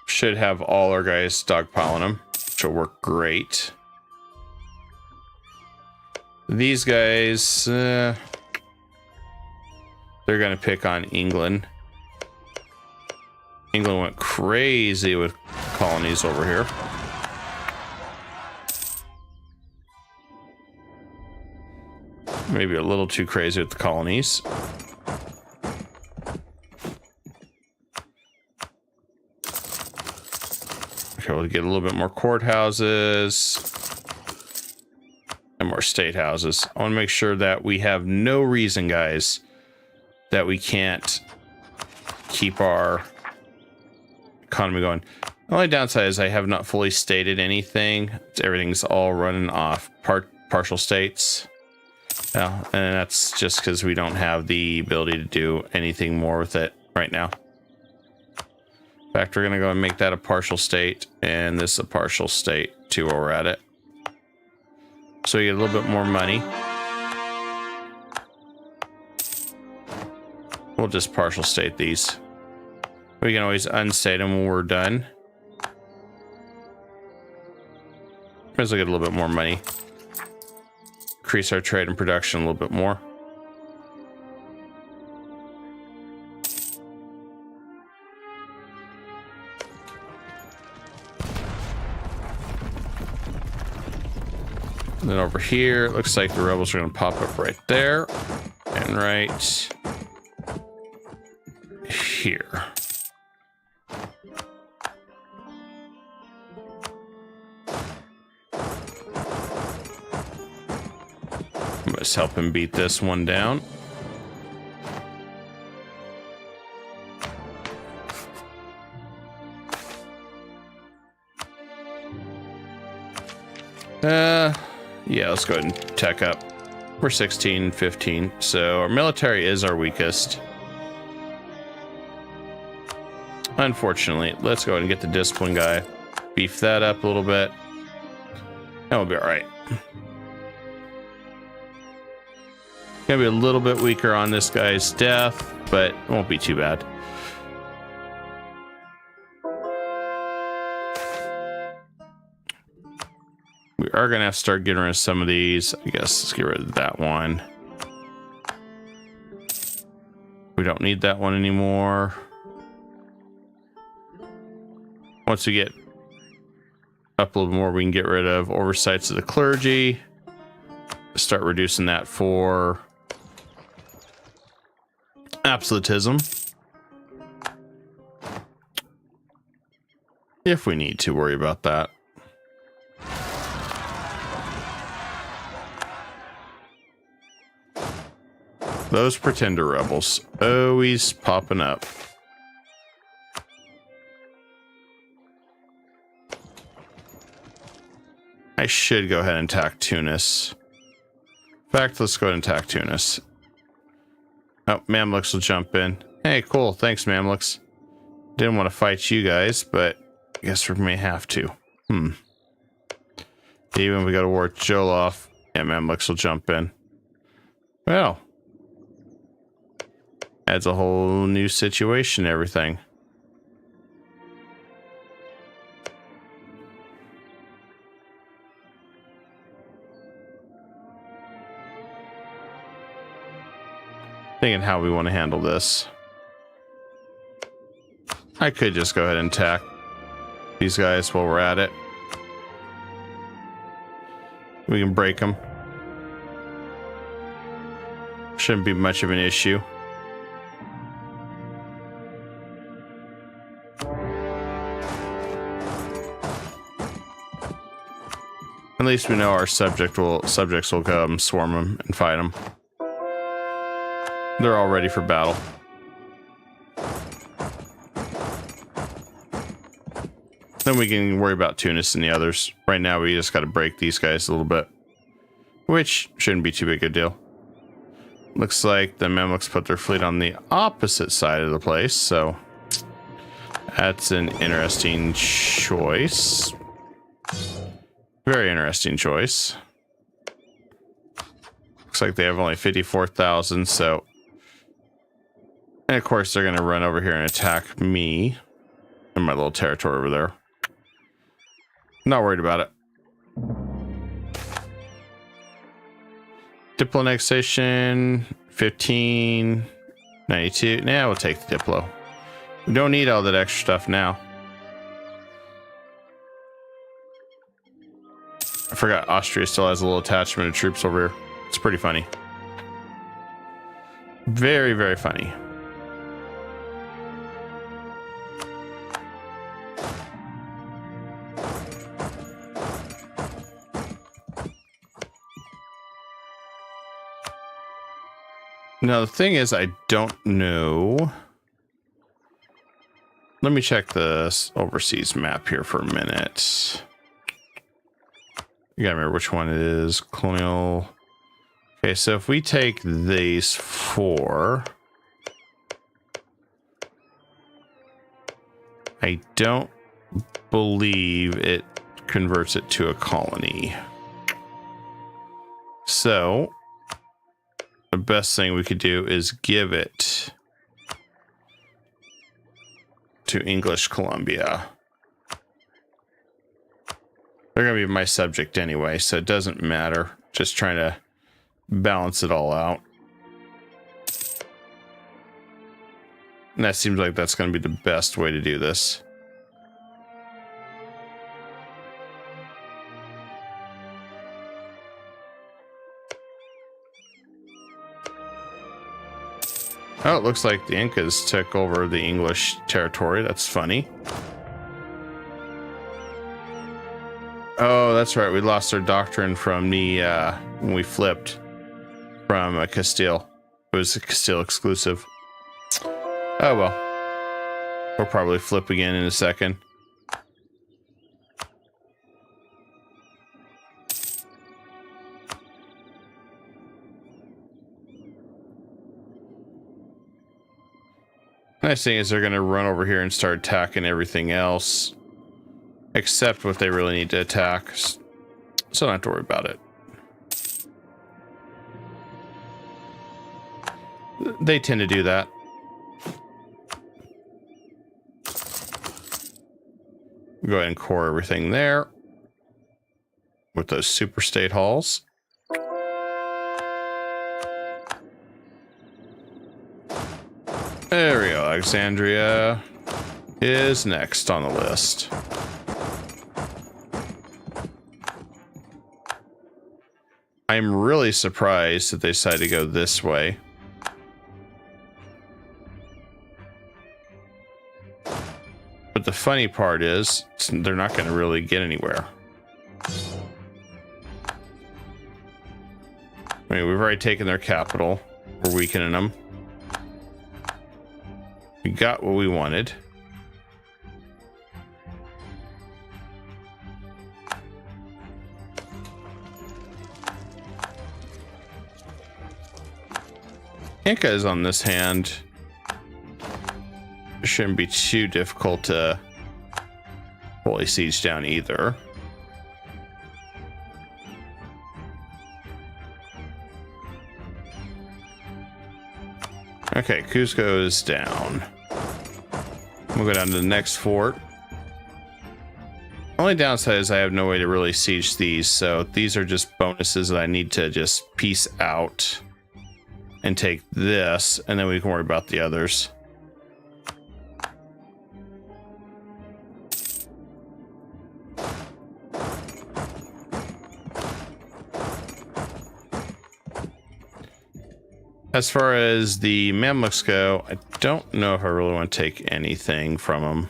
Should have all our guys stockpiling them, which will work great. These guys, they're going to pick on England. England went crazy with colonies over here. Maybe a little too crazy with the colonies. Okay, we'll get a little bit more courthouses and more state houses. I want to make sure that we have no reason, guys, that we can't keep our economy going. The only downside is I have not fully stated anything. Everything's all running off partial states. And that's just because we don't have the ability to do anything more with it right now. In fact, we're going to go and make that a partial state, and this a partial state too while we're at it. So we get a little bit more money. We'll just partial state these. We can always unstate them when we're done. Might as well get a little bit more money. Increase our trade and production a little bit more. And then over here, it looks like the rebels are going to pop up right there and right here. Let's help him beat this one down. Yeah, let's go ahead and tech up. We're 16, 15, so our military is our weakest. Unfortunately, let's go ahead and get the discipline guy. Beef that up a little bit. And we'll be all right. Gonna be a little bit weaker on this guy's death, but it won't be too bad. We are gonna have to start getting rid of some of these. I guess let's get rid of that one. We don't need that one anymore. Once we get up a little more, we can get rid of oversights of the clergy. Start reducing that for absolutism. If we need to worry about that. Those pretender rebels always popping up. I should go ahead and attack Tunis. In fact, let's go ahead and attack Tunis. Oh, Mamluks will jump in. Hey, cool. Thanks, Mamluks. Didn't want to fight you guys, but I guess we may have to. Even if we go to war with Joloff, yeah, Mamluks will jump in. Well, adds a whole new situation to everything. Thinking how we want to handle this. I could just go ahead and attack these guys while we're at it. We can break them. Shouldn't be much of an issue. At least we know our subjects will come swarm them and fight them. They're all ready for battle. Then we can worry about Tunis and the others. Right now, we just got to break these guys a little bit, which shouldn't be too big a deal. Looks like the Mamluks put their fleet on the opposite side of the place, so that's an interesting choice. Very interesting choice. Looks like they have only 54,000, so... And of course, they're going to run over here and attack me in my little territory over there. Not worried about it. Diploannex 1592. Nah, we'll take the Diplo. We don't need all that extra stuff now. I forgot Austria still has a little attachment of troops over here. It's pretty funny. Very, very funny. Now, the thing is, I don't know. Let me check this overseas map here for a minute. You gotta remember which one it is. Colonial. Okay, so if we take these four, I don't believe it converts it to a colony. So the best thing we could do is give it to English Columbia. They're going to be my subject anyway, so it doesn't matter. Just trying to balance it all out. And that seems like that's going to be the best way to do this. Oh, it looks like the Incas took over the English territory. That's funny. Oh, that's right. We lost our doctrine from the, when we flipped from Castile. It was a Castile exclusive. Oh, well. We'll probably flip again in a second. Nice thing is they're going to run over here and start attacking everything else, except what they really need to attack. So don't have to worry about it. They tend to do that. Go ahead and core everything there with those super state halls. There we go. Alexandria is next on the list. I'm really surprised that they decided to go this way. But the funny part is, they're not going to really get anywhere. I mean, we've already taken their capital. We're weakening them. We got what we wanted. Incas on this hand shouldn't be too difficult to fully siege down either. Okay, Cusco is down. We'll go down to the next fort. Only downside is I have no way to really siege these, so these are just bonuses that I need to just piece out and take this, and then we can worry about the others. As far as the Mamluks go, I don't know if I really want to take anything from them.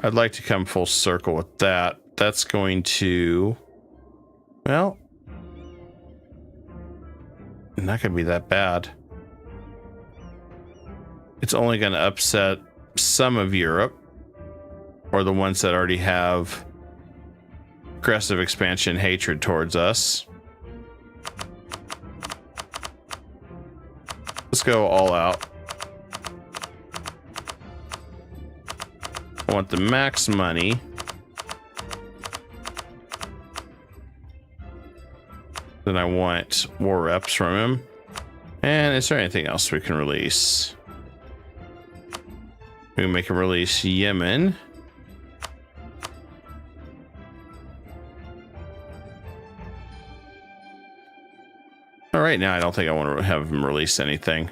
I'd like to come full circle with that. That's going to, well, not going to be that bad. It's only going to upset some of Europe, or the ones that already have aggressive expansion hatred towards us. Let's go all out. I want the max money. Then I want war reps from him. And is there anything else we can release? We can make him release Yemen. All right, now I don't think I want to have him release anything.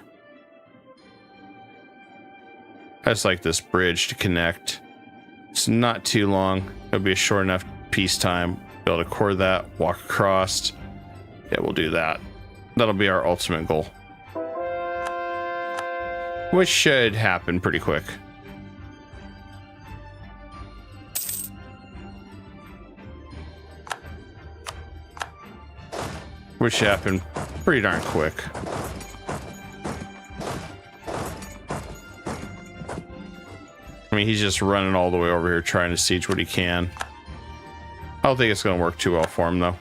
I just like this bridge to connect. It's not too long. It'll be a short enough peacetime. Be able to core that, walk across. Yeah, we'll do that. That'll be our ultimate goal, which should happen pretty quick. Which should happen pretty darn quick. I mean, he's just running all the way over here trying to siege what he can. I don't think it's going to work too well for him, though.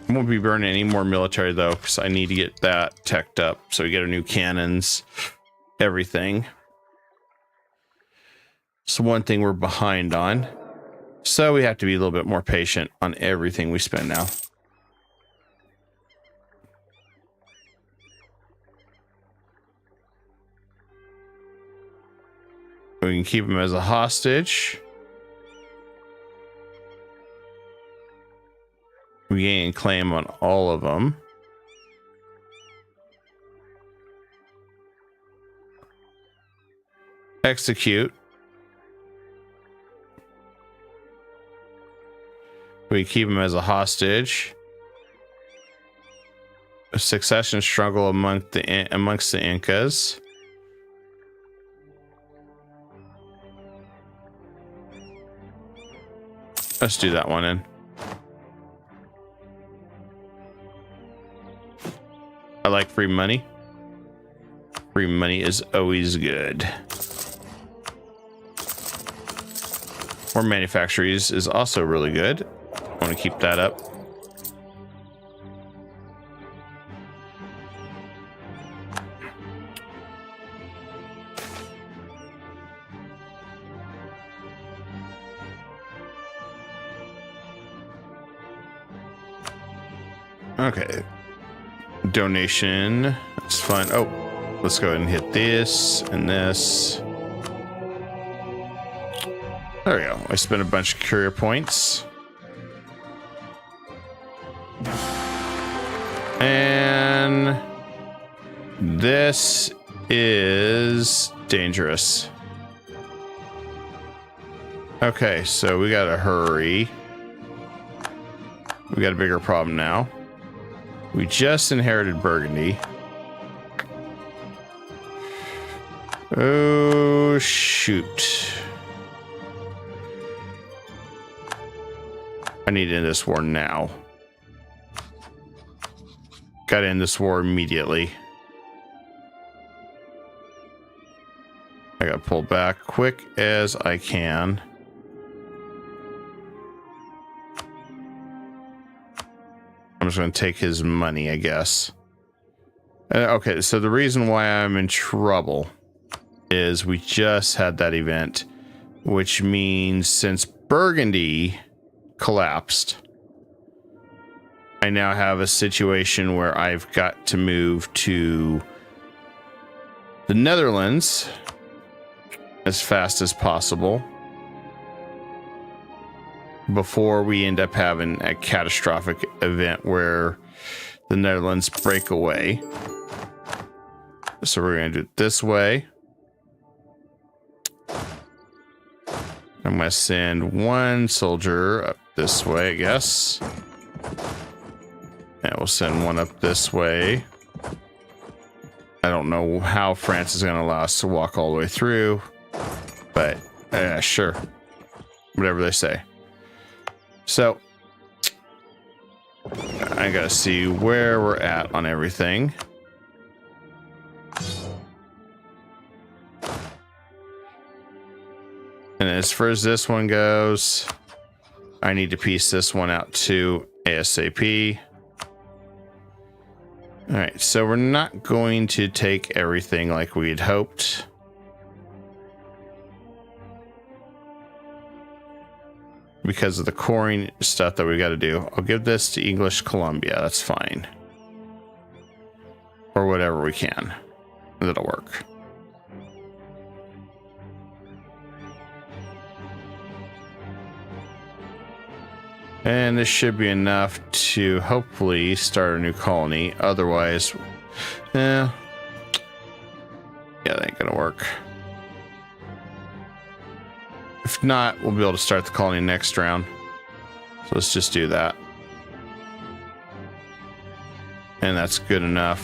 I won't be burning any more military, though, because I need to get that teched up. So we get our new cannons, everything. So one thing we're behind on. So we have to be a little bit more patient on everything we spend now. We can keep him as a hostage. We gain claim on all of them. Execute. We keep him as a hostage. A succession struggle amongst the Incas. Let's do that one in. I like free money. Free money is always good. More manufactories is also really good. I want to keep that up. Okay. Donation. That's fine. Oh, let's go ahead and hit this and this. There we go. I spent a bunch of courier points. And this is dangerous. Okay, so we gotta hurry. We got a bigger problem now. We just inherited Burgundy. Oh, shoot. I need to end this war now. Gotta end this war immediately. I gotta pull back quick as I can. I'm just going to take his money, I guess. Okay, so the reason why I'm in trouble is we just had that event, which means since Burgundy collapsed, I now have a situation where I've got to move to the Netherlands as fast as possible before we end up having a catastrophic event where the Netherlands break away. So we're going to do it this way. I'm going to send one soldier up this way, I guess. And we'll send one up this way. I don't know how France is going to allow us to walk all the way through, but sure. Whatever they say. So I I gotta see where we're at on everything. And as far as this one goes, I need to piece this one out too ASAP. All right, so we're not going to take everything like we had hoped. Because of the coring stuff that we got to do. I'll give this to English Columbia. That's fine. Or whatever we can. That'll work. And this should be enough to hopefully start a new colony. Otherwise, yeah, that ain't gonna work. If not, we'll be able to start the colony next round. So let's just do that. And that's good enough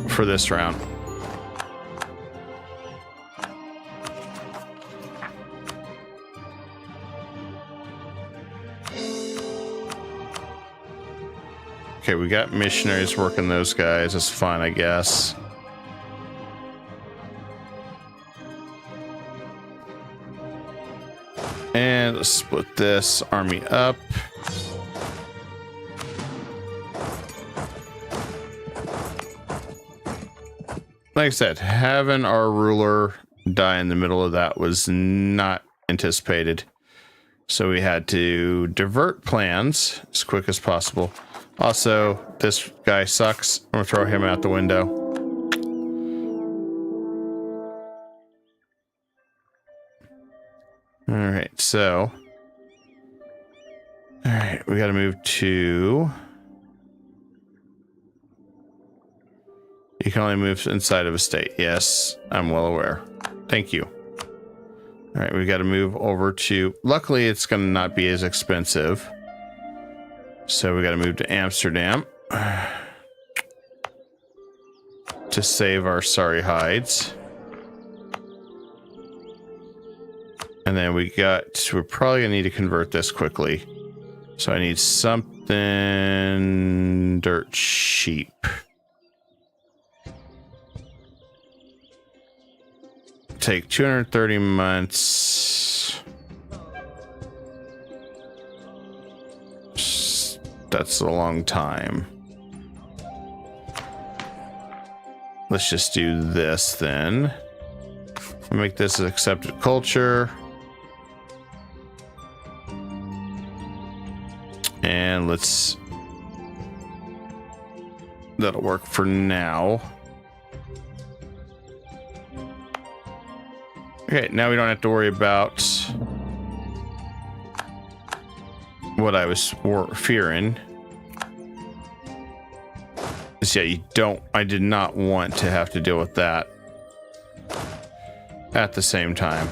for this round. Okay, we got missionaries working those guys. That's fine, I guess. And let's split this army up. Like I said, having our ruler die in the middle of that was not anticipated. So we had to divert plans as quick as possible. Also, this guy sucks. I'm gonna throw him out the window. All right, so. All right, we gotta move to. You can only move inside of a state. Yes, I'm well aware. Thank you. All right, we gotta move over to. Luckily, it's gonna not be as expensive. So we got to move to Amsterdam to save our sorry hides. And then we're probably going to need to convert this quickly. So I need something dirt cheap. Take 230 months. That's a long time. Let's just do this then. Make this an accepted culture. And that'll work for now. Okay, now we don't have to worry about what I was fearing. Yeah, I did not want to have to deal with that at the same time.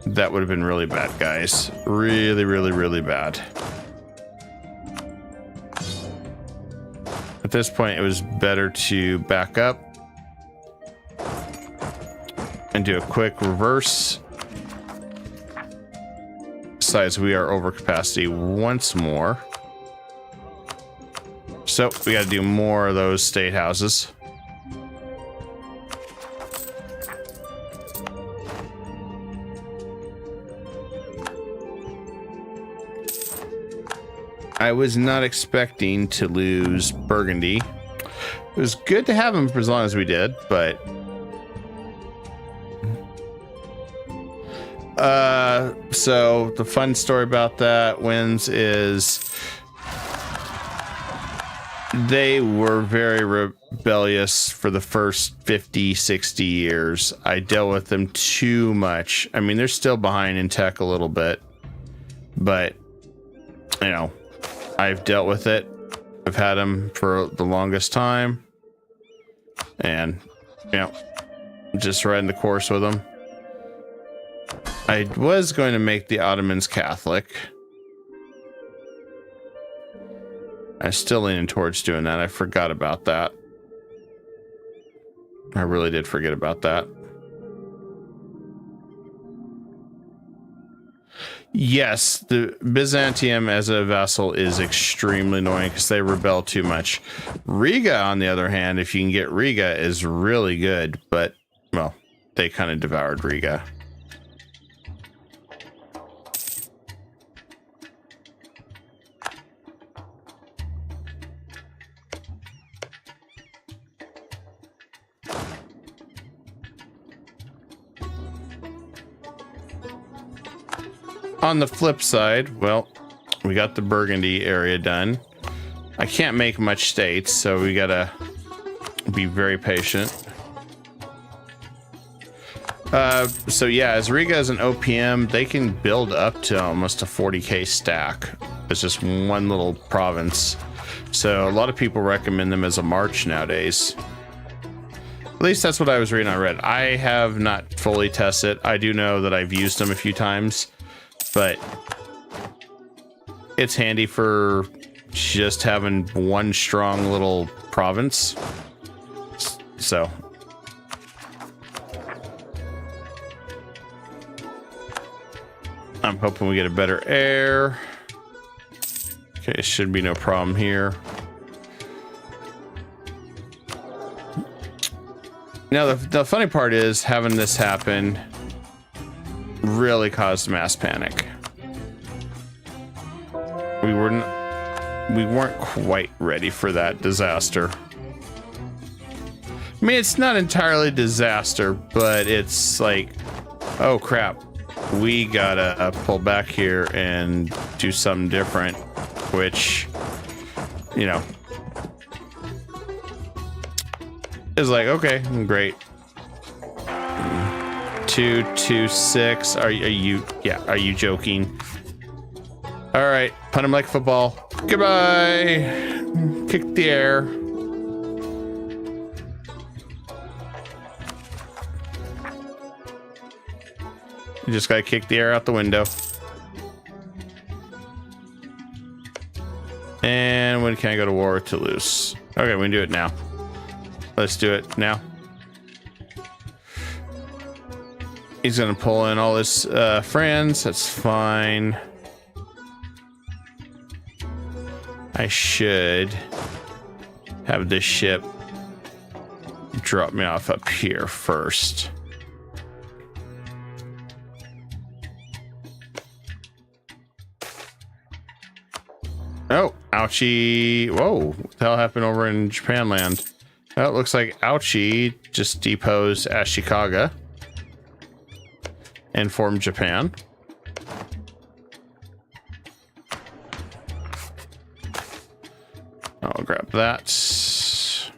That would have been really bad, guys. Really, really, really bad. At this point, it was better to back up and do a quick reverse. Besides, we are over capacity once more. So we got to do more of those state houses. I was not expecting to lose Burgundy. It was good to have him for as long as we did, but so the fun story about that wins is they were very rebellious for the first 50, 60 years. I dealt with them too much. I mean, they're still behind in tech a little bit, but you know, I've dealt with it. I've had them for the longest time, and you know, just riding the course with them. I was going to make the Ottomans Catholic. I'm still leaning towards doing that. I forgot about that. I really did forget about that. Yes, the Byzantium as a vassal is extremely annoying because they rebel too much. Riga, on the other hand, if you can get Riga, is really good, but, well, they kind of devoured Riga. On the flip side, well, we got the Burgundy area done. I can't make much states, so we gotta be very patient. So yeah, as Riga is an OPM, they can build up to almost a 40k stack. It's just one little province. So a lot of people recommend them as a march nowadays. At least that's what I was reading on Reddit. I have not fully tested. I do know that I've used them a few times, but it's handy for just having one strong little province. So I'm hoping we get a better air. Okay, it should be no problem here. Now the funny part is having this happen really caused mass panic. We weren't quite ready for that disaster. I mean, it's not entirely disaster, but it's like, oh crap, we gotta pull back here and do something different, which, you know, is like, okay, great. 226. Are you joking? All right, punt him like football. Goodbye. Kick the air. You just gotta kick the air out the window. And when can I go to war with Toulouse? Okay, we can do it now. Let's do it now. He's gonna pull in all his friends. That's fine. I should have this ship drop me off up here first. Oh, ouchie. Whoa, what the hell happened over in Japan land? Well, it looks like Ouchie just deposed Ashikaga and formed Japan. I'll grab that.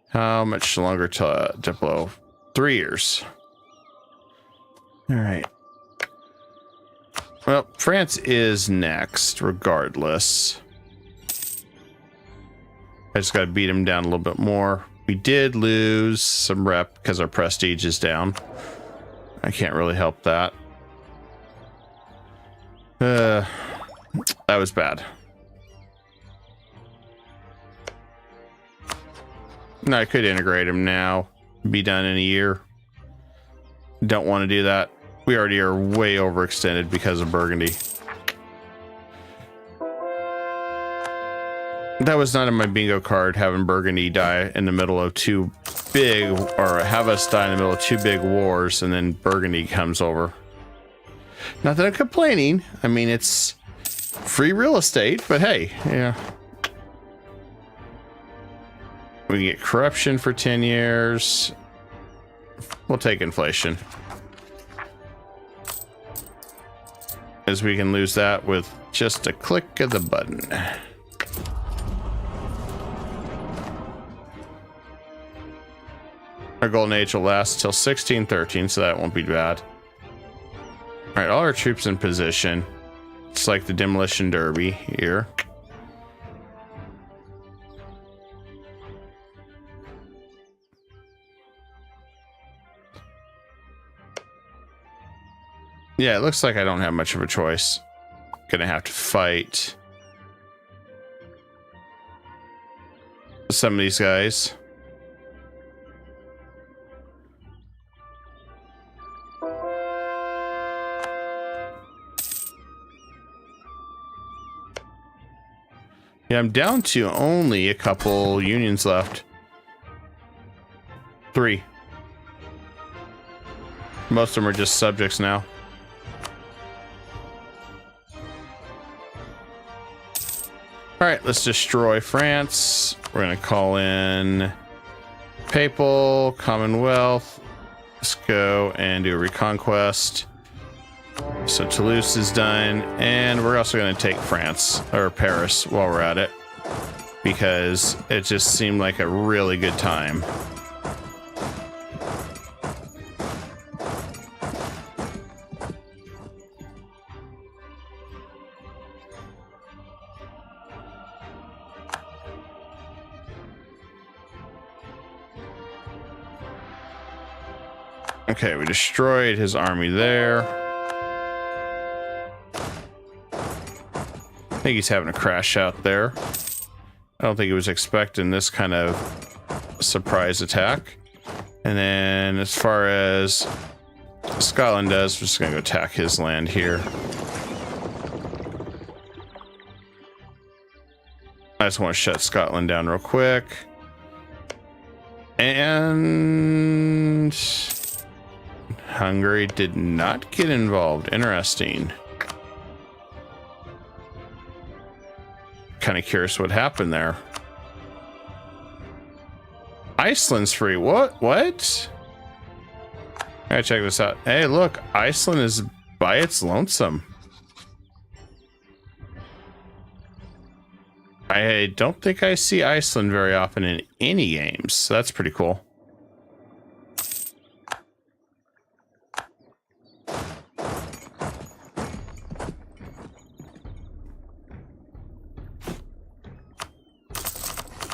How much longer till Diplo? 3 years. All right. Well, France is next, regardless. I just got to beat him down a little bit more. We did lose some rep because our prestige is down. I can't really help that. That was bad. No, I could integrate him now. Be done in a year. Don't want to do that. We already are way overextended because of Burgundy. That was not in my bingo card, having Burgundy die in the middle of two big, or have us die in the middle of two big wars, and then Burgundy comes over. Not that I'm complaining. I mean, it's free real estate, but hey, yeah. We can get corruption for 10 years. We'll take inflation. As we can lose that with just a click of the button. Our golden age will last till 1613, so that won't be bad. All right, all our troops in position. It's like the demolition derby here. Yeah, it looks like I don't have much of a choice. Gonna have to fight some of these guys. Yeah, I'm down to only a couple unions left. 3. Most of them are just subjects now. All right, let's destroy France. We're gonna call in Papal, Commonwealth. Let's go and do a reconquest. So Toulouse is done, and we're also going to take France, or Paris, while we're at it, because it just seemed like a really good time. Okay, we destroyed his army there. I think he's having a crash out there. I don't think he was expecting this kind of surprise attack. And then as far as Scotland does, we're just gonna go attack his land here. I just want to shut Scotland down real quick. And Hungary did not get involved. Interesting. Kind of curious what happened there. Iceland's free. What? I gotta check this out. Hey, look, Iceland is by its lonesome. I don't think I see Iceland very often in any games, so that's pretty cool.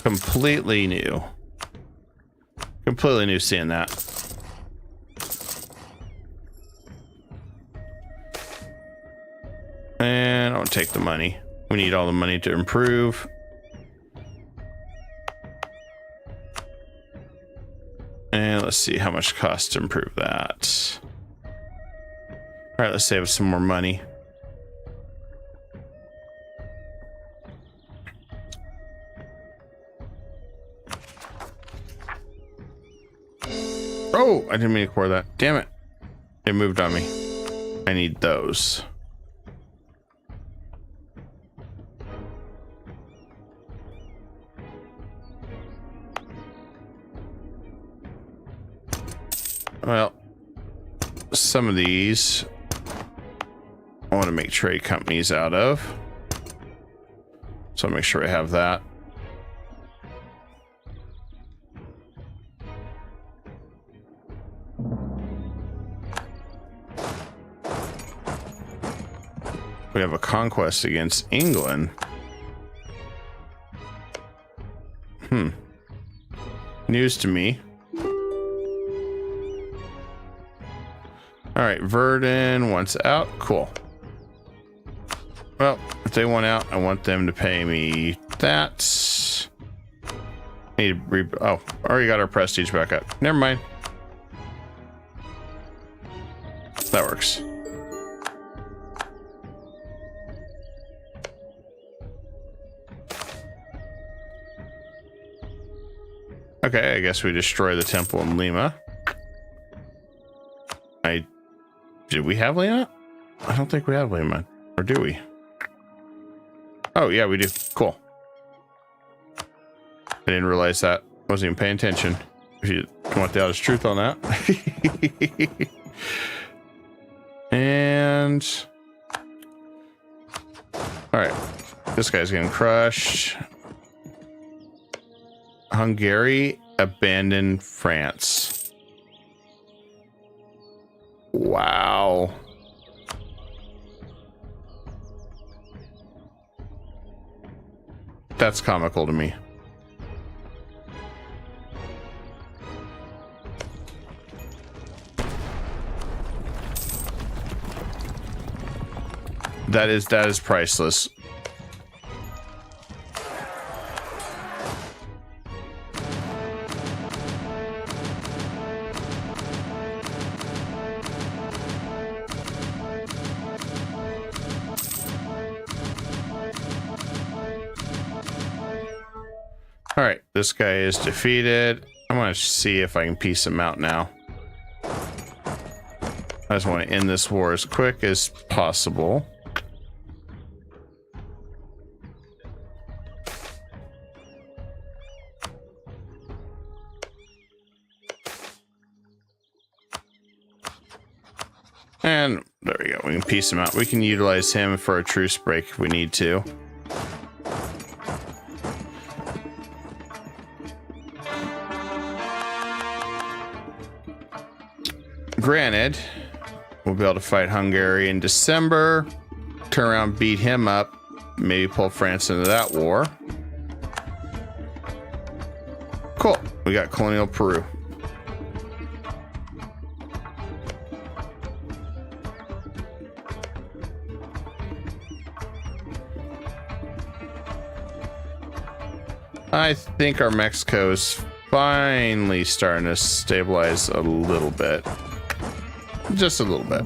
Completely new seeing that. And I'll take the money. We need all the money to improve. And let's see how much it costs to improve that. All right, let's save some more money. Oh, I didn't mean to pour that. Damn it. It moved on me. I need those. Well, some of these I want to make trade companies out of. So I'll make sure I have that. We have a conquest against England. News to me. All right, Verdun wants out. Cool. Well, if they want out, I want them to pay me that. Oh, already got our prestige back up. Never mind. That works. Okay, I guess we destroy the temple in Lima. Did we have Lima? I don't think we have Lima. Or do we? Oh, yeah, we do. Cool. I didn't realize that. Wasn't even paying attention. If you want the honest truth on that. And... Alright. This guy's getting crushed. Hungary abandoned France. Wow. That's comical to me. That is priceless. All right, this guy is defeated. I want to see if I can piece him out now. I just want to end this war as quick as possible. And there we go. We can piece him out. We can utilize him for a truce break if we need to. Granted, we'll be able to fight Hungary in December, turn around, beat him up, maybe pull France into that war. Cool. We got colonial Peru. I think our Mexico is finally starting to stabilize a little bit. Just a little bit.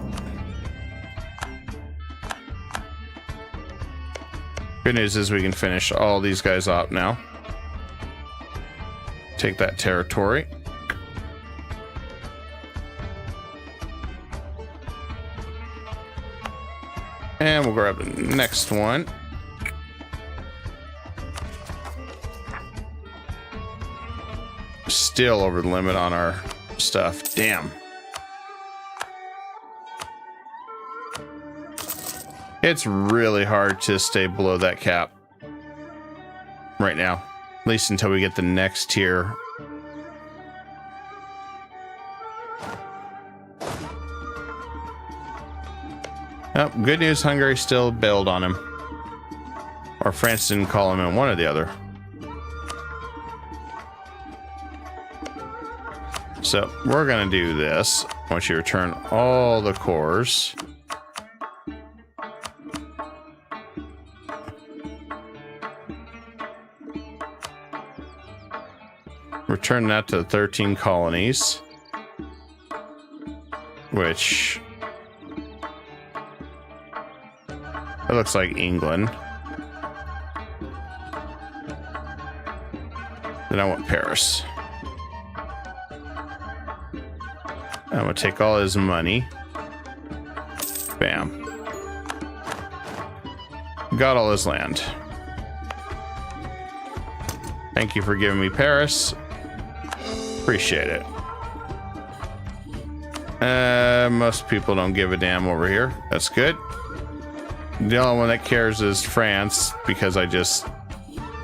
Good news is we can finish all these guys off now. Take that territory. And we'll grab the next one. Still over the limit on our stuff. Damn. It's really hard to stay below that cap right now, at least until we get the next tier. Oh, good news, Hungary still bailed on him. Or France didn't call him in, one or the other. So we're gonna do this. Once you return all the cores. Return that to 13 colonies. Which... it looks like England. Then I want Paris. I'm gonna take all his money. Bam. Got all his land. Thank you for giving me Paris. Appreciate it. Most people don't give a damn over here. That's good. The only one that cares is France because I just,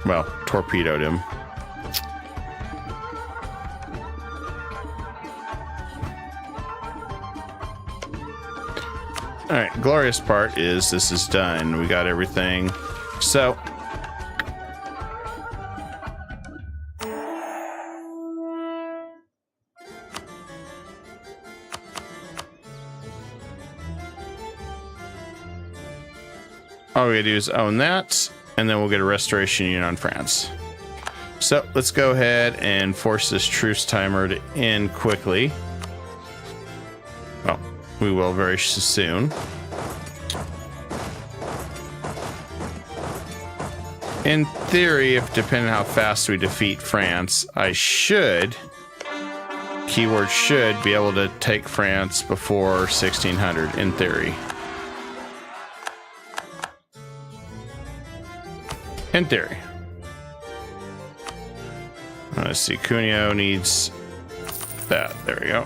well, torpedoed him. All right, glorious part is this is done. We got everything. So, all we gotta do is own that, and then we'll get a restoration union on France. So let's go ahead and force this truce timer to end quickly. Well, we will very soon. In theory, if depending on how fast we defeat France, I should, keyword should, be able to take France before 1600, in theory. In theory. Let's see, Cuneo needs that. There we go.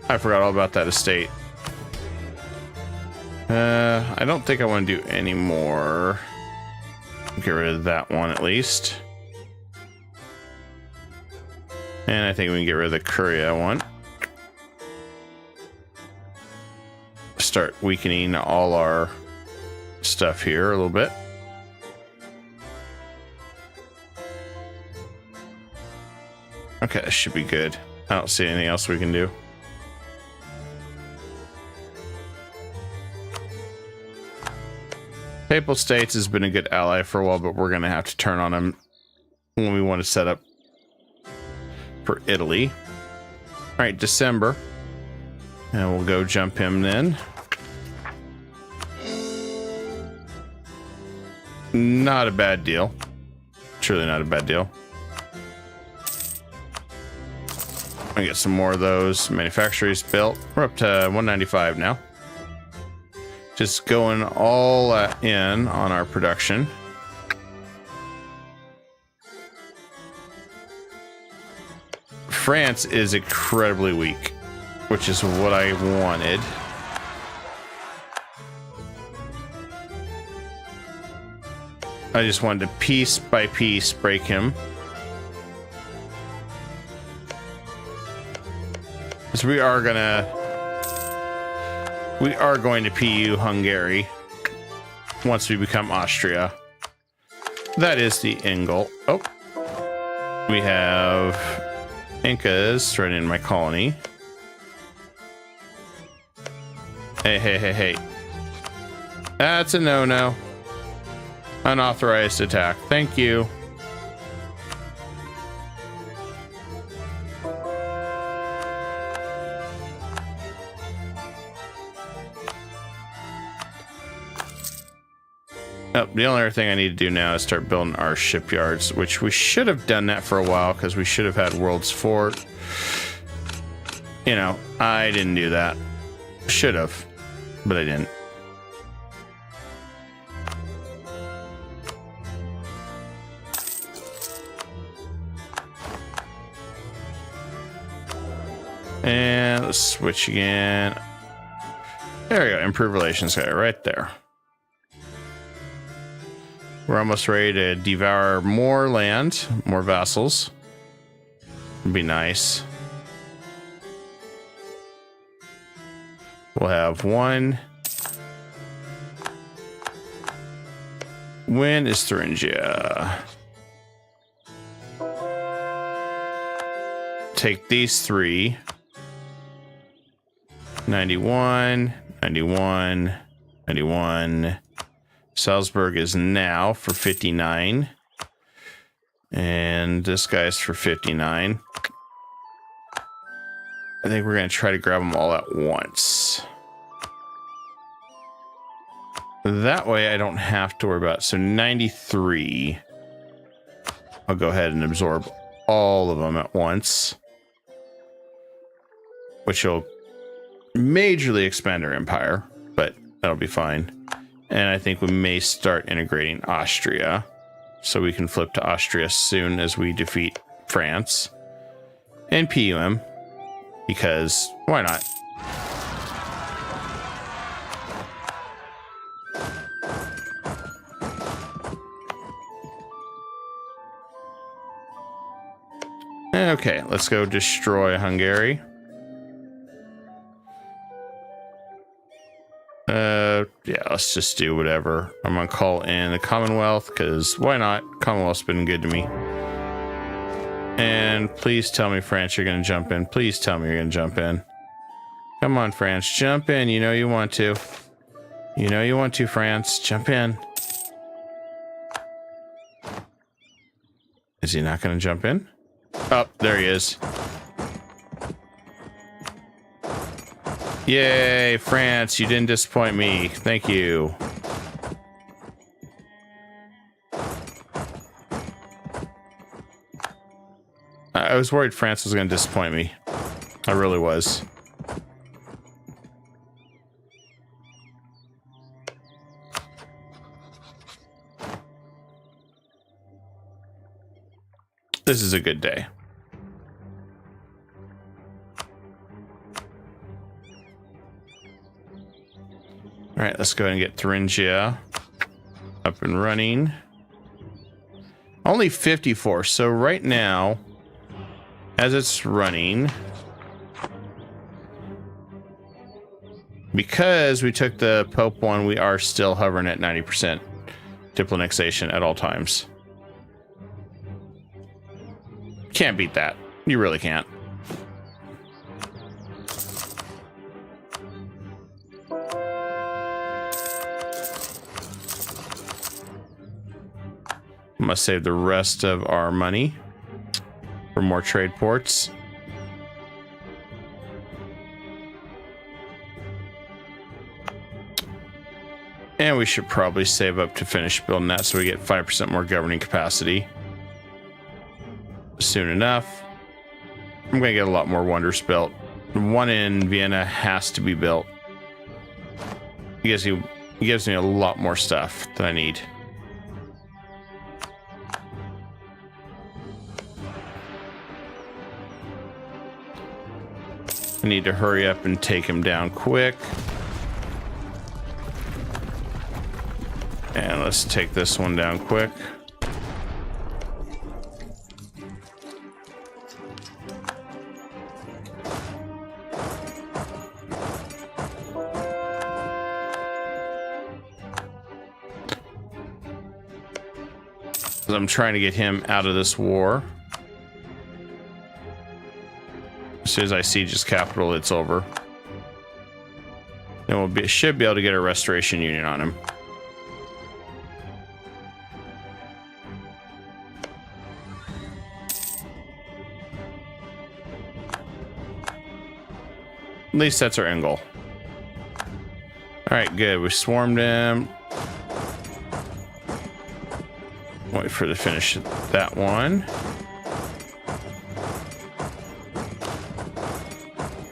I forgot all about that estate. I don't think I want to do any more. Get rid of that one at least. And I think we can get rid of the Curia one. Start weakening all our stuff here a little bit. Okay, that should be good. I don't see anything else we can do. Papal States has been a good ally for a while, but we're going to have to turn on them when we want to set up for Italy. All right, December. And we'll go jump him then. Not a bad deal. It's really not a bad deal. I get some more of those manufacturers built. We're up to 195 now. Just going all in on our production. France is incredibly weak, which is what I wanted. I just wanted to piece by piece break him. So we are going to PU Hungary once we become Austria. That is the end goal. Oh, we have Incas right in my colony. Hey. That's a no-no. Unauthorized attack. Thank you. Oh, the only other thing I need to do now is start building our shipyards, which we should have done that for a while because we should have had World's Fort. You know, I didn't do that. Should have, but I didn't. And let's switch again. There we go. Improve relations guy right there. We're almost ready to devour more land, more vassals. Would be nice. We'll have one. When is Thuringia? Take these three. 91, 91, 91. Salzburg is now for 59. And this guy's for 59. I think we're going to try to grab them all at once. That way I don't have to worry about it. So 93. I'll go ahead and absorb all of them at once, which will majorly expand our empire, but that'll be fine. And I think we may start integrating Austria, so we can flip to Austria soon as we defeat France and PUM, because why not? Okay, let's go destroy Hungary. Yeah, let's just do whatever. I'm gonna call in the Commonwealth, because why not? Commonwealth's been good to me. And please tell me, France, you're gonna jump in. Please tell me you're gonna jump in. Come on, France, jump in. You know you want to. You know you want to, France. Jump in. Is he not gonna jump in? Oh, there he is. Yay, France, you didn't disappoint me. Thank you. I was worried France was going to disappoint me. I really was. This is a good day. All right, let's go ahead and get Thuringia up and running. Only 54. So right now, as it's running, because we took the Pope one, we are still hovering at 90% Diploannexation at all times. Can't beat that. You really can't. Must save the rest of our money for more trade ports. And we should probably save up to finish building that so we get 5% more governing capacity. soon enough. I'm gonna get a lot more wonders built. One in Vienna has to be built. He gives me a lot more stuff than I need. I need to hurry up and take him down quick. And let's take this one down quick. I'm trying to get him out of this war. As soon as I siege his capital, it's over. Then should be able to get a restoration union on him. At least that's our end goal. All right, good. We swarmed him. Wait for to finish that one.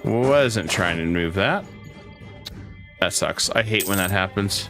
Wasn't trying to move that. That sucks. I hate when that happens.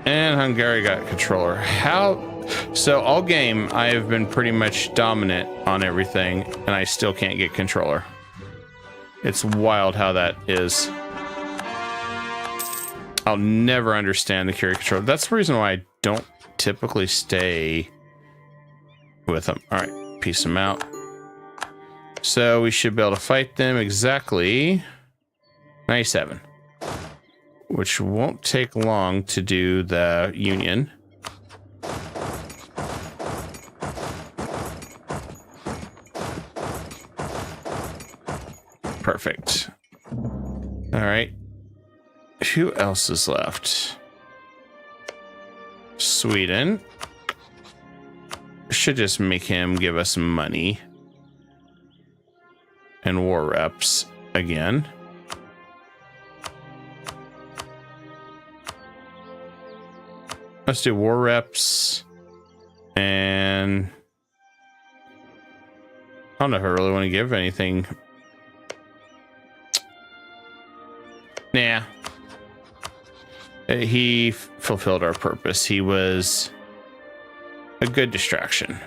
And Hungary got controller. How? So all game, I have been pretty much dominant on everything, and I still can't get controller. It's wild how that is. I'll never understand the carry controller. That's the reason why I don't typically stay with them. All right, piece them out. So we should be able to fight them exactly 97. Which won't take long to do the union. Perfect. All right. Who else is left? Sweden. Should just make him give us money. And war reps again. Let's do war reps. And I don't know if I really want to give anything. Nah. He fulfilled our purpose. He was a good distraction.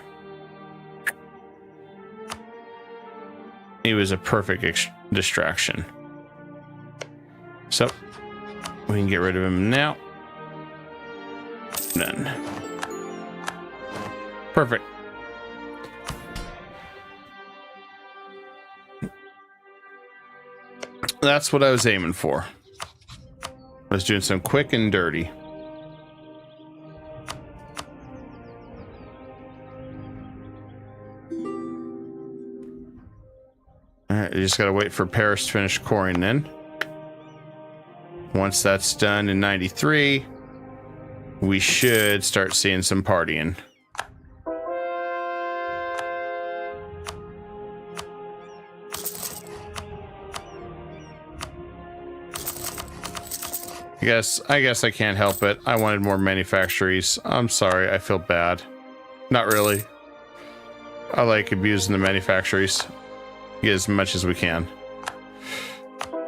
He was a perfect distraction. So we can get rid of him now. Done. Perfect. That's what I was aiming for. I was doing some quick and dirty. All right, you just gotta wait for Paris to finish coring then. Once that's done in 93, we should start seeing some partying. I guess I can't help it. I wanted more manufactories. I'm sorry, I feel bad. Not really. I like abusing the manufactories. Get as much as we can.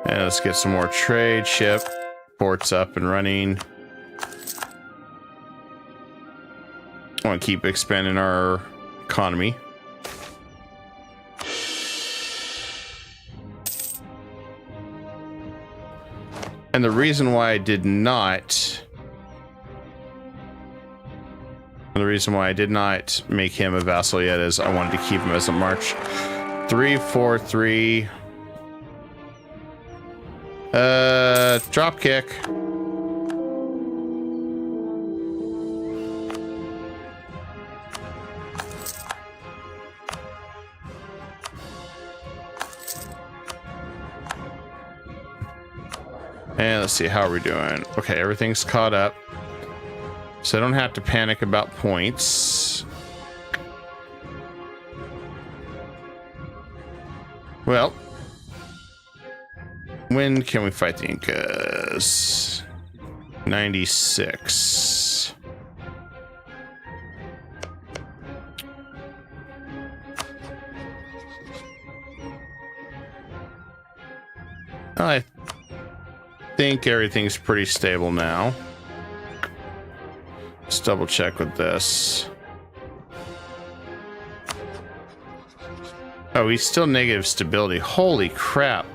And let's get some more trade ship. Ports up and running. I want to keep expanding our economy. And the reason why I did not make him a vassal yet is I wanted to keep him as a march. 343. Drop kick. And let's see, how are we doing? Okay, everything's caught up. So I don't have to panic about points. Well, when can we fight the Incas? 96. I think everything's pretty stable now. Let's double check with this. Oh, he's still negative stability. Holy crap.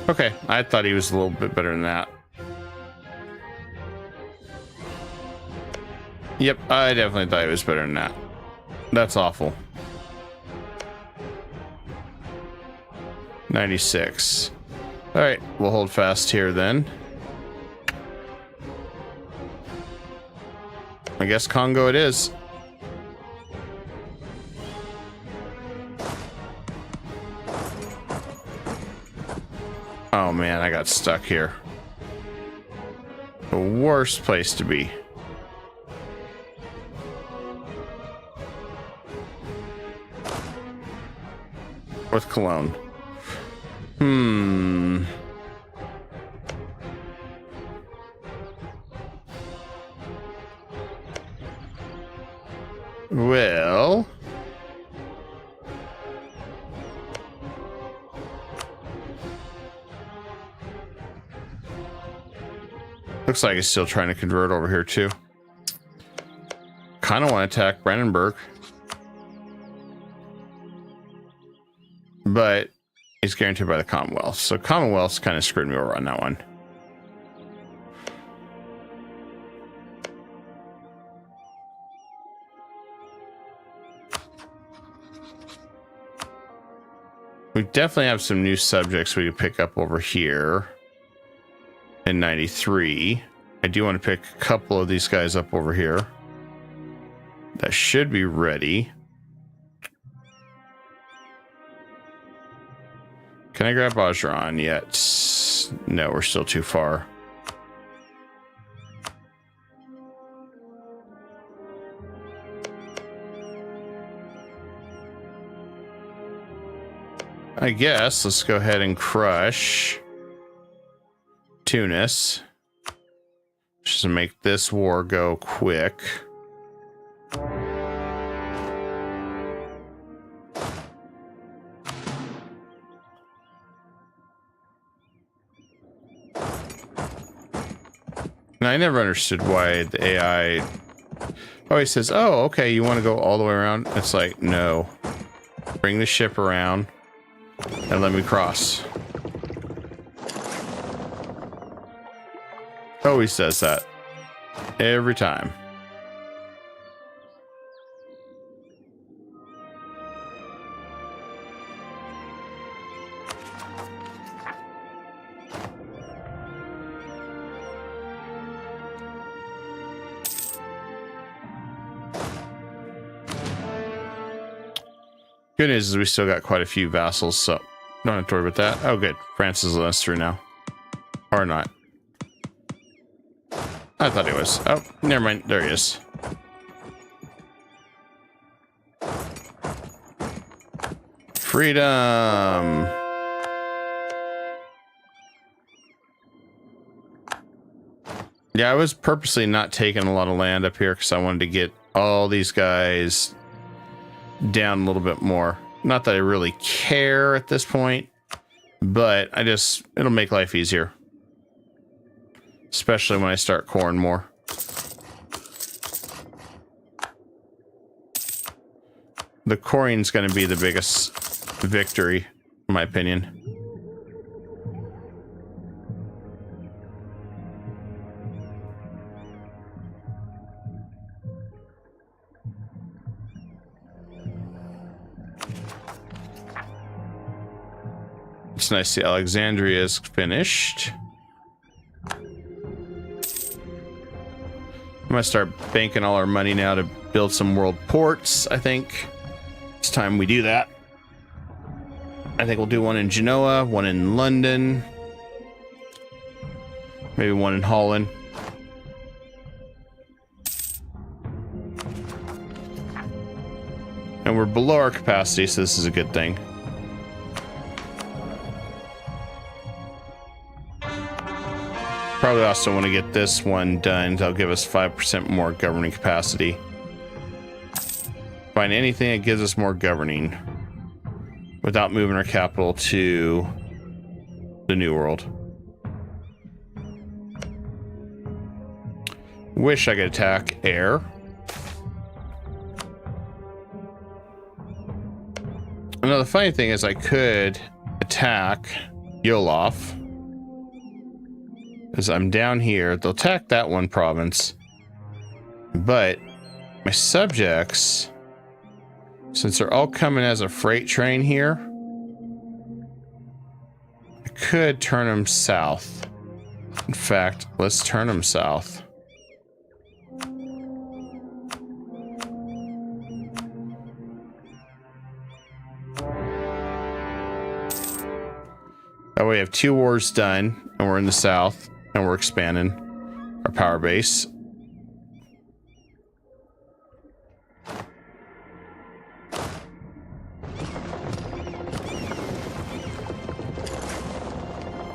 Okay, I thought he was a little bit better than that. Yep, I definitely thought he was better than that. That's awful. 96. All right, we'll hold fast here then. I guess Congo it is. Oh man, I got stuck here. The worst place to be. With Cologne. Well, looks like he's still trying to convert over here too. Kind of want to attack Brandenburg, but he's guaranteed by the Commonwealth. So Commonwealth's kind of screwed me over on that one. We definitely have some new subjects we could pick up over here in 93. I do want to pick a couple of these guys up over here. That should be ready. Can I grab Ajuran yet? No, we're still too far. I guess let's go ahead and crush Tunis. Just to make this war go quick. And I never understood why the AI always says, oh, okay, you want to go all the way around? It's like, no. Bring the ship around and let me cross. Always says that. Every time. Good news is we still got quite a few vassals, so don't have to worry about that. Oh, good. France is letting us through now. Or not. I thought he was. Oh, never mind. There he is. Freedom! Yeah, I was purposely not taking a lot of land up here because I wanted to get all these guys down a little bit more. Not that I really care at this point, but it'll make life easier. Especially when I start coring more. The coring's going to be the biggest victory, in my opinion. It's nice to see Alexandria is finished. I'm gonna start banking all our money now to build some world ports. I think it's time we do that. I think we'll do one in Genoa, one in London. Maybe one in Holland. And we're below our capacity, so this is a good thing. Probably also want to get this one done. That'll give us 5% more governing capacity. Find anything that gives us more governing without moving our capital to the New World. Wish I could attack air. Now the funny thing is I could attack Yolof. As I'm down here, they'll attack that one province. But my subjects, since they're all coming as a freight train here, I could turn them south. In fact, let's turn them south. That way we have 2 wars done, and we're in the south, and we're expanding our power base.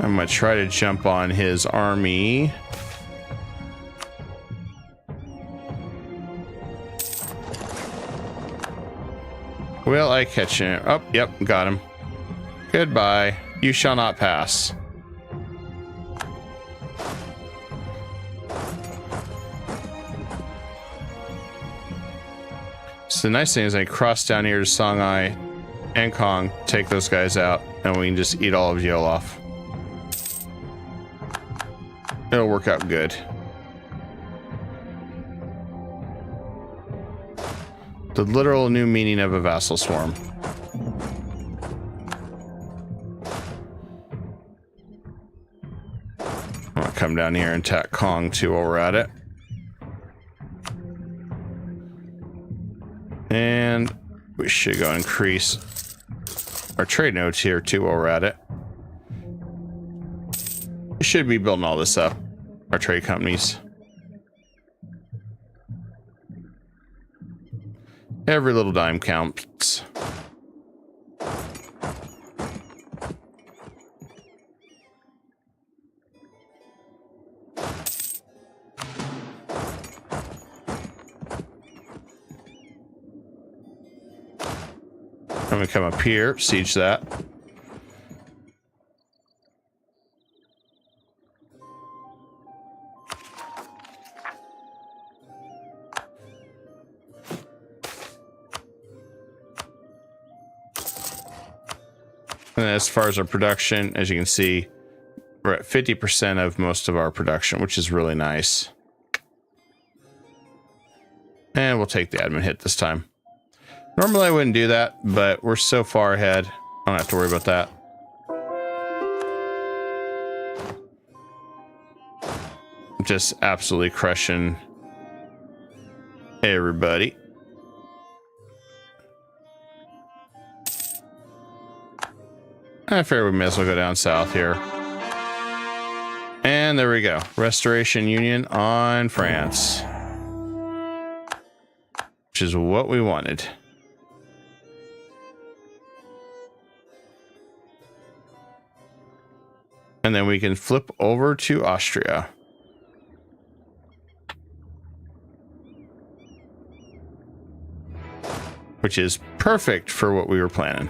I'm gonna try to jump on his army. Will I catch him? Oh, yep, got him. Goodbye. You shall not pass. So the nice thing is I cross down here to Songhai and Kong, take those guys out, and we can just eat all of Yolof. It'll work out good. The literal new meaning of a vassal swarm. I'm gonna come down here and attack Kong too while we're at it. And we should go increase our trade nodes here too while we're at it. We should be building all this up, our trade companies. Every little dime counts. I'm gonna come up here, siege that. And as far as our production, as you can see, we're at 50% of most of our production, which is really nice. And we'll take the admin hit this time. Normally I wouldn't do that, but we're so far ahead, I don't have to worry about that. Just absolutely crushing everybody. I figure we may as well go down south here. And there we go. Restoration Union on France. Which is what we wanted. And then we can flip over to Austria. Which is perfect for what we were planning.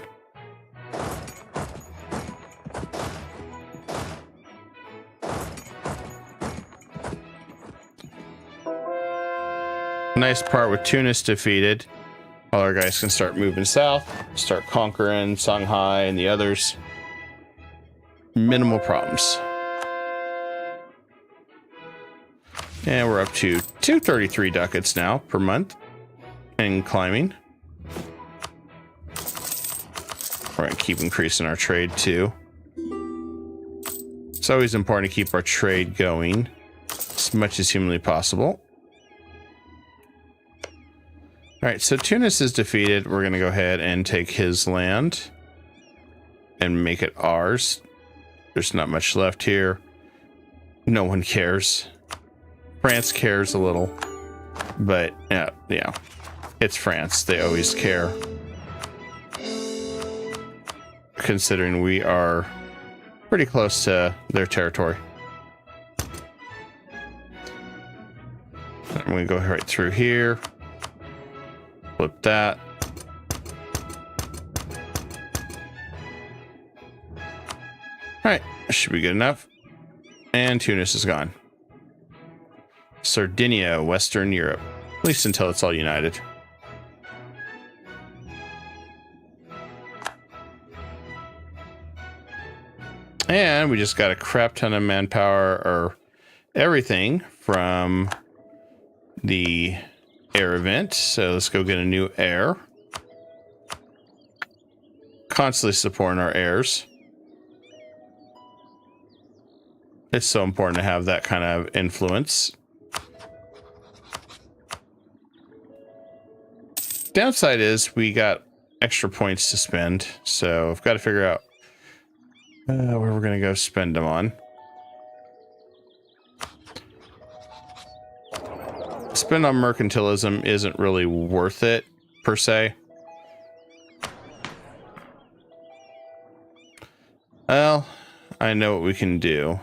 Nice part with Tunis defeated. All our guys can start moving south, start conquering Songhai and the others. Minimal problems. And we're up to 233 ducats now per month and climbing. We're going to keep increasing our trade too. It's always important to keep our trade going as much as humanly possible. All right, so Tunis is defeated. We're going to go ahead and take his land and make it ours. There's not much left here. no one cares. France cares a little, but yeah, it's France. They always care. Considering we are pretty close to their territory. I'm going to go right through here. Flip that. Alright, that should be good enough. And Tunis is gone. Sardinia, Western Europe. At least until it's all united. And we just got a crap ton of manpower or everything from the air event. So let's go get a new air. Constantly supporting our airs. It's so important to have that kind of influence. Downside is we got extra points to spend, so I've got to figure out where we're going to go spend them on. Spend on mercantilism isn't really worth it, per se. Well, I know what we can do.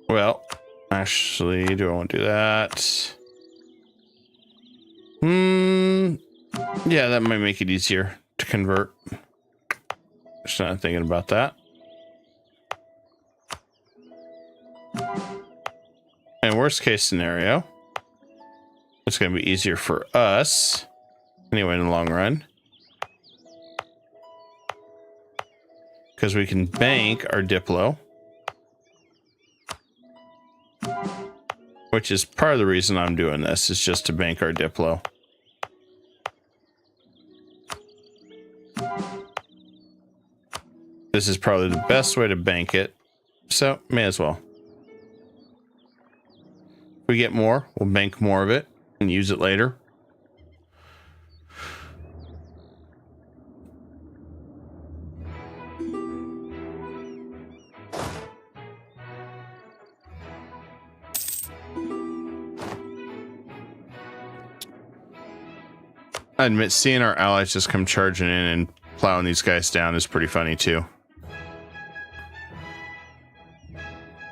Well, actually, do I want to do that? Yeah, that might make it easier to convert. Just not thinking about that. And worst case scenario, it's going to be easier for us anyway in the long run. Because we can bank our Diplo. Which is part of the reason I'm doing this, is just to bank our Diplo. This is probably the best way to bank it, so may as well. If we get more, we'll bank more of it and use it later. I admit, seeing our allies just come charging in and plowing these guys down is pretty funny too.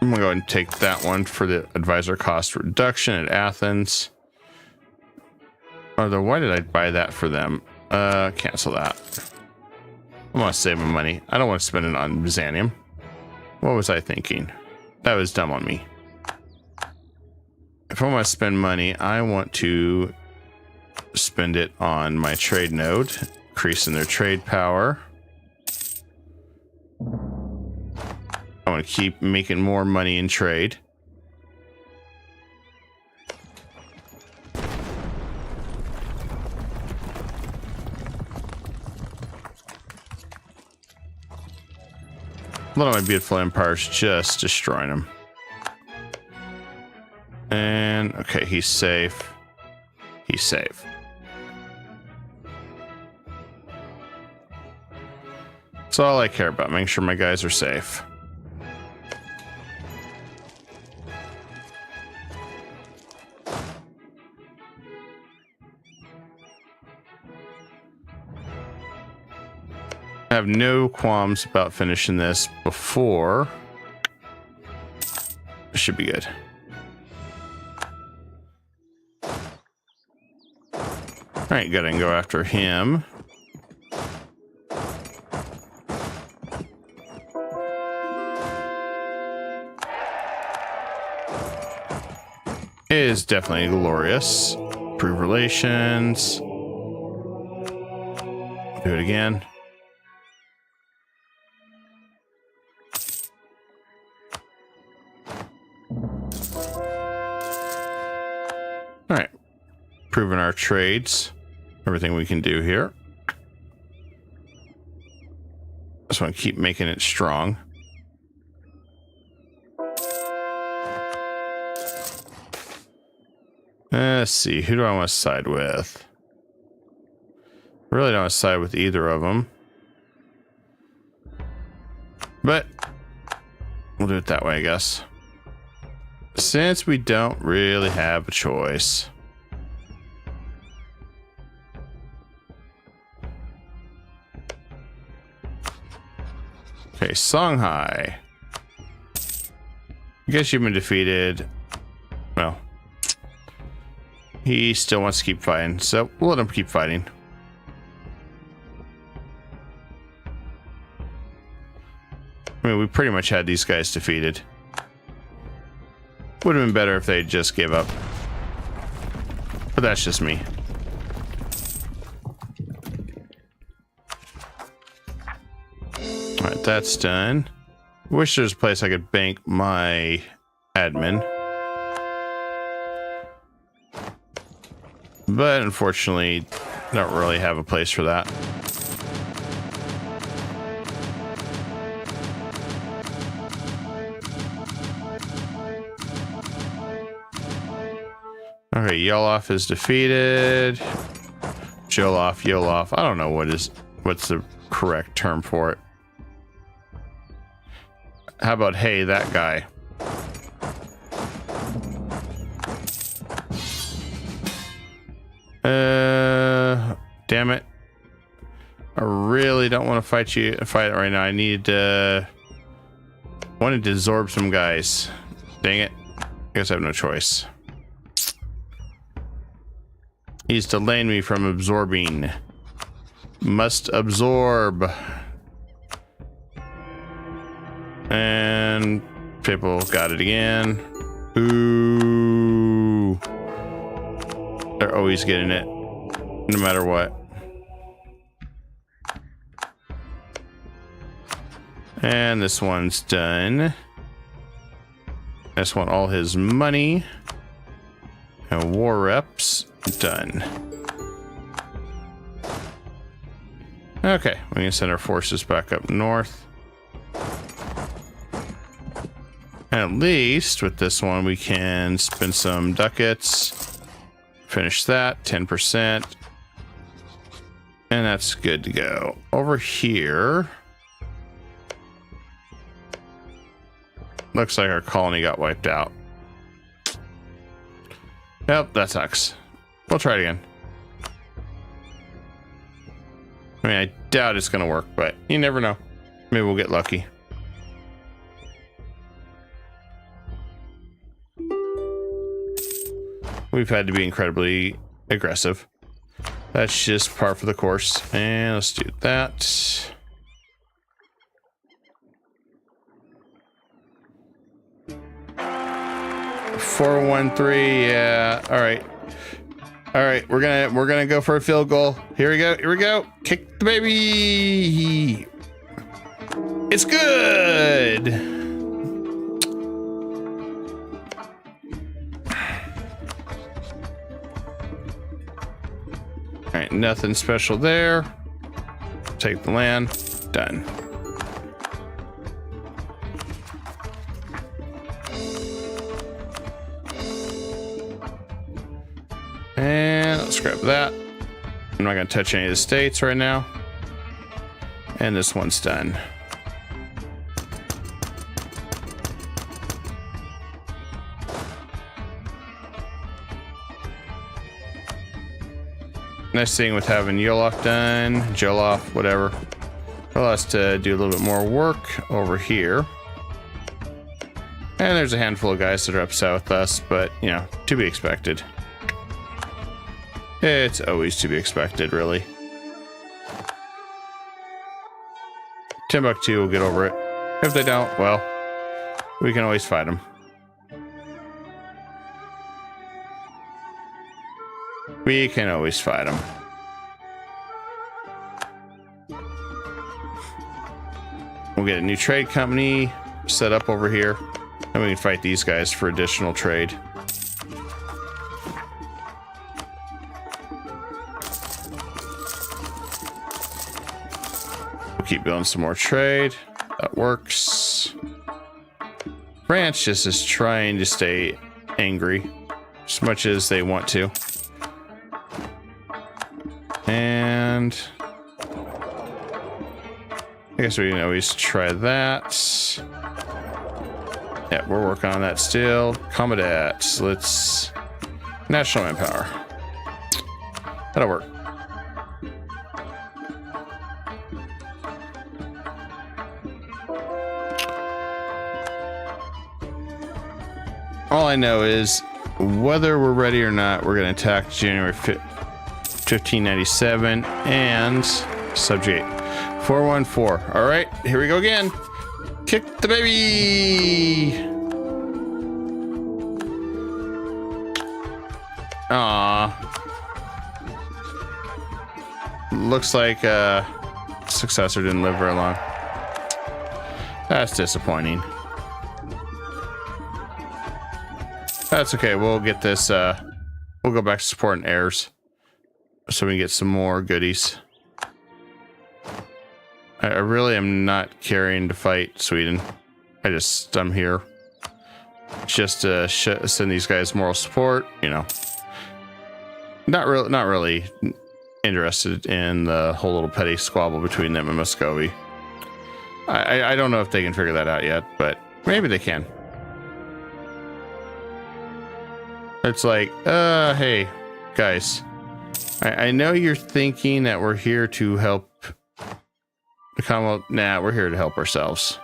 I'm gonna go ahead and take that one for the advisor cost reduction at Athens. Although, why did I buy that for them? Cancel that. I want to save my money. I don't want to spend it on Byzantium. What was I thinking? That was dumb on me. If I want to spend money, I want to spend it on my trade node, increasing their trade power. I want to keep making more money in trade. A lot of my beautiful empires just destroying them. And okay, he's safe. He's safe. That's all I care about, making sure my guys are safe. I have no qualms about finishing this before. It should be good. All right, good. I can go after him. It is definitely glorious. Improve relations. Do it again. All right. Improving our trades. Everything we can do here. Just want to keep making it strong. Let's see. Who do I want to side with? Really don't side with either of them. But we'll do it that way, I guess. Since we don't really have a choice. Okay, Songhai. I guess you've been defeated. Well, he still wants to keep fighting, so we'll let him keep fighting. I mean, we pretty much had these guys defeated. Would have been better if they just gave up. But that's just me. Alright, that's done. Wish there's a place I could bank my admin. But unfortunately, don't really have a place for that. Okay, Yolof is defeated. Jolof, Yolof. I don't know what's the correct term for it. How about, hey, that guy? Damn it. I really don't want to fight it right now. I wanted to absorb some guys. Dang it. I guess I have no choice. He's delaying me from absorbing. Must absorb. And people got it again. Ooh. They're always getting it, no matter what. And this one's done. I just want all his money. And war reps done. Okay, we can send our forces back up north. And at least with this one, we can spend some ducats. Finish that, 10%. And that's good to go. Over here. Looks like our colony got wiped out. Yep, that sucks. We'll try it again. I mean, I doubt it's going to work, but you never know. Maybe we'll get lucky. We've had to be incredibly aggressive. That's just par for the course. And let's do that. $413, yeah. All right. All right, we're gonna go for a field goal. Here we go. Here we go. Kick the baby. It's good. All right, nothing special there. Take the land. Done. And let's grab that. I'm not going to touch any of the states right now. And this one's done. Nice thing with having Yolof done, Jolof, whatever. Allow us to do a little bit more work over here. And there's a handful of guys that are upset with us, but, you know, to be expected. It's always to be expected, really. Timbuktu will get over it. If they don't, well, we can always fight them. We can always fight them. We'll get a new trade company set up over here, and we can fight these guys for additional trade. Keep building some more trade. That works. France just is trying to stay angry as much as they want to. And And I guess we can always try that. Yeah, we're working on that still. Combat. Let's national manpower. That'll work. All I know is whether we're ready or not, we're going to attack January 1597 and subjugate 414. All right, here we go again. Kick the baby. Aw. Looks like successor didn't live very long. That's disappointing. That's okay. We'll get this. We'll go back to supporting heirs so we can get some more goodies. I really am not carrying to fight Sweden. I'm here just to send these guys moral support. You know, not really interested in the whole little petty squabble between them and Muscovy. I don't know if they can figure that out yet, but maybe they can. It's like, hey, guys, I know you're thinking that we're here to help the Commonwealth. Nah, we're here to help ourselves.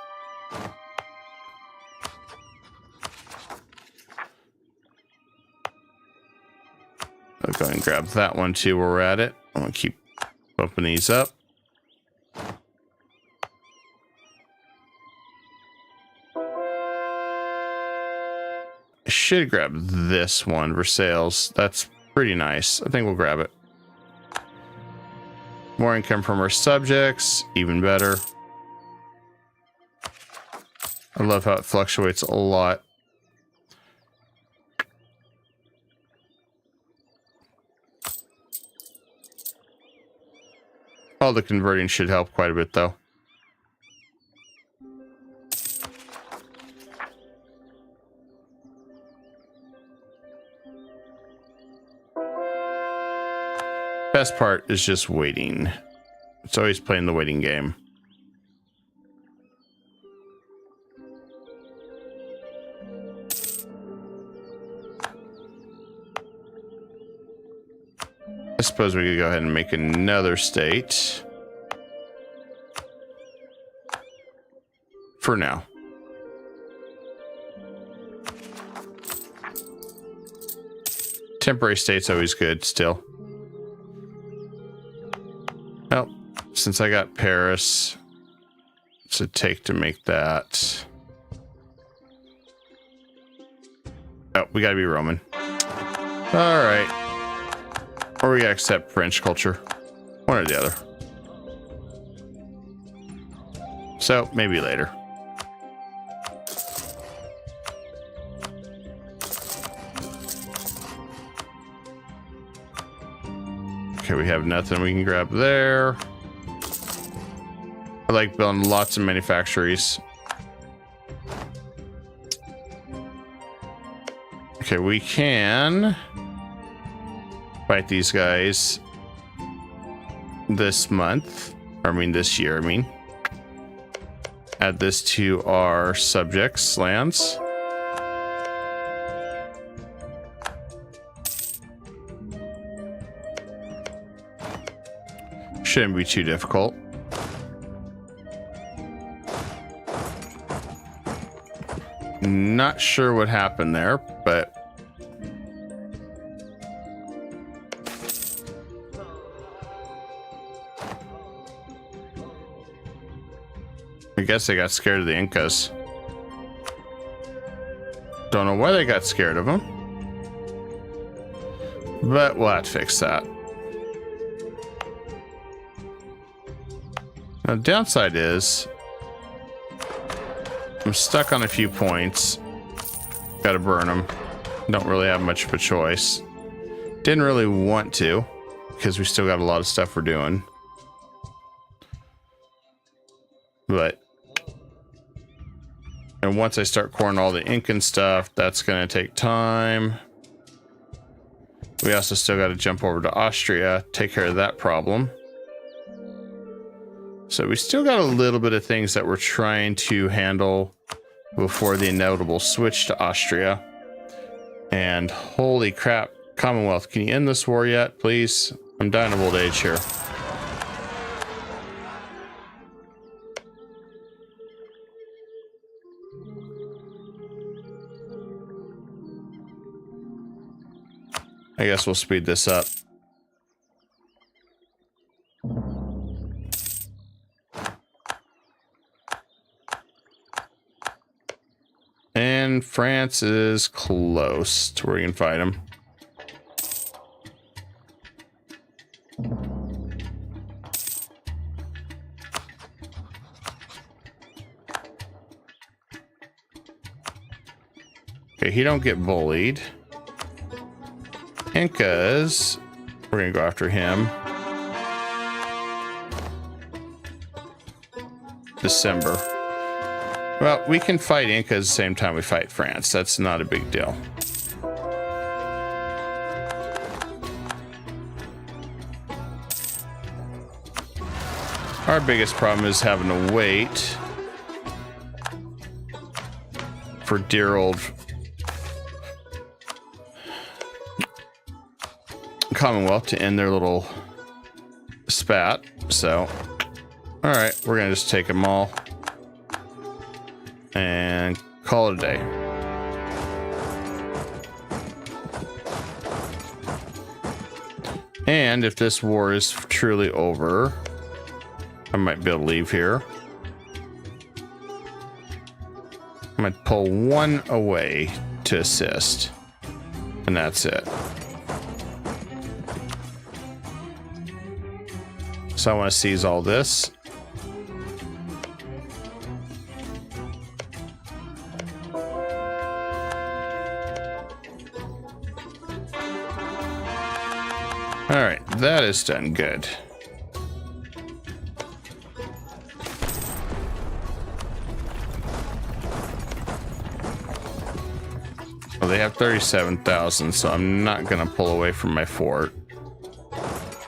I'll go and grab that one too while we're at it. I'm going to keep opening these up. I should grab this one for sales. That's pretty nice. I think we'll grab it. More income from our subjects, even better. I love how it fluctuates a lot. All the converting should help quite a bit, though. Best part is just waiting. It's always playing the waiting game. I suppose we could go ahead and make another state. For now. Temporary state's always good still. Well, since I got Paris, it's a take to make that. Oh, we gotta be Roman. All right. Or we gotta accept French culture. One or the other. So, maybe later. Okay, we have nothing we can grab there. I like building lots of manufactories. Okay, we can fight these guys this month. I mean, this year, Add this to our subjects' lands. Shouldn't be too difficult. Not sure what happened there, but I guess they got scared of the Incas. Don't know why they got scared of them, but we'll have to fix that. Now, the downside is I'm stuck on a few points. Gotta burn them. Don't really have much of a choice. Didn't really want to, because we still got a lot of stuff we're doing. But, and once I start coring all the Incan stuff, that's gonna take time. We also still gotta jump over to Austria, take care of that problem. So we still got a little bit of things that we're trying to handle before the inevitable switch to Austria. And holy crap, Commonwealth, can you end this war yet, please? I'm dying of old age here. I guess we'll speed this up. And France is close to where you can fight him. Okay, he don't get bullied. Incas, we're gonna go after him. December. Well, we can fight Incas at the same time we fight France. That's not a big deal. Our biggest problem is having to wait for dear old Commonwealth to end their little spat. So, all right, we're gonna just take them all and call it a day. And if this war is truly over, I might be able to leave here. I might pull one away to assist, and that's it. So I want to seize all this. All right, that is done good. Well, they have 37,000, so I'm not going to pull away from my fort.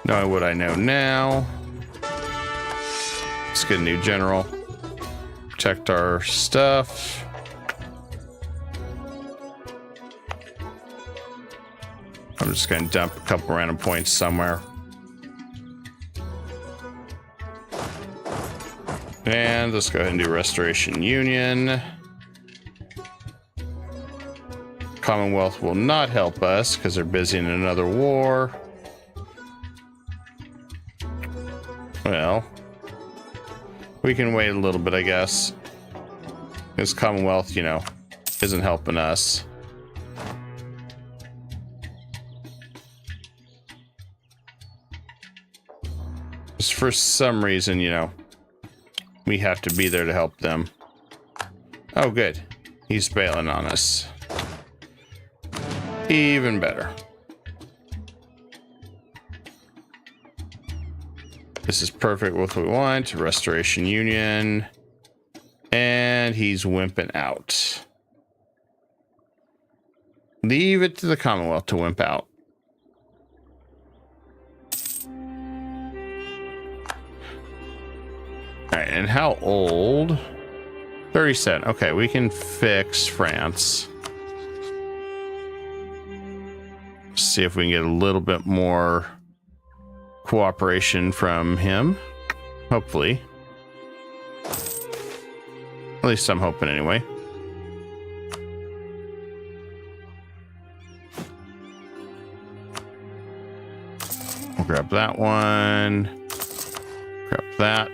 Knowing what I know now, let's get a new general. Protect our stuff. I'm just going to dump a couple random points somewhere. And let's go ahead and do Restoration Union. Commonwealth will not help us because they're busy in another war. Well, we can wait a little bit, I guess. Because Commonwealth, you know, isn't helping us. Just for some reason, you know, we have to be there to help them. Oh, good. He's bailing on us. Even better. This is perfect with what we want. Restoration Union. And he's wimping out. Leave it to the Commonwealth to wimp out. Alright, and how old? 37. Okay, we can fix France. See if we can get a little bit more cooperation from him. Hopefully. At least I'm hoping anyway. We'll grab that one. Grab that.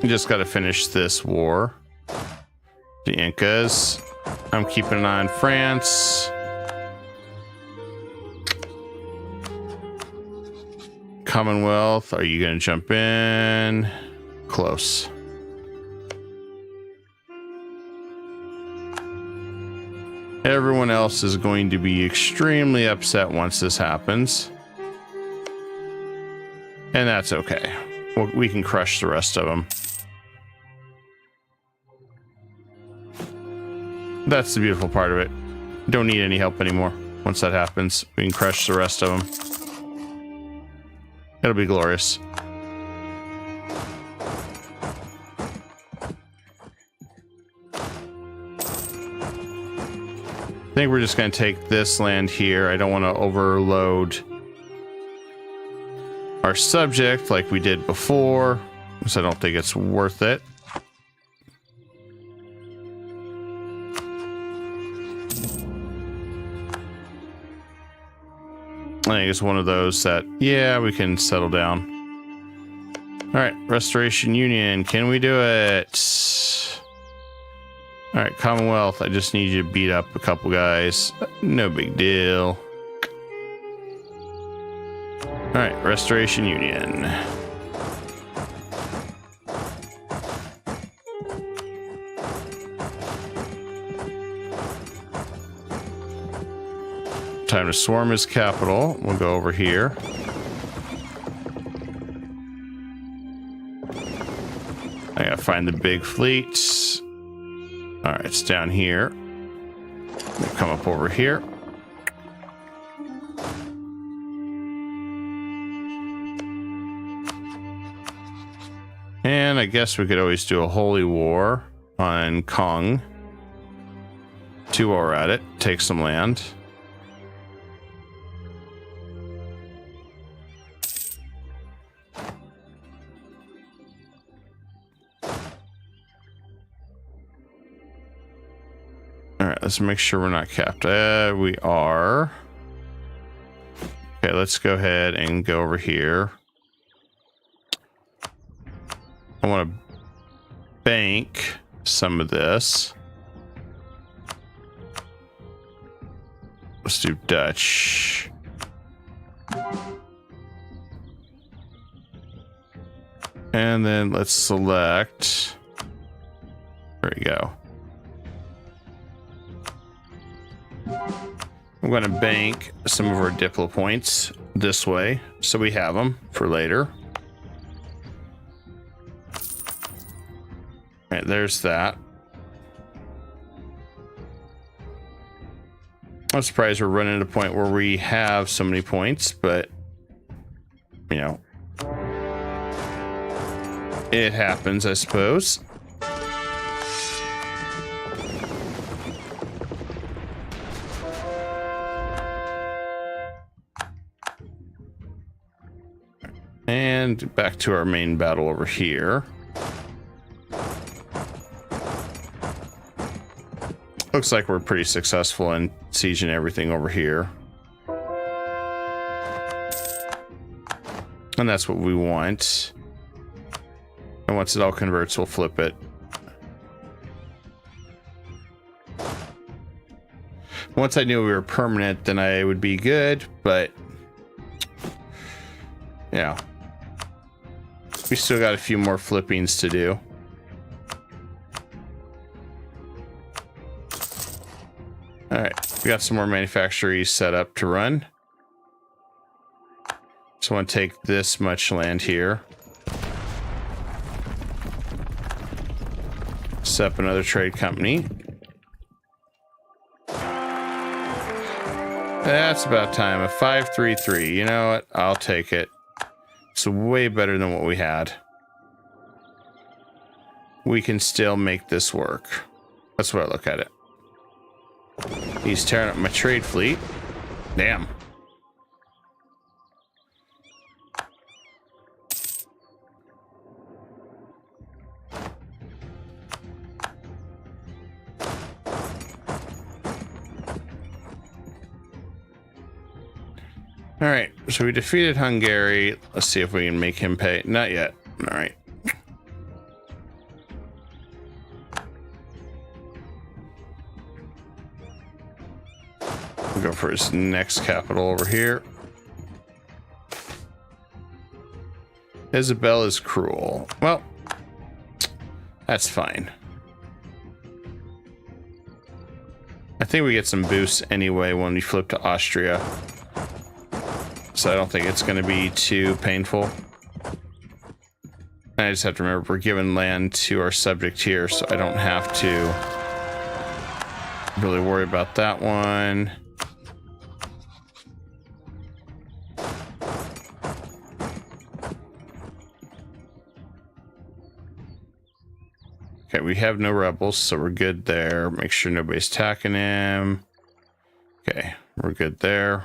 We just got to finish this war. The Incas. I'm keeping an eye on France. Commonwealth, are you going to jump in? Close. Everyone else is going to be extremely upset once this happens. And that's okay. We can crush the rest of them. That's the beautiful part of it. Don't need any help anymore. Once that happens, we can crush the rest of them. It'll be glorious. I think we're just going to take this land here. I don't want to overload our subject like we did before, because I don't think it's worth it. I think it's one of those that, yeah, we can settle down. All right, Restoration Union, can we do it? All right, Commonwealth, I just need you to beat up a couple guys. No big deal. All right, Restoration Union. Time to swarm his capital. We'll go over here. I gotta find the big fleet. All right, it's down here. We'll come up over here. And I guess we could always do a holy war on Kong. Two while we're at it. Take some land. Alright, let's make sure we're not capped. We are. Okay, let's go ahead and go over here. I want to bank some of this. Let's do Dutch. And then let's select. There we go. I'm going to bank some of our Diplo points this way, so we have them for later. All right, there's that. I'm surprised we're running to a point where we have so many points, but, you know, it happens, I suppose. And back to our main battle over here. Looks like we're pretty successful in sieging everything over here. And that's what we want. And once it all converts, we'll flip it. Once I knew we were permanent, then I would be good, but yeah. We still got a few more flippings to do. All right, we got some more manufactories set up to run. So I want to take this much land here. Set up another trade company. That's about time. A 533. You know what? I'll take it. It's way better than what we had. We can still make this work. That's what I look at it. He's tearing up my trade fleet. Damn. All right, so we defeated Hungary. Let's see if we can make him pay. Not yet. All right. We'll go for his next capital over here. Isabel is cruel. Well, that's fine. I think we get some boosts anyway when we flip to Austria. So I don't think it's going to be too painful. I just have to remember we're giving land to our subject here, so I don't have to really worry about that one. Okay, we have no rebels, so we're good there. Make sure nobody's attacking him. Okay, we're good there.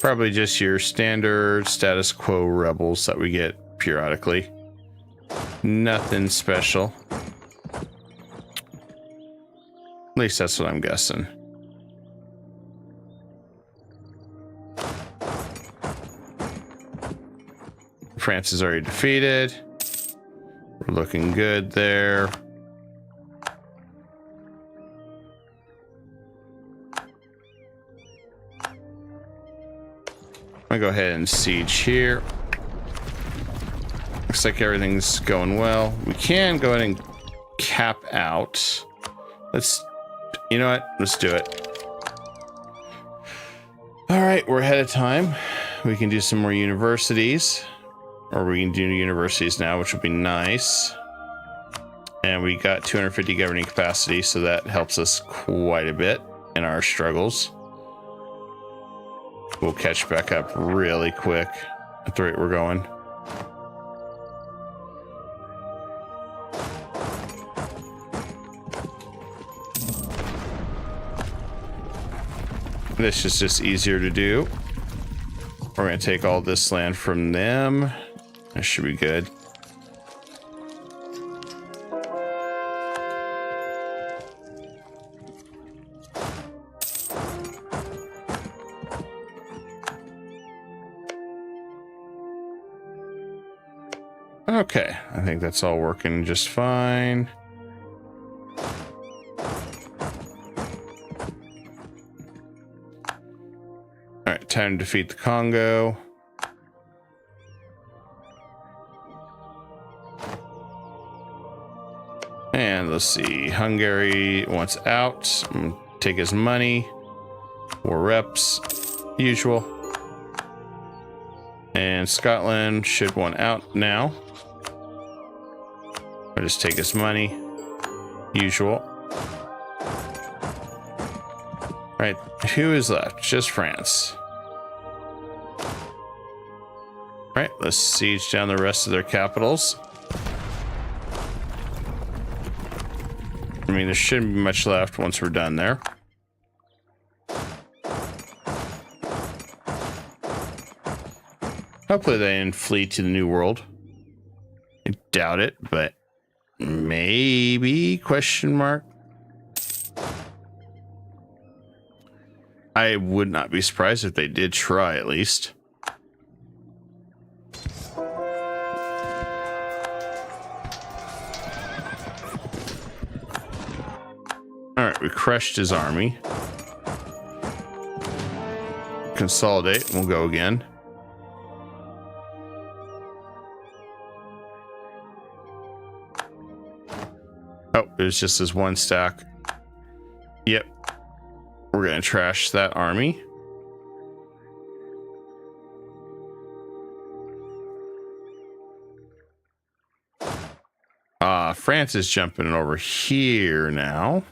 Probably just your standard status quo rebels that we get periodically. Nothing special. At least that's what I'm guessing. France is already defeated. We're looking good there. I'm gonna go ahead and siege here. Looks like everything's going well. We can go ahead and cap out. You know what? Let's do it. All right, we're ahead of time. We can do some more universities, or we can do universities now, which would be nice. And we got 250 governing capacity, so that helps us quite a bit in our struggles. We'll catch back up really quick at the rate we're going. This is just easier to do. We're going to take all this land from them. That should be good. Okay, I think that's all working just fine. All right, time to defeat the Congo. And let's see, Hungary wants out. I'm gonna take his money. War reps, usual. And Scotland should want out now. I'll just take his money, usual. Right, who is left? Just France. Right, let's siege down the rest of their capitals. I mean, there shouldn't be much left once we're done there. Hopefully they didn't flee to the New World. I doubt it, but maybe, question mark. I would not be surprised if they did try, at least. Alright, we crushed his army. Consolidate, we'll go again. Oh, it was just this one stack. Yep. We're going to trash that army. France is jumping over here now.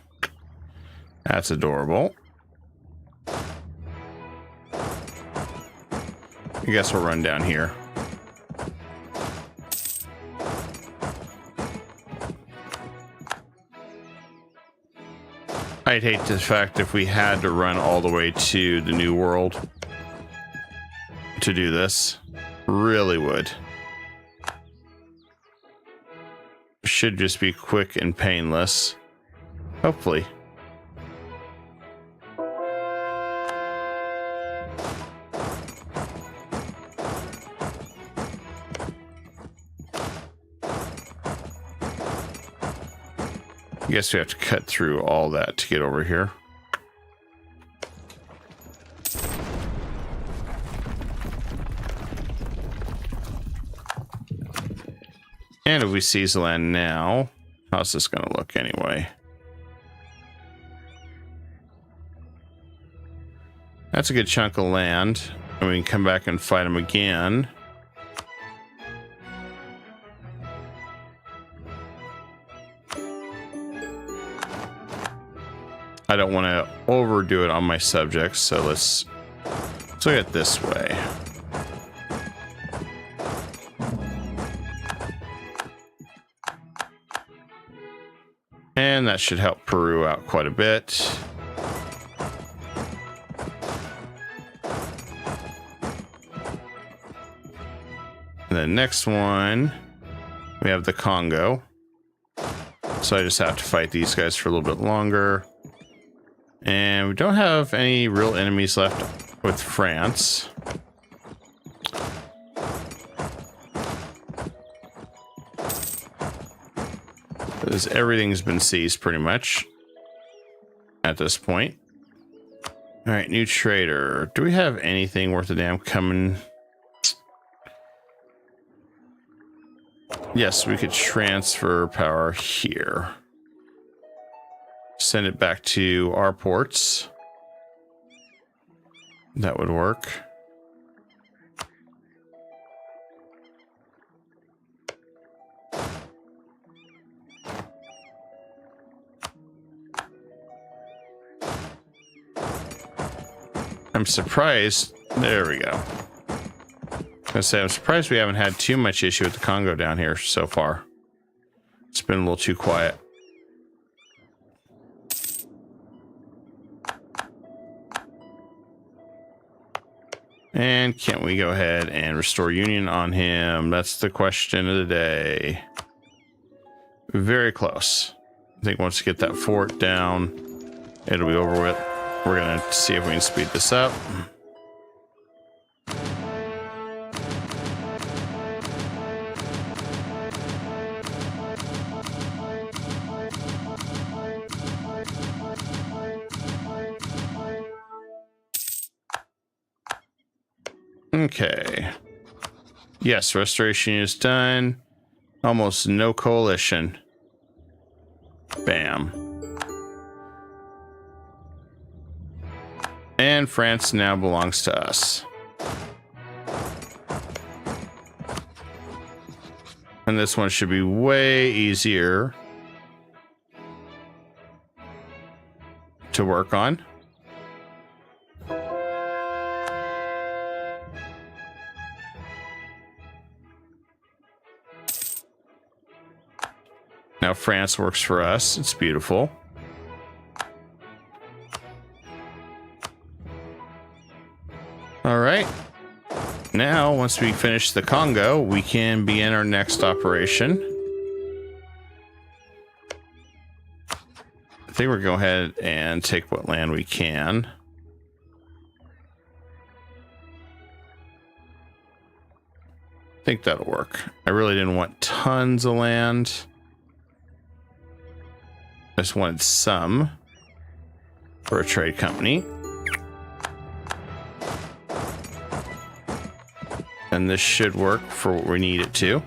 That's adorable. I guess we'll run down here. I'd hate the fact if we had to run all the way to the New World to do this. Really would. Should just be quick and painless. Hopefully. I guess we have to cut through all that to get over here. And if we seize the land now, how's this going to look anyway? That's a good chunk of land. And we can come back and fight them again. I don't want to overdo it on my subjects, so let's look at it this way. And that should help Peru out quite a bit. And the next one, we have the Congo. So I just have to fight these guys for a little bit longer. And we don't have any real enemies left with France. Because everything's been seized pretty much at this point. All right, new trader. Do we have anything worth a damn coming? Yes, we could transfer power here. Send it back to our ports. That would work. I'm surprised. There we go. I'm surprised we haven't had too much issue with the Congo down here so far. It's been a little too quiet. And can't we go ahead and restore union on him? That's the question of the day. Very close. I think once we get that fort down, it'll be over with. We're going to see if we can speed this up. Okay. Yes, restoration is done. Almost no coalition. Bam. And France now belongs to us. And this one should be way easier to work on. Now France works for us. It's beautiful. All right. Now, once we finish the Congo, we can begin our next operation. I think we're going to go ahead and take what land we can. I think that'll work. I really didn't want tons of land. I just wanted some for a trade company. And this should work for what we need it to.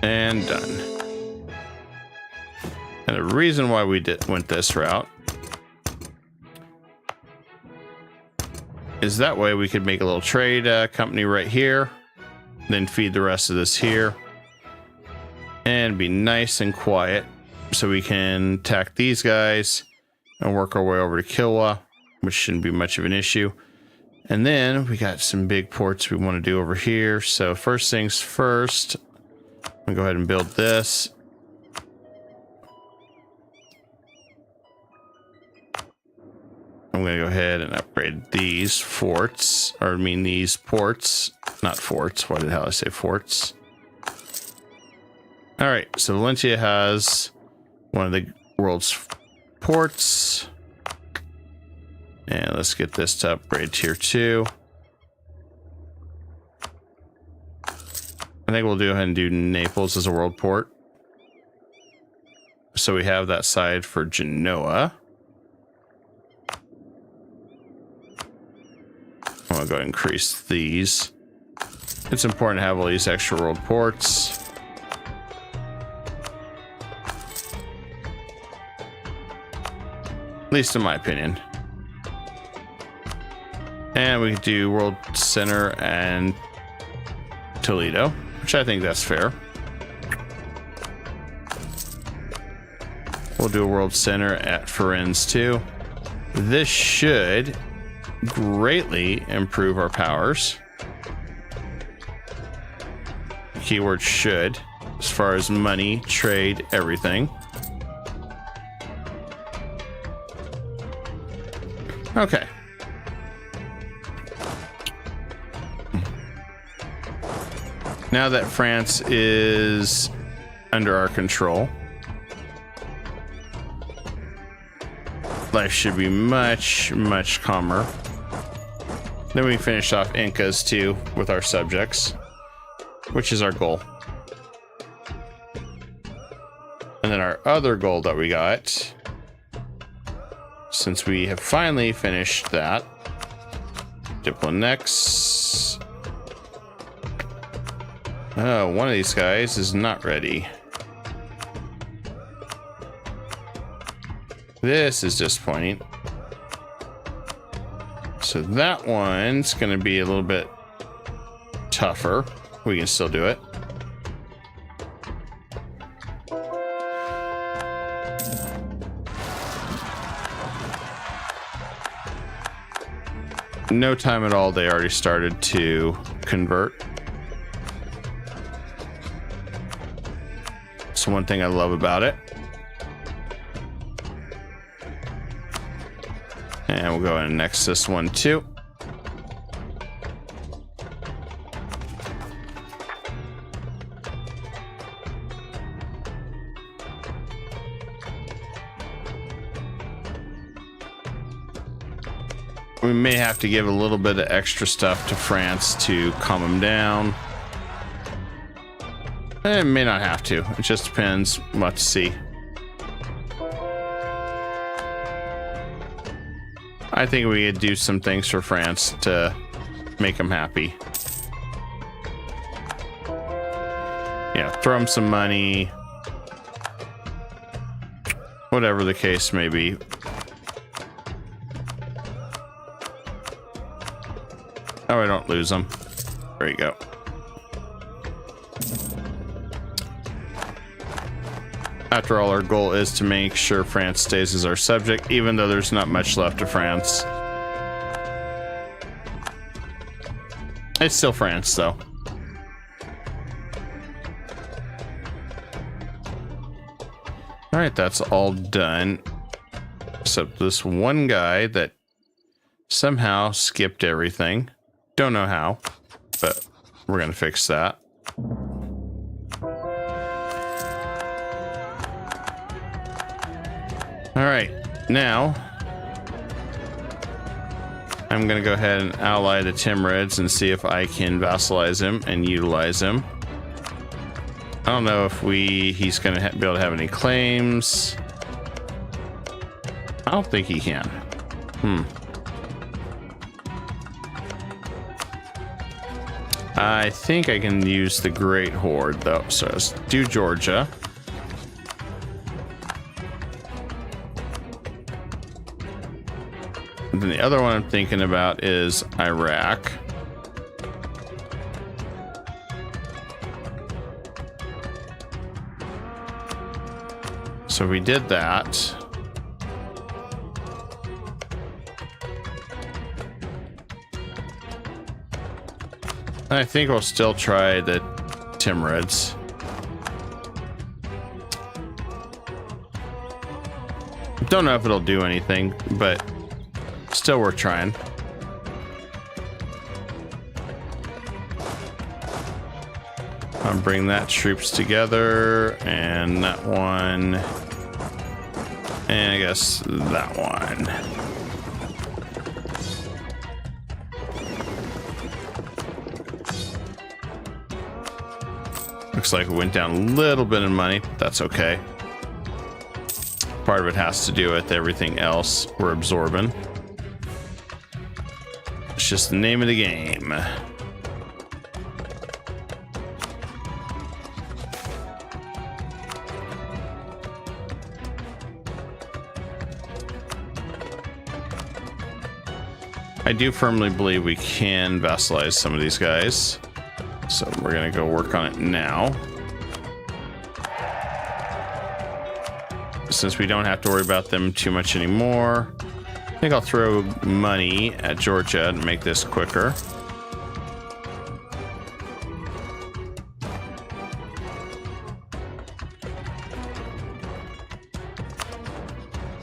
And done. And the reason why we went this route is that way we could make a little trade company right here, then feed the rest of this here, and be nice and quiet so we can attack these guys and work our way over to Kilwa, which shouldn't be much of an issue. And then we got some big ports we want to do over here. So first things first, I'm gonna go ahead and build this. I'm going to go ahead and upgrade these forts, or I mean these ports, not forts. Why the hell did I say forts? All right, so Valencia has one of the world's ports. And let's get this to upgrade tier 2. I think we'll go ahead and do Naples as a world port. So we have that side for Genoa. I'm going to go ahead and increase these. It's important to have all these extra world ports. At least in my opinion. And we could do World Center and Toledo, which I think that's fair. We'll do a World Center at Firenze too. This should greatly improve our powers. Keyword should, as far as money, trade, everything. Okay. Now that France is under our control, life should be much, much calmer. Then we finish off Incas too with our subjects, which is our goal. And then our other goal that we got, since we have finally finished that, Diploannex. Oh, one of these guys is not ready. This is disappointing. So that one's going to be a little bit tougher. We can still do it. No time at all, they already started to convert. That's one thing I love about it. And we'll go and annex this one too. We may have to give a little bit of extra stuff to France to calm them down. It may not have to. It just depends. We'll have to see. I think we could do some things for France to make them happy. Yeah, throw them some money. Whatever the case may be. Oh, I don't lose them. There you go. After all, our goal is to make sure France stays as our subject, even though there's not much left of France. It's still France, though. All right, that's all done. Except this one guy that somehow skipped everything. Don't know how, but we're going to fix that. All right, now I'm going to go ahead and ally the Timurids and see if I can vassalize him and utilize him. I don't know if he's going to be able to have any claims. I don't think he can. I think I can use the Great Horde, though. So let's do Georgia. And then the other one I'm thinking about is Iraq. So we did that. I think we'll still try the Timurids. Don't know if it'll do anything, but still worth trying. I'll bring that troops together, and that one, and I guess that one. Looks like we went down a little bit in money. That's okay. Part of it has to do with everything else we're absorbing. It's just the name of the game. I do firmly believe we can vassalize some of these guys. So we're going to go work on it now. Since we don't have to worry about them too much anymore, I think I'll throw money at Georgia and make this quicker.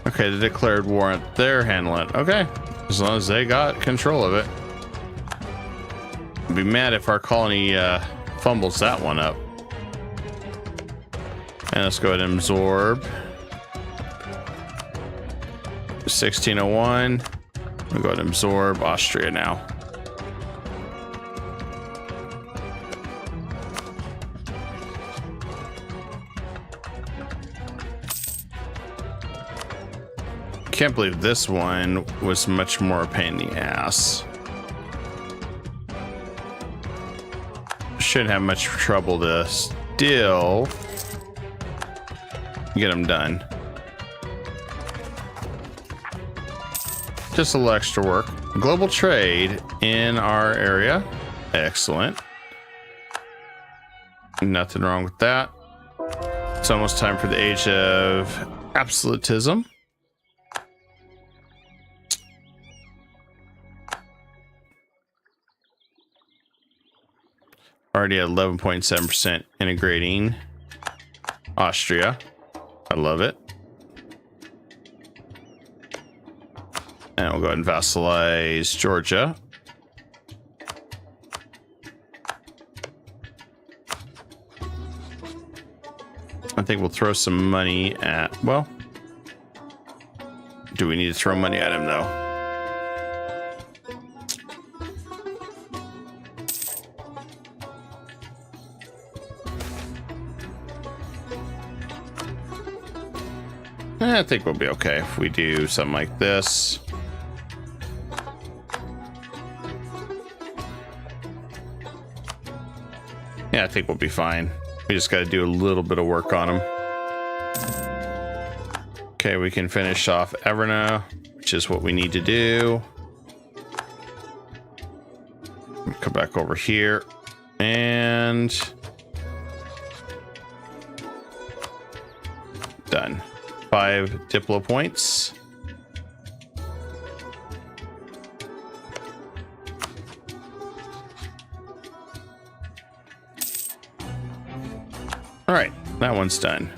Okay, the declared warrant, they're handling it. Okay, as long as they got control of it. I'd be mad if our colony fumbles that one up. And let's go ahead and absorb. 1601. We'll go ahead and absorb Austria now. Can't believe this one was much more a pain in the ass. Shouldn't have much trouble to still get them done. Just a little extra work. Global trade in our area. Excellent. Nothing wrong with that. It's almost time for the age of absolutism. Already at 11.7% integrating Austria. I love it. And we'll go ahead and vassalize Georgia. I think we'll throw some money at, well, do we need to throw money at him though? I think we'll be okay if we do something like this. Yeah, I think we'll be fine. We just got to do a little bit of work on them. Okay, we can finish off Everna, which is what we need to do. Come back over here and done. 5 Diplo points. All right, that one's done.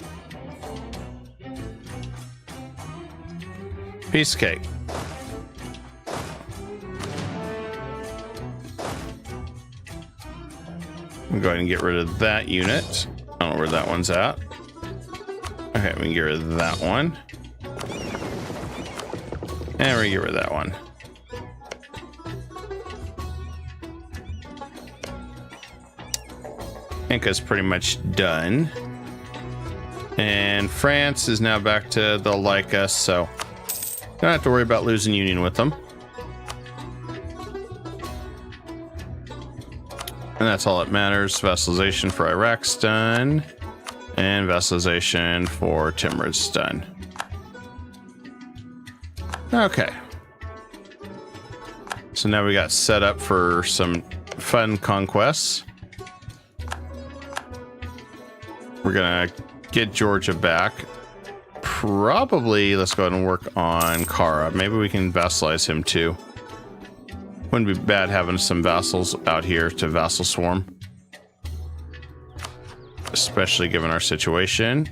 Piece of cake. We'll go ahead and get rid of that unit. I don't know where that one's at. Okay, we can get rid of that one. And we get rid of that one. Inca's pretty much done. And France is now back to they'll like us, so don't have to worry about losing union with them. And that's all that matters. Vassalization for Iraq's done. And vassalization for Timur's done. Okay. So now we got set up for some fun conquests. We're gonna get Georgia back. Probably let's go ahead and work on Kara. Maybe we can vassalize him too. Wouldn't be bad having some vassals out here to vassal swarm. Especially given our situation.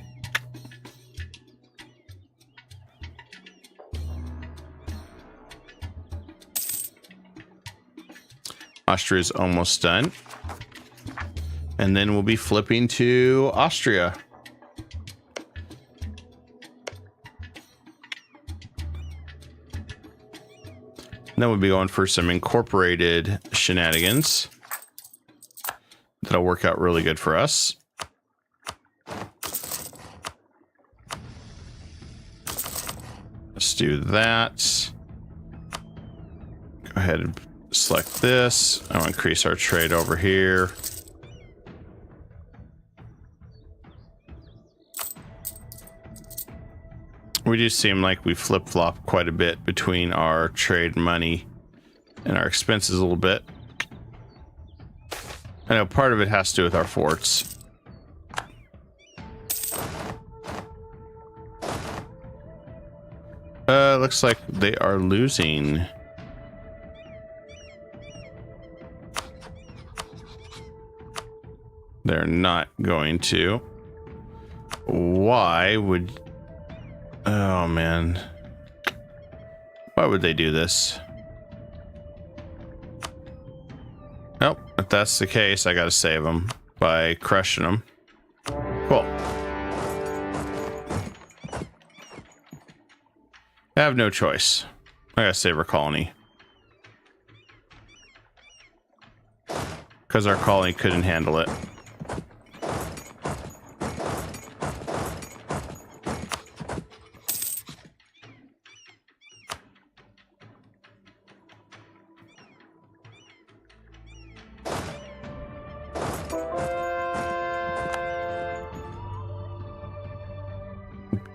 Austria is almost done. And then we'll be flipping to Austria. Then we'll be going for some incorporated shenanigans. That'll work out really good for us. Let's do that. Go ahead and select this. I'll increase our trade over here. We do seem like we flip-flop quite a bit between our trade money and our expenses a little bit. I know part of it has to do with our forts. Looks like they are losing. They're not going to. Why would... Oh, man. Why would they do this? Nope. If that's the case, I gotta save them by crushing them. Cool. I have no choice. I gotta save our colony. Because our colony couldn't handle it.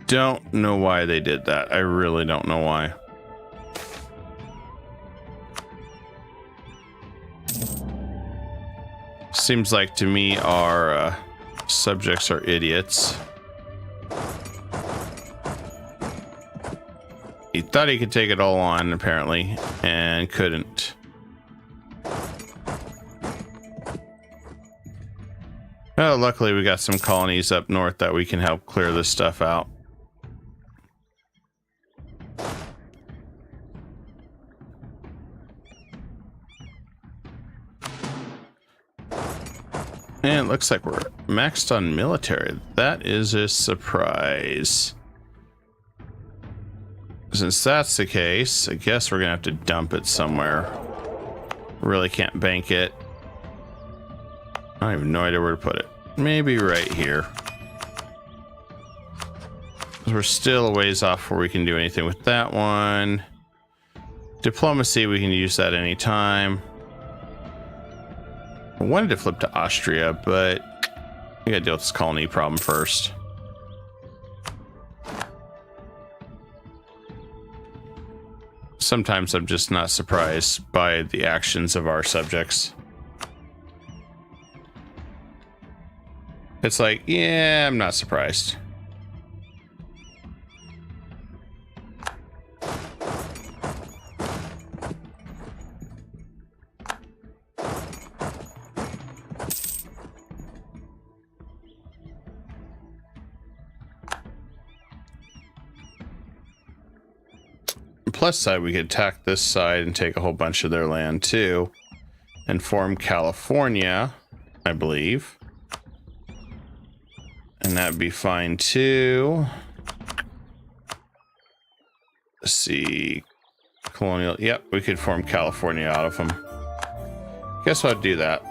Don't know why they did that. I really don't know why. Seems like to me our subjects are idiots. He thought he could take it all on, apparently, and couldn't. Well, luckily we got some colonies up north that we can help clear this stuff out. And it looks like we're maxed on military. That is a surprise. Since that's the case, I guess we're gonna have to dump it somewhere. Really can't bank it. I have no idea where to put it. Maybe right here. We're still a ways off where we can do anything with that one. Diplomacy, we can use that anytime. I wanted to flip to Austria, but we gotta deal with this colony problem first. Sometimes I'm just not surprised by the actions of our subjects. It's like, yeah, I'm not surprised. Plus side, we could attack this side and take a whole bunch of their land too, and form California, I believe, and that'd be fine too. Let's see, colonial. Yep, we could form California out of them. Guess I'd do that.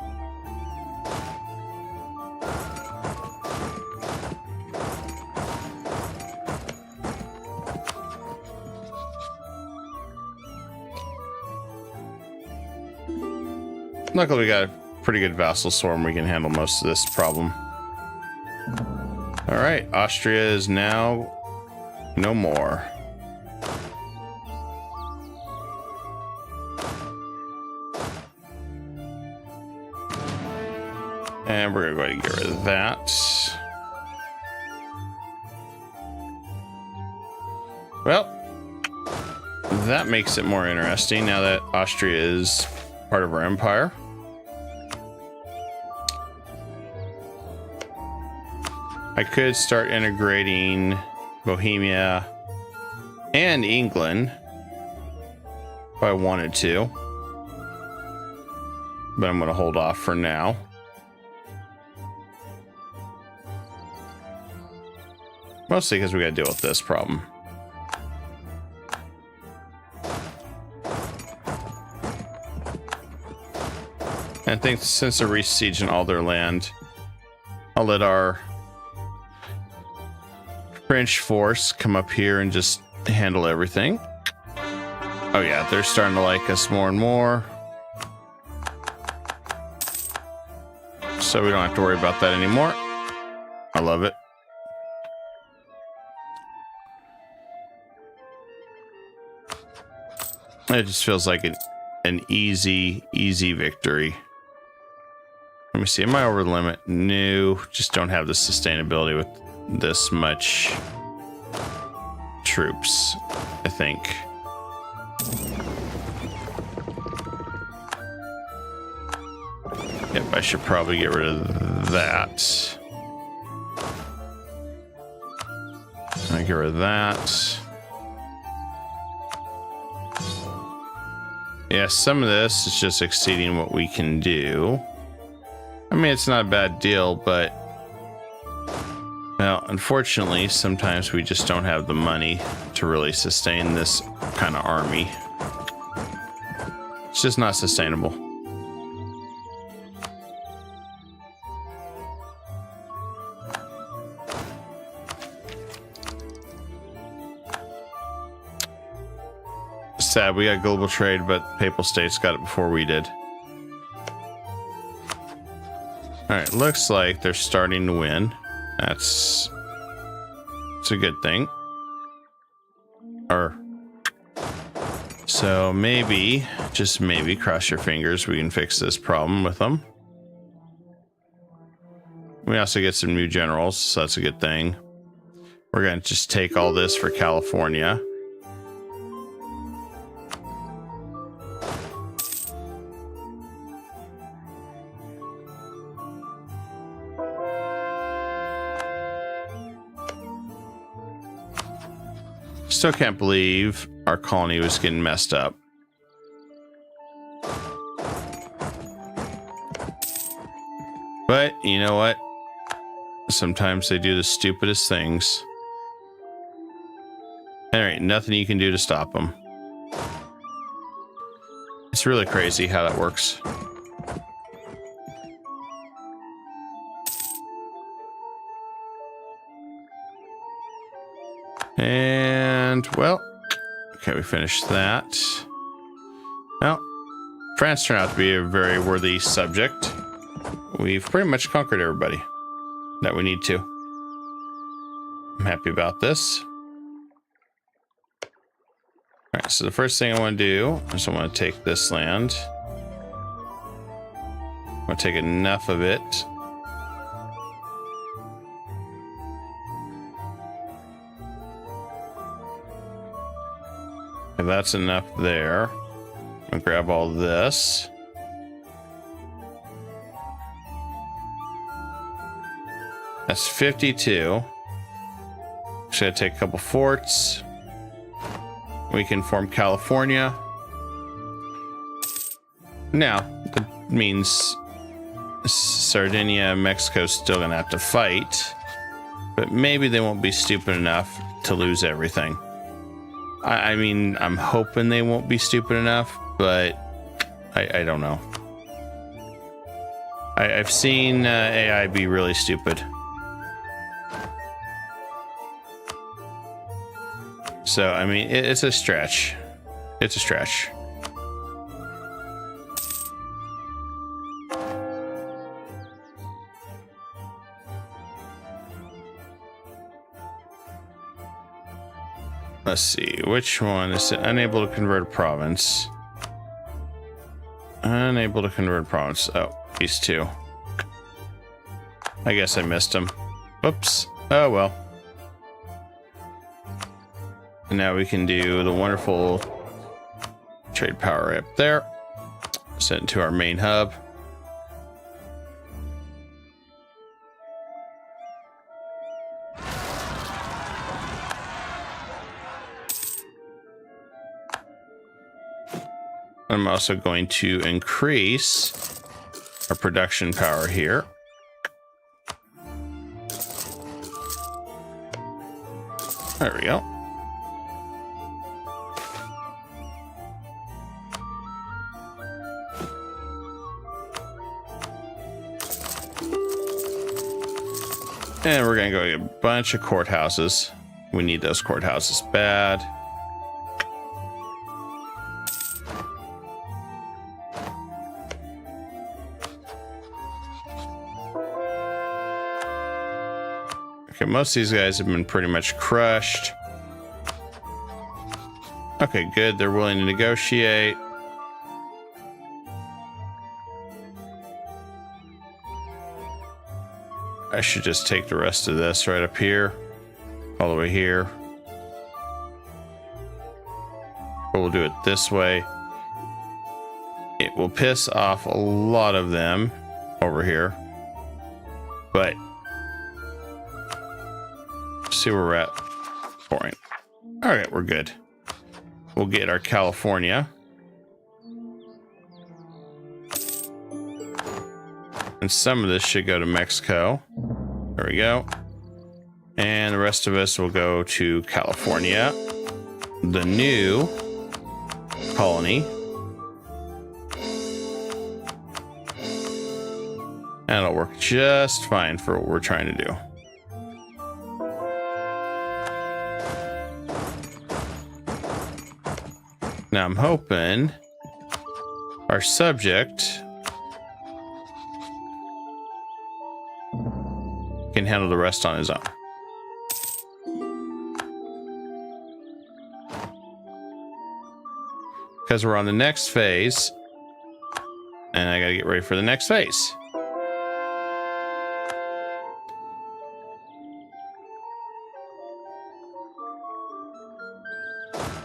Luckily, we got a pretty good vassal swarm. We can handle most of this problem. All right, Austria is now no more. And we're going to get rid of that. Well, that makes it more interesting now that Austria is part of our empire. I could start integrating Bohemia and England if I wanted to, but I'm going to hold off for now. Mostly because we got to deal with this problem. And I think since they're re-sieging all their land, I'll let our French force come up here and just handle everything. Oh yeah, they're starting to like us more and more. So we don't have to worry about that anymore. I love it. It just feels like an an easy victory. Let me see. Am I over the limit? No, just don't have the sustainability with this much troops, I think. Yep, I should probably get rid of that. I get rid of that. Yeah, some of this is just exceeding what we can do. I mean, it's not a bad deal, but well, unfortunately, sometimes we just don't have the money to really sustain this kind of army. It's just not sustainable. Sad, we got global trade, but Papal States got it before we did. Alright, looks like they're starting to win. It's a good thing. So maybe, just maybe, cross your fingers, we can fix this problem with them. We also get some new generals, so that's a good thing. We're going to just take all this for California. Still can't believe our colony was getting messed up. But you know what? Sometimes they do the stupidest things. There ain't nothing you can do to stop them. It's really crazy how that works. And, well, okay, we finished that. Well, France turned out to be a very worthy subject. We've pretty much conquered everybody that we need to. I'm happy about this. All right, so the first thing I want to do is I want to take this land. I want to take enough of it. If that's enough there, I'm gonna grab all this. That's 52. Just gotta take a couple forts. We can form California. Now, that means Sardinia and Mexico's still gonna have to fight, but maybe they won't be stupid enough to lose everything. I mean, I'm hoping they won't be stupid enough, but I don't know. I've seen AI be really stupid. So, I mean, it's a stretch. It's a stretch. Let's see, which one is it? Unable to convert a province. Unable to convert a province. Oh, these two. I guess I missed them. Oops. Oh, well. And now we can do the wonderful trade power up there. Send it to our main hub. I'm also going to increase our production power here. There we go. And we're going to go get a bunch of courthouses. We need those courthouses bad. Okay, most of these guys have been pretty much crushed. Okay, good. They're willing to negotiate. I should just take the rest of this right up here, all the way here. But we'll do it this way. It will piss off a lot of them over here, but see where we're at. Point. All right, we're good. We'll get our California. And some of this should go to Mexico. There we go. And the rest of us will go to California, the new colony. That'll work just fine for what we're trying to do. Now I'm hoping our subject can handle the rest on his own. Because we're on the next phase, and I gotta get ready for the next phase.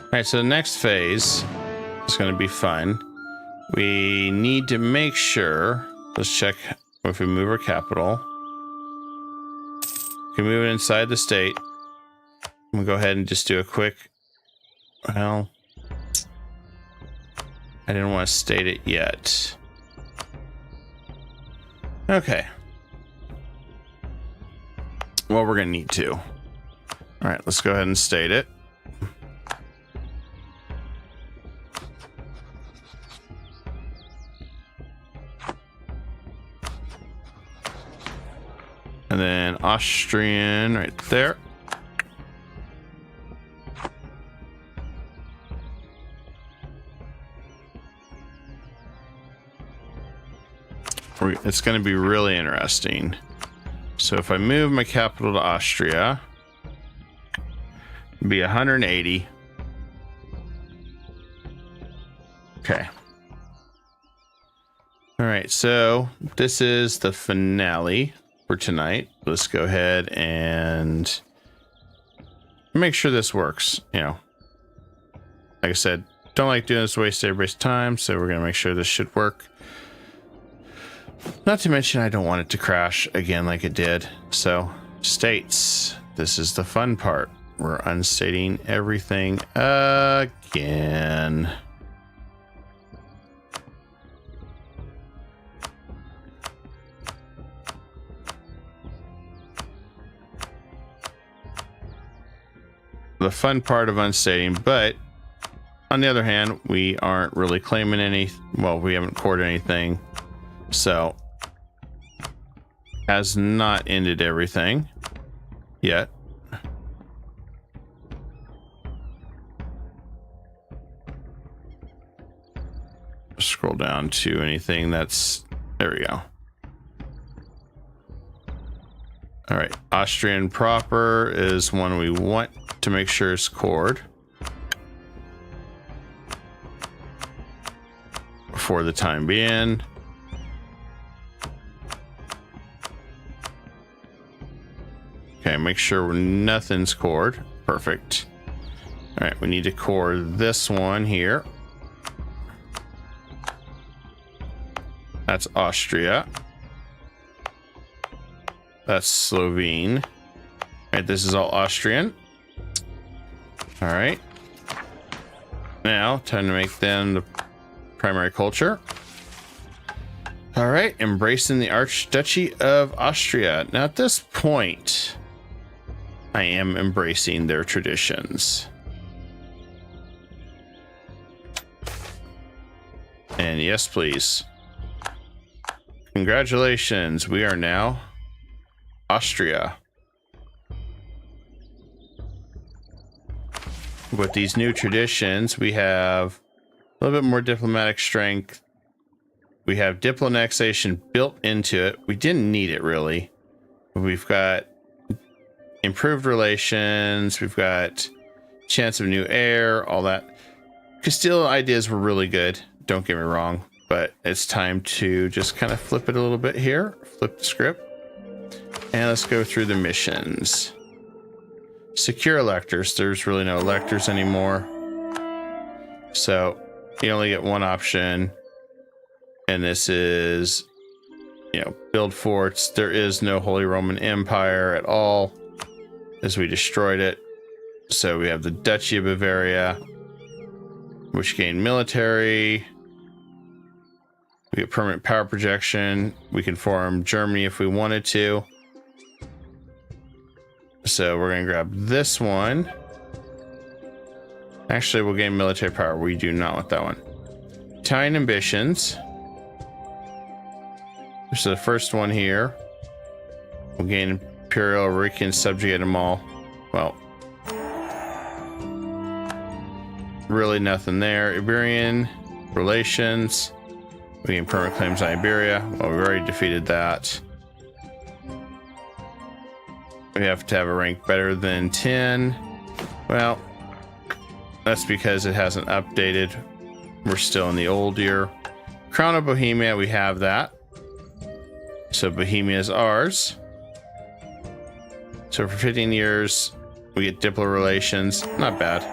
All right, so the next phase is going to be fun. We need to make sure, let's check if we move our capital. We can move it inside the state. I'm going to go ahead and just do a quick, well, I didn't want to state it yet. Okay. Well, we're going to need to. All right, let's go ahead and state it. And then Austrian right there. It's going to be really interesting. So if I move my capital to Austria, it'd be 180. Okay. All right, so this is the finale for tonight. Let's go ahead and make sure this works. You know, like I said, don't like doing this to waste everybody's time, so we're going to make sure this should work. Not to mention, I don't want it to crash again like it did. So, states. This is the fun part. We're unstating everything again. The fun part of unstating, but on the other hand, we aren't really claiming any, well, we haven't courted anything, so has not ended everything yet. Scroll down to anything that's, there we go. All right, Austrian proper is one we want to make sure is cored for the time being. Okay, make sure nothing's cored. Perfect. All right, we need to core this one here. That's Austria. That's Slovene. All right, this is all Austrian. All right. Now, time to make them the primary culture. All right, embracing the Archduchy of Austria. Now, at this point, I am embracing their traditions. And yes, please. Congratulations, we are now Austria. With these new traditions, we have a little bit more diplomatic strength. We have Diploannexation built into it. We didn't need it really. We've got improved relations. We've got chance of new heir, all that. Castile ideas were really good. Don't get me wrong, but it's time to just kind of flip it a little bit here. Flip the script. And let's go through the missions. Secure electors. There's really no electors anymore. So you only get one option. And this is, build forts. There is no Holy Roman Empire at all, as we destroyed it. So we have the Duchy of Bavaria, which gained military. We get permanent power projection. We can form Germany if we wanted to. So we're going to grab this one. Actually, we'll gain military power. We do not want that one. Italian ambitions. So the first one here. We'll gain imperial. We can subjugate them all. Well, really nothing there. Iberian relations. We gain permanent claims on Iberia. Well, we've already defeated that. We have to have a rank better than 10. Well, that's because it hasn't updated. We're still in the old year. Crown of Bohemia, we have that. So Bohemia is ours. So for 15 years, we get Diplo relations. Not bad.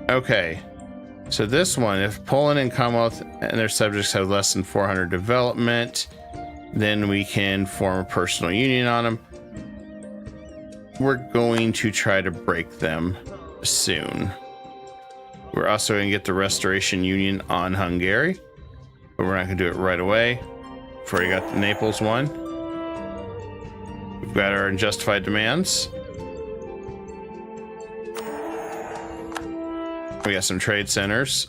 Okay. So this one, if Poland and Commonwealth and their subjects have less than 400 development, then we can form a personal union on them. We're going to try to break them soon. We're also going to get the Restoration Union on Hungary, but we're not going to do it right away. We've already got the Naples one. We've got our unjustified demands. We got some trade centers.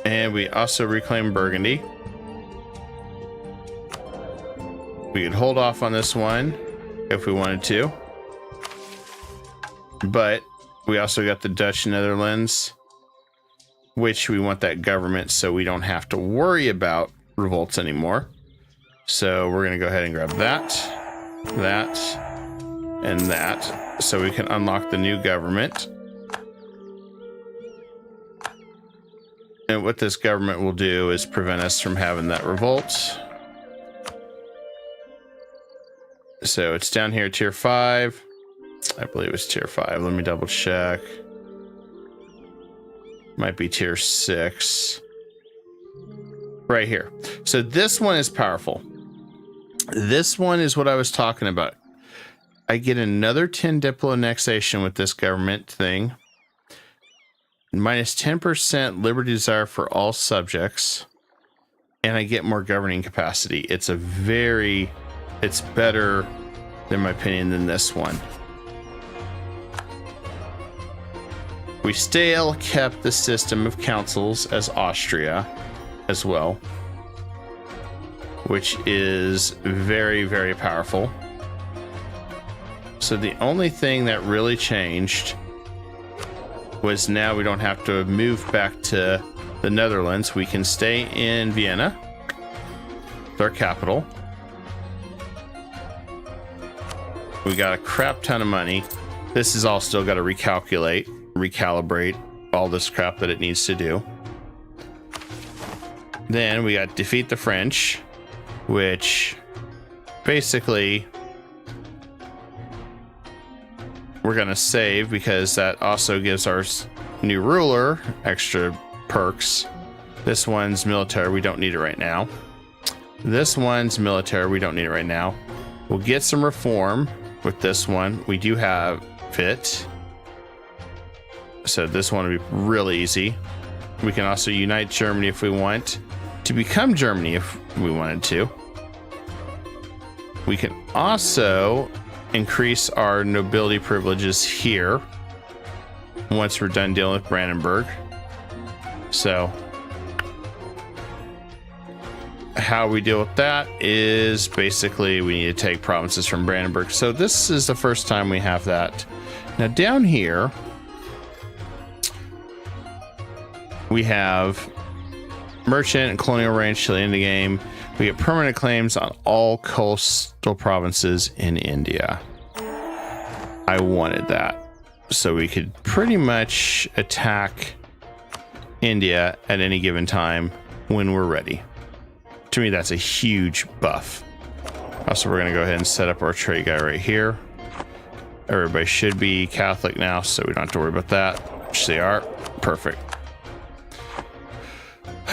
And we also reclaim Burgundy. We could hold off on this one if we wanted to. But we also got the Dutch Netherlands, which we want that government so we don't have to worry about revolts anymore. So we're going to go ahead and grab that, that, and that, so we can unlock the new government. And what this government will do is prevent us from having that revolt. So it's down here, tier 5. I believe it's tier 5. Let me double check. Might be tier 6. Right here. So this one is powerful. This one is what I was talking about. I get another 10 Diploannexation with this government thing. Minus 10% liberty desire for all subjects. And I get more governing capacity. It's better, in my opinion, than this one. We still kept the system of councils as Austria as well, which is very, very powerful. So the only thing that really changed was now we don't have to move back to the Netherlands. We can stay in Vienna, their capital. We got a crap ton of money. This is all still got to recalibrate all this crap that it needs to do. Then we got defeat the French, which basically we're going to save because that also gives our new ruler extra perks. This one's military. We don't need it right now. This one's military. We don't need it right now. We'll get some reform with this one. We do have it. So this one will be really easy. We can also unite Germany if we want to become Germany if we wanted to. We can also increase our nobility privileges here once we're done dealing with Brandenburg. So how we deal with that is basically we need to take provinces from Brandenburg. So this is the first time we have that. Now down here we have merchant and colonial range till the end of the game. We get permanent claims on all coastal provinces in India. I wanted that so we could pretty much attack India at any given time when we're ready. To me, that's a huge buff. Also, we're going to go ahead and set up our trade guy right here. Everybody should be Catholic now, so we don't have to worry about that, which they are. Perfect.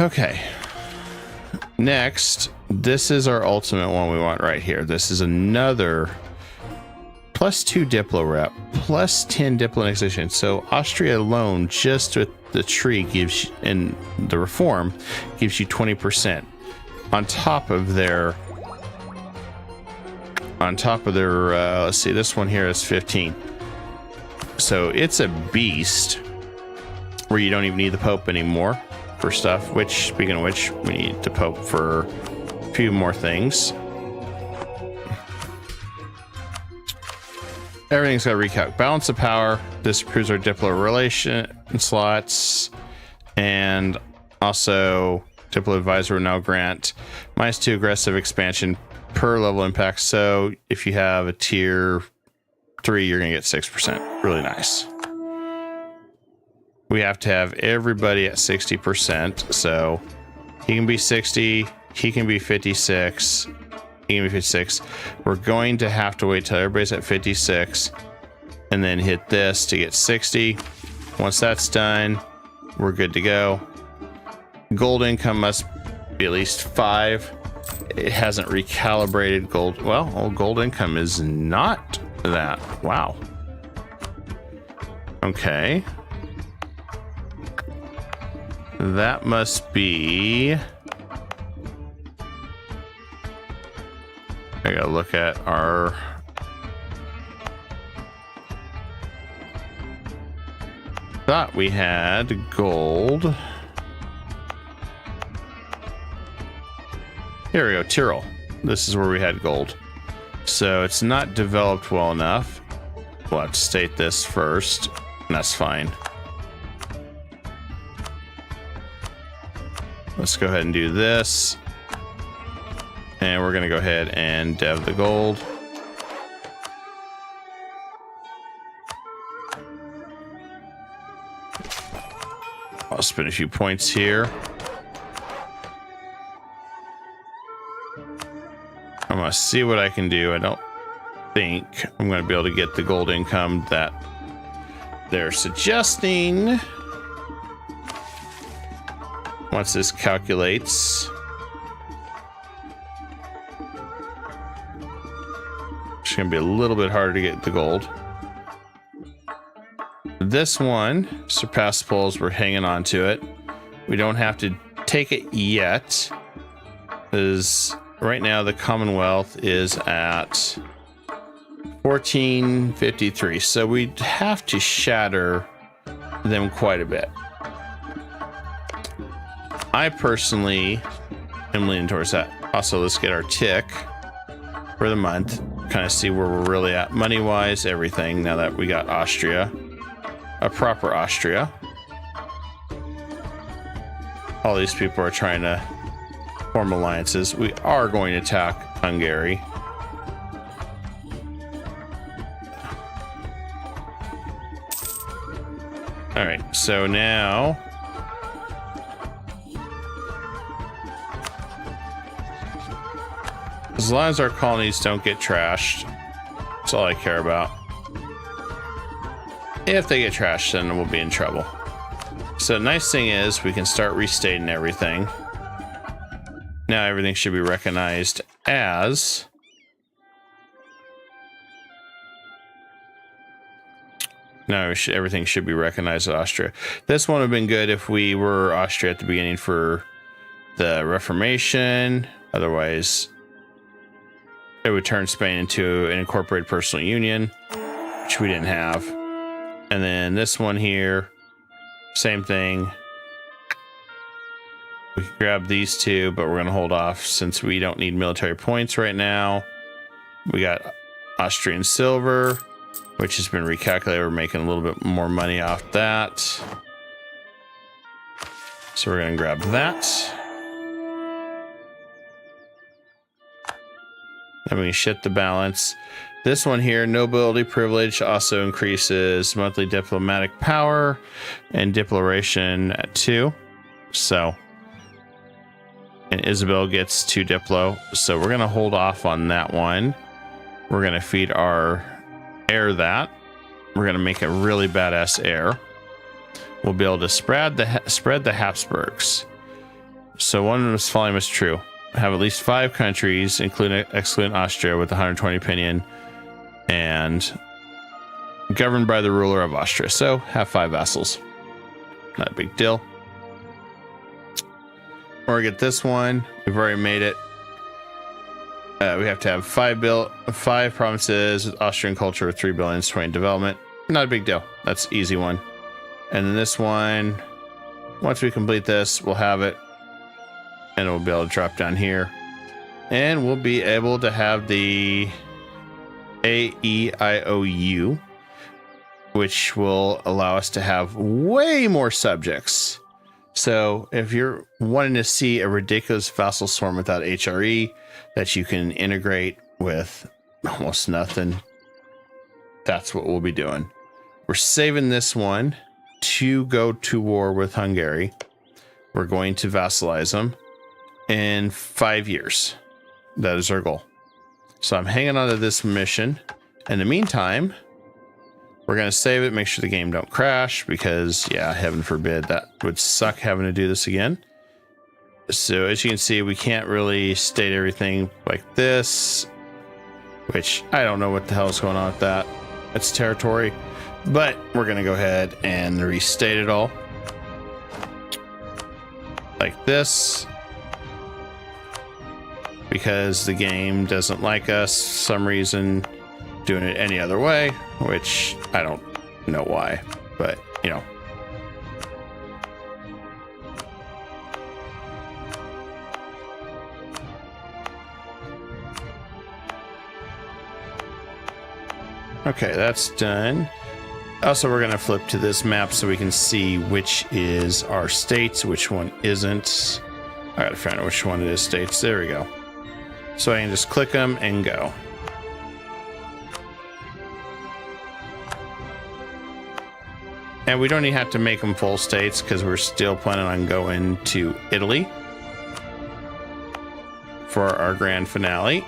Okay. Next, this is our ultimate one we want right here. This is another +2 Diplo rep, +10 Diplo annexation. So Austria alone, just with the tree gives you, and the reform, gives you 20% on top of their. Let's see, this one here is 15. So it's a beast where you don't even need the Pope anymore for stuff, which, speaking of which, we need the Pope for a few more things. Everything's got to recalc. Balance of power. This improves our Diplo relation slots. And also, Diplo advisor will now grant -2 aggressive expansion per level impact. So if you have a tier 3, you're going to get 6%. Really nice. We have to have everybody at 60%. So he can be 60. He can be 56. He can be 56. We're going to have to wait till everybody's at 56 and then hit this to get 60. Once that's done, we're good to go. Gold income must be at least 5. It hasn't recalibrated gold. Well, gold income is not that. Wow. Okay. That must be... I gotta look at our... Thought we had gold. Here we go, Tyrol. This is where we had gold. So it's not developed well enough. We'll have to state this first, and that's fine. Let's go ahead and do this. And we're gonna go ahead and dev the gold. I'll spend a few points here. I'm gonna see what I can do. I don't think I'm gonna be able to get the gold income that they're suggesting. Once this calculates. It's gonna be a little bit harder to get the gold. This one, surpass polls, we're hanging on to it. We don't have to take it yet, because right now the Commonwealth is at 1453, so we'd have to shatter them quite a bit. I personally am leaning towards that. Also, let's get our tick for the month, kind of see where we're really at money-wise, everything, now that we got Austria. A proper Austria. All these people are trying to form alliances. We are going to attack Hungary. All right, so now as long as our colonies don't get trashed, that's all I care about. If they get trashed, then we'll be in trouble. So the nice thing is we can start restating everything. Now everything should be recognized as... Now everything should be recognized as Austria. This one would have been good if we were Austria at the beginning for the Reformation. Otherwise, it would turn Spain into an incorporated personal union, which we didn't have. And then this one here, same thing. We can grab these two, but we're going to hold off since we don't need military points right now. We got Austrian silver, which has been recalculated. We're making a little bit more money off that. So we're going to grab that. Then we can shift the balance. This one here, nobility privilege, also increases monthly diplomatic power and diploration at 2. So And Isabel gets 2 Diplo. So we're going to hold off on that one. We're going to feed our heir that. We're going to make a really badass heir. We'll be able to spread the Habsburgs. So one of us following was true. Have at least 5 countries, excluding Austria, with 120 opinion, and governed by the ruler of Austria. So have 5 vassals. Not a big deal. Or get this one. We've already made it. We have to have 5 provinces with Austrian culture, 3 billions, 20 development. Not a big deal. That's easy one. And then this one, once we complete this, we'll have it. And we'll be able to drop down here. And we'll be able to have the AEIOU, which will allow us to have way more subjects. So if you're wanting to see a ridiculous vassal swarm without HRE that you can integrate with almost nothing, that's what we'll be doing. We're saving this one to go to war with Hungary. We're going to vassalize them in 5 years. That is our goal. So I'm hanging on to this mission. In the meantime, we're going to save it, make sure the game don't crash, because, yeah, heaven forbid, that would suck having to do this again. So as you can see, we can't really state everything like this, which I don't know what the hell is going on with that. It's territory. But we're going to go ahead and restate it all. Like this. Because the game doesn't like us, for some reason, doing it any other way, which I don't know why, but you know. Okay, that's done. Also, we're going to flip to this map so we can see which is our states, which one isn't. I got to find out which one it is states. There we go. So I can just click them and go. And we don't even have to make them full states because we're still planning on going to Italy for our grand finale.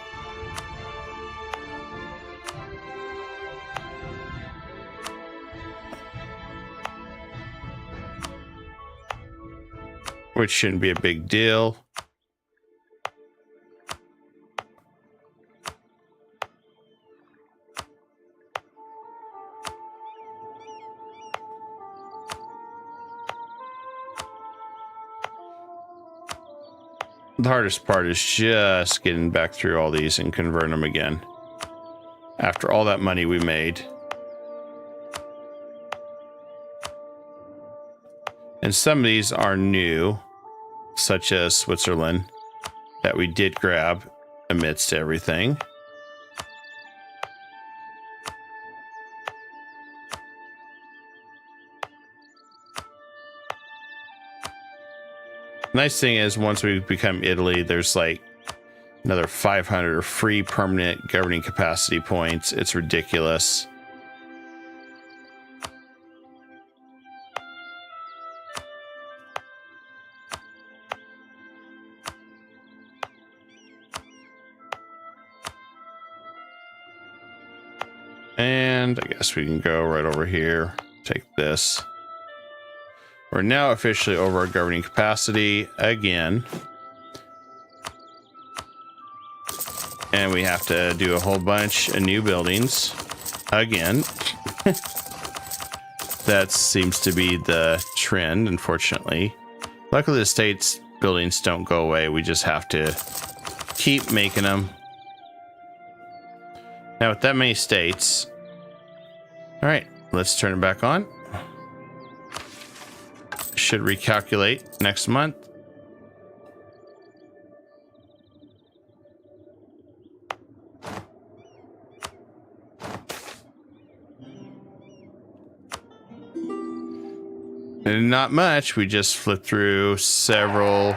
Which shouldn't be a big deal. The hardest part is just getting back through all these and converting them again. After all that money we made. And some of these are new, such as Switzerland, that we did grab amidst everything. Nice thing is, once we become Italy, there's like another 500 free permanent governing capacity points. It's ridiculous. And I guess we can go right over here, take this. We're now officially over our governing capacity again. And we have to do a whole bunch of new buildings again. That seems to be the trend, unfortunately. Luckily, the state's buildings don't go away. We just have to keep making them. Now, with that many states... All right, let's turn it back on. Should recalculate next month. And not much. We just flipped through several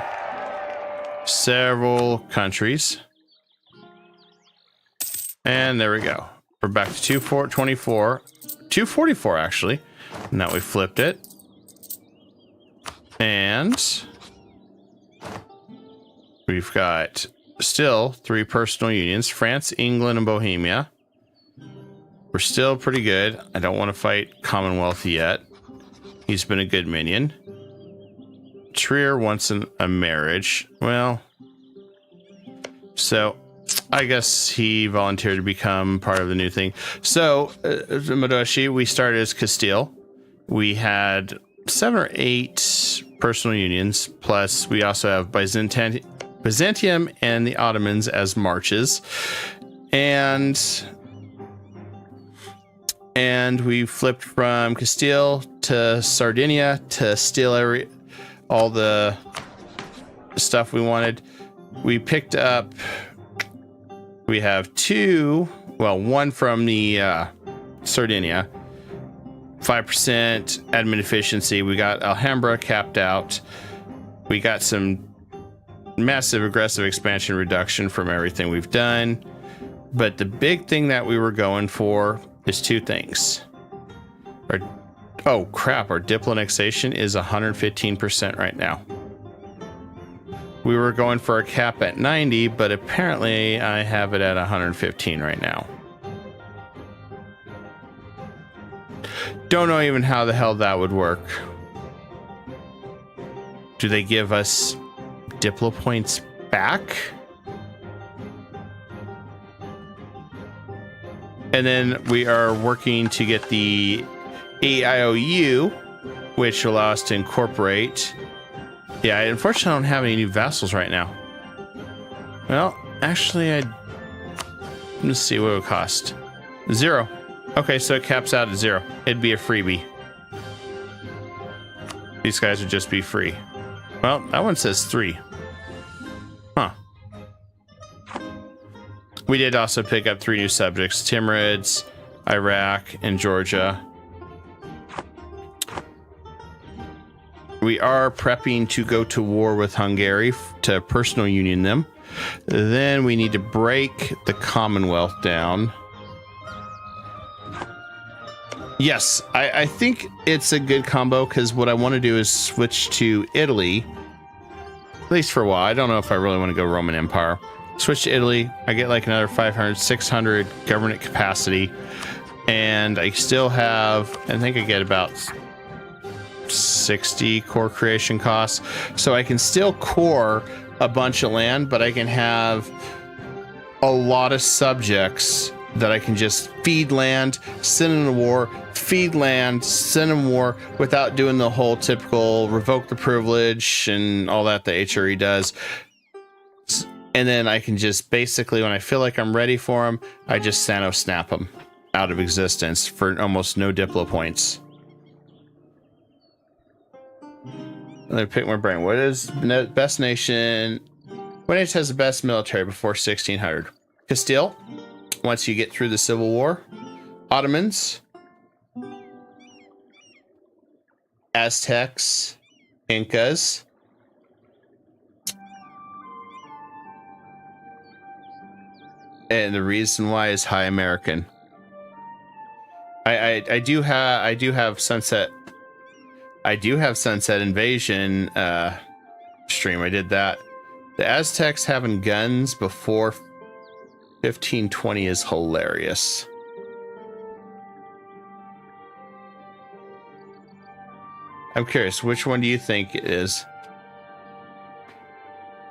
countries. And there we go. We're back to 244 actually. Now we flipped it. We've got still 3 personal unions, France, England, and Bohemia. We're still pretty good. I don't want to fight Commonwealth yet. He's been a good minion. Trier wants a marriage. Well, so I guess he volunteered to become part of the new thing. So, Madoshi, we started as Castile. We had 7 or 8 personal unions, plus we also have Byzantium and the Ottomans as marches. And we flipped from Castile to Sardinia to steal all the stuff we wanted. We picked up, we have 2, well, 1 from the Sardinia, 5% admin efficiency. We got Alhambra capped out. We got some massive aggressive expansion reduction from everything we've done. But the big thing that we were going for is 2 things. Oh crap, our Diploannexation is 115% right now. We were going for a cap at 90, but apparently I have it at 115 right now. Don't know even how the hell that would work. Do they give us Diplo points back? And then we are working to get the AIOU, which allows us to incorporate. Yeah, unfortunately I don't have any new vassals right now. Well, actually let's see what it would cost. 0. Okay, so it caps out at 0. It'd be a freebie. These guys would just be free. Well, that one says 3. Huh. We did also pick up 3 new subjects: Timurids, Iraq, and Georgia. We are prepping to go to war with Hungary to personal union them. Then we need to break the Commonwealth down. Yes, I think it's a good combo, because what I want to do is switch to Italy, at least for a while. I don't know if I really want to go Roman Empire. Switch to Italy. I get like another 500, 600 government capacity, and I still have, I think I get about 60 core creation costs. So I can still core a bunch of land, but I can have a lot of subjects that I can just feed land, send them to war, feed land, send them war, without doing the whole typical revoke the privilege and all that the HRE does. And then I can just basically, when I feel like I'm ready for them, I just Sano snap them out of existence for almost no Diplo points. Let me pick my brain. What is the best nation? What nation has the best military before 1600? Castile, once you get through the Civil War. Ottomans. Aztecs. Incas. And the reason why is High American. I do have Sunset. I do have Sunset Invasion stream. I did that. The Aztecs having guns before 1520 is hilarious. I'm curious, which one do you think it is?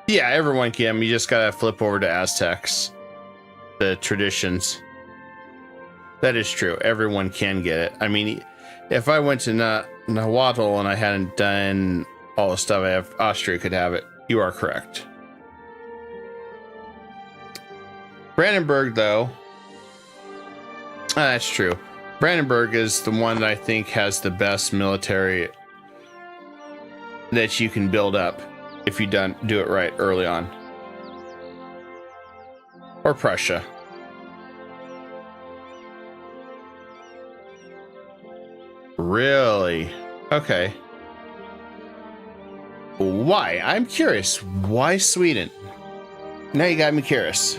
Yeah, everyone can. You just gotta flip over to Aztecs. The traditions. That is true. Everyone can get it. I mean, if I went to Nahuatl and I hadn't done all the stuff I have, Austria could have it. You are correct. Brandenburg, though. That's true. Brandenburg is the one that I think has the best military that you can build up if you do it right early on. Or Prussia. Really? Okay. Why? I'm curious. Why Sweden? Now you got me curious.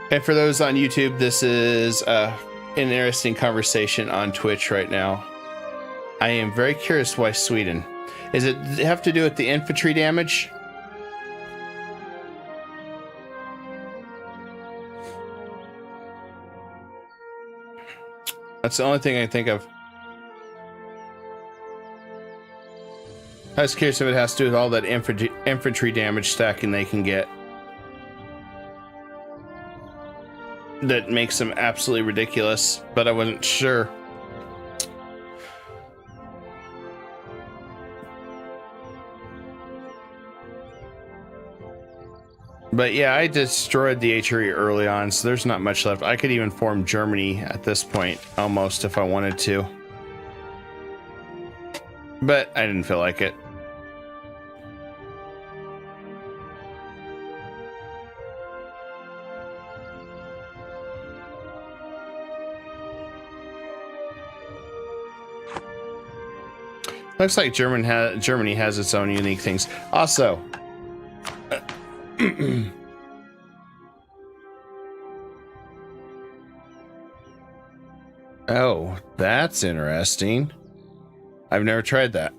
And for those on YouTube, this is an interesting conversation on Twitch right now. I am very curious why Sweden. Does it have to do with the infantry damage? That's the only thing I can think of. I was curious if it has to do with all that infantry damage stacking they can get. That makes them absolutely ridiculous, but I wasn't sure. But yeah, I destroyed the HRE early on, so there's not much left. I could even form Germany at this point, almost, if I wanted to. But I didn't feel like it. Looks like Germany has its own unique things. Also, oh, that's interesting. I've never tried that.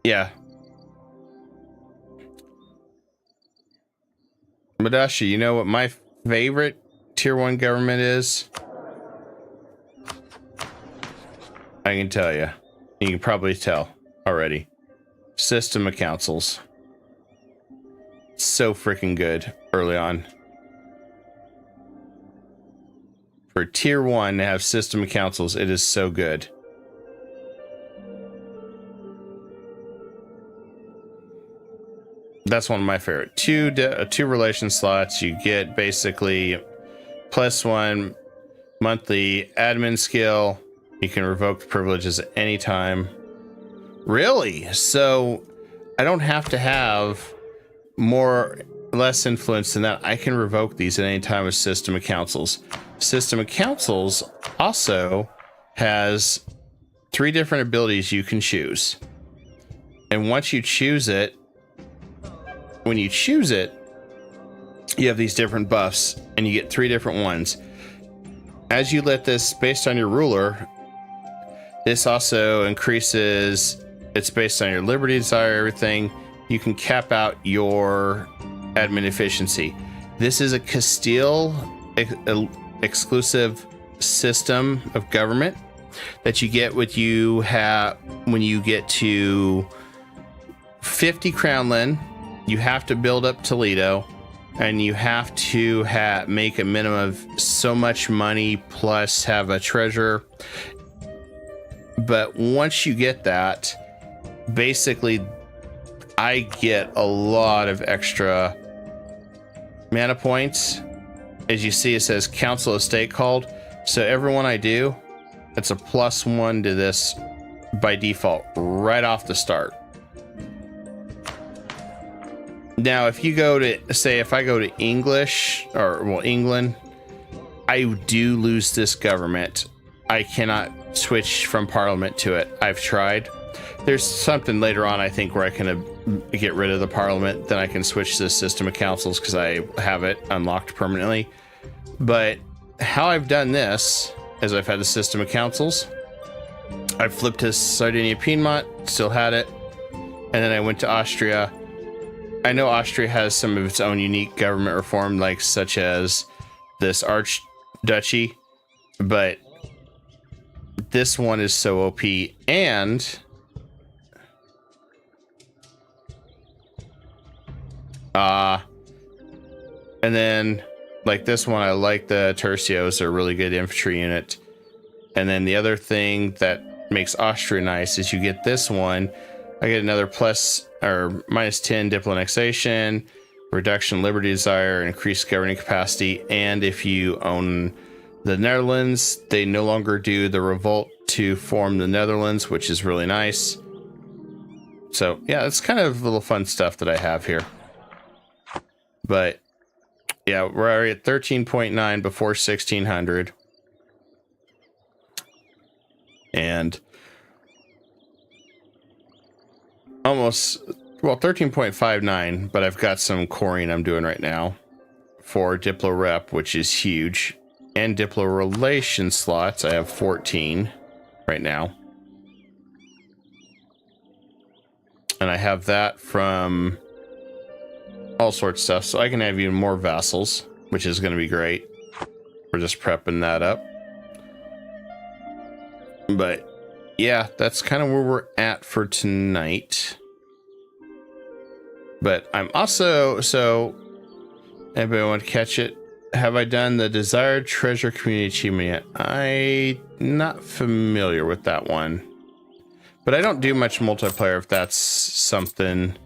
Yeah. Madashi, you know what my favorite tier 1 government is? I can tell you. You can probably tell already. System of councils. So freaking good early on. For tier 1 to have system of councils, it is so good. That's one of my favorite. Two relation slots. You get basically +1 monthly admin skill. You can revoke privileges at any time. Really? So I don't have to have less influence than that. I can revoke these at any time with System of Councils. System of Councils also has 3 different abilities you can choose. And once you choose it, when you choose it, you have these different buffs and you get 3 different ones. As you let this, based on your ruler, this also increases, it's based on your liberty, desire, everything. You can cap out your admin efficiency. This is a Castile exclusive system of government that you get when you get to 50 Crownland. You have to build up Toledo, and you have to make a minimum of so much money plus have a treasure. But once you get that, basically I get a lot of extra mana points. As you see, it says Council Estate called. So everyone I do, it's a +1 to this by default right off the start. Now, if you go to, say, if I go to English, or, well, England, I do lose this government. I cannot switch from Parliament to it. I've tried. There's something later on, I think, where I can get rid of the Parliament. Then I can switch to the System of Councils because I have it unlocked permanently. But how I've done this is I've had the System of Councils. I flipped to Sardinia Piedmont, still had it. And then I went to Austria. I know Austria has some of its own unique government reform, like such as this Archduchy, but this one is so OP. And then like this one, I like the Tercios, are a really good infantry unit. And then the other thing that makes Austria nice is you get this one. I get another plus or -10 Diploannexation, reduction liberty desire, increased governing capacity. And if you own the Netherlands, they no longer do the revolt to form the Netherlands, which is really nice. So yeah, it's kind of little fun stuff that I have here. But yeah, we're already at 13.9 before 1600. And almost, well, 13.59, but I've got some coring I'm doing right now for Diplo Rep, which is huge. and Diplo relation slots. I have 14 right now. And I have that from all sorts of stuff. So I can have even more vassals, which is going to be great. We're just prepping that up. But yeah, that's kind of where we're at for tonight. But I'm also, so anybody want to catch it? Have I done the Desired Treasure Community Achievement yet? I'm not familiar with that one. But I don't do much multiplayer if that's something.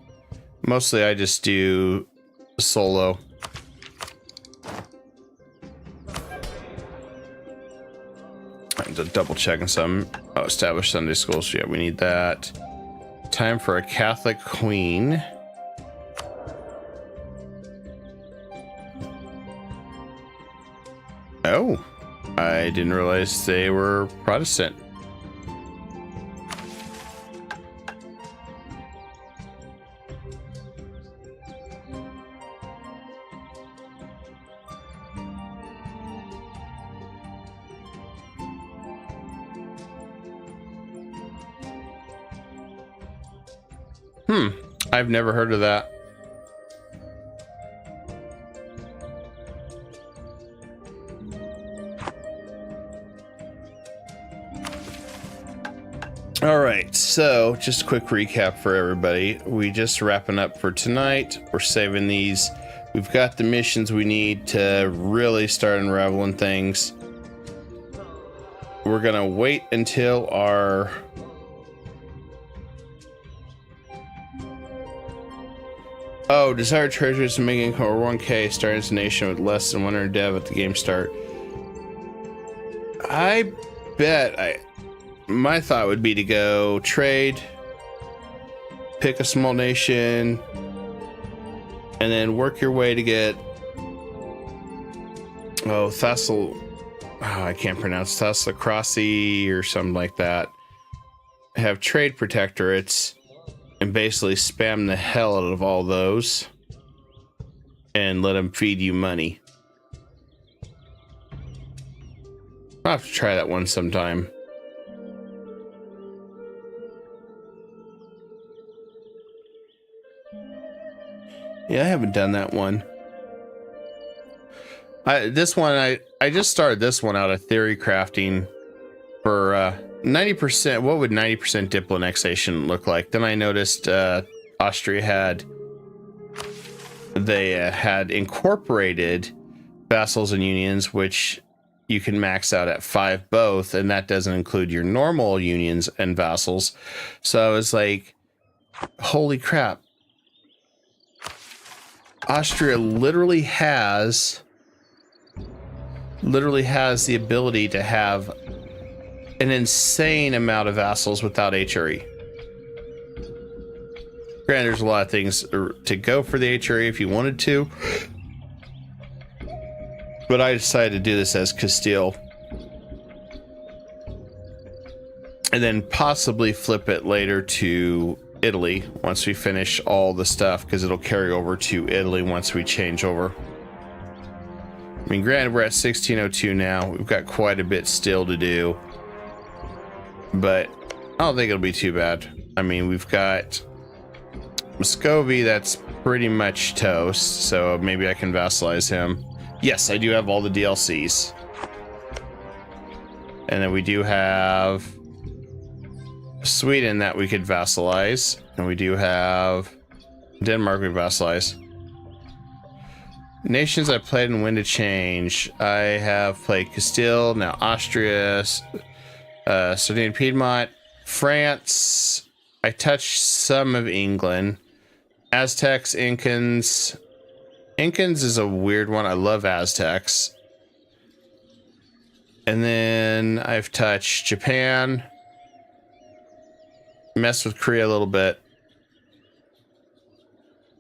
Mostly I just do solo. I'm just double checking some. Oh, established Sunday schools. Yeah, we need that. Time for a Catholic queen. Oh, I didn't realize they were Protestant. I've never heard of that. All right, so just a quick recap for everybody. We just wrapping up for tonight. We're saving these. We've got the missions we need to really start unraveling things. We're gonna wait until our desired treasures and make income over 1K, starting as a nation with less than 100 dev at the game start. I bet my thought would be to go trade, pick a small nation, and then work your way to get I can't pronounce Thessalocracy or something like that. Have trade protectorates and basically spam the hell out of all those and let them feed you money. I'll have to try that one sometime. Yeah, I haven't done that one. I just started this one out of theory crafting for 90%. What would 90% Diploannexation look like? Then I noticed Austria had incorporated vassals and unions, which you can max out at 5 both, and that doesn't include your normal unions and vassals. So I was like, holy crap. Austria literally has the ability to have an insane amount of vassals without HRE. Granted, there's a lot of things to go for the HRE if you wanted to, but I decided to do this as Castile, and then possibly flip it later to Italy once we finish all the stuff, because it'll carry over to Italy once we change over. I mean, granted, we're at 1602 now. We've got quite a bit still to do, but I don't think it'll be too bad. I mean, we've got Muscovy that's pretty much toast, so maybe I can vassalize him. Yes, I do have all the DLCs. And then we do have Sweden that we could vassalize, and we do have Denmark we vassalize. Nations I played and when to change. I have played Castile, now Austria, Sardinia, Piedmont, France. I touched some of England. Aztecs, Incans. Incans is a weird one. I love Aztecs. And then I've touched Japan. Messed with Korea a little bit.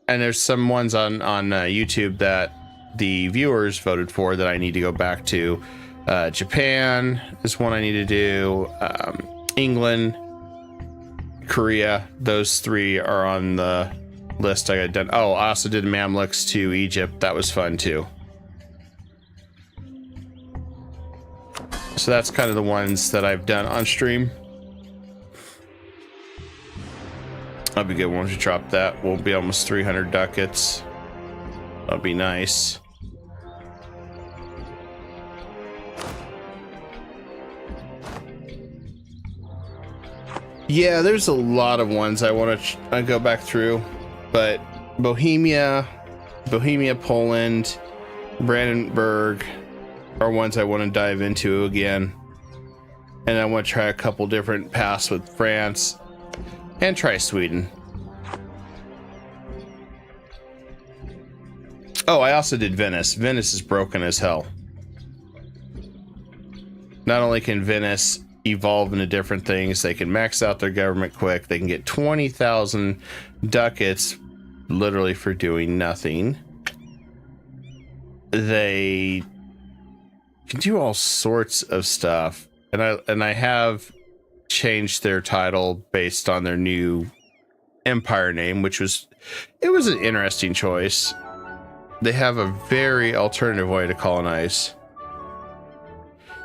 And there's some ones on YouTube that the viewers voted for that I need to go back to. Japan is one I need to do. England, Korea, those 3 are on the list I got done. Oh, I also did Mamluks to Egypt. That was fun too. So that's kind of the ones that I've done on stream. That'll be good once you drop that. We'll be almost 300 ducats. That'll be nice. Yeah, there's a lot of ones I want to go back through, but Bohemia, Poland, Brandenburg are ones I want to dive into again. And I want to try a couple different paths with France and try Sweden. Oh, I also did Venice. Venice is broken as hell. Not only can Venice evolve into different things, they can max out their government quick. They can get 20,000 ducats literally for doing nothing. They can do all sorts of stuff. And I have changed their title based on their new empire name, which was an interesting choice. They have a very alternative way to colonize.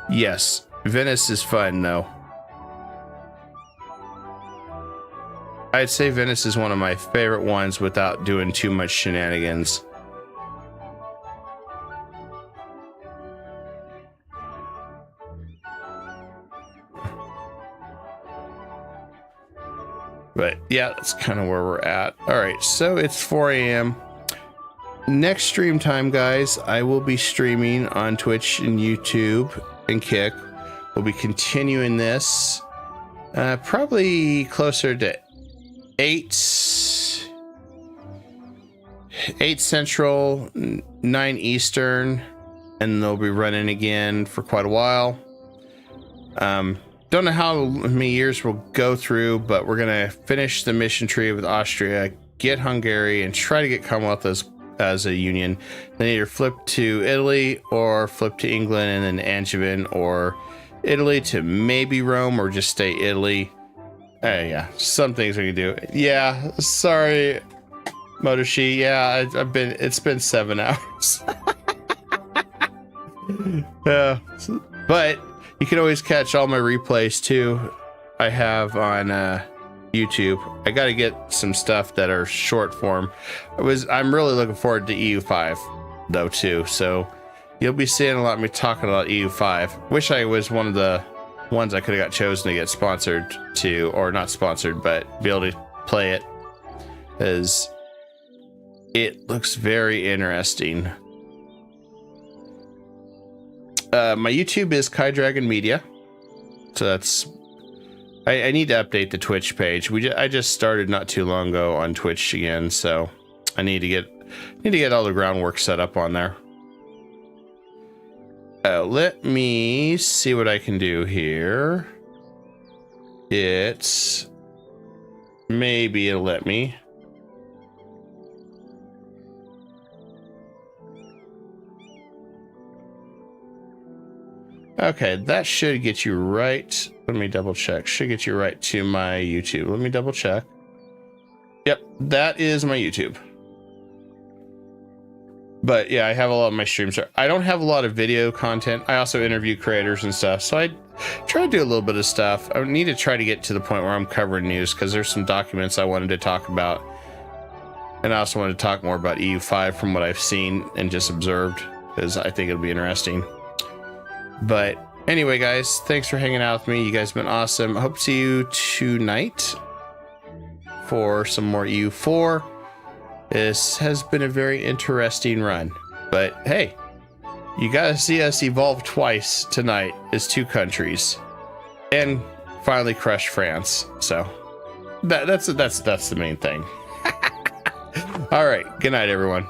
Yes, Venice is fun though. I'd say Venice is one of my favorite ones without doing too much shenanigans. But yeah, that's kind of where we're at. All right, so it's 4 a.m. Next stream time, guys, I will be streaming on Twitch and YouTube and Kick. We'll be continuing this probably closer to 8 Central, 9 Eastern, and they'll be running again for quite a while. Don't know how many years we'll go through, but we're gonna finish the mission tree with Austria, get Hungary, and try to get Commonwealth as a union. Then either flip to Italy or flip to England and then Angevin, or Italy to maybe Rome, or just stay Italy. Yeah, some things we can do. Yeah, sorry, Motoshi. Yeah, it's been 7 hours. Yeah, but you can always catch all my replays too. I have on YouTube. I got to get some stuff that are short form. I'm really looking forward to EU5 though too. So you'll be seeing a lot of me talking about EU5. Wish I was one of the ones I could have got chosen to get sponsored to, or not sponsored, but be able to play it, because it looks very interesting. My YouTube is Kai Dragon Media, so that's. I need to update the Twitch page. I just started not too long ago on Twitch again, so I need to get all the groundwork set up on there. Let me see what I can do here. Maybe it'll let me. Okay, that should get you right. Let me double check. Should get you right to my YouTube. Let me double check. Yep, that is my YouTube. But yeah, I have a lot of my streams. I don't have a lot of video content. I also interview creators and stuff. So I try to do a little bit of stuff. I need to try to get to the point where I'm covering news, because there's some documents I wanted to talk about. And I also wanted to talk more about EU5 from what I've seen and just observed, because I think it'll be interesting. But anyway, guys, thanks for hanging out with me. You guys have been awesome. I hope to see you tonight for some more EU4. This has been a very interesting run. But hey, you gotta see us evolve twice tonight as 2 countries. And finally crush France. So that's the main thing. All right, good night, everyone.